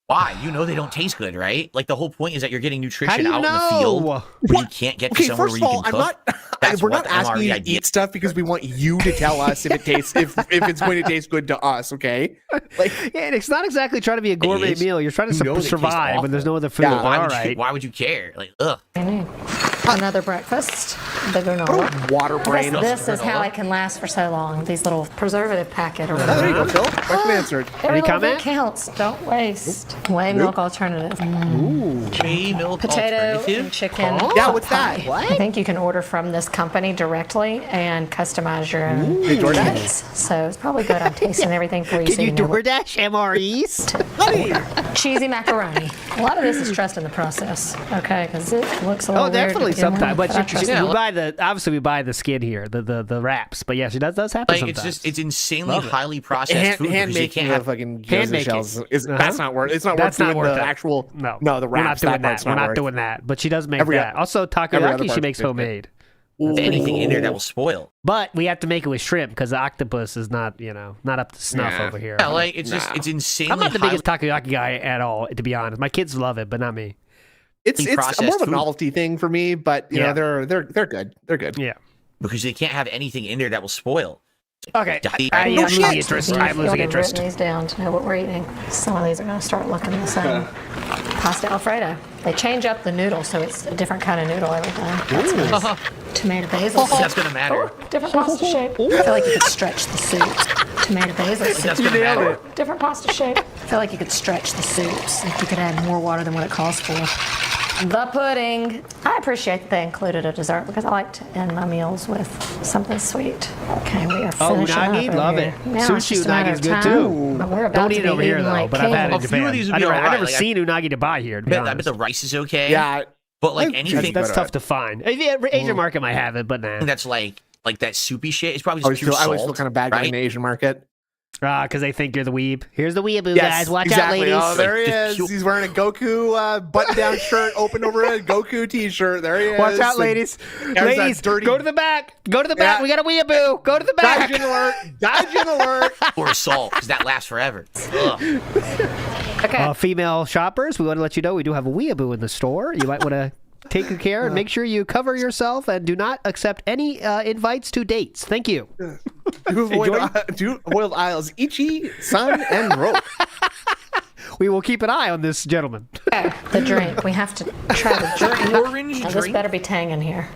Why? They don't taste good, right? Like, the whole point is that you're getting nutrition out in the field where you can't get to Okay, somewhere first where of you all, can I'm cook. not. That's We're what not asking MRE you to idea. eat stuff because we want you to tell us if it tastes if it's going to taste good to us. Okay. Like, Yeah, and it's not exactly trying to be a gourmet is. meal. You're trying to You know they taste survive awful. when there's no other food. Yeah, but all right. Why would you care? Like, ugh. Another breakfast, the granola. water brain. This is how it can last for so long. These little preservative packet or Oh, whatever. there you go, Phil. Question answered. Every little comment? bit counts. Don't waste. Whey milk alternative. Whey milk Potato alternative? and chicken. Yeah, what's that? pie. I think you can order from this company directly and customize your own Hey, DoorDash? needs. So it's probably good. I'm tasting everything for you. Can so you know what- DoorDash MREs? Cheesy macaroni. A lot of this is trust in the process, okay? Because it looks a little Oh, definitely weird to begin sometimes. with, But I trust it. we buy the skin here, the wraps. But yes, it does happen Like, sometimes. it's insanely Love it. highly processed food Hand because you making can't the have... fucking Hand gyoza making. shells. That's not worth. It's not That's worth not doing worth the it. actual. No, the we're not wraps. doing That that. part's We're not not worth. doing that. But she does make Every- that. Also, every other takoyaki she part's makes 50. homemade. anything in there that will spoil. But we have to make it with shrimp because the octopus is not up to snuff over here. Yeah, like, it's just, it's insanely I'm not the highly- biggest takoyaki guy at all, to be honest. My kids love it, but not me. It's processed more of a food. novelty thing for me, but you know they're good. They're good. Yeah. Because they can't have anything in there that will spoil. Okay. I'm losing interest. I'm losing I've interest. written these down to know what we're eating. Some of these are going to start looking the same. Pasta Alfredo. They change up the noodle, so it's a different kind of noodle every time. That's nice. Tomato basil soup. That's gonna matter. Different pasta shape. I feel like you could stretch the soup. Tomato basil soup. That's gonna matter. Different pasta shape. I feel like you could stretch the soups. Like you could add more water than what it calls for. The pudding. I appreciate that they included a dessert because I like to end my meals with something sweet. Okay, we are finishing unagi, up over love here. it. Now it's Sushi just a matter unagi is of good time, too. but we're about Don't to eat it be over here eating though, like but I've had it in kings. A few of Japan. these would I've be never alright, like, seen unagi to buy here. To be I bet honest. the rice is okay. Yeah, But like anything That's tough to find. Asian market might have it, but nah. that's like that soupy shit is probably just pure I always salt, feel kind of bad going right? in the Asian market. Because they think you're the weeb. Here's the weeaboo, Yes, guys. Watch exactly. out, ladies. Oh, there he Like, is. just He's wearing a Goku button-down shirt, open over a Goku T-shirt. There he is. Watch out, And ladies. there's that Ladies, dirty go to the back. Go to the back. Yeah. We got a weeaboo. Go to the back. Gaijin alert! Gaijin alert! Or salt, because that lasts forever. Ugh. Okay. Female shoppers, we want to let you know we do have a weeaboo in the store. You might want to take care and make sure you cover yourself and do not accept any invites to dates. Thank you. Two boiled isles, Ichi, Sun, and Roke. We will keep an eye on this gentleman. The drink. We have to try the drink. Orange Now, drink. this better be Tang in here.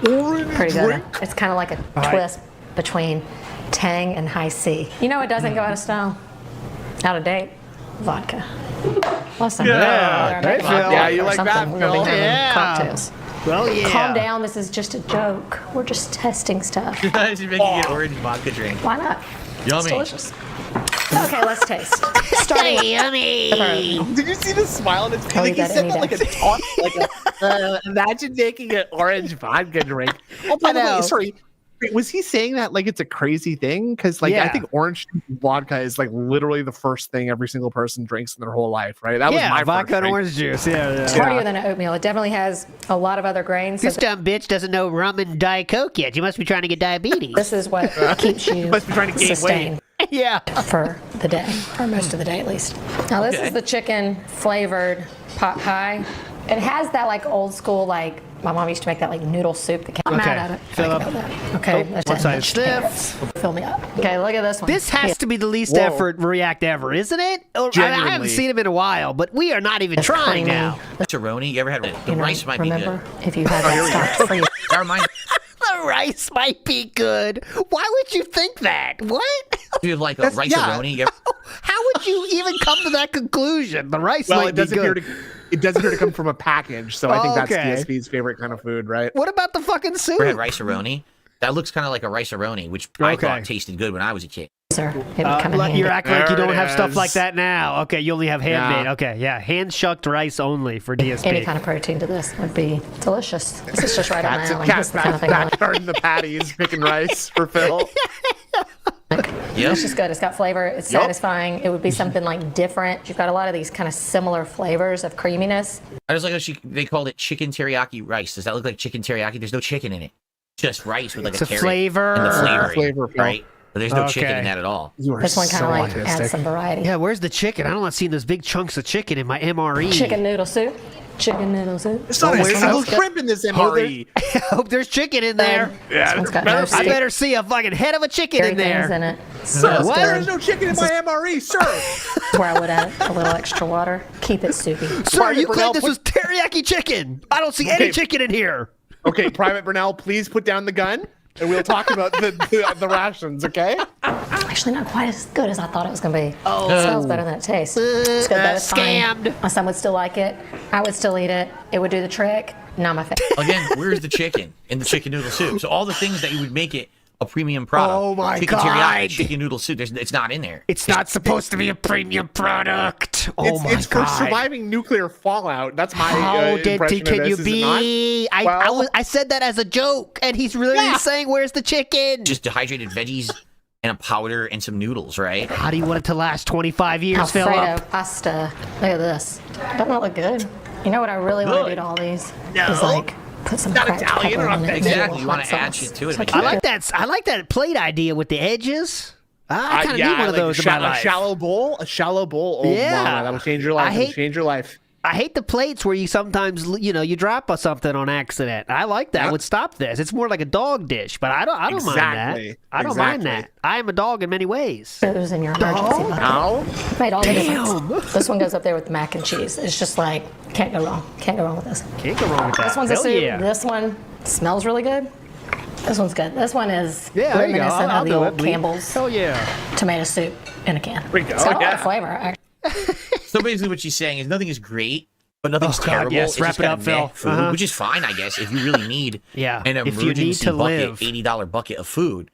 Orange Pretty good. drink. It's kind of like a right. twist between Tang and High C. You know what doesn't go out of style? Out of date? Vodka. Listen. Yeah, there are Phil. vodka Yeah, you or like something. that, We're gonna be Phil. having Yeah. cocktails. Well, yeah. Calm down. This is just a joke. We're just testing stuff. She's making an orange vodka drink. Why not? It's Yummy. delicious. Okay, let's taste. Starting Yummy. Did you see the smile on his face? I'll Like eat he that said any that like a day. talk, imagine making an orange vodka drink. Oh, by the way, sorry. Wait, was he saying that like it's a crazy thing? Because like I Yeah. think orange vodka is like literally the first thing every single person drinks in their whole life, right? That was my vodka first and drink. orange juice. Yeah. It's heartier than an oatmeal. It definitely has a lot of other grains. This dumb bitch doesn't know rum and Diet Coke yet. You must be trying to get diabetes. This is what keeps you Must be trying to gain sustained Yeah. for the day, or most of the day at least. Now this is the chicken flavored pot pie. It has that like old school, like my mom used to make that like noodle soup. I'm Okay. mad at it. Fill I up. can know that. Okay, Oh, that's one it. side Much sniff. carrots. Fill me up. Okay, look at this one. This has to be the least Whoa. effort React ever, isn't it? Or, I haven't Genuinely. seen him in a while, but we are not even It's trying creamy. now. Macaroni. You ever had it? The You know, rice might remember, be good. if you had that stocked free. That reminds The rice might be good. Why would you think that? What? me of like a rice-a-roni. You ever- How would you even come to that conclusion? The rice Well, might it be doesn't appear good. it doesn't appear to come from a package, so I think that's Okay. DSP's favorite kind of food, right? What about the fucking soup? Ever had rice-a-roni? That looks kind of like a rice-a-roni, which I Okay. thought tasted good when I was a kid. Sir, it would come in handy. You're acting like you There don't it have stuff is. like that now. Okay, you only have handmade. Yeah. Okay, yeah, hand-shucked rice only for DSP. Any kind of protein to this would be delicious. This is just right up my Cats, alley. cats That's the kind of thing I like. backyard in the patties picking rice for Phil. Yeah. It's just good. It's got flavor. It's Yup. satisfying. It would be something like different. You've got a lot of these kind of similar flavors of creaminess. I just like how they called it chicken teriyaki rice. Does that look like chicken teriyaki? There's no chicken in it. Just rice with like It's a a carrot flavor. and the flavoring, Flavor, Phil. right? But there's no chicken Okay. in that at all. You are This one kind so of like autistic. adds some variety. Yeah, where's the chicken? I don't want to see those big chunks of chicken in my MRE. Chicken noodle soup. Chicken noodle soup. It's not a This single one's good. shrimp in this MRE. I hope there's chicken in there. This one's got no I steak. better see a fucking head of a chicken in Things there. in it. Sir, What? there is no chicken in my MRE, sir. That's where I would add a little extra water. Keep it soupy. Sir, Private you Brunel, claimed this was teriyaki chicken. I don't see any Okay. chicken in here. Okay, Private Brunel, please put down the gun, and we'll talk about the rations, okay? Actually, not quite as good as I thought it was going to be. Oh. It smells better than it tastes. It's good, though. It's fine. Scammed. My son would still like it. I would still eat it. It would do the trick. Not my favorite. Again, where's the chicken in the chicken noodle soup? So all the things that you would make it a premium product. Oh my chicken God. teriyaki, chicken noodle soup. It's not in there. It's not supposed to be a premium product. Oh my It's god! for surviving nuclear fallout. That's my How impression can of you this, is it not? be? I said that as a joke, and he's really saying, "Where's the chicken?" Just dehydrated veggies and a powder and some noodles, right? How do you want it to last 25 years, Alfredo Philip? pasta. Look at this. Doesn't that look good? You know what I really want to do to all these? Is like put some Not cracked Italian pepper or in it. Exactly. You Hot want to add sauce. shit to it. So Make keep it I like that. I like that plate idea with the edges. I kind of need one of like those in my a life. shallow bowl. A shallow bowl. Oh, Yeah. mama, that'll change your life. That'll change your life. I hate the plates where you sometimes, you drop something on accident. I like that. Yep. Would stop this. It's more like a dog dish, but I don't mind Exactly. that. I don't mind Exactly. that. I am a dog in many ways. Goes in your emergency bucket. Ow. Made all the Damn. difference. This one goes up there with the mac and cheese. It's just like, can't go wrong. Can't go wrong with this. Can't go wrong with that. This one's a Hell soup. yeah. This one smells really good. This one's good. This one is Yeah, there you go. reminiscent I'll of the do old it. Campbell's Hell yeah. tomato soup in a can. we go. It's got a lot Yeah. of flavor, actually. So basically, what she's saying is nothing is great, but nothing's Oh, God, terrible. yes. It's Wrap just it kinda up, Phil. meh food, Uh-huh. which is fine, I guess, if you really need Yeah, an if you need emergency to bucket, live. $80 bucket of food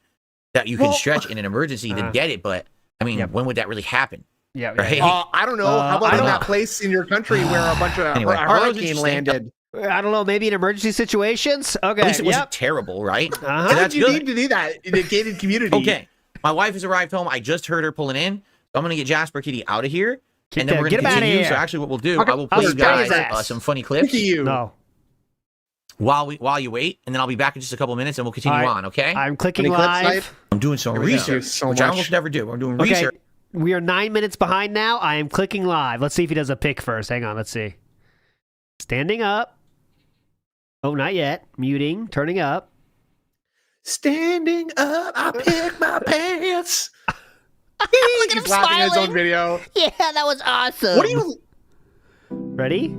that you can stretch in an emergency, then get it. But I mean, when would that really happen? Yeah. Right? I don't know. How about I in don't that know. place in your country where a bunch of Anyway, a well, that was hurricane interesting. landed? I don't know. Maybe in emergency situations. Okay. At least it wasn't Yep. terrible, right? Uh-huh. So Why that's did you good. need to do that in a gated community? Okay. My wife has arrived home. I just heard her pulling in. So I'm going to get Jasper Kitty out of here. And then we're Get going to him outta continue. here. So actually what we'll do, Okay, I will I'll play you spray guys his ass. some funny Look clips at you. No. while you wait. And then I'll be back in just a couple minutes and we'll continue All right. on, okay? I'm clicking Any clips, live. Knife? I'm doing some Thank you research, so which I much. almost never do. I'm doing Okay. research. We are 9 minutes behind now. I am clicking live. Let's see if he does a pick first. Hang on. Let's see. Standing up. Oh, not yet. Muting. Turning up. Standing up, I pick my pants. Look at He's him laughing at his smiling. own video. Yeah, that was awesome. What do you... Ready?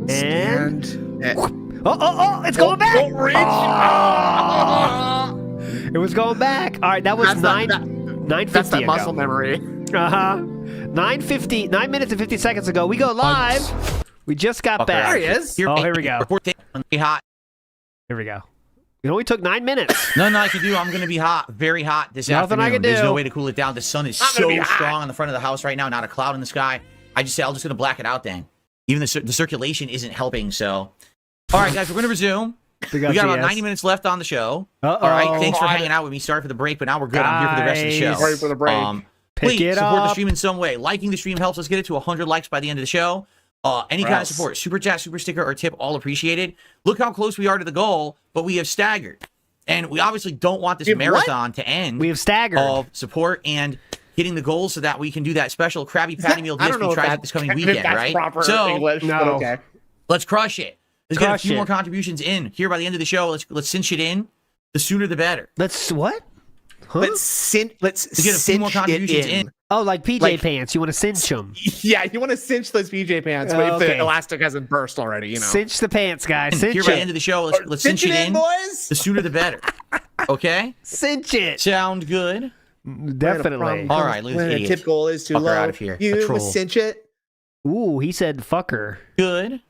Stand. It's going back. Don't reach. It was going back. All right, that was 9:50 That's that ago. muscle memory. 9:50, 9 minutes and 50 seconds ago. We go live. We just got back. There he is. Oh, here we go. Hot. Here we go. It only took 9 minutes. Nothing I can do. I'm going to be hot, very hot this Nothing afternoon. I can do. There's no way to cool it down. The sun is so strong on the front of the house right now. Not a cloud in the sky. I just said I'm just going to black it out then. Even the circulation isn't helping. So, all right, guys, we're going to resume. We got about 90 minutes left on the show. All right, thanks for hanging out with me. Sorry for the break, but now we're good. I'm here for the rest of the show. Sorry for the break. Please support the stream in some way. Liking the stream helps us get it to 100 likes by the end of the show. Any kind of support, super chat, super sticker, or tip, all appreciated. Look how close we are to the goal, but we have staggered. And we obviously don't want this marathon to end. We have staggered. Of support and hitting the goal so that we can do that special Krabby Patty Meal DSP tries this coming weekend, right? So, English, no. Okay. Let's crush it. Let's get a few more contributions in here by the end of the show. Let's cinch it in. The sooner the better. Let's what? Huh? Let's get a few more contributions in. Oh, like PJ pants. You want to cinch them? Yeah, you want to cinch those PJ pants, but if the elastic hasn't burst already, you know. Cinch the pants, guys. Cinch here by the end of the show, let's cinch it in, boys. The sooner the better. Okay? Cinch it. Sound good? Definitely. All right, Lou's when idiot. the tip goal is too Fuck her low, out of here. you Troll. cinch it. Ooh, he said fucker. Good.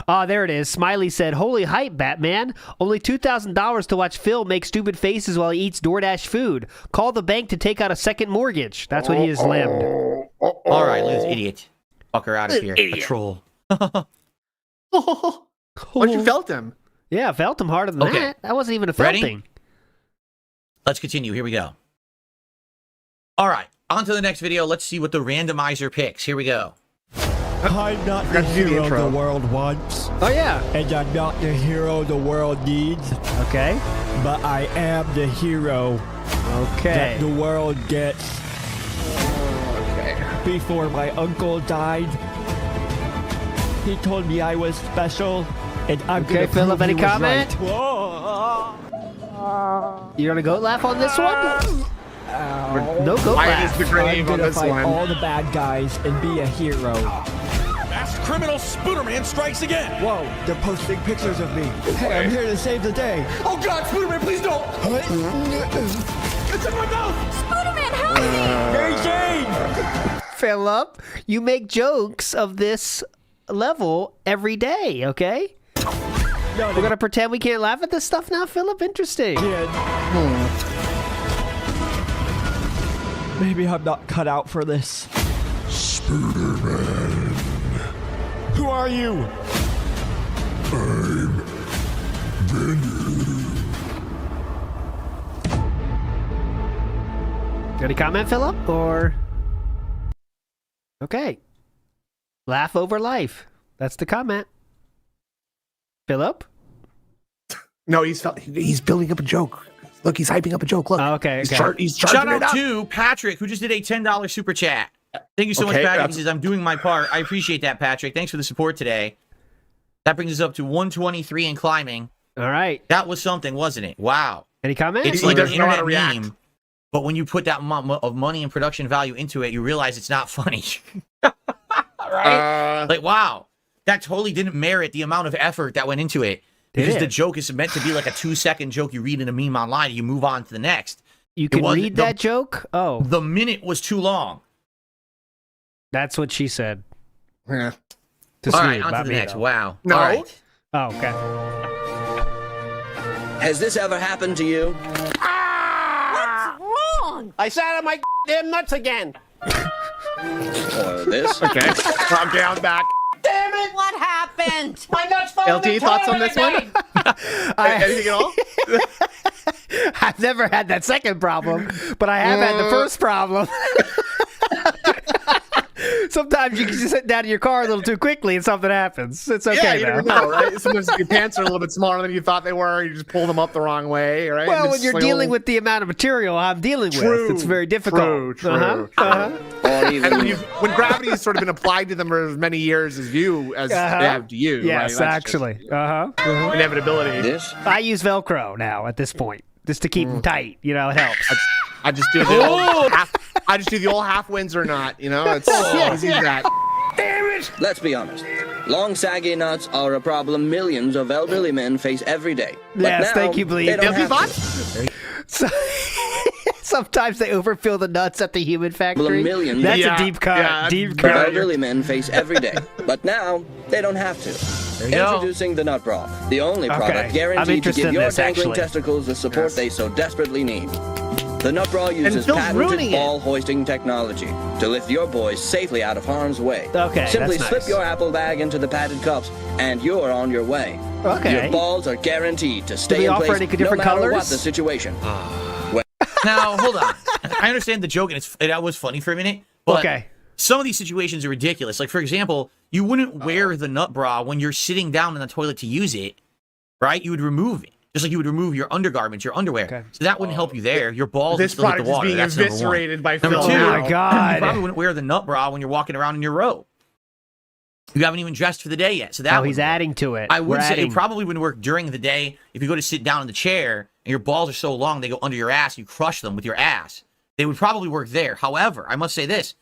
Oh, there it is. Smiley said, holy hype, Batman. Only $2,000 to watch Phil make stupid faces while he eats DoorDash food. Call the bank to take out a second mortgage. That's what he has limbed. All right, Lou's idiot. Fuck her out of here. A troll. What you felt him? Yeah, I felt him harder than that. That wasn't even a Ready? felting. Let's continue. Here we go. All right, on to the next video. Let's see what the randomizer picks. Here we go. I'm not the hero the world wants. Oh, yeah. And I'm not the hero the world needs. Okay. But I am the hero that the world gets. Before my uncle died, he told me I was special, and I'm gonna Philip, prove any he was comment? right. You gonna goat laugh on this one? No goat laugh. I'm gonna fight all the bad guys and be a hero. Masked criminal Spiderman strikes again. Whoa, they're posting pictures of me. Hey, I'm here to save the day. Oh God, Spiderman, please don't! It's in my mouth! Spiderman, help me! Mary Jane! Philip, you make jokes of this level every day, okay? No, we're gonna pretend we can't laugh at this stuff now, Philip? Interesting. Maybe I'm not cut out for this. Spiderman. Who are you? I'm Venom. Any comment, Philip? Or okay. Laugh over life. That's the comment. Philip? No, he's building up a joke. Look, he's hyping up a joke. Look. Okay. He's charging Shout it out up. to Patrick, who just did a $10 super chat. Thank you so much, Patrick. He says, I'm doing my part. I appreciate that, Patrick. Thanks for the support today. That brings us up to 123 and climbing. All right. That was something, wasn't it? Wow. Any comments? It's like an internet meme, but when you put that of money and production value into it, you realize it's not funny. Right? Like, wow. That totally didn't merit the amount of effort that went into it. Because the joke is meant to be like a 2-second joke you read in a meme online and you move on to the next. You can read that joke? Oh. The minute was too long. That's what she said. Yeah. All right, on to the next. Wow. No. All right. Oh, okay. Has this ever happened to you? What's wrong? I sat on my damn nuts again. This? Okay. Calm down, back. Damn it! What happened? My nuts falling LT, thoughts on this one? Anything at all? I've never had that second problem, but I have had the first problem. Sometimes you can just sit down in your car a little too quickly and something happens. It's okay, Yeah, you never know, right? Sometimes your pants are a little bit smaller than you thought they were. You just pull them up the wrong way, right? Well, And when it's you're like dealing with the amount of material I'm dealing with, it's very difficult. True. And when gravity has sort of been applied to them for as many years as they have to you. Yes, right? actually. Inevitability. I use Velcro now at this point, just to keep them tight. You know, it helps. I just do the old I just do the old half Windsor knot. You know, it's easy as that. Damn it! Let's be honest. Long, saggy nuts are a problem millions of elderly men face every day. But Yes, now, thank you, Bleed. they don't have to. So, sometimes they overfill the nuts at the human factory. Millions. That's a deep cut. Deep cut. Elderly men face every day. But now, they don't have to. Introducing the Nut Bra, the only product I'm guaranteed to interested give in your this, dangling actually. testicles the support they so desperately need. The Nut Bra uses Phil's patented ruining it. ball hoisting technology to lift your boys safely out of harm's way. Okay, Simply that's slip nice. your apple bag into the padded cups, and you're on your way. Okay. Your balls are guaranteed to we stay in offer place any no different matter what colors? the situation. Now, hold on. I understand the joke, and it was funny for a minute, but Okay. some of these situations are ridiculous. Like, for example, you wouldn't wear the nut bra when you're sitting down in the toilet to use it, right? You would remove it. Just like you would remove your undergarments, your underwear. So that wouldn't help you there. Your balls would This still hit the product is water. being That's number one. eviscerated by Number Phil two, now. Oh my God. you probably wouldn't wear the nut bra when you're walking around in your robe. You haven't even dressed for the day yet. So that he's adding to it. I would We're say adding. it probably wouldn't work during the day. If you go to sit down in the chair and your balls are so long they go under your ass, you crush them with your ass. They would probably work there. However, I must say this.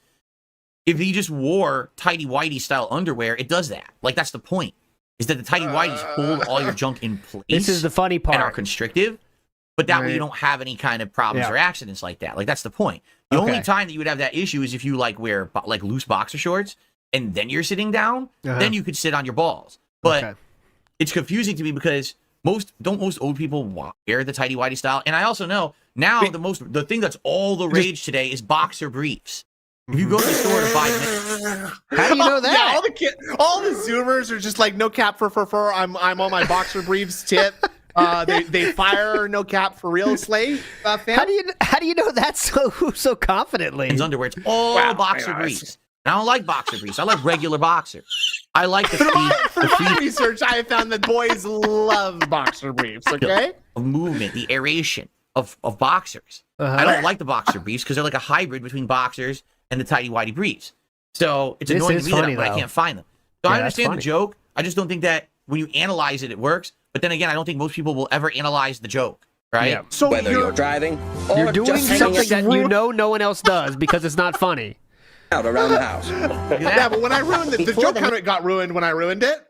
If you just wore tighty-whitey style underwear, it does that. Like, that's the point. Is that the tighty-whities hold all your junk in place. This is the funny part. And are constrictive. But that way you Right. don't have any kind of problems Yeah. or accidents like that. Like, that's the point. The only Okay. time that you would have that issue is if you, like, wear, like, loose boxer shorts and then you're sitting down, then you could sit on your balls. But it's confusing to me because most old people wear the tighty-whitey style. And I also know now the thing that's all the rage today is boxer briefs. If you go to the store to buy How do you know that? Yeah, all the Zoomers are just like, no cap for fur. I'm on my boxer briefs tip. They fire no cap for real slate. Fam. How do you know that so confidently? men's underwear. It's all boxer briefs. And I don't like boxer briefs. I like regular boxer. I like the Through my research, I have found that boys love boxer briefs. Okay. of movement, the aeration of boxers. I don't like the boxer briefs because they're like a hybrid between boxers and the tighty-whitey briefs. So it's This annoying is to me funny, that I though. can't find them. So Yeah, I that's understand the funny. joke. I just don't think that when you analyze it, it works. But then again, I don't think most people will ever analyze the joke, right? Yeah. So Whether you're driving or You're doing just hanging something that you know no one else does because it's not funny. out around the house. Yeah, but when I ruined it, the joke kind of got ruined when I ruined it.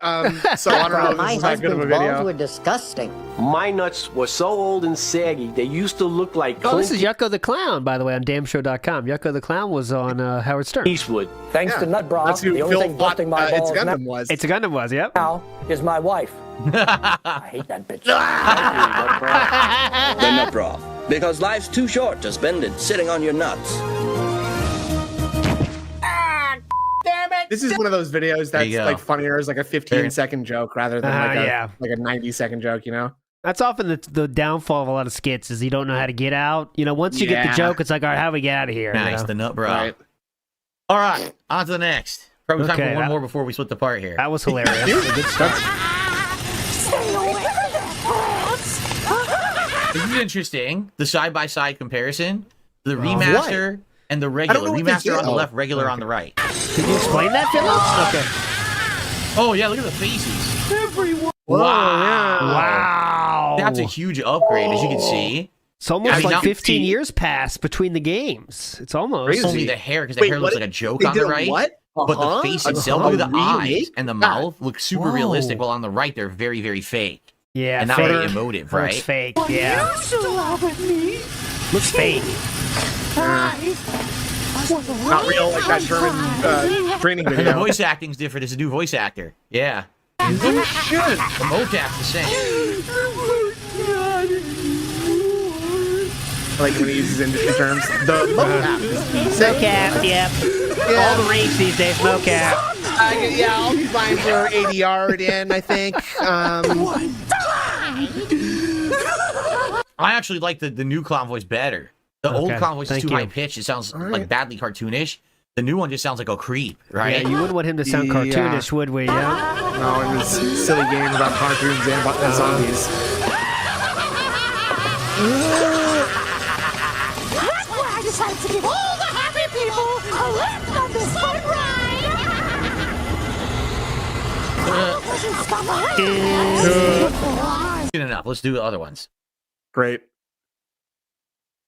So I don't know if this is that good of a video. disgusting. My nuts were so old and saggy, they used to look like Oh, this is Yucko the Clown, by the way, on damshow.com. Yucko the Clown was on Howard Stern. Eastwood. Thanks to Nut Bra, That's who the only Phil thing thought busting my balls It's Gundam was. It's a Gundam was, yep. now is my wife. I hate that bitch. The Nut Bra. Because life's too short to spend it sitting on your nuts. This is one of those videos There that's you go. like funnier as like a 15-second joke rather than like a 90-second joke, you know? That's often the downfall of a lot of skits is you don't know how to get out. You know, once you get the Yeah. joke, it's like, all right, how do we get out of here? Nice, You know? the nut bra. Right. All right, on to the next. Probably time Okay, for one that- more before we split the part here. That was hilarious. A good start. This is interesting. The side-by-side comparison. The What? remaster and the regular. know what they Remaster on the did. left, regular on the right. Can you explain that, Phillips? Okay. Oh, yeah, look at the faces. Everyone. Wow. That's a huge upgrade, as you can see. It's almost I mean, like now- 15 years passed between the games. It's almost. It's only the hair, because the Wait, hair looks what? like a joke They on the did a right. what? But the Uh-huh. face A- itself, a look at the eyes remake? and the God. mouth look super Whoa. realistic, while on the right, they're very, very fake. Yeah, And not fake. very emotive, Looks right? fake, yeah. Looks fake. Not real, like that German training And the video. voice acting's different. It's a new voice actor. Yeah. Shit. The mocap's the same. Like when he uses industry terms. The mocap. Mocap, yep. All the rage these days, mocap. Yeah, all these lines are ADR'd in, I think. I actually like the new clown voice better. The old Okay, clown voice is thank too you. high pitched. It sounds like badly cartoonish. The new one just sounds like a creep, right? Yeah, you wouldn't want him to sound cartoonish, would we? Yeah. No, it was a silly game about cartoons and zombies. That's why I decided to give all the happy people a lift on this fun ride. Good enough. Let's do other ones. Great.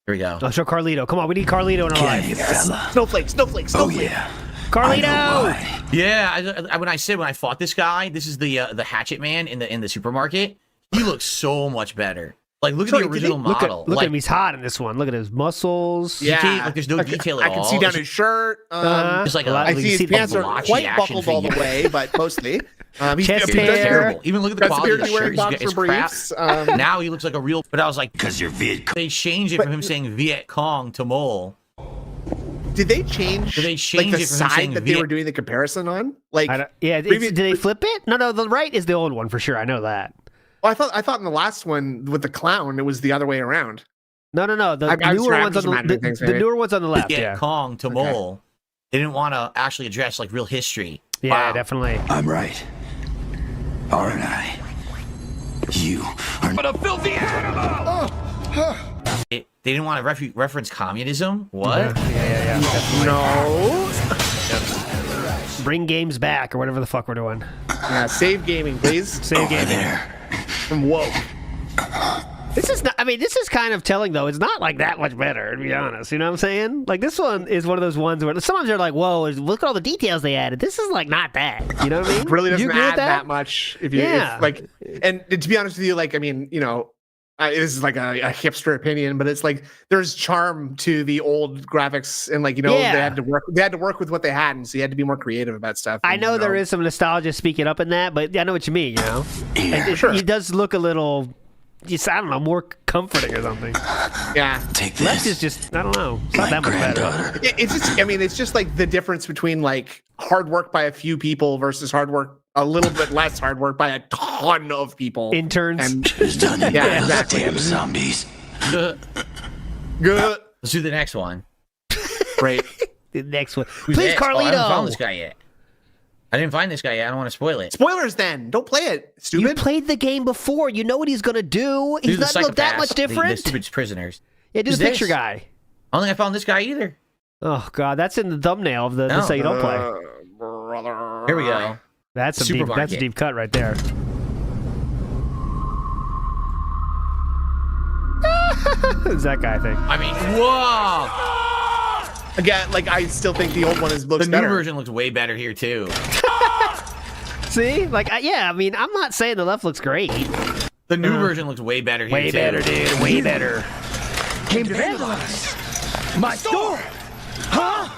Here we go. I'll show Carlito. Come on, we need Carlito in our life. Yes. Snowflake. Oh, yeah. Carlito! Yeah, when I fought this guy, this is the Hatchet Man in the supermarket. He looks so much better. Like, look at the original model. Look at him, he's hot in this one. Look at his muscles. Yeah, like there's no detail at all. I can see down his shirt. Just like I see his pants aren't quite buckled all the way, but mostly. Chest hair. Terrible. Even look at the quality of his shirt. Boxer briefs. Now he looks like a real. But I was like, because you're Viet. They changed it from him saying Viet Cong to Mole. Did they change? Did they change like the it from him side saying that they were doing the comparison on? Like, did they flip it? No, the right is the old one for sure. I know that. Well, I thought in the last one with the clown, it was the other way around. No. The newer ones on the newer ones on the left. Yeah, Kong to Mole. They didn't want to actually address like real history. Yeah, definitely. I'm right. Aren't I? You are but a filthy animal. They didn't want to reference communism. What? Yeah. No. Bring games back or whatever the fuck we're doing. Yeah, save gaming, please. Save gaming. There. From woke. This is not. I mean, this is kind of telling though. It's not like that much better, to be honest. You know what I'm saying? Like this one is one of those ones where sometimes they're like, "Whoa, look at all the details they added." This is like not that. You know what I mean? It really doesn't add that much. If you like, and to be honest with you, like, I mean, you know, this is like a hipster opinion, but it's like there's charm to the old graphics, and like, you know, they had to work with what they had, and so you had to be more creative about stuff. I know there is some nostalgia speaking up in that, but I know what you mean. You know, sure. It does look a little. Just, I don't know, more comforting or something. Yeah. Take this. Left is just, I don't know. It's not that much better. It's just, I mean, it's just like the difference between like hard work by a few people versus hard work, a little bit less hard work by a ton of people. Interns. And, Who's done it? Yeah, exactly. Damn zombies. Good. Let's do the next one. Great. The next one. Who's Please, next? Carlito. I haven't found this guy yet. I didn't find this guy yet. I don't want to spoil it. Spoilers then. Don't play it, stupid. You played the game before. You know what he's going to do. He's not look that much different. The stupid prisoners. Yeah, do the picture guy. I don't think I found this guy either. Oh, God. That's in the thumbnail of the this how you don't play. Brother. Here we go. That's a deep cut right there. It's that guy thing. I mean, whoa! Again, like, I still think the old one looks better. The new version looks way better here, too. See? Like, yeah, I mean, I'm not saying the left looks great. The new version looks way better here, way too. Way better, dude. Way better. Came to vandalize my store. Huh?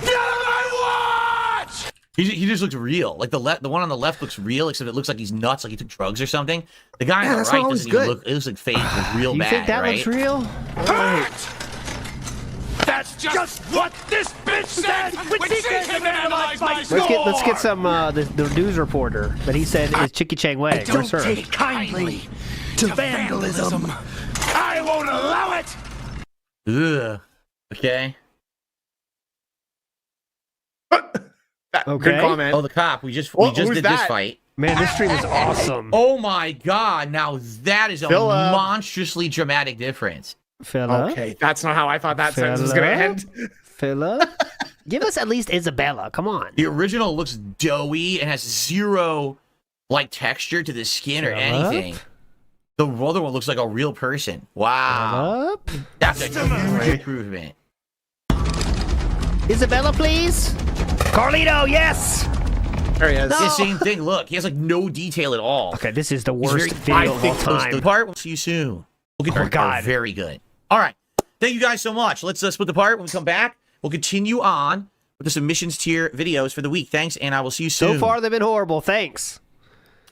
Get out of my watch! He just looks real. Like, the one on the left looks real, except it looks like he's nuts, like he took drugs or something. The guy on the right doesn't even look... It looks like fake. It's real you bad, think that right? looks real? Right. That's just what this bitch said when she came to vandalize my store! Let's get some, the news reporter that he said is Chicky Chang Wei. I don't take kindly to vandalism. I won't allow it! Ugh. Okay. Good comment. Oh, the cop. We just did this fight. Man, this stream is awesome. Oh my god! Now that is a monstrously dramatic difference. Philip. Okay, that's not how I thought that sentence was going to end. Philip, give us at least Isabella. Come on. The original looks doughy and has zero like texture to the skin or anything. The other one looks like a real person. Wow, that's a huge improvement. Isabella, please. Carlito, yes. There he is. No. The same thing. Look, he has like no detail at all. Okay, this is the worst video of all time. The part. We'll see you soon. We'll get are very good. All right. Thank you guys so much. Let's split the part. When we come back, we'll continue on with the submissions tier videos for the week. Thanks, and I will see you soon. So far, they've been horrible. Thanks.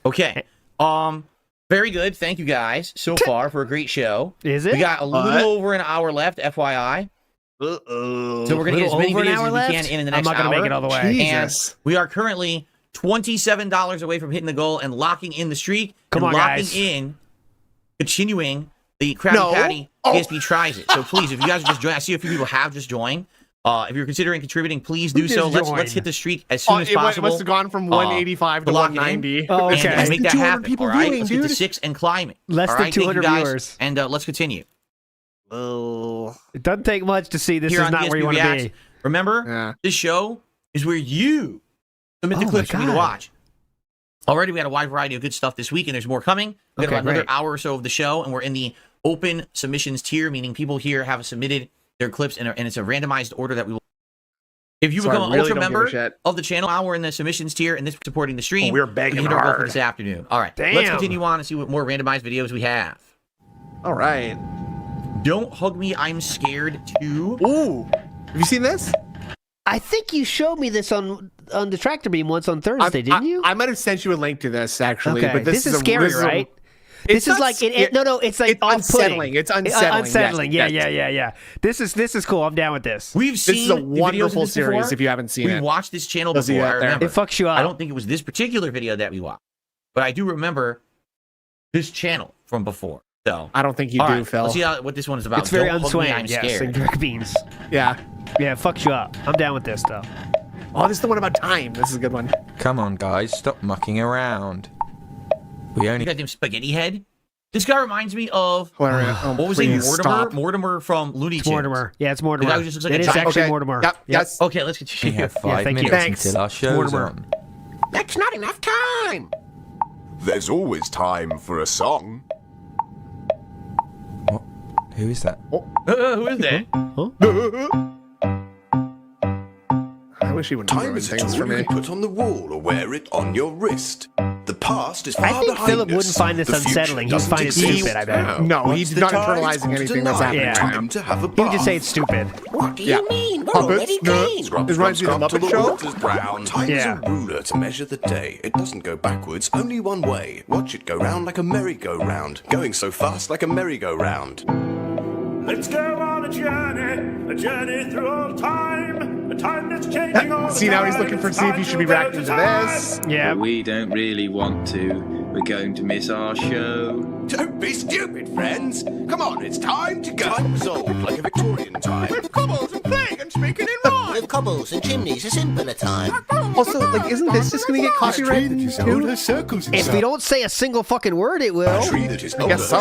Okay. Very good. Thank you guys so far for a great show. Is it? We got a little over an hour left, FYI. Uh-oh. So we're going to get as many videos as we can in the next hour. I'm not going to make it all the way. Jesus. And we are currently $27 away from hitting the goal and locking in the streak. Come on, locking guys. in, continuing the Krabby Patty PSP Tries It. So please, if you guys are just joining, I see a few people have just joined. If you're considering contributing, please do so. Let's hit the streak as soon as possible. It must have gone from 185 to 190. Oh, okay. And make that happen. People all right, viewing, let's dude. get to 6 and climbing. Less than 200 viewers. And let's continue. It doesn't take much to see this Here is on not DSP where you want to Reacts. be. Remember, this show is where you submit the clips for me to watch. Already, we had a wide variety of good stuff this week, and there's more coming. We got about another hour or so of the show, and we're in the open submissions tier, meaning people here have submitted their clips, and it's a randomized order that we will. If you become an ultra member of the channel, now we're in the submissions tier, and this is supporting the stream. We're begging hit our goal for hard this afternoon. All right, let's continue on and see what more randomized videos we have. All right. Don't hug me, I'm scared too. Ooh, have you seen this? I think you showed me this on the tractor beam once on Thursday, didn't you? I might have sent you a link to this actually, Okay. but This is scary, right? This is like it's like unsettling. It's unsettling. Unsettling. Yes. Yeah. This is cool. I'm down with this. We've seen This is a the videos of wonderful this series. before. If you haven't seen we it, watched this channel Those of you before. I out there. remember. It fucks you up. I don't think it was this particular video that we watched, but I do remember this channel from before. So I don't think you all do, right, Phil. Let's see what this one is about. It's very Don't hug me, I'm unswaying. Yes, scared. and direct beams. Yeah. Yeah, it fucks you up. I'm down with this though. Oh, this is the one about time. This is a good one. Come on, guys, stop mucking around. We only You got them spaghetti head. This guy reminds me of what was it? please, Mortimer. stop. Mortimer from Looney Tunes. Mortimer. Yeah, it's Mortimer. The guy who just looks like It a is giant- actually Okay. Mortimer. Yep. Yes. Okay, let's we continue. have 5 thank you. minutes Thanks. until our show's Mortimer. on. That's not enough time. There's always time for a song. What? Who is that? Who is that? I wish he wouldn't Time ruin is a things tool for you me. can put on the wall or wear it on your wrist. The past is far I think behind Philip us. wouldn't find this The future unsettling. He'd doesn't find it exist stupid, I bet. now. No, What's he's the not time? internalizing It's gone anything that's tonight. happening right Time now. to have a He would just bath. say it's stupid. What do you mean? We're Puppets, already clean. Scrub, This reminds me of the scrub, Muppet till Show. water's brown. Time is a ruler to measure the day. It doesn't go backwards, only one way. Watch it go round like a merry-go-round. Going so fast like a merry-go-round. Let's go on a journey through all time, a time that's changing all the See, now he's time. looking for It's see if time he should be go reacting to this. Yeah. We don't really want to. We're going to miss our show. Don't be stupid, friends. Come on, it's time to go. Time is old, like a Victorian time. With cobbles and plague and speaking in rhyme. With cobbles and chimneys, a simpler time. Also, like, isn't this just gonna get copyrighted too? Circles If we don't say a single fucking word, it will. A tree that is I guess so.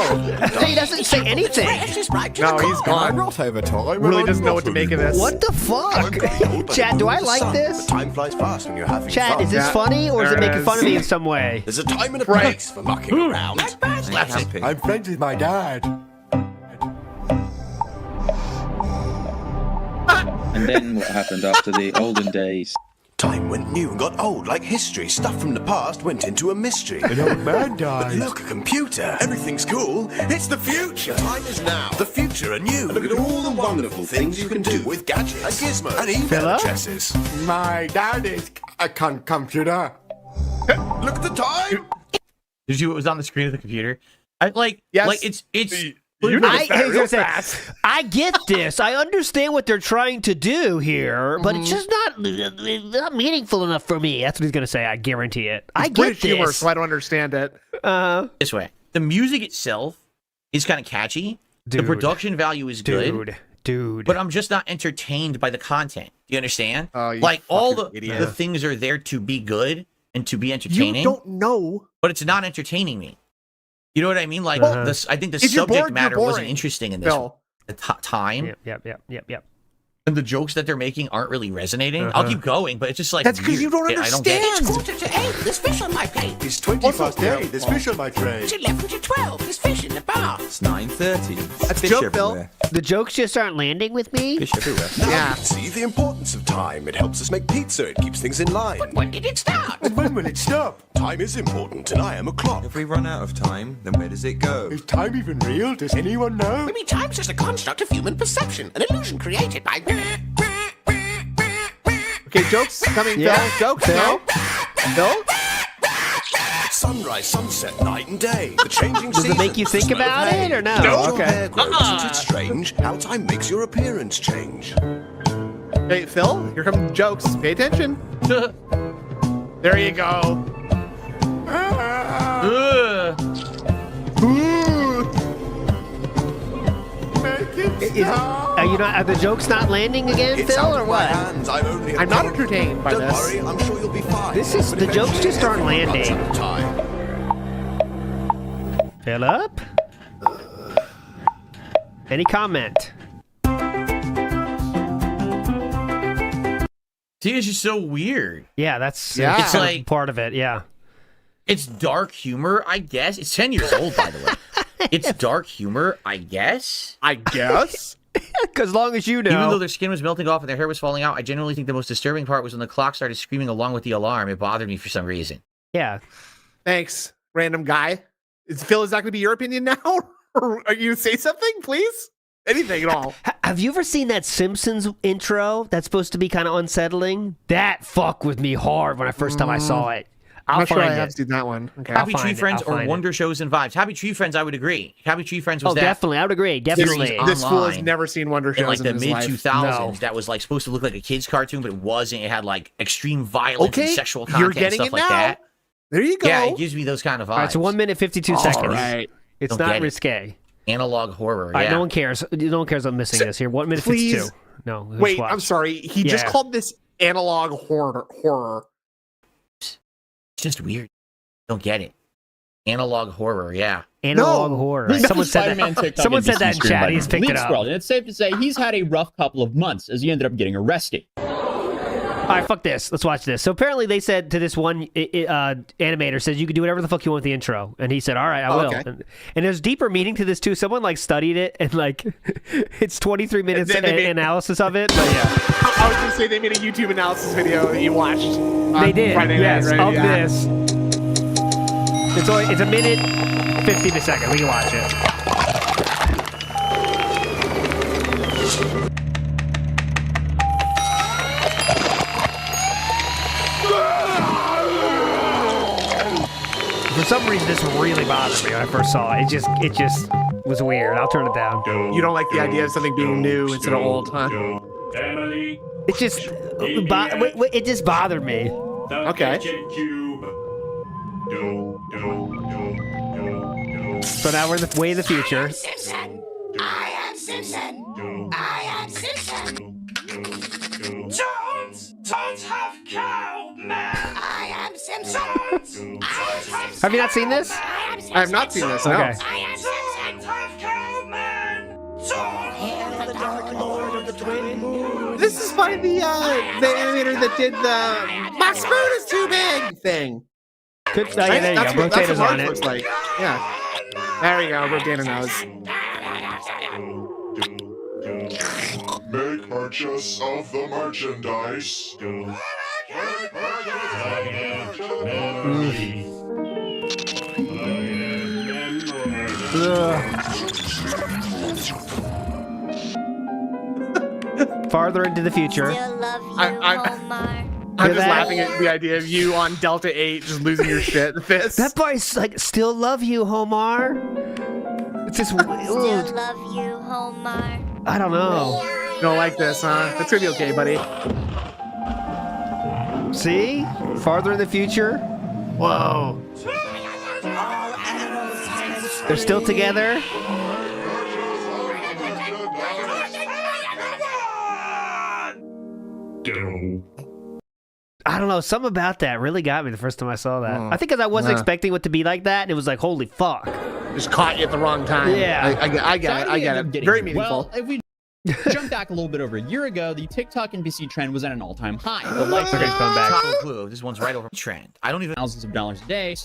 He doesn't say anything. No, he's gone. not over time. Really doesn't know what to make of this. What the fuck? Chad, do I like this? Time flies fast when you're having Chad, fun. is this Yeah. funny or is There it it making fun is. of me in some way? There's a time and a place for mucking around. Slaps it. I'm friends with my dad. And then what happened after the olden days? Time went new and got old like history. Stuff from the past went into a mystery. An old man died. But look, a computer. Everything's cool. It's the future. Time is now. The future are new. Look at all the wonderful things you can do with gadgets and gizmos and email addresses. My dad is a computer. Look at the time. Did you see what was on the screen of the computer? Like it's. I get this. I understand what they're trying to do here, but it's just not meaningful enough for me. That's what he's going to say. I guarantee it. I get British this. humor, so I don't understand it. This way. The music itself is kind of catchy. Dude. The production value is good. Dude. But I'm just not entertained by the content. Do you understand? Oh, you like all the idiot. things are there to be good and to be entertaining. You don't know. But it's not entertaining me. You know what I mean? Like this, I think the If you're subject bored, matter you're wasn't boring. interesting in this Bill. the time. Yep. And the jokes that they're making aren't really resonating. I'll keep going, but it's just like That's because you don't weird. understand. I don't get it. It's 7:45. There's fish on my plate. It's 20 past 8. There's fish on my tray. It's 11 to 12. There's fish in the bar. It's 9:30. That's Fish joke, Bill. everywhere. The jokes just aren't landing with me. Fish everywhere. Now Yeah. you can see the importance of time. It helps us make pizza. It keeps things in line. But when did it start? And when will it stop? Time is important, and I am a clock. If we run out of time, then where does it go? Is time even real? Does anyone know? Maybe time's just a construct of human perception, an illusion created by. Okay, jokes coming, Yeah. Phil. Jokes, Phil. Phil? Sunrise, sunset, night and day. The changing Does it seasons, make you the think smell of about hay. it or no? Don't your Okay. hair grow, isn't it strange how time makes your appearance change? Hey, Phil, here come jokes. Pay attention. There you go. Are the jokes not landing again, It's Phil, out or of my what? hands. I'm not entertained by Don't this. worry, I'm sure you'll be fine. The jokes just aren't landing. Philip? Any comment? See, it's just so weird. Yeah, that's It's like part of it. Yeah. It's dark humor, I guess. It's 10 years old, by the way. It's dark humor, I guess. Because as long as you know. Even though their skin was melting off and their hair was falling out, I genuinely think the most disturbing part was when the clock started screaming along with the alarm. It bothered me for some reason. Yeah. Thanks, random guy. Phil, is that going to be your opinion now? Or are you say something, please? Anything at all? Have you ever seen that Simpsons intro that's supposed to be kind of unsettling? That fucked with me hard when first time I saw it. I'm not sure I find have it. seen that one. Okay. Happy Tree Friends or Wonder Shows and Vibes. Happy Tree Friends, I would agree. Happy Tree Friends was that. Definitely. I would agree. Definitely. This fool has never seen Wonder Shows in like the his mid life. 2000s. That was like supposed to look like a kid's cartoon, but it wasn't. It had like extreme violence and sexual content you're getting and stuff it like now. that. There you go. Yeah, it gives me those kind of vibes. All right, so 1 minute 52 seconds. right. It's Don't not get it. risque. Analog horror. All right, yeah. no one cares. No one cares I'm missing this here. 1 minute 52. Please. No. let's Wait, watch. I'm sorry. He just Yeah. called this analog horror. It's just weird. Don't get it. Analog horror, yeah. Analog horror. This is Someone the said Spider-Man that. TikTok Someone said NPC that in stream, chat. by the He's way. picked it Leave up. scrolled, and it's safe to say he's had a rough couple of months as he ended up getting arrested. All right, fuck this. Let's watch this. So apparently they said to this one animator, says you can do whatever the fuck you want with the intro. And he said, all right, I will. okay. And there's deeper meaning to this too. Someone like studied it and like it's 23 minutes then they made- analysis of it. But yeah. I was going to say they made a YouTube analysis video that you watched. They did. Friday Yes, night, right? of Yeah. this. It's a minute 50 seconds. We can watch it. For some reason, this really bothered me when I first saw it. It just was weird. I'll turn it down. You don't like the idea of something being new instead of old, huh? It just it just bothered me. Okay. So now we're way in the future. Simpson. I am Simpson. I am Simpson. Don't have cow, man. I am Simpson. Have you not seen this? I have not seen this. No. Okay. I am Simpson. Don't have cow, man. Don't the Dark Lord of the Twin Moons. This is by the animator that did the "My spoon is too big" thing. Good. Yeah, there you go. That's Rotator's what on Mark it. looks like. Yeah. There you go. Rotator knows. Make purchase of the merchandise. Farther into the future. I'm just laughing at the idea of you on Delta 8 just losing your shit. Fist. That boy's like, still love you, Homar. It's just, Still love you, Homer. I don't know. You don't like this, huh? That's gonna be okay, buddy. See? Farther in the future. Whoa. They're still together. I don't know. Something about that really got me the first time I saw that. I think because I wasn't expecting it to be like that, and it was like, holy fuck. Just caught you at the wrong time. Yeah. I get it. Very meaningful. Well, if we jump back a little bit over a year ago, the TikTok NPC trend was at an all-time high. The likes Okay, come back. Top clue. This one's right over trend. I don't even. thousands of dollars a day.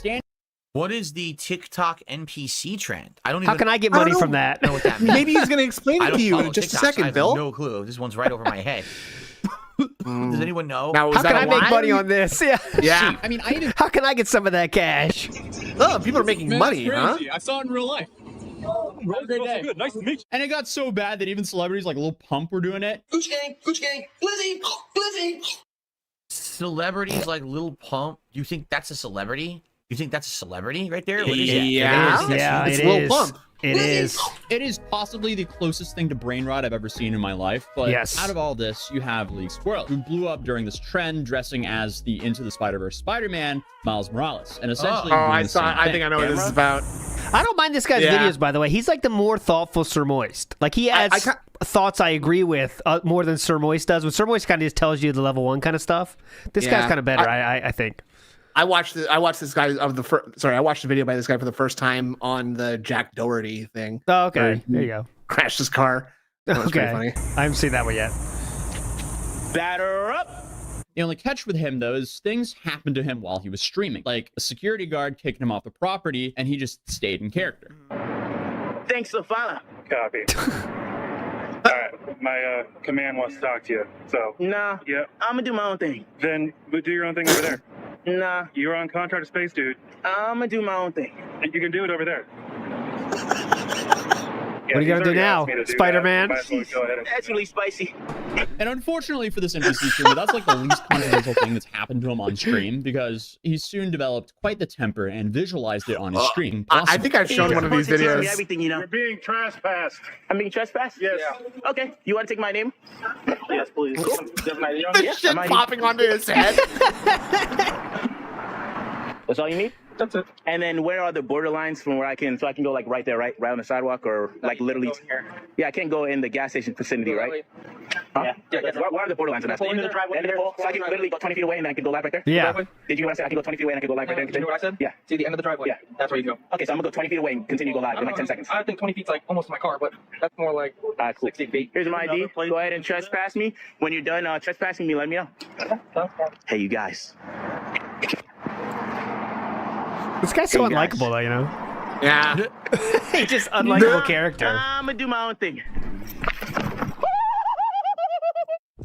What is the TikTok NPC trend? I don't even. How can I get money from that? know what that means. Maybe he's gonna explain I it don't to you follow in just a TikTok, so I second, have Bill. No clue. This one's right over my head. Does anyone know? Now, How can I make money on this? Yeah. Yeah. I mean, I even. How can I get some of that cash? Oh, people are making money, huh? I saw it in real life. Great day. Good. Nice to meet you. And it got so bad that even celebrities like Lil Pump were doing it. Gucci gang, Blizzy, Blizzy. Celebrities like Lil Pump. You think that's a celebrity? You think that's a celebrity right there? What is that? Yeah. Yeah, It's it Lil is. Pump. It is. It is possibly the closest thing to brain rot I've ever seen in my life. But out of all this, you have Lee Squirrel, who blew up during this trend, dressing as the Into the Spider-Verse Spider-Man, Miles Morales, and essentially. I think I know what this is about. I don't mind this guy's videos, by the way. He's like the more thoughtful Sir Moist. Like he adds thoughts I agree with more than Sir Moist does. When Sir Moist kind of just tells you the level 1 kind of stuff, this guy's kind of better. I think. I watched this guy I watched the video by this guy for the first time on the Jack Doherty thing. Oh, okay. There you go. Crashed his car. That was pretty funny. I haven't seen that one yet. Batter up. The only catch with him, though, is things happened to him while he was streaming. Like a security guard kicking him off the property, and he just stayed in character. Thanks, Safana. Copy. All right, my command wants to talk to you, so... Nah, yeah. I'm gonna do my own thing. Then do your own thing over there. Nah. You're on contract to space, dude. I'm gonna do my own thing. You can do it over there. What are you going to do now, Spider-Man? That's really spicy. And unfortunately for this NPC streamer, that's like the least controversial thing that's happened to him on stream, because he soon developed quite the temper and visualized it on his stream. I think I've shown one of these videos. Everything, you know. You're being trespassed. I'm being trespassed? Yes. Yeah. Okay. You want to take my name? Yes, please. This shit popping onto his head. That's all you need? That's it. And then where are the border lines from where I can go like right there, right on the sidewalk, or like literally? Yeah, I can't go in the gas station vicinity, right? Huh? Yeah. What are the border lines on that? End of the driveway. So I can literally go 20 feet away and then I can go live right there? Yeah. Did you want to say I can go 20 feet away and I can go live right there? Did you hear what I said? Yeah. See the end of the driveway? Yeah. That's where you go. Okay, so I'm going to go 20 feet away and continue to go live in like 10 seconds. I think 20 feet's like almost my car, but that's more like cool. 60 feet. Here's my ID. Go ahead and trespass me. When you're done trespassing me, let me know. Hey, you guys. This guy's so unlikable, though, you know? Yeah. He's just unlikable character. I'm going to do my own thing.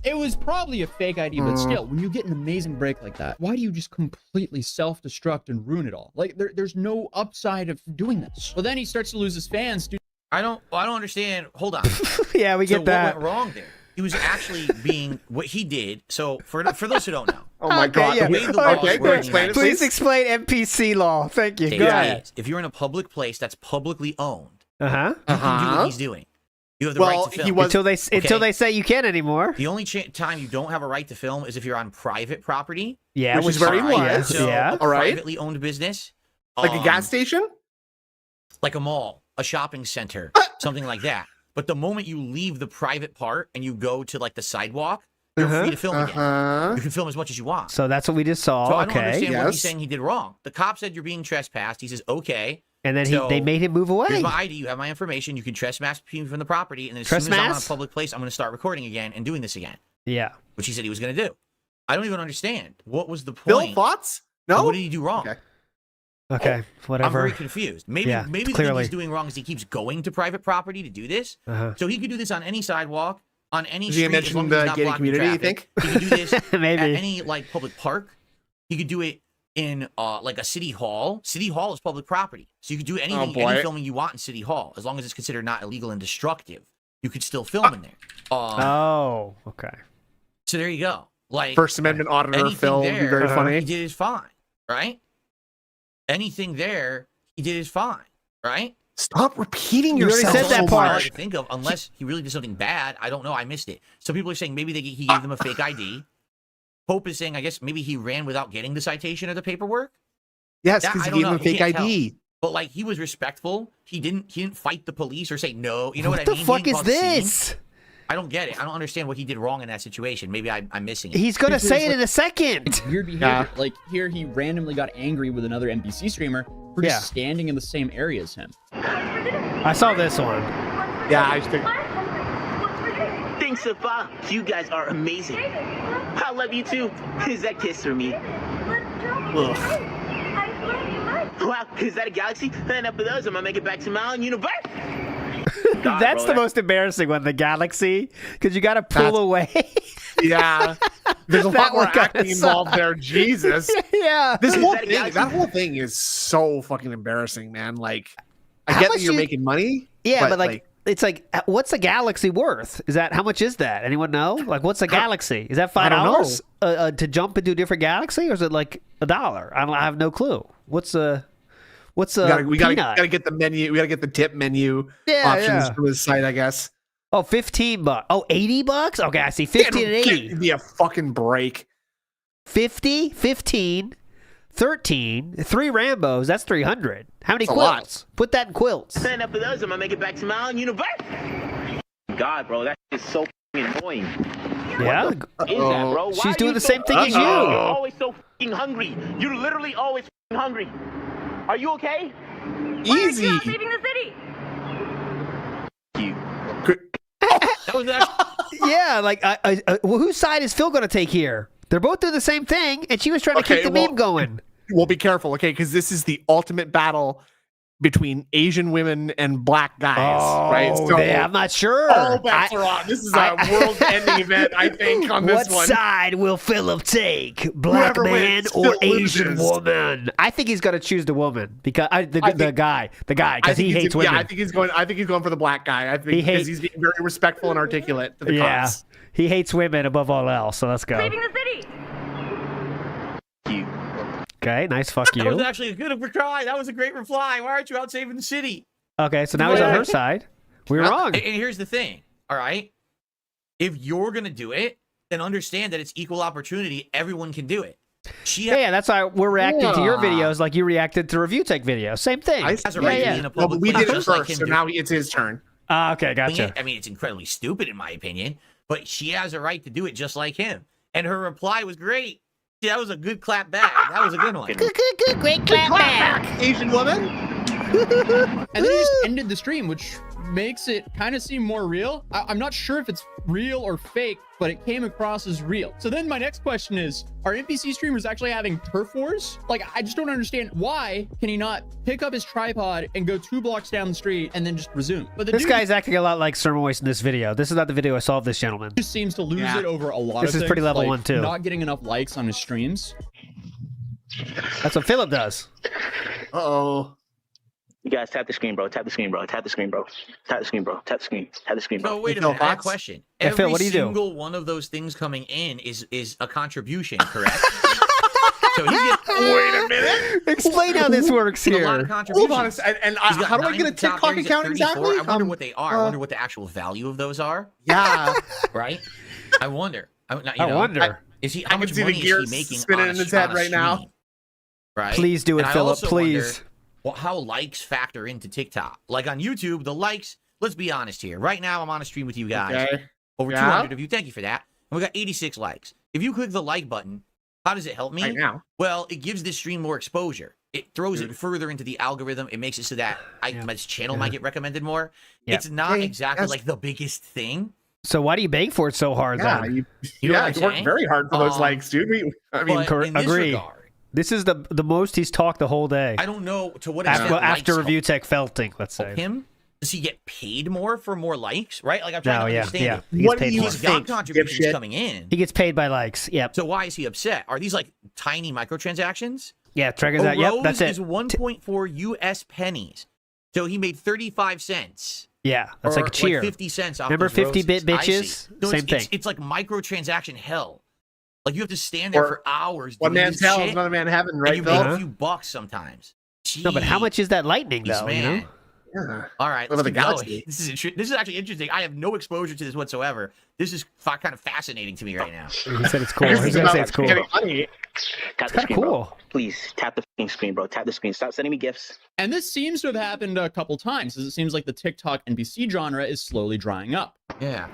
It was probably a fake ID, but still, when you get an amazing break like that, why do you just completely self-destruct and ruin it all? Like, there's no upside of doing this. Well, then he starts to lose his fans. I don't understand. Hold on. Yeah, we get that. What went wrong there? He was actually being what he did. So for those who don't know. Oh my God. Yeah. Explain it, please explain NPC law. Thank you. Go ahead. If you're in a public place that's publicly owned, you Uh-huh. can do what he's doing. You have the right to film. Until they say you can't anymore. The only time you don't have a right to film is if you're on private property. Yeah, which is where he was. So yeah. All right. Privately owned business. Like a gas station? Like a mall, a shopping center, something like that. But the moment you leave the private part and you go to like the sidewalk, you're free to film again. You can film as much as you want. So that's what we just saw. So I don't understand what he's saying he did wrong. The cop said you're being trespassed. He says, okay. And then they made him move away. Here's my ID. You have my information. You can trespass me from the property. And then as soon as I'm on a public place, I'm going to start recording again and doing this again. Yeah. Which he said he was going to do. I don't even understand. What was the point? Bill, thoughts? No? What did he do wrong? Okay, whatever. I'm very confused. Maybe the thing he's doing wrong is he keeps going to private property to do this. So he could do this on any sidewalk, on any street. Did you mention the gated community, you think? He could do this Maybe. at any like public park. He could do it in like a city hall. City hall is public property. So you could do anything, any filming you want in City Hall, as long as it's considered not illegal and destructive. You could still film in there. Oh, okay. So there you go. Like First Amendment auditor film would be very funny. He did is fine, right? Anything there, he did is fine, right? Stop repeating yourself. You already said that part. I think of, unless he really did something bad. I don't know. I missed it. So people are saying maybe he gave them a fake ID. Pope is saying, I guess maybe he ran without getting the citation or the paperwork. Yes, because he gave them a fake ID. Tell. But like he was respectful. He didn't fight the police or say no. You know what I mean? What the fuck is this? I don't get it. I don't understand what he did wrong in that situation. Maybe I'm missing it. He's gonna say it in a second. It's weird behavior. Like here, he randomly got angry with another NPC streamer for just standing in the same area as him. I saw this one. Yeah, I think. Thanks, Safa. You guys are amazing. I love you too. Is that kiss for me? Wow, is that a galaxy? And up for those, I'm gonna make it back to my own universe. That's the most embarrassing one, the galaxy, because you got to pull away. Yeah, there's a lot more acting involved there. Jesus. Yeah. That whole thing is so fucking embarrassing, man. Like, I get that you're making money. Yeah, but like it's like, what's a galaxy worth? Is that how much is that? Anyone know? Like, what's a galaxy? Is that $5 to jump into a different galaxy, or is it like $1? I have no clue. What's What's we peanut? gotta get the menu. We gotta get the tip menu options yeah. from the site, I guess. Oh, $15. Oh, $80? Okay, I see 15 and 80. Give me a fucking break. 50, 15, 13, 3 Rambos. That's 300. How many That's a quilts? lot. Put that in quilts. Stand up for those, I'm gonna make it back to my own university. God, bro, that is so annoying. Yeah. What the is that, bro? Why She's are doing you the same thing as you. You're always so fucking hungry. You're literally always fucking hungry. Are you okay? Easy. Leaving the city. That was actually, Yeah, like, well, whose side is Phil going to take here? They're both doing the same thing, and she was trying to keep the meme going. Well, be careful, okay? Because this is the ultimate battle between Asian women and black guys, right? So I'm not sure. all bets are on. This is a world-ending event, I think, on this one. What side will Philip take? Black Whoever man wins or still Asian loses. woman? I think he's going to choose the woman because the guy, because he hates women. Yeah, I think he's going for the black guy. I think because he's being very respectful and articulate to the cause. He hates women above all else. So let's go. Leaving the city. Okay, nice. Fuck that was you. actually a good reply. That was a great reply. Why aren't you out saving the city? Okay, so now he's on her side. We were wrong. And here's the thing. All right, if you're gonna do it, then understand that it's equal opportunity. Everyone can do it. Yeah, that's why we're reacting to your videos like you reacted to Review Tech videos. Same thing. Has a right to be in a Well, public but we place did it just like first, him so do. now it's his turn. Okay, gotcha. I mean, it's incredibly stupid in my opinion, but she has a right to do it just like him. And her reply was great. Yeah, that was a good clap back. That was a good one. Good, great clap back. Asian woman. And then he just ended the stream, which makes it kind of seem more real. I'm not sure if it's real or fake, but it came across as real. So then my next question is, are NPC streamers actually having turf wars? Like, I just don't understand. Why can he not pick up his tripod and go 2 blocks down the street and then just resume? But This guy's acting a lot like Sermoist in this video. This is not the video I saw of this gentleman. just seems to lose it over a lot of This things. is pretty level like 1 too. Not getting enough likes on his streams. That's what Philip does. Uh-oh. You guys tap the screen, bro. Tap the screen, bro. Tap the screen, bro. Tap the screen, bro. Tap the screen. Tap the screen, bro. No, wait a minute. I have a question. Yeah, Every Phil, what do you do? single one of those things coming in is a contribution, correct? So he's getting, wait a minute. Explain how this works a lot here. of contributions. Hold on a second. And He's got how do I 9 get a top TikTok ratings at account 34. exactly? I wonder what they are. I wonder what the actual value of those are. Yeah. Right? I wonder. I wonder. Is he? I How can much see the money is gears he making spinning on in his on head right now. stream? Right? Please do it, And I Philip, also please. wonder, how likes factor into TikTok. Like on YouTube, the likes, let's be honest here. Right now, I'm on a stream with you guys. Okay. Over Yeah. 200 of you. Thank you for that. And we got 86 likes. If you click the like button, how does it help me? Right now. Well, it gives this stream more exposure. It throws it further into the algorithm. It makes it so that my channel might get recommended more. Yeah. It's not Hey, exactly that's- like the biggest thing. So why do you beg for it so hard Yeah, then? You know what I'm you worked saying? very hard for those likes, dude. I mean, But in this agree. regard, This is the most he's talked the whole day. I don't know to what extent After likes Review Tech felting, let's help say. him. Does he get paid more for more likes? Right? Like I'm trying No, to yeah, understand yeah. it. He gets What paid do you more. He's got think, contributions dipshit? coming in. He gets paid by likes. Yep. So why is he upset? Are these like tiny microtransactions? Yeah, triggers A out. Yep, rose that's it. is 1.4 US pennies. So he made 35 cents. Yeah, that's or like a cheer. 50 cents off Remember those 50-bit roses. I see. bitches? No, Same it's, thing. It's like microtransaction hell. Like you have to stand there Or for hours. one doing man's this hell shit, is another man heaven, and right, you Phil? make a few bucks sometimes. No, but how much is that lightning Jeez, though? man. You know? Yeah. All right, What let's about keep the going. This is actually interesting. I have no exposure to this whatsoever. This is kind of fascinating to me right now. He said it's cool. This He's is gonna say about it's cool. getting money. Tap the kinda screen, bro. cool. Please tap the fucking screen, bro. Tap the screen. Stop sending me gifts. And this seems to have happened a couple times, as it seems like the TikTok NPC genre is slowly drying up. Yeah.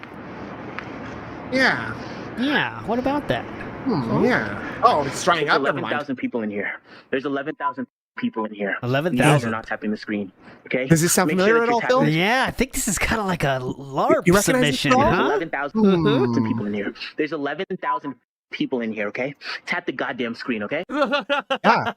Yeah. Yeah. What about that? Yeah. Oh, it's drying There's up. Never mind. 11,000 people in here. There's 11,000 people in here. 11,000. You guys are not tapping the screen. Okay. Does this sound Make familiar that at you're all, Phil? tapping- Yeah, I think this is kind of like a LARP You recognize this submission, song? There's huh? 11,000 people in here. There's 11,000 people in here. Okay. Tap the goddamn screen. Okay. Yeah.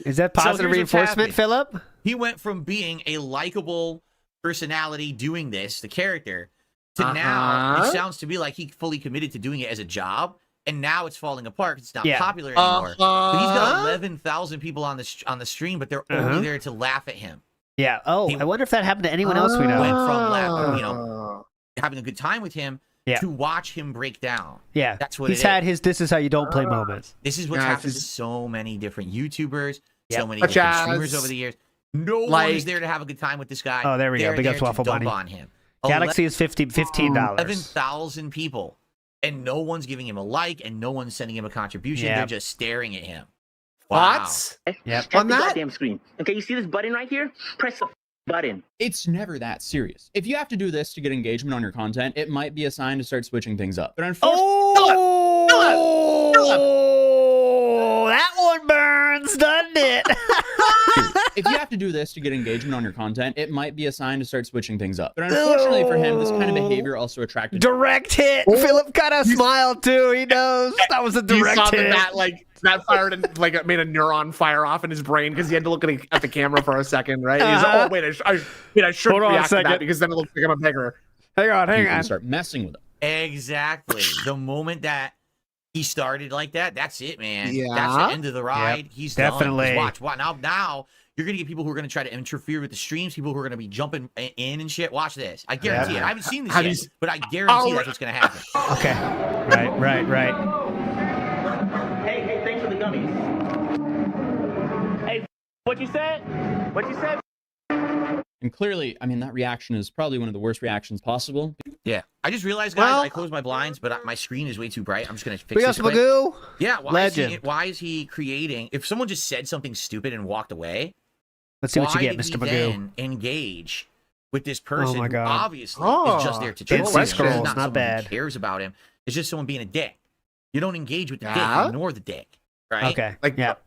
Is that So positive here's what's reinforcement, happened. Philip? He went from being a likable personality doing this, the character, to now it sounds to me like he fully committed to doing it as a job, and now it's falling apart 'cause it's not Yeah. popular anymore. So he's got 11,000 people on the stream, but they're only there to laugh at him. Yeah. Oh, I wonder if that happened to anyone else we know. Went from having a good time with him Yeah. to watch him break down. Yeah, That's what he's it had is. his "This is how you don't play" moments. This is what's Yeah, happened to just- so many different YouTubers, so many different streamers over the years. No one is there to have a good time with this guy. Oh, there we go. Big ups Waffle Bunny. On him. Galaxy is $15. 11,000 people, and no one's giving him a like, and no one's sending him a contribution. Yep. They're just staring at him. Wow. Thoughts? Yep. On that goddamn screen. Okay, you see this button right here? Press the button. It's never that serious. If you have to do this to get engagement on your content, it might be a sign to start switching things up. But unfortunately, that one burns, doesn't it? if you have to do this to get engagement on your content, it might be a sign to start switching things up. But unfortunately for him, this kind of behavior also attracted direct hit. Philip kind of smiled too. He knows that was a direct hit. That fired and like made a neuron fire off in his brain because he had to look at the camera for a second, right? He's like, oh wait, I should react to that because then it looks like I'm a beggar. Hang on. Start messing with him. Exactly. The moment that he started like that, that's it, man. Yeah. That's the end of the ride. Yep, He's definitely. done. Watch. Now you're gonna get people who are gonna try to interfere with the streams. People who are gonna be jumping in and shit. Watch this. I guarantee it. I haven't seen this yet, but I guarantee that's what's gonna happen. Okay. Right. Hey, thanks for the gummies. Hey, what you said? And clearly, I mean, that reaction is probably one of the worst reactions possible. Yeah. I just realized, guys, I closed my blinds, but my screen is way too bright. I'm just going to fix this quick. Magoo. Yeah. Legend. Why is he creating... If someone just said something stupid and walked away, let's see what you get, Mr. Magoo. Then engage with this person Oh my God. who obviously is just there to troll him. It's not someone bad. who cares about him. It's just someone being a dick. You don't engage with the dick. You ignore the dick. Right? Okay.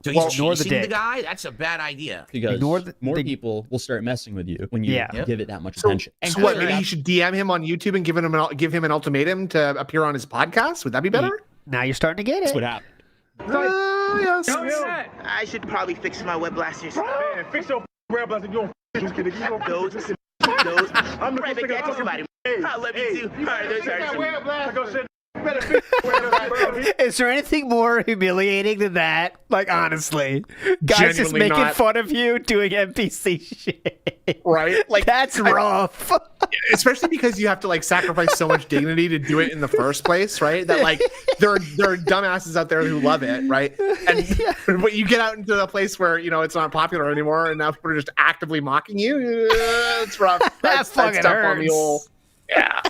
So he's ignore the chasing dick. the guy? That's a bad idea. Because more people will start messing with you when you give it that much attention. And So what? Maybe he should DM him on YouTube and give him an ultimatum to appear on his podcast. Would that be better? Now you're starting to get it. That's what happened. Yes. I should probably fix my web blasters. Man, fix your web blaster. You don't Those. I'm right back at you, somebody. I love you too. All right, sorry. Is there anything more humiliating than that? Like, honestly, guys just Genuinely making not. fun of you doing NPC shit. Right? Like that's rough. Especially because you have to like sacrifice so much dignity to do it in the first place, right? That like there are dumbasses out there who love it, right? And but you get out into a place where it's not popular anymore, and now people are just actively mocking you. It's rough. That's fucking tough on hurts. the old. Yeah.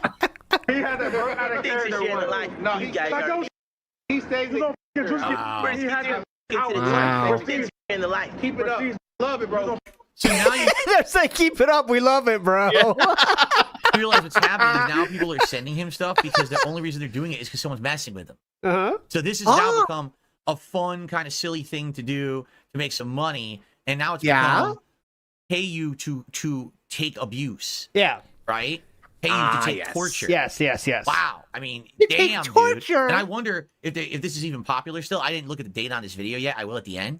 He had that bro out of character one. No, he stays in in the light. Keep it up. Love it, bro. So now they're saying, keep it up. We love it, bro. You realize what's happening is now people are sending him stuff because the only reason they're doing it is because someone's messing with them. Uh-huh. So this has now become a fun, kind of silly thing to do to make some money, and now it's become pay you to take abuse. Yeah. Right? Pay you to take torture. Yes. Wow. I mean, damn, dude. And I wonder if this is even popular still. I didn't look at the date on this video yet. I will at the end.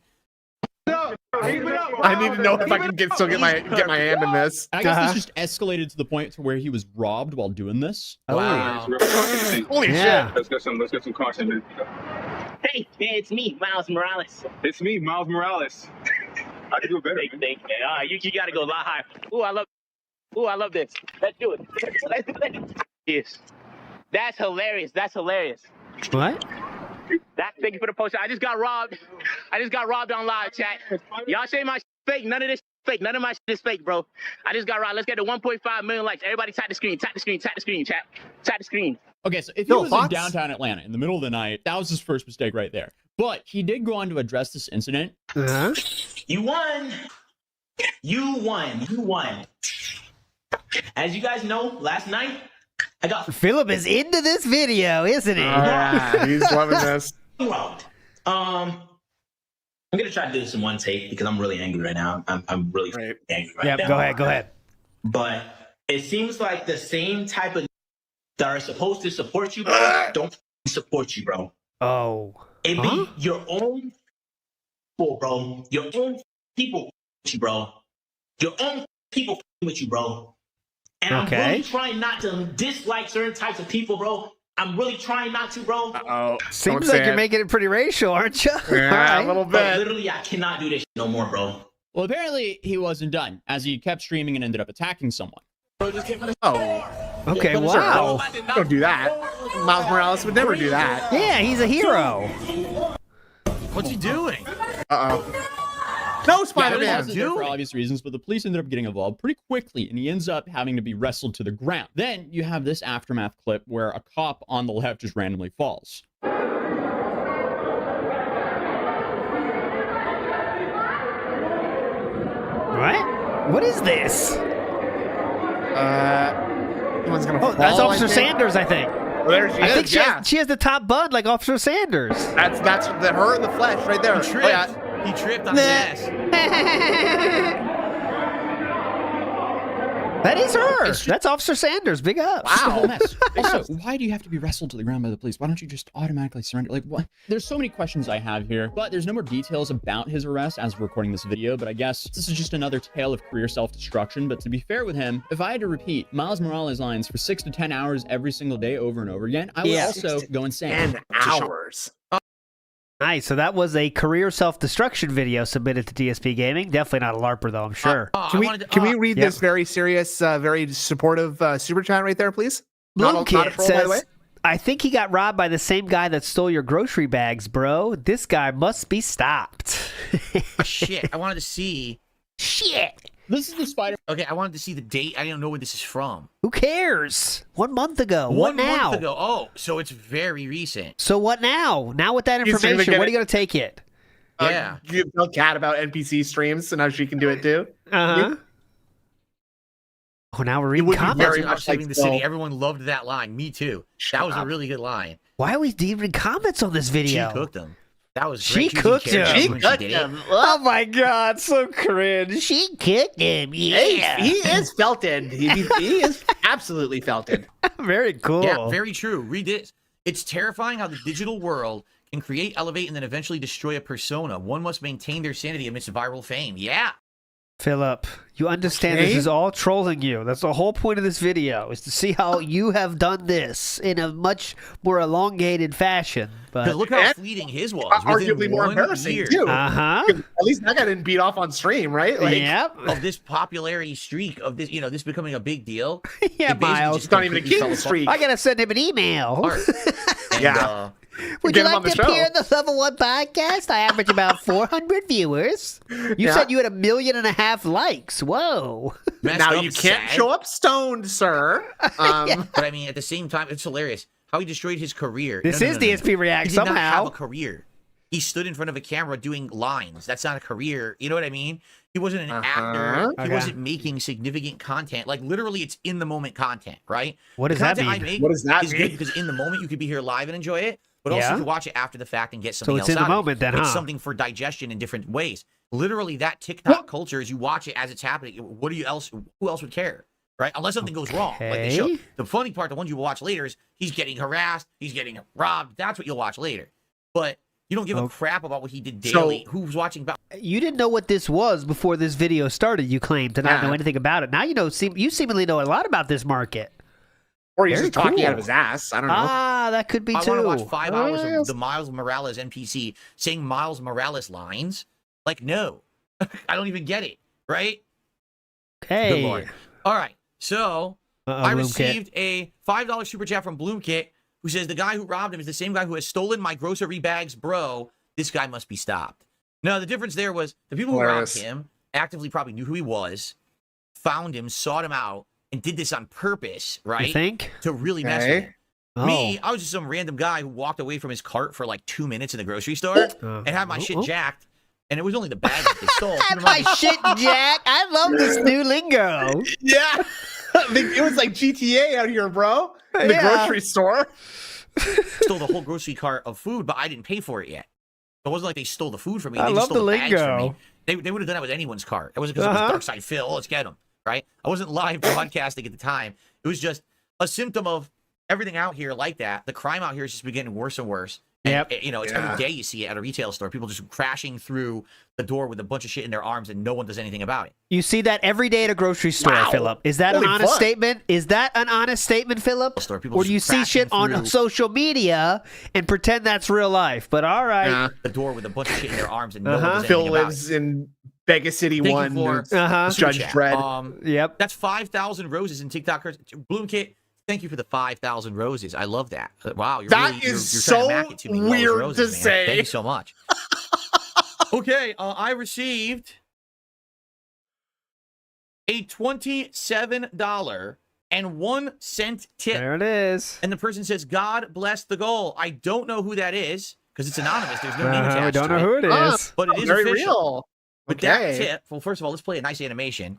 I need to know if I can get my hand in this. I guess this just escalated to the point to where he was robbed while doing this. Wow. Holy shit. Let's get some content. Hey, man, it's me, Miles Morales. It's me, Miles Morales. I can do it better. Thank you, man. All right, you got to go a lot higher. Ooh, I love this. Let's do it. Yes. That's hilarious. What? Thank you for the post. I just got robbed on live chat. Y'all say my shit fake. None of this fake. None of my shit is fake, bro. I just got robbed. Let's get to 1.5 million likes. Everybody tap the screen. Chat. Tap the screen. Okay, so if he was in downtown Atlanta in the middle of the night, that was his first mistake right there. But he did go on to address this incident. Uh-huh. You won. As you guys know, last night I got Philip is into this video, isn't he? He's loving this. robbed. I'm gonna try to do this in one take because I'm really angry right now. I'm really angry right now. Go ahead. But it seems like the same type of that are supposed to support you, bro, don't support you, bro. Oh. It be your own people, bro. Your own people with you, bro. Your own people with you, bro. And I'm really trying not to dislike certain types of people, bro. I'm really trying not to, bro. Seems like you're making it pretty racial, aren't you? Yeah, a little bit. But literally, I cannot do this no more, bro. Well, apparently he wasn't done, as he kept streaming and ended up attacking someone. Okay, wow. Don't do that. Miles Morales would never do that. Yeah, he's a hero. What's he doing? No He Spider-Man. wasn't there for obvious reasons, but the police ended up getting involved pretty quickly, and he ends up having to be wrestled to the ground. Then you have this aftermath clip where a cop on the left just randomly falls. What? What is this? Someone's gonna fall, that's Officer I think. Sanders, I think. Well, there she I is. think she has the top bun like Officer Sanders. That's her in the flesh right there. He tripped. He tripped on his ass. That is her. That's Officer Sanders. Big up. It's the whole mess. Also, why do you have to be wrestled to the ground by the police? Why don't you just automatically surrender? Like, what? There's so many questions I have here, but there's no more details about his arrest as we're recording this video, but I guess this is just another tale of career self-destruction. But to be fair with him, if I had to repeat Miles Morales lines for 6 to 10 hours every single day over and over again, I would also go insane. 10 hours. Nice. So that was a career self-destruction video submitted to DSP Gaming. Definitely not a LARPer, though, I'm sure. Can we read this very serious, very supportive super chat right there, please? Not a troll, by the way. Says, I think he got robbed by the same guy that stole your grocery bags, bro. This guy must be stopped. Shit. I wanted to see. Shit. This is the Spider. Okay, I wanted to see the date. I didn't know where this is from. Who cares? 1 month ago. One What now? month ago. Oh, so it's very recent. So what now? Now with that He's gonna information, get what are you going to take it? Yeah. You tell Kat about NPC streams, so now she can do it too. Uh-huh. Oh, now we're reading comments. Very much saving the city. Everyone loved that line. Me too. That was a really good line. Why are we reading comments on this video? She cooked them. That was She great. cooked him. She cooked him. Oh my God, so cringe. She cooked him. Yeah. Hey, he is felted. He is absolutely felted. Very cool. Yeah, very true. Read this. It's terrifying how the digital world can create, elevate, and then eventually destroy a persona. One must maintain their sanity amidst viral fame. Yeah. Philip, you understand this is all trolling you. That's the whole point of this video, is to see how you have done this in a much more elongated fashion. But look how fleeting his was. Arguably more embarrassing too. Uh-huh. At least that guy didn't beat off on stream, right? Like, yep. Of this popularity streak of this, this becoming a big deal. Yeah, Miles. It's not even a king streak. I gotta send him an email. Yeah. Would you like to appear in the Level 1 podcast? I average about 400 viewers. You said you had 1.5 million likes. Whoa. Now you can't show up stoned, sir. But I mean, at the same time, it's hilarious how he destroyed his career. This is DSP React He did somehow. not have a career. He stood in front of a camera doing lines. That's not a career. You know what I mean? He wasn't an actor. He wasn't making significant content. Like, literally, it's in the moment content, right? What does that mean? I make What does that is mean? good because in the moment you could be here live and enjoy it, but also you can watch it after the fact and get something else it's in the out of moment it. then, It's huh? something for digestion in different ways. Literally, that TikTok culture is you watch it as it's happening. What do you else? Who else would care? Right? Unless something goes wrong. Like they show. The funny part, the ones you watch later, is he's getting harassed, he's getting robbed. That's what you'll watch later. But you don't give a crap about what he did daily. Who's watching? You didn't know what this was before this video started. You claimed to not know anything about it. Now you know. You seemingly know a lot about this market. Or he's just talking out of his ass. I don't know. Ah, that could be too. I want to watch 5 hours of the Miles Morales NPC saying Miles Morales lines. Like, no, I don't even get it. Right? Okay. Good Lord. All right. So I received a $5 super chat from Bloomkit, who says the guy who robbed him is the same guy who has stolen my grocery bags, bro. This guy must be stopped. No, the difference there was the people who robbed him actively probably knew who he was, found him, sought him out, and did this on purpose, right? You think? To really mess with him. Oh. Me, I was just some random guy who walked away from his cart for like 2 minutes in the grocery store and had my shit jacked. And it was only the bags that they stole. Had my shit jacked. I love this new lingo. Yeah. It was like GTA out here, bro. In the grocery store. Stole the whole grocery cart of food, but I didn't pay for it yet. It wasn't like they stole the food from me. I They love just stole the the bags from lingo. me. They would have done that with anyone's cart. It wasn't because it was Darkside Phil. Let's get him, right? I wasn't live broadcasting at the time. It was just a symptom of everything out here like that. The crime out here has just been getting worse and worse. And, it's every day you see it at a retail store. People just crashing through the door with a bunch of shit in their arms and no one does anything about it. You see that every day at a grocery store, Philip. Is that an honest statement? Is that an honest statement, Philip? Or do you see shit on social media and pretend that's real life? But all right. The door with a bunch of shit in their arms and no one does Phil anything about lives it. in Vegas City Thank 1. you for Judge Super Chat. Dredd. Yep. That's 5,000 roses in TikTok. Bloomkit, thank you for the 5,000 roses. I love that. Wow, you're That really, is you're trying to so mack it to me with all those weird roses, to man. say. Thank you so much. Okay, I received a $27.01 tip. There it is. And the person says, God bless the goal. I don't know who that is because it's anonymous. There's no name attached I don't to know who it is. But it is very official. real. With that tip, well, first of all, let's play a nice animation.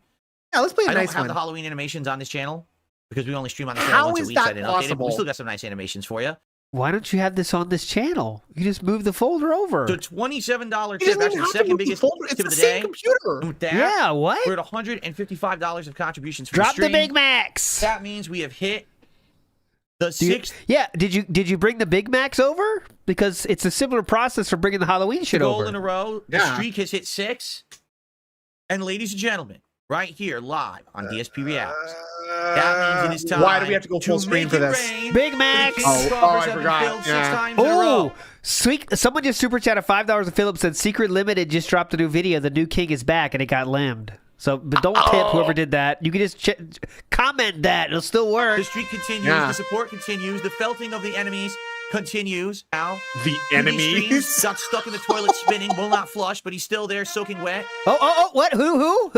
Yeah, let's play a I nice don't have one. the Halloween animations on this channel because we only stream on the channel How once a is week. So I that didn't update it, but possible? we still got some nice animations for you. Why don't you have this on this channel? You just move the folder over. So $27 You tip. doesn't That's even the have to second move the biggest folder. It's tip of the the same day. computer. And with that, Yeah, what? we're at $155 of contributions for Drop the stream. the Big Macs. That means we have hit the sixth. Yeah, did you bring the Big Macs over? Because it's a similar process for bringing the Halloween shit goal over. in a row. The Yeah. streak has hit 6. And ladies and gentlemen, right here, live on DSP Reacts. That means it is time. Why do we have to go full screen for this? Big Macs. I forgot. Yeah. Oh, sweet! Someone just super chatted $5 and Philip said Secret Limited just dropped a new video. The new king is back, and it got limbed. So, but don't tip whoever did that. You can just comment that; it'll still work. The streak continues. Yeah. The support continues. The felting of the enemies continues. Now, The enemies got stuck in the toilet spinning, will not flush, but he's still there, soaking wet. Oh! What? Who?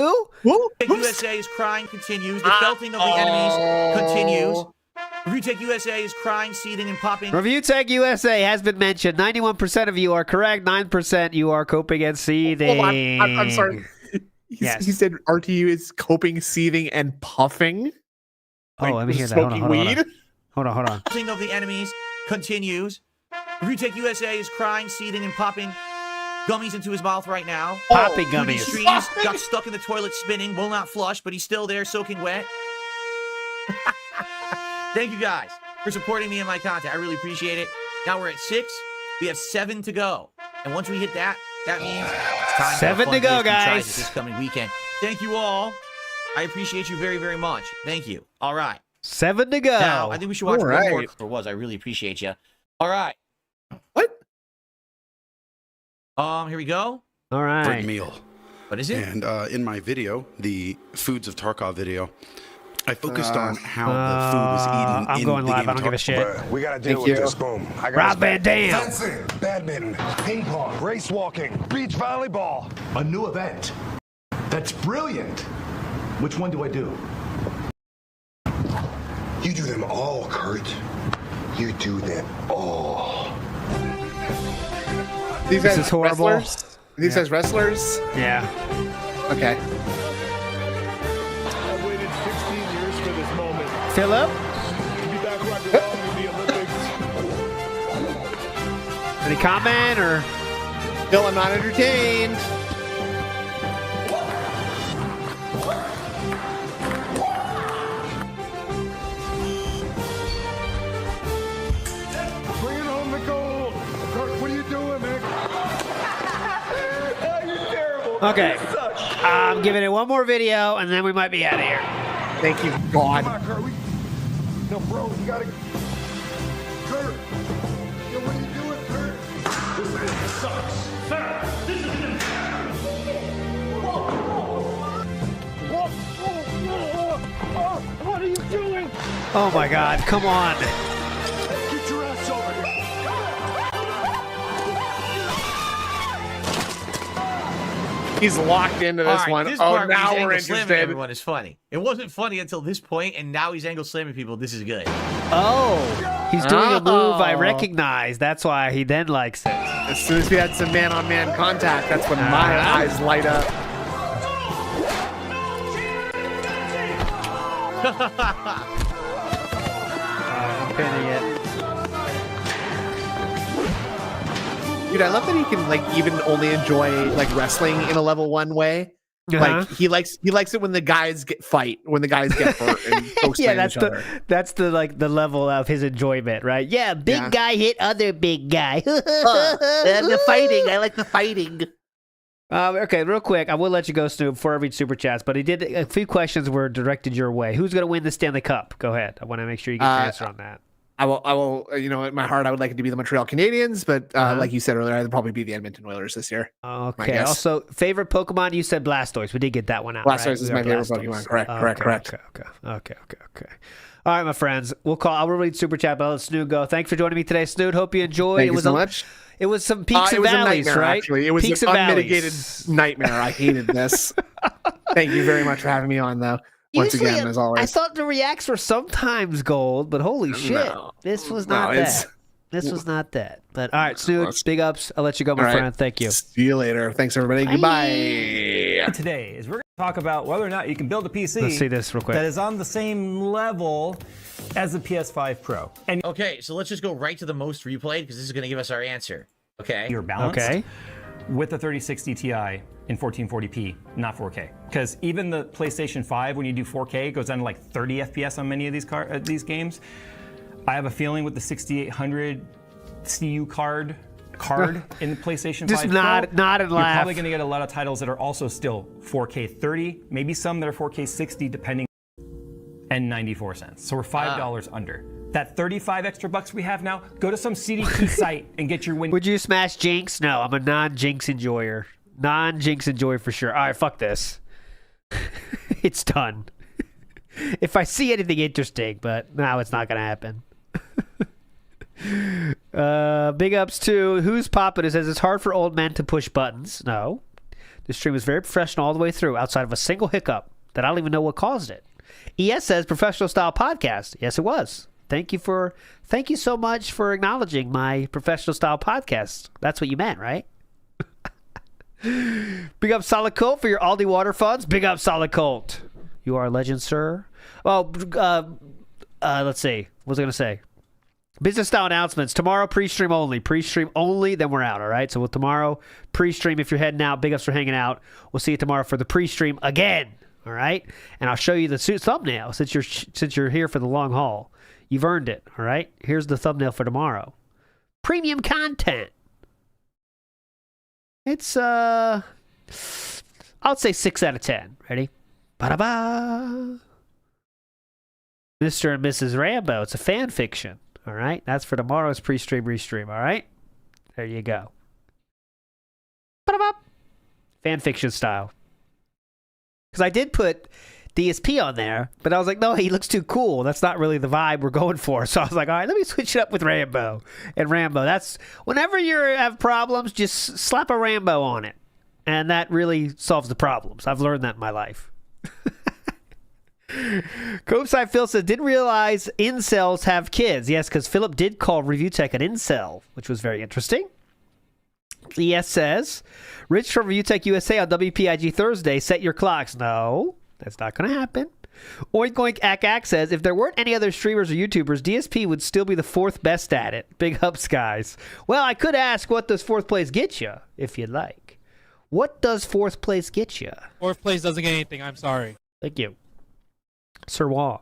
Retake USA is crying continues. The felting of the enemies continues. Retake USA is crying, seething, and popping. Review Tech USA has been mentioned. 91% of you are correct. 9% you are coping and seething. Hold on. I'm sorry. He said RTU is coping, seething, and puffing. Oh, let me hear that. Smoking weed. Hold on. Felting of the enemies continues. Retake USA is crying, seething, and popping gummies into his mouth right now. Popping gummies. Streams got stuck in the toilet spinning, will not flush, but he's still there, soaking wet. Thank you guys for supporting me and my content. I really appreciate it. Now we're at 6. We have 7 to go. And once we hit that, that means it's time 7 to go, guys. This coming weekend. Thank you all. I appreciate you very, very much. Thank you. All right. 7 to go. Now, I think we should watch one more. Or was I really appreciate you. All right. What? Here we go. All right. Great meal. What is it? And in my video, the Foods of Tarkov video, I focused on how the food was eaten. I'm going live. I don't give a shit. We gotta deal with this. Boom. Rob Van Dam. Fencing, badminton, ping pong, race walking, beach volleyball. A new event. That's brilliant. Which one do I do? You do them all, Kurt. You do them all. These This guys is horrible. Wrestlers? These guys wrestlers? Yeah. Okay. I've waited 16 years for this moment. Philip? To be back where I belong in the Olympics. Any comment or? Phil, I'm not entertained. Bringing home the gold. Kurt, what are you doing, man? You're terrible. Okay. I'm giving it one more video, and then we might be out of here. Thank you, God. Come on, Kurt. No, bro, you gotta. Kurt. Yo, what are you doing, Kurt? This sucks. Sir, this is what are you doing? Oh my God! Come on. Get your ass over here. He's locked into this All right, one. This Oh, part where now he's we're angle slamming interested. everyone is funny. It wasn't funny until this point, and now he's angle slamming people. This is good. Oh, he's doing a move I recognize. That's why he then likes it. As soon as we had some man-on-man contact, that's when my eyes light up. I'm pinning it. Dude, I love that he can like even only enjoy like wrestling in a level 1 way. Like he likes it when the guys get hurt and folks Yeah, slam each other. that's the like the level of his enjoyment, right? Yeah, big guy hit other big guy. The fighting. I like the fighting. Okay, real quick, I will let you go, Snoop, before I read super chats. But he did a few questions were directed your way. Who's going to win the Stanley Cup? Go ahead. I want to make sure you get your answer on that. I will. You know, in my heart, I would like it to be the Montreal Canadiens, but like you said earlier, I'd probably be the Edmonton Oilers this year. Okay. Also, favorite Pokemon? You said Blastoise. We did get that one out. Blastoise right? is my favorite Pokemon. Correct. All right, my friends. I'll read Super Chat, but I'll let Snood go. Thanks for joining me today, Snood. Hope you enjoyed. Thank you so much. It was some peaks and it was valleys, a nightmare, right? Actually, it was peaks an and unmitigated valleys. nightmare. I hated this. Thank you very much for having me on, though. Once Usually, again, as always. I thought the reacts were sometimes gold, but holy shit, this was not that. This was not that. But all right, Snood, big ups. I'll let you go, my friend. Thank you. See you later. Thanks, everybody. Goodbye. Today is we're going to talk about whether or not you can build a PC. Let's see this real quick. That is on the same level as the PS5 Pro. And okay, so let's just go right to the most replayed because this is going to give us our answer. Okay. You're balanced. Okay. With the 3060 Ti in 1440p, not 4K. Because even the PlayStation 5, when you do 4K, it goes down to like 30 FPS on many of these games. I have a feeling with the 6800 CU card in the Playstation 5 Just Pro, nod and laugh. you're probably going to get a lot of titles that are also still 4K 30, maybe some that are 4K 60, depending, and 94 cents. So we're $5 under. That 35 extra bucks we have now, go to some CDP site and get your win. Would you smash Jinx? No, I'm a non-Jinx enjoyer. Non-Jinx enjoyer for sure. All right, fuck this. It's done. If I see anything interesting, but no, it's not going to happen. Big ups to Who's Poppin', it says it's hard for old men to push buttons. No. This stream was very professional all the way through, outside of a single hiccup that I don't even know what caused it. ES says professional style podcast. Yes, it was. Thank you so much for acknowledging my professional style podcast. That's what you meant, right? Big up Solid Colt for your Aldi water funds. Big up Solid Colt. You are a legend, sir. Oh, let's see. What was I going to say? Business style announcements. Tomorrow, pre-stream only. Pre-stream only, then we're out, all right? So with tomorrow, pre-stream, if you're heading out, big ups for hanging out. We'll see you tomorrow for the pre-stream again, all right? And I'll show you the thumbnail since you're here for the long haul. You've earned it, all right? Here's the thumbnail for tomorrow. Premium content. It's, I'll say 6 out of 10. Ready? Ba-da-ba. Mr. and Mrs. Rambo. It's a fan fiction. All right, that's for tomorrow's pre-stream, restream. All right, there you go. Fan fiction style. Because I did put DSP on there, but I was like, no, he looks too cool. That's not really the vibe we're going for. So I was like, all right, let me switch it up with Rambo. And Rambo, that's whenever you have problems, just slap a Rambo on it, and that really solves the problems. I've learned that in my life. Copeside Phil says, didn't realize incels have kids. Yes, because Philip did call Review Tech an incel, which was very interesting. ES says, Rich from Review Tech USA on WPIG Thursday, set your clocks. No, that's not going to happen. Oink Oink Ack Ack says, if there weren't any other streamers or YouTubers, DSP would still be the 4th best at it. Big ups, guys. Well, I could ask, what does 4th place get you, if you'd like? What does 4th place get you? 4th place doesn't get anything. I'm sorry. Thank you. Sir Wong.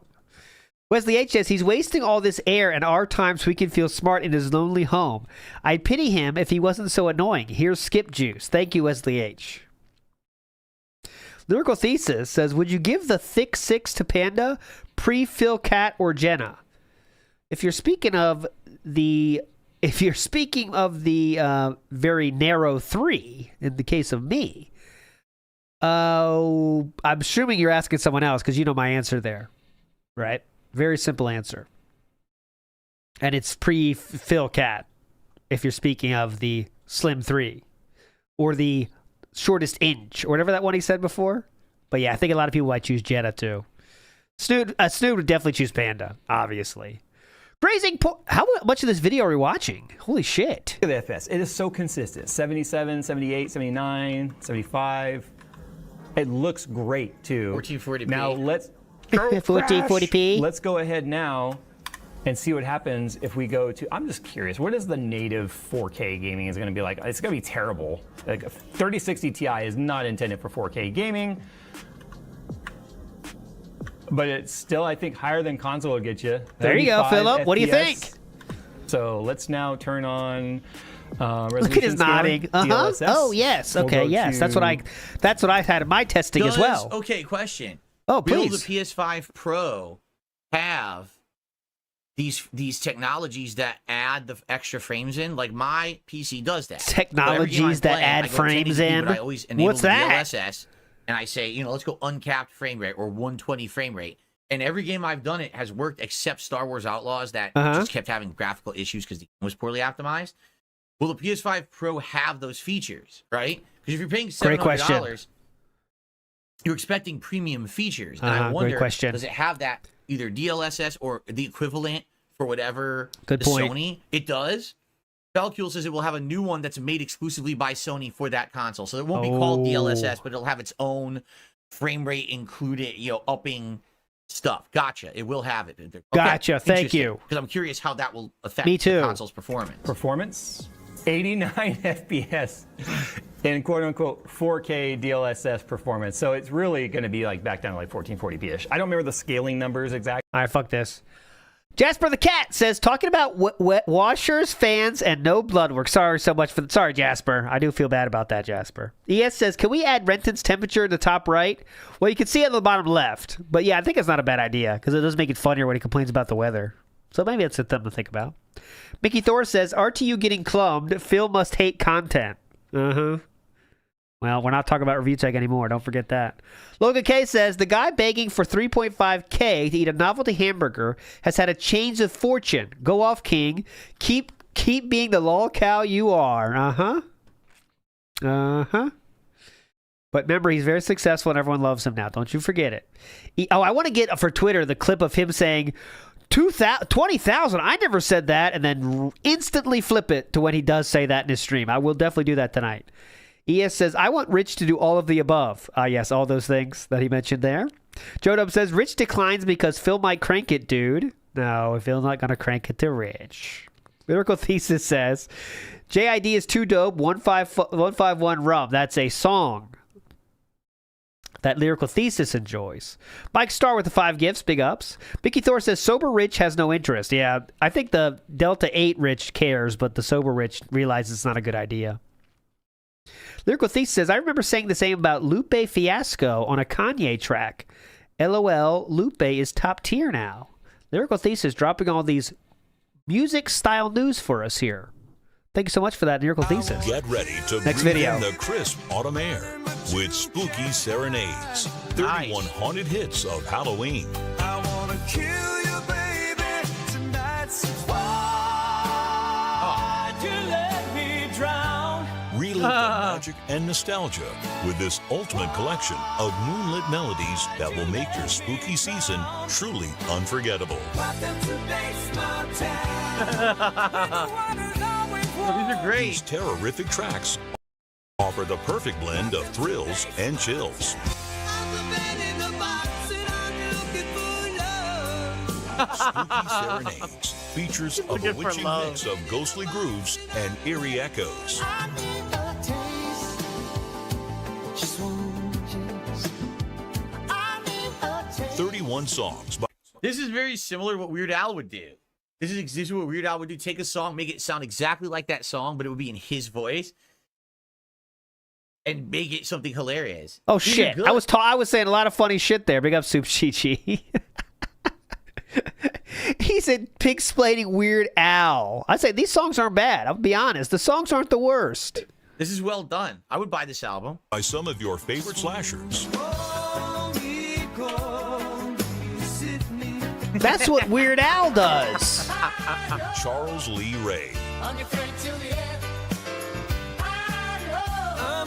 Wesley H says he's wasting all this air and our time so he can feel smart in his lonely home. I'd pity him if he wasn't so annoying. Here's Skip Juice. Thank you, Wesley H. Lyrical Thesis says, would you give the thick 6 to Panda, pre-Phil Cat, or Jenna? If you're speaking of the very narrow 3, in the case of me, I'm assuming you're asking someone else because you know my answer there, right? Very simple answer. And it's pre-Phil Cat if you're speaking of the Slim 3 or the shortest inch or whatever that one he said before. But yeah, I think a lot of people might choose Jenna too. Snood would definitely choose Panda, obviously. How much of this video are we watching? Holy shit. Look at the FPS. It is so consistent. 77, 78, 79, 75. It looks great too. 1440p. Now let's 1440p. Let's go ahead now and see what happens if we go to. I'm just curious. What is the native 4K gaming is going to be like? It's going to be terrible. Like a 3060 Ti is not intended for 4K gaming, but it's still, I think, higher than console will get you. There you go, Philip. What do you think? So let's now turn on. Look at his nodding. DLSS. Oh yes. Okay. Yes. That's what I had in my testing as well. Okay. Question. Oh, please. Will the PS5 Pro have these technologies that add the extra frames in? Like my PC does that. Technologies that add frames in. I always enable What's that? DLSS, and I say, let's go uncapped frame rate or 120 frame rate, And every game I've done it has worked except Star Wars Outlaws that just kept having graphical issues because the game was poorly optimized. Will the PS5 Pro have those features, right? Because if you're paying $700, you're expecting premium features. And I wonder, does it have that either DLSS or the equivalent for whatever Sony? It does. Belcule says it will have a new one that's made exclusively by Sony for that console. So it won't be called DLSS, but it'll have its own frame rate included, upping stuff. Gotcha. It will have it. Okay, gotcha. Thank you. Because I'm curious how that will affect the console's performance. Performance? 89 FPS in quote-unquote 4K DLSS performance. So it's really going to be like back down to like 1440p-ish. I don't remember the scaling numbers exactly. All right, fuck this. Jasper the Cat says, talking about wet washers, fans, and no blood work. Sorry so much for... Sorry, Jasper. I do feel bad about that, Jasper. ES says, can we add Renton's temperature in the top right? Well, you can see it on the bottom left. But yeah, I think it's not a bad idea because it does make it funnier when he complains about the weather. So maybe that's something to think about. Mickey Thor says, RTU getting clumbed. Phil must hate content. Well, we're not talking about review tech anymore. Don't forget that. Logan K says, the guy begging for $3.5K to eat a novelty hamburger has had a change of fortune. Go off, King. Keep being the lol cow you are. But remember, he's very successful and everyone loves him now. Don't you forget it. I want to get for Twitter the clip of him saying, 20,000. I never said that. And then instantly flip it to when he does say that in his stream. I will definitely do that tonight. ES says, I want Rich to do all of the above. Yes, all those things that he mentioned there. Jodub says, Rich declines because Phil might crank it, dude. No, Phil's not going to crank it to Rich. Lyrical Thesis says, JID is too dope. 151 Rum. That's a song that Lyrical Thesis enjoys. Mike Starr with the 5 gifts. Big ups. Mickey Thor says, sober Rich has no interest. Yeah, I think the Delta 8 Rich cares, but the sober Rich realizes it's not a good idea. Lyrical Thief says, I remember saying the same about Lupe Fiasco on a Kanye track. LOL, Lupe is top tier now. Lyrical Thief is dropping all these music-style news for us here. Thank you so much for that, Lyrical Thesis. Get ready to breathe in the crisp autumn air with spooky serenades. 31 haunted hits of Halloween. I wanna kill you, baby. Tonight's why you let me drown. Relive the magic and nostalgia with this ultimate collection of moonlit melodies that will make your spooky season truly unforgettable. These are great. These terrorific tracks offer the perfect blend of thrills and chills. Spooky Serenades features a bewitching mix of ghostly grooves and eerie echoes. 31 songs. This is very similar to what Weird Al would do. This is what Weird Al would do. Take a song, make it sound exactly like that song, but it would be in his voice. And make it something hilarious. Oh, shit. I was saying a lot of funny shit there. Big up Soup Chi-Chi. He said pig-splaining Weird Al. I say these songs aren't bad. I'll be honest. The songs aren't the worst. This is well done. I would buy this album. By some of your favorite slashers. That's what Weird Al does. Charles Lee Ray. I'm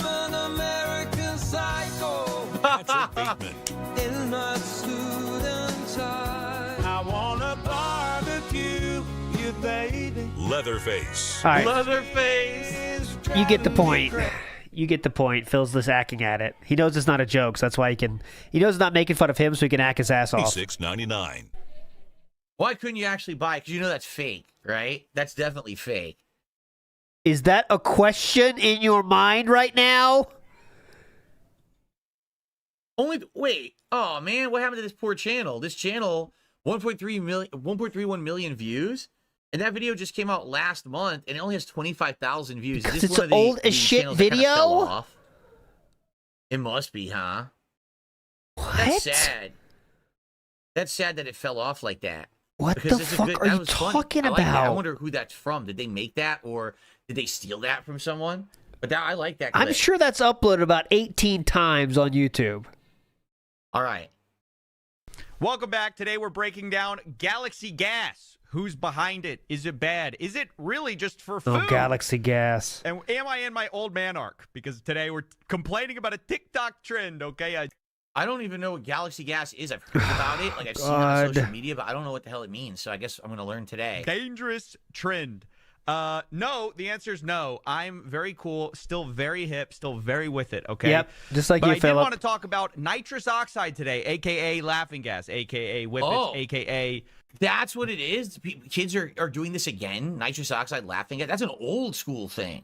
an American psycho. Patrick Bateman. In my suit and tie. I wanna barbecue you, baby. Leatherface. All right. Leatherface. You get the point. You get the point. Phil's just acting at it. He knows it's not a joke, so that's why he knows it's not making fun of him, so he can act his ass off. $6.99. Why couldn't you actually buy it? Because you know that's fake, right? That's definitely fake. Is that a question in your mind right now? Wait. Oh, man. What happened to this poor channel? This channel, 1.31 million views. And that video just came out last month, and it only has 25,000 views. Because is this it's one of the old as shit channels that kinda video? fell off? It must be, huh? What? That's sad. That's sad that it fell off like that. What Because the it's a fuck good- are that you was funny. talking I like that. I about? wonder who that's from. Did they make that, or did they steal that from someone? But I like that I'm clip. sure that's uploaded about 18 times on YouTube. All right. Welcome back. Today we're breaking down Galaxy Gas. Who's behind it? Is it bad? Is it really just for food? Oh, Galaxy Gas. And am I in my old man arc? Because today we're complaining about a TikTok trend, okay? I don't even know what Galaxy Gas is. I've heard about it. Like, I've seen it on social media, but I don't know what the hell it means. So I guess I'm going to learn today. Dangerous trend. No, the answer is no. I'm very cool, still very hip, still very with it, okay? Yep, just like but you, I Philip. did want to talk about nitrous oxide today, a.k.a. laughing gas, a.k.a. whippets, a.k.a. That's what it is? Kids are doing this again? Nitrous oxide laughing gas? That's an old school thing.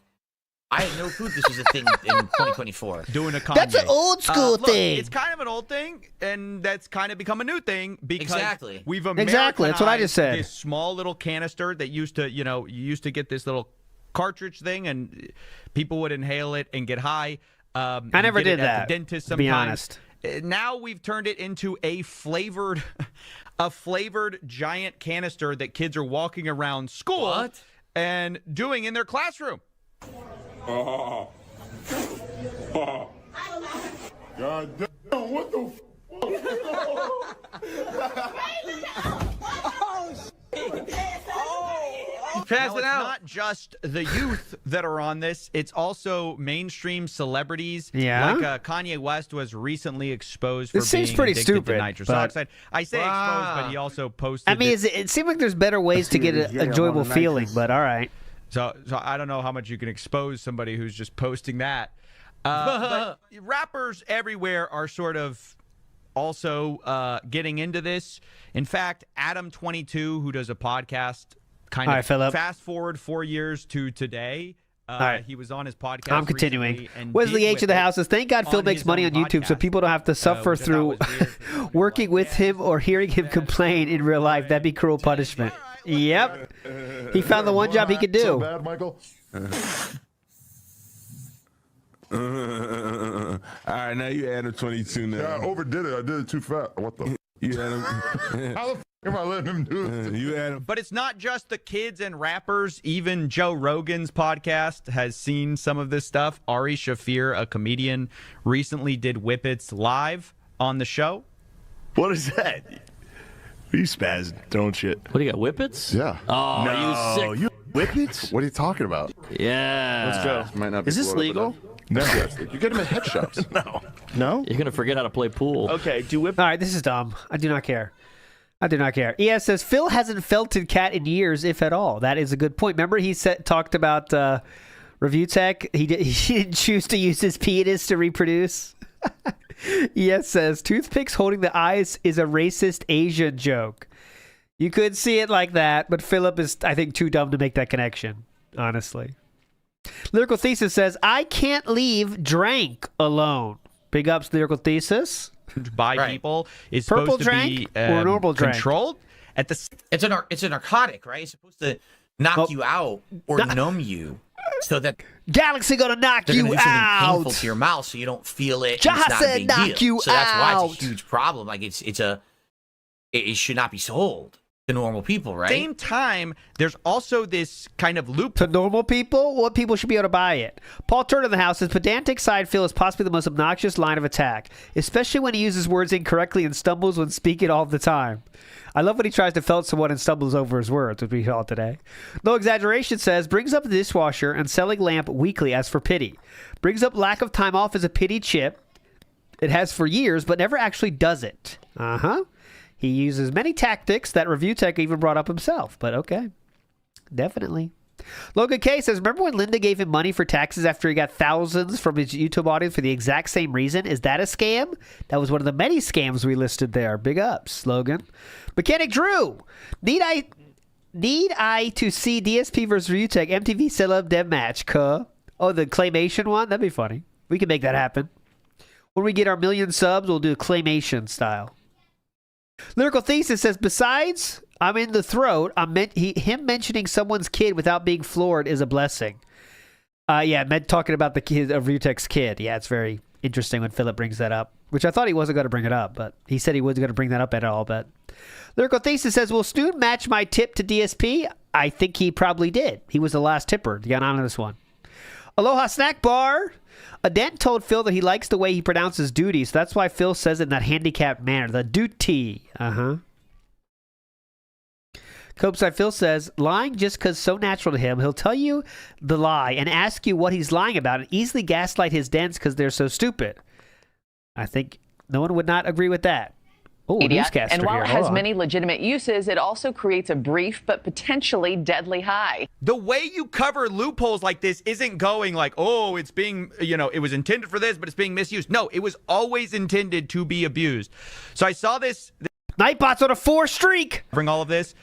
I had no clue this was a thing in 2024. Doing a Kanye. That's an old school thing. It's kind of an old thing, and that's kind of become a new thing because we've Exactly, that's what I just said. This small little canister that used to, you used to get this little cartridge thing, and people would inhale it and get high. I never did that. At the dentist to be sometimes. honest. Now we've turned it into a flavored giant canister that kids are walking around school and doing in their classroom. God damn, what the It's not just the youth that are on this. It's also mainstream celebrities. Yeah. Like Kanye West was recently exposed for This seems being pretty addicted stupid, to nitrous but- oxide. I say exposed, but he also posted. I mean, it seems like there's better ways to get an enjoyable feeling, but all right. So I don't know how much you can expose somebody who's just posting that. But rappers everywhere are sort of also getting into this. In fact, Adam22, who does a podcast, All right, Philip. fast forward 4 years to today. All right. He was on his podcast. I'm continuing. recently and Wesley did H. of the whip it House says, thank God Phil on makes his money own on YouTube so podcast. people don't have to suffer which I thought through working with him or hearing him complain in real life. That'd be cruel punishment. Yep. He found the one job he could So do. bad, Michael? All right, now you add a 22 now. Yeah, I overdid it. I did it too fast. What the? You add him. How the am I letting him do this? You add him. But it's not just the kids and rappers. Even Joe Rogan's podcast has seen some of this stuff. Ari Shafir, a comedian, recently did Whippets live on the show. What is that? You spaz throwing shit. What do you got, Whippets? Yeah. Oh, no, you sick. You Whippets? What are you talking about? Yeah. Let's go. Might not be Is this blown up legal? enough. No. You get them at head shops. No. No? You're going to forget how to play pool. Okay, do whip. All right, this is dumb. I do not care. I do not care. ES says, Phil hasn't felted cat in years, if at all. That is a good point. Remember he talked about review tech? He didn't choose to use his penis to reproduce. ES says, toothpicks holding the eyes is a racist Asian joke. You could see it like that, but Philip is, I think, too dumb to make that connection, honestly. Lyrical Thesis says, I can't leave drank alone. Big ups, Lyrical Thesis. By people is Purple supposed to drank be or normal drank? controlled at the. It's a narcotic, right? It's supposed to knock you out or numb you, so that Galaxy gonna knock they're you gonna do something out. painful to your mouth, so you don't feel it. Jah and it's not a said big knock deal. you So that's why out. it's a huge problem. Like it should not be sold to normal people, right? Same time, there's also this kind of loop to normal people. What people should be able to buy it? Paul Turner in the house says pedantic side Phil is possibly the most obnoxious line of attack, especially when he uses words incorrectly and stumbles when speaking all the time. I love when he tries to felt someone and stumbles over his words, which we saw today. No exaggeration says brings up the dishwasher and selling lamp weekly as for pity. Brings up lack of time off as a pity chip. It has for years, but never actually does it. He uses many tactics that Review Tech even brought up himself, but okay. Definitely. Logan K says, remember when Linda gave him money for taxes after he got thousands from his YouTube audience for the exact same reason? Is that a scam? That was one of the many scams we listed there. Big ups, Logan. Mechanic Drew, need I to see DSP versus Review Tech MTV Celeb Dev Match? Oh, the claymation one? That'd be funny. We can make that happen. When we get our 1 million subs, we'll do a claymation style. Lyrical Thesis says, besides I'm in the throat, him mentioning someone's kid without being floored is a blessing. Talking about the kid of Rutech's kid. Yeah, it's very interesting when Philip brings that up, which I thought he wasn't going to bring it up, but he said he wasn't going to bring that up at all. But Lyrical Thesis says, will Stu match my tip to DSP? I think he probably did. He was the last tipper to get on this one. Aloha Snack Bar. A dent told Phil that he likes the way he pronounces duty, so that's why Phil says it in that handicapped manner. The duty. Copeside Phil says, lying just because so natural to him. He'll tell you the lie and ask you what he's lying about and easily gaslight his dents because they're so stupid. I think no one would not agree with that. Oh, newscaster and while here. it has many legitimate uses, it also creates a brief but potentially deadly high. The way you cover loopholes like this isn't going like, oh, it's being, it was intended for this, but it's being misused. No, it was always intended to be abused. So I saw this. Nightbot's on a 4 streak. Bring all of this.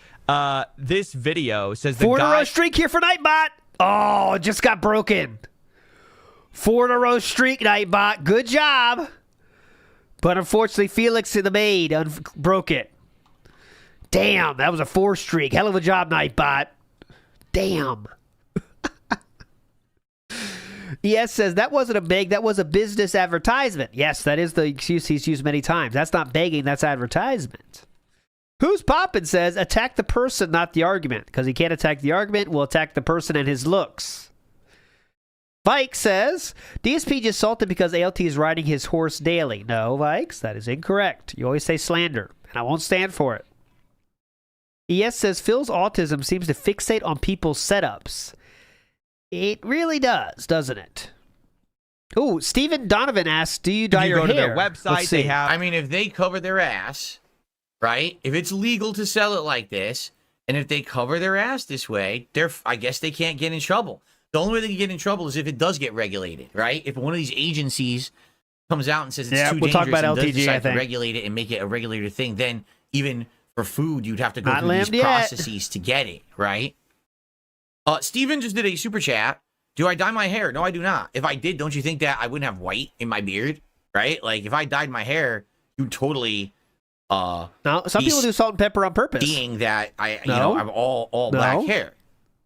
This video says the 4 in a guy. row streak here for Nightbot. Oh, it just got broken. 4 in a row streak, Nightbot. Good job. But unfortunately, Felix in the maid broke it. Damn, that was a 4 streak. Hell of a job, Nightbot. Damn. ES says, that wasn't a beg, that was a business advertisement. Yes, that is the excuse he's used many times. That's not begging, that's advertisement. Who's Poppin' says, attack the person, not the argument. Because he can't attack the argument, we'll attack the person and his looks. Vike says, DSP just salted because ALT is riding his horse daily. No, Vikes, that is incorrect. You always say slander, and I won't stand for it. ES says, Phil's autism seems to fixate on people's setups. It really does, doesn't it? Oh, Stephen Donovan asks, do you dye your hair? Go to their website, they have... I mean, if they cover their ass, right? If it's legal to sell it like this, and if they cover their ass this way, I guess they can't get in trouble. The only way they can get in trouble is if it does get regulated, right? If one of these agencies comes out and says it's too dangerous and does decide to regulate it and make it a regulated thing, then even for food, you'd have to go through these processes to get it, right? Steven just did a super chat. Do I dye my hair? No, I do not. If I did, don't you think that I wouldn't have white in my beard, right? Like, if I dyed my hair, you'd totally... no, some people do salt and pepper on purpose. Being that I have all black hair.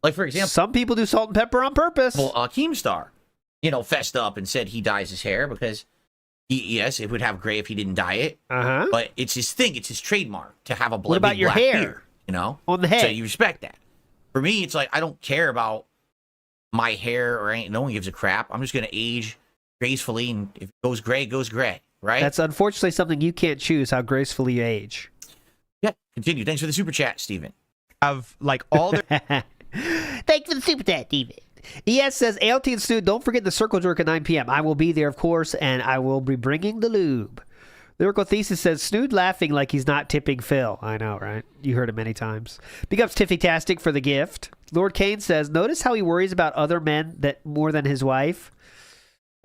Like, for example... Some people do salt and pepper on purpose. Well, Keemstar, fessed up and said he dyes his hair because, yes, it would have gray if he didn't dye it. But it's his thing. It's his trademark to have a what about your hair? Beard, on the head. So you respect that. For me, it's like, I don't care about my hair or anything. No one gives a crap. I'm just going to age gracefully, and if it goes gray, it goes gray, right? That's unfortunately something you can't choose, how gracefully you age. Yeah, continue. Thanks for the super chat, Steven. Have, like, all their... Thanks for the super chat, Steven. ES says, ALT and Stu, don't forget the Circle Jerk at 9 p.m. I will be there, of course, and I will be bringing the lube. Lyrical Thesis says, Snood laughing like he's not tipping Phil. I know, right? You heard it many times. Big ups Tiffy-tastic for the gift. Lord Kane says, notice how he worries about other men that more than his wife?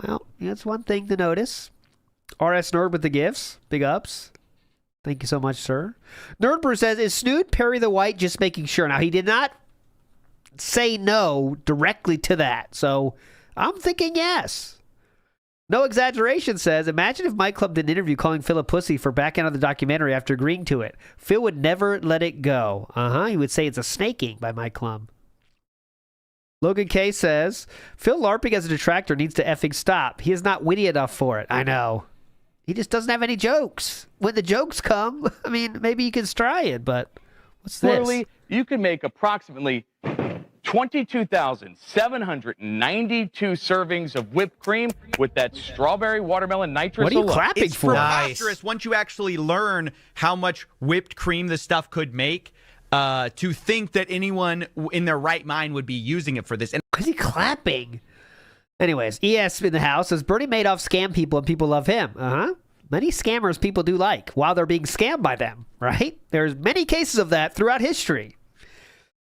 Well, that's one thing to notice. RS Nerd with the gifts. Big ups. Thank you so much, sir. Nerdbrew says, is Snood Perry the White? Just making sure. Now, he did not say no directly to that, so I'm thinking yes. No Exaggeration says, imagine if Mike Club did an interview calling Phil a pussy for backing out of the documentary after agreeing to it. Phil would never let it go. He would say it's a snaking by Mike Club. Logan K says, Phil LARPing as a detractor needs to effing stop. He is not witty enough for it. I know. He just doesn't have any jokes. When the jokes come, I mean, maybe you can try it, but what's this? Literally, you can make approximately 22,792 servings of whipped cream with that strawberry watermelon nitrous. What are you clapping it's for? Preposterous once you actually learn how much whipped cream this stuff could make, to think that anyone in their right mind would be using it for this. And is he clapping? Anyways, ES in the house says, Bernie Madoff scam people and people love him. Many scammers people do like while they're being scammed by them, right? There's many cases of that throughout history.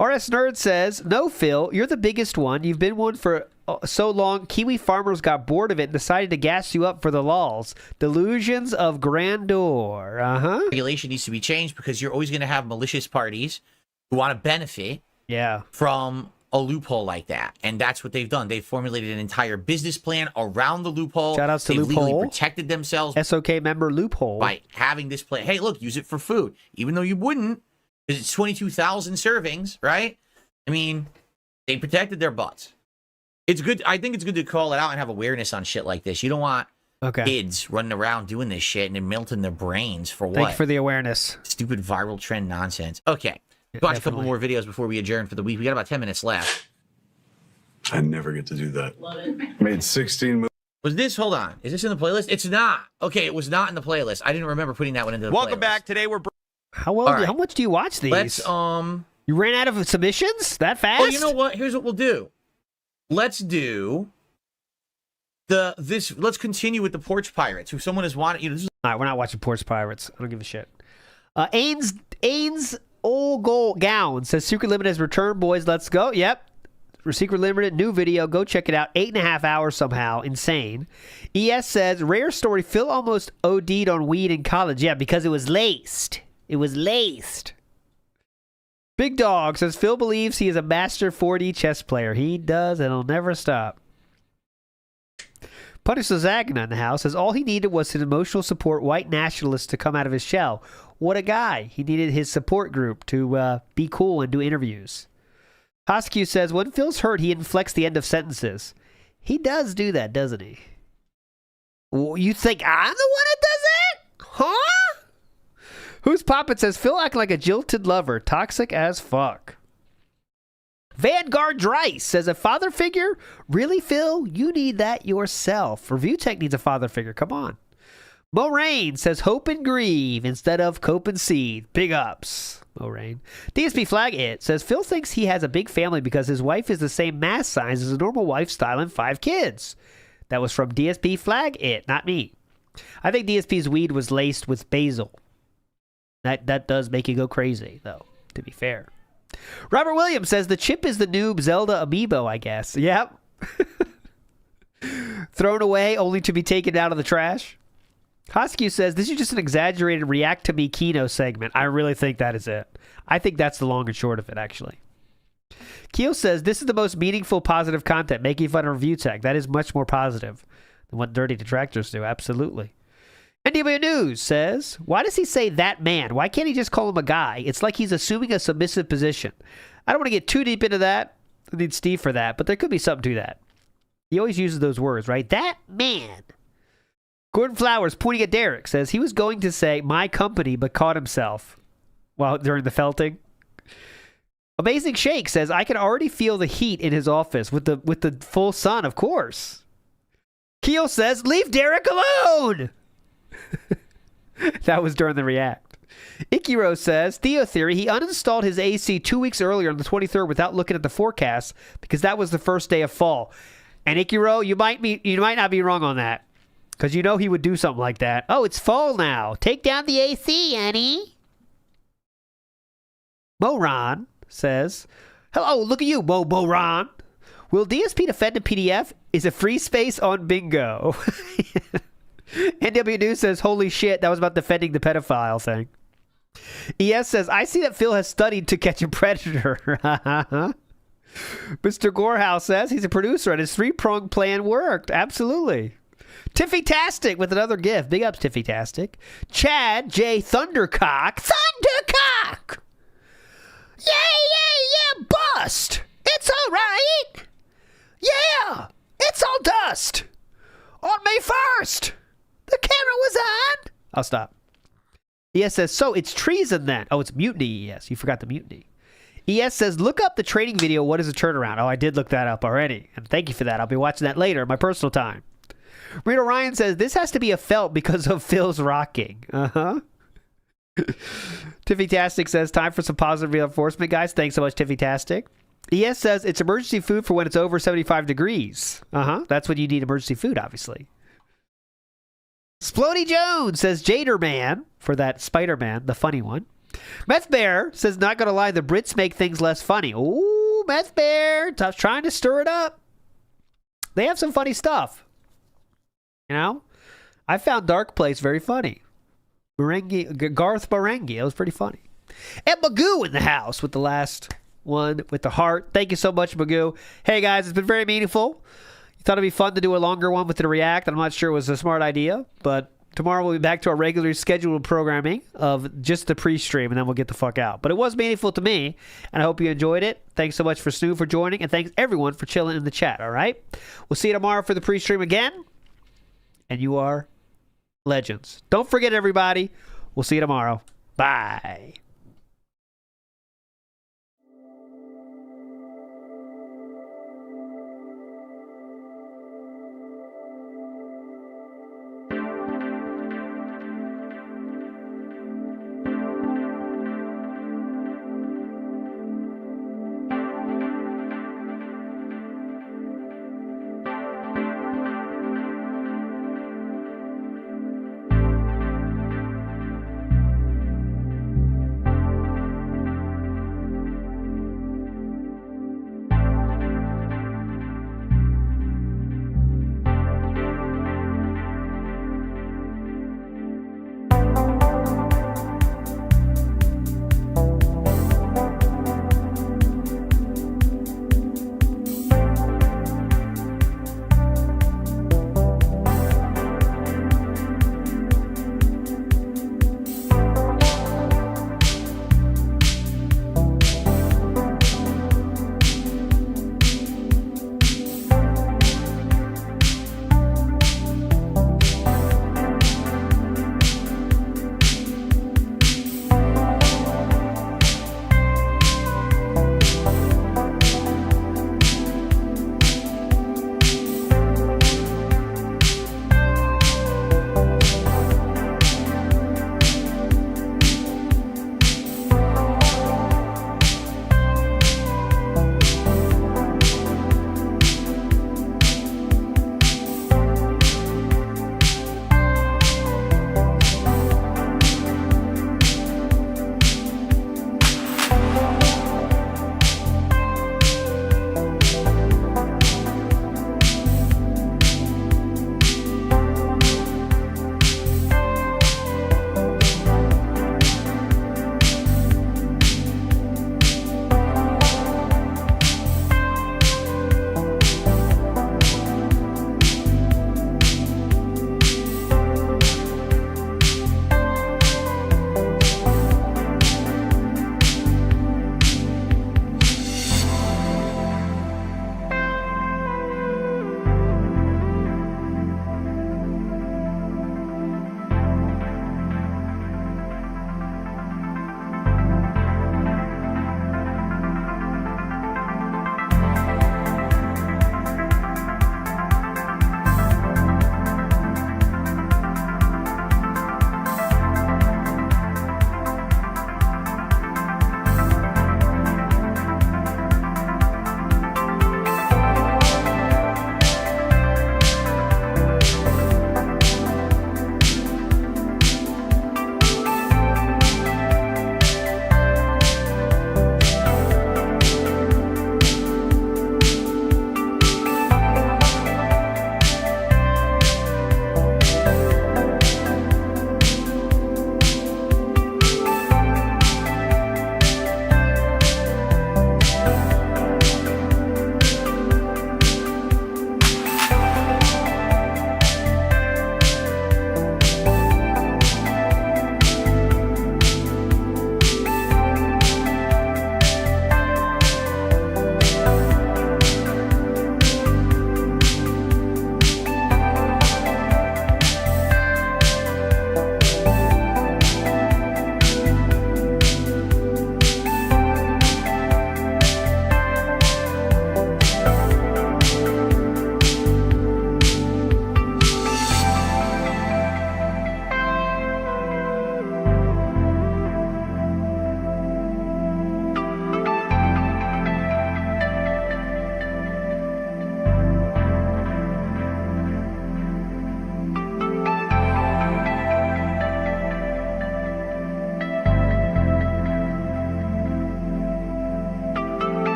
RS Nerd says, no, Phil, you're the biggest one. You've been one for so long, Kiwi farmers got bored of it and decided to gas you up for the lulz. Delusions of grandeur. Regulation needs to be changed because you're always going to have malicious parties who want to benefit from a loophole like that. And that's what they've done. They've formulated an entire business plan around the loophole. Shout outs to They've Loophole. legally protected themselves. SOK member Loophole. By having this plan. Hey, look, use it for food. Even though you wouldn't, because it's 22,000 servings, right? I mean, they protected their butts. It's good. I think it's good to call it out and have awareness on shit like this. You don't want kids running around doing this shit and then melting their brains for what? Thank you for the awareness. Stupid viral trend nonsense. Okay. Watch a couple more videos before we adjourn for the week. We got about 10 minutes left. I never get to do that. Made 16 movies. Was this? Hold on. Is this in the playlist? It's not. Okay, it was not in the playlist. I didn't remember putting that one into the Welcome playlist. back. Today we're. How much do you watch these? Let's You ran out of submissions that fast? Oh, you know what? Here's what we'll do. Let's do let's continue with the Porch Pirates. Who someone has wanted, this is all right, we're not watching Porch Pirates. I don't give a shit. Ains Old Gold Gown says Secret Limited has returned, boys. Let's go. Yep. Secret Limited, new video. Go check it out. 8.5 hours somehow. Insane. ES says, rare story. Phil almost OD'd on weed in college. Yeah, because it was laced. It was laced. Big Dog says, Phil believes he is a master 4D chess player. He does, and he'll never stop. Punish Zagna in the house says, all he needed was an emotional support white nationalist to come out of his shell. What a guy. He needed his support group to be cool and do interviews. Hoskew says, when Phil's hurt, he inflects the end of sentences. He does do that, doesn't he? Well, you think I'm the one that does it? Huh? Who's Poppin says, Phil acting like a jilted lover. Toxic as fuck. Vanguard Drice says, a father figure? Really, Phil? You need that yourself. Review Tech needs a father figure. Come on. Moraine says, hope and grieve instead of cope and seed. Big ups. Moraine. DSP Flag It says, Phil thinks he has a big family because his wife is the same mass size as a normal wife style and 5 kids. That was from DSP Flag It, not me. I think DSP's weed was laced with basil. That does make you go crazy, though, to be fair. Robert Williams says, the chip is the noob Zelda amiibo, I guess. Yep. Thrown away only to be taken out of the trash. Hoskew says, this is just an exaggerated react to me Kino segment. I really think that is it. I think that's the long and short of it, actually. Keel says, this is the most meaningful, positive content, making fun of Review Tech. That is much more positive than what Dirty Detractors do. Absolutely. NDW News says, why does he say that man? Why can't he just call him a guy? It's like he's assuming a submissive position. I don't want to get too deep into that. I need Steve for that, but there could be something to that. He always uses those words, right? That man. Gordon Flowers, pointing at Derek, says he was going to say my company, but caught himself while during the felting. Amazing Shake says, I can already feel the heat in his office with the full sun, of course. Keel says, leave Derek alone. That was during the react. Ikiro says, Theo Theory, he uninstalled his AC 2 weeks earlier on the 23rd without looking at the forecast because that was the first day of fall. And Ikiro, you might not be wrong on that. Because you know he would do something like that. Oh, it's fall now. Take down the AC, Annie. Moron says, hello, look at you, Moron. Will DSP defend a PDF? Is a free space on bingo? NW News says, holy shit, that was about defending the pedophile thing. ES says, I see that Phil has studied to catch a predator. Mr. Gorehouse says he's a producer and his 3-pronged plan worked. Absolutely. Tiffy-tastic with another gift. Big ups, Tiffy-tastic. Chad J. Thundercock. Thundercock! Yeah, bust! It's all right! Yeah! It's all dust! On May 1st! The camera was on! I'll stop. ES says, so it's treason then. Oh, it's mutiny, ES. You forgot the mutiny. ES says, look up the training video. What is a turnaround? Oh, I did look that up already. And thank you for that. I'll be watching that later in my personal time. Rita Ryan says, this has to be a felt because of Phil's rocking. Uh-huh. Tiffy-tastic says, time for some positive reinforcement, guys. Thanks so much, Tiffy-tastic. ES says, it's emergency food for when it's over 75 degrees. Uh-huh. That's when you need emergency food, obviously. Splody Jones says, Jaderman, for that Spiderman, the funny one. Meth Bear says, not gonna lie, the Brits make things less funny. Ooh, Meth Bear, tough trying to stir it up. They have some funny stuff. You know? I found Dark Place very funny. Garth Marenghi, it was pretty funny. And Magoo in the house with the last one with the heart. Thank you so much, Magoo. Hey guys, it's been very meaningful. You thought it'd be fun to do a longer one with the React. I'm not sure it was a smart idea, but tomorrow we'll be back to our regularly scheduled programming of just the pre-stream, and then we'll get the fuck out. But it was meaningful to me, and I hope you enjoyed it. Thanks so much for Stu for joining, and thanks everyone for chilling in the chat, all right? We'll see you tomorrow for the pre-stream again, and you are legends. Don't forget, everybody. We'll see you tomorrow. Bye.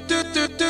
do do do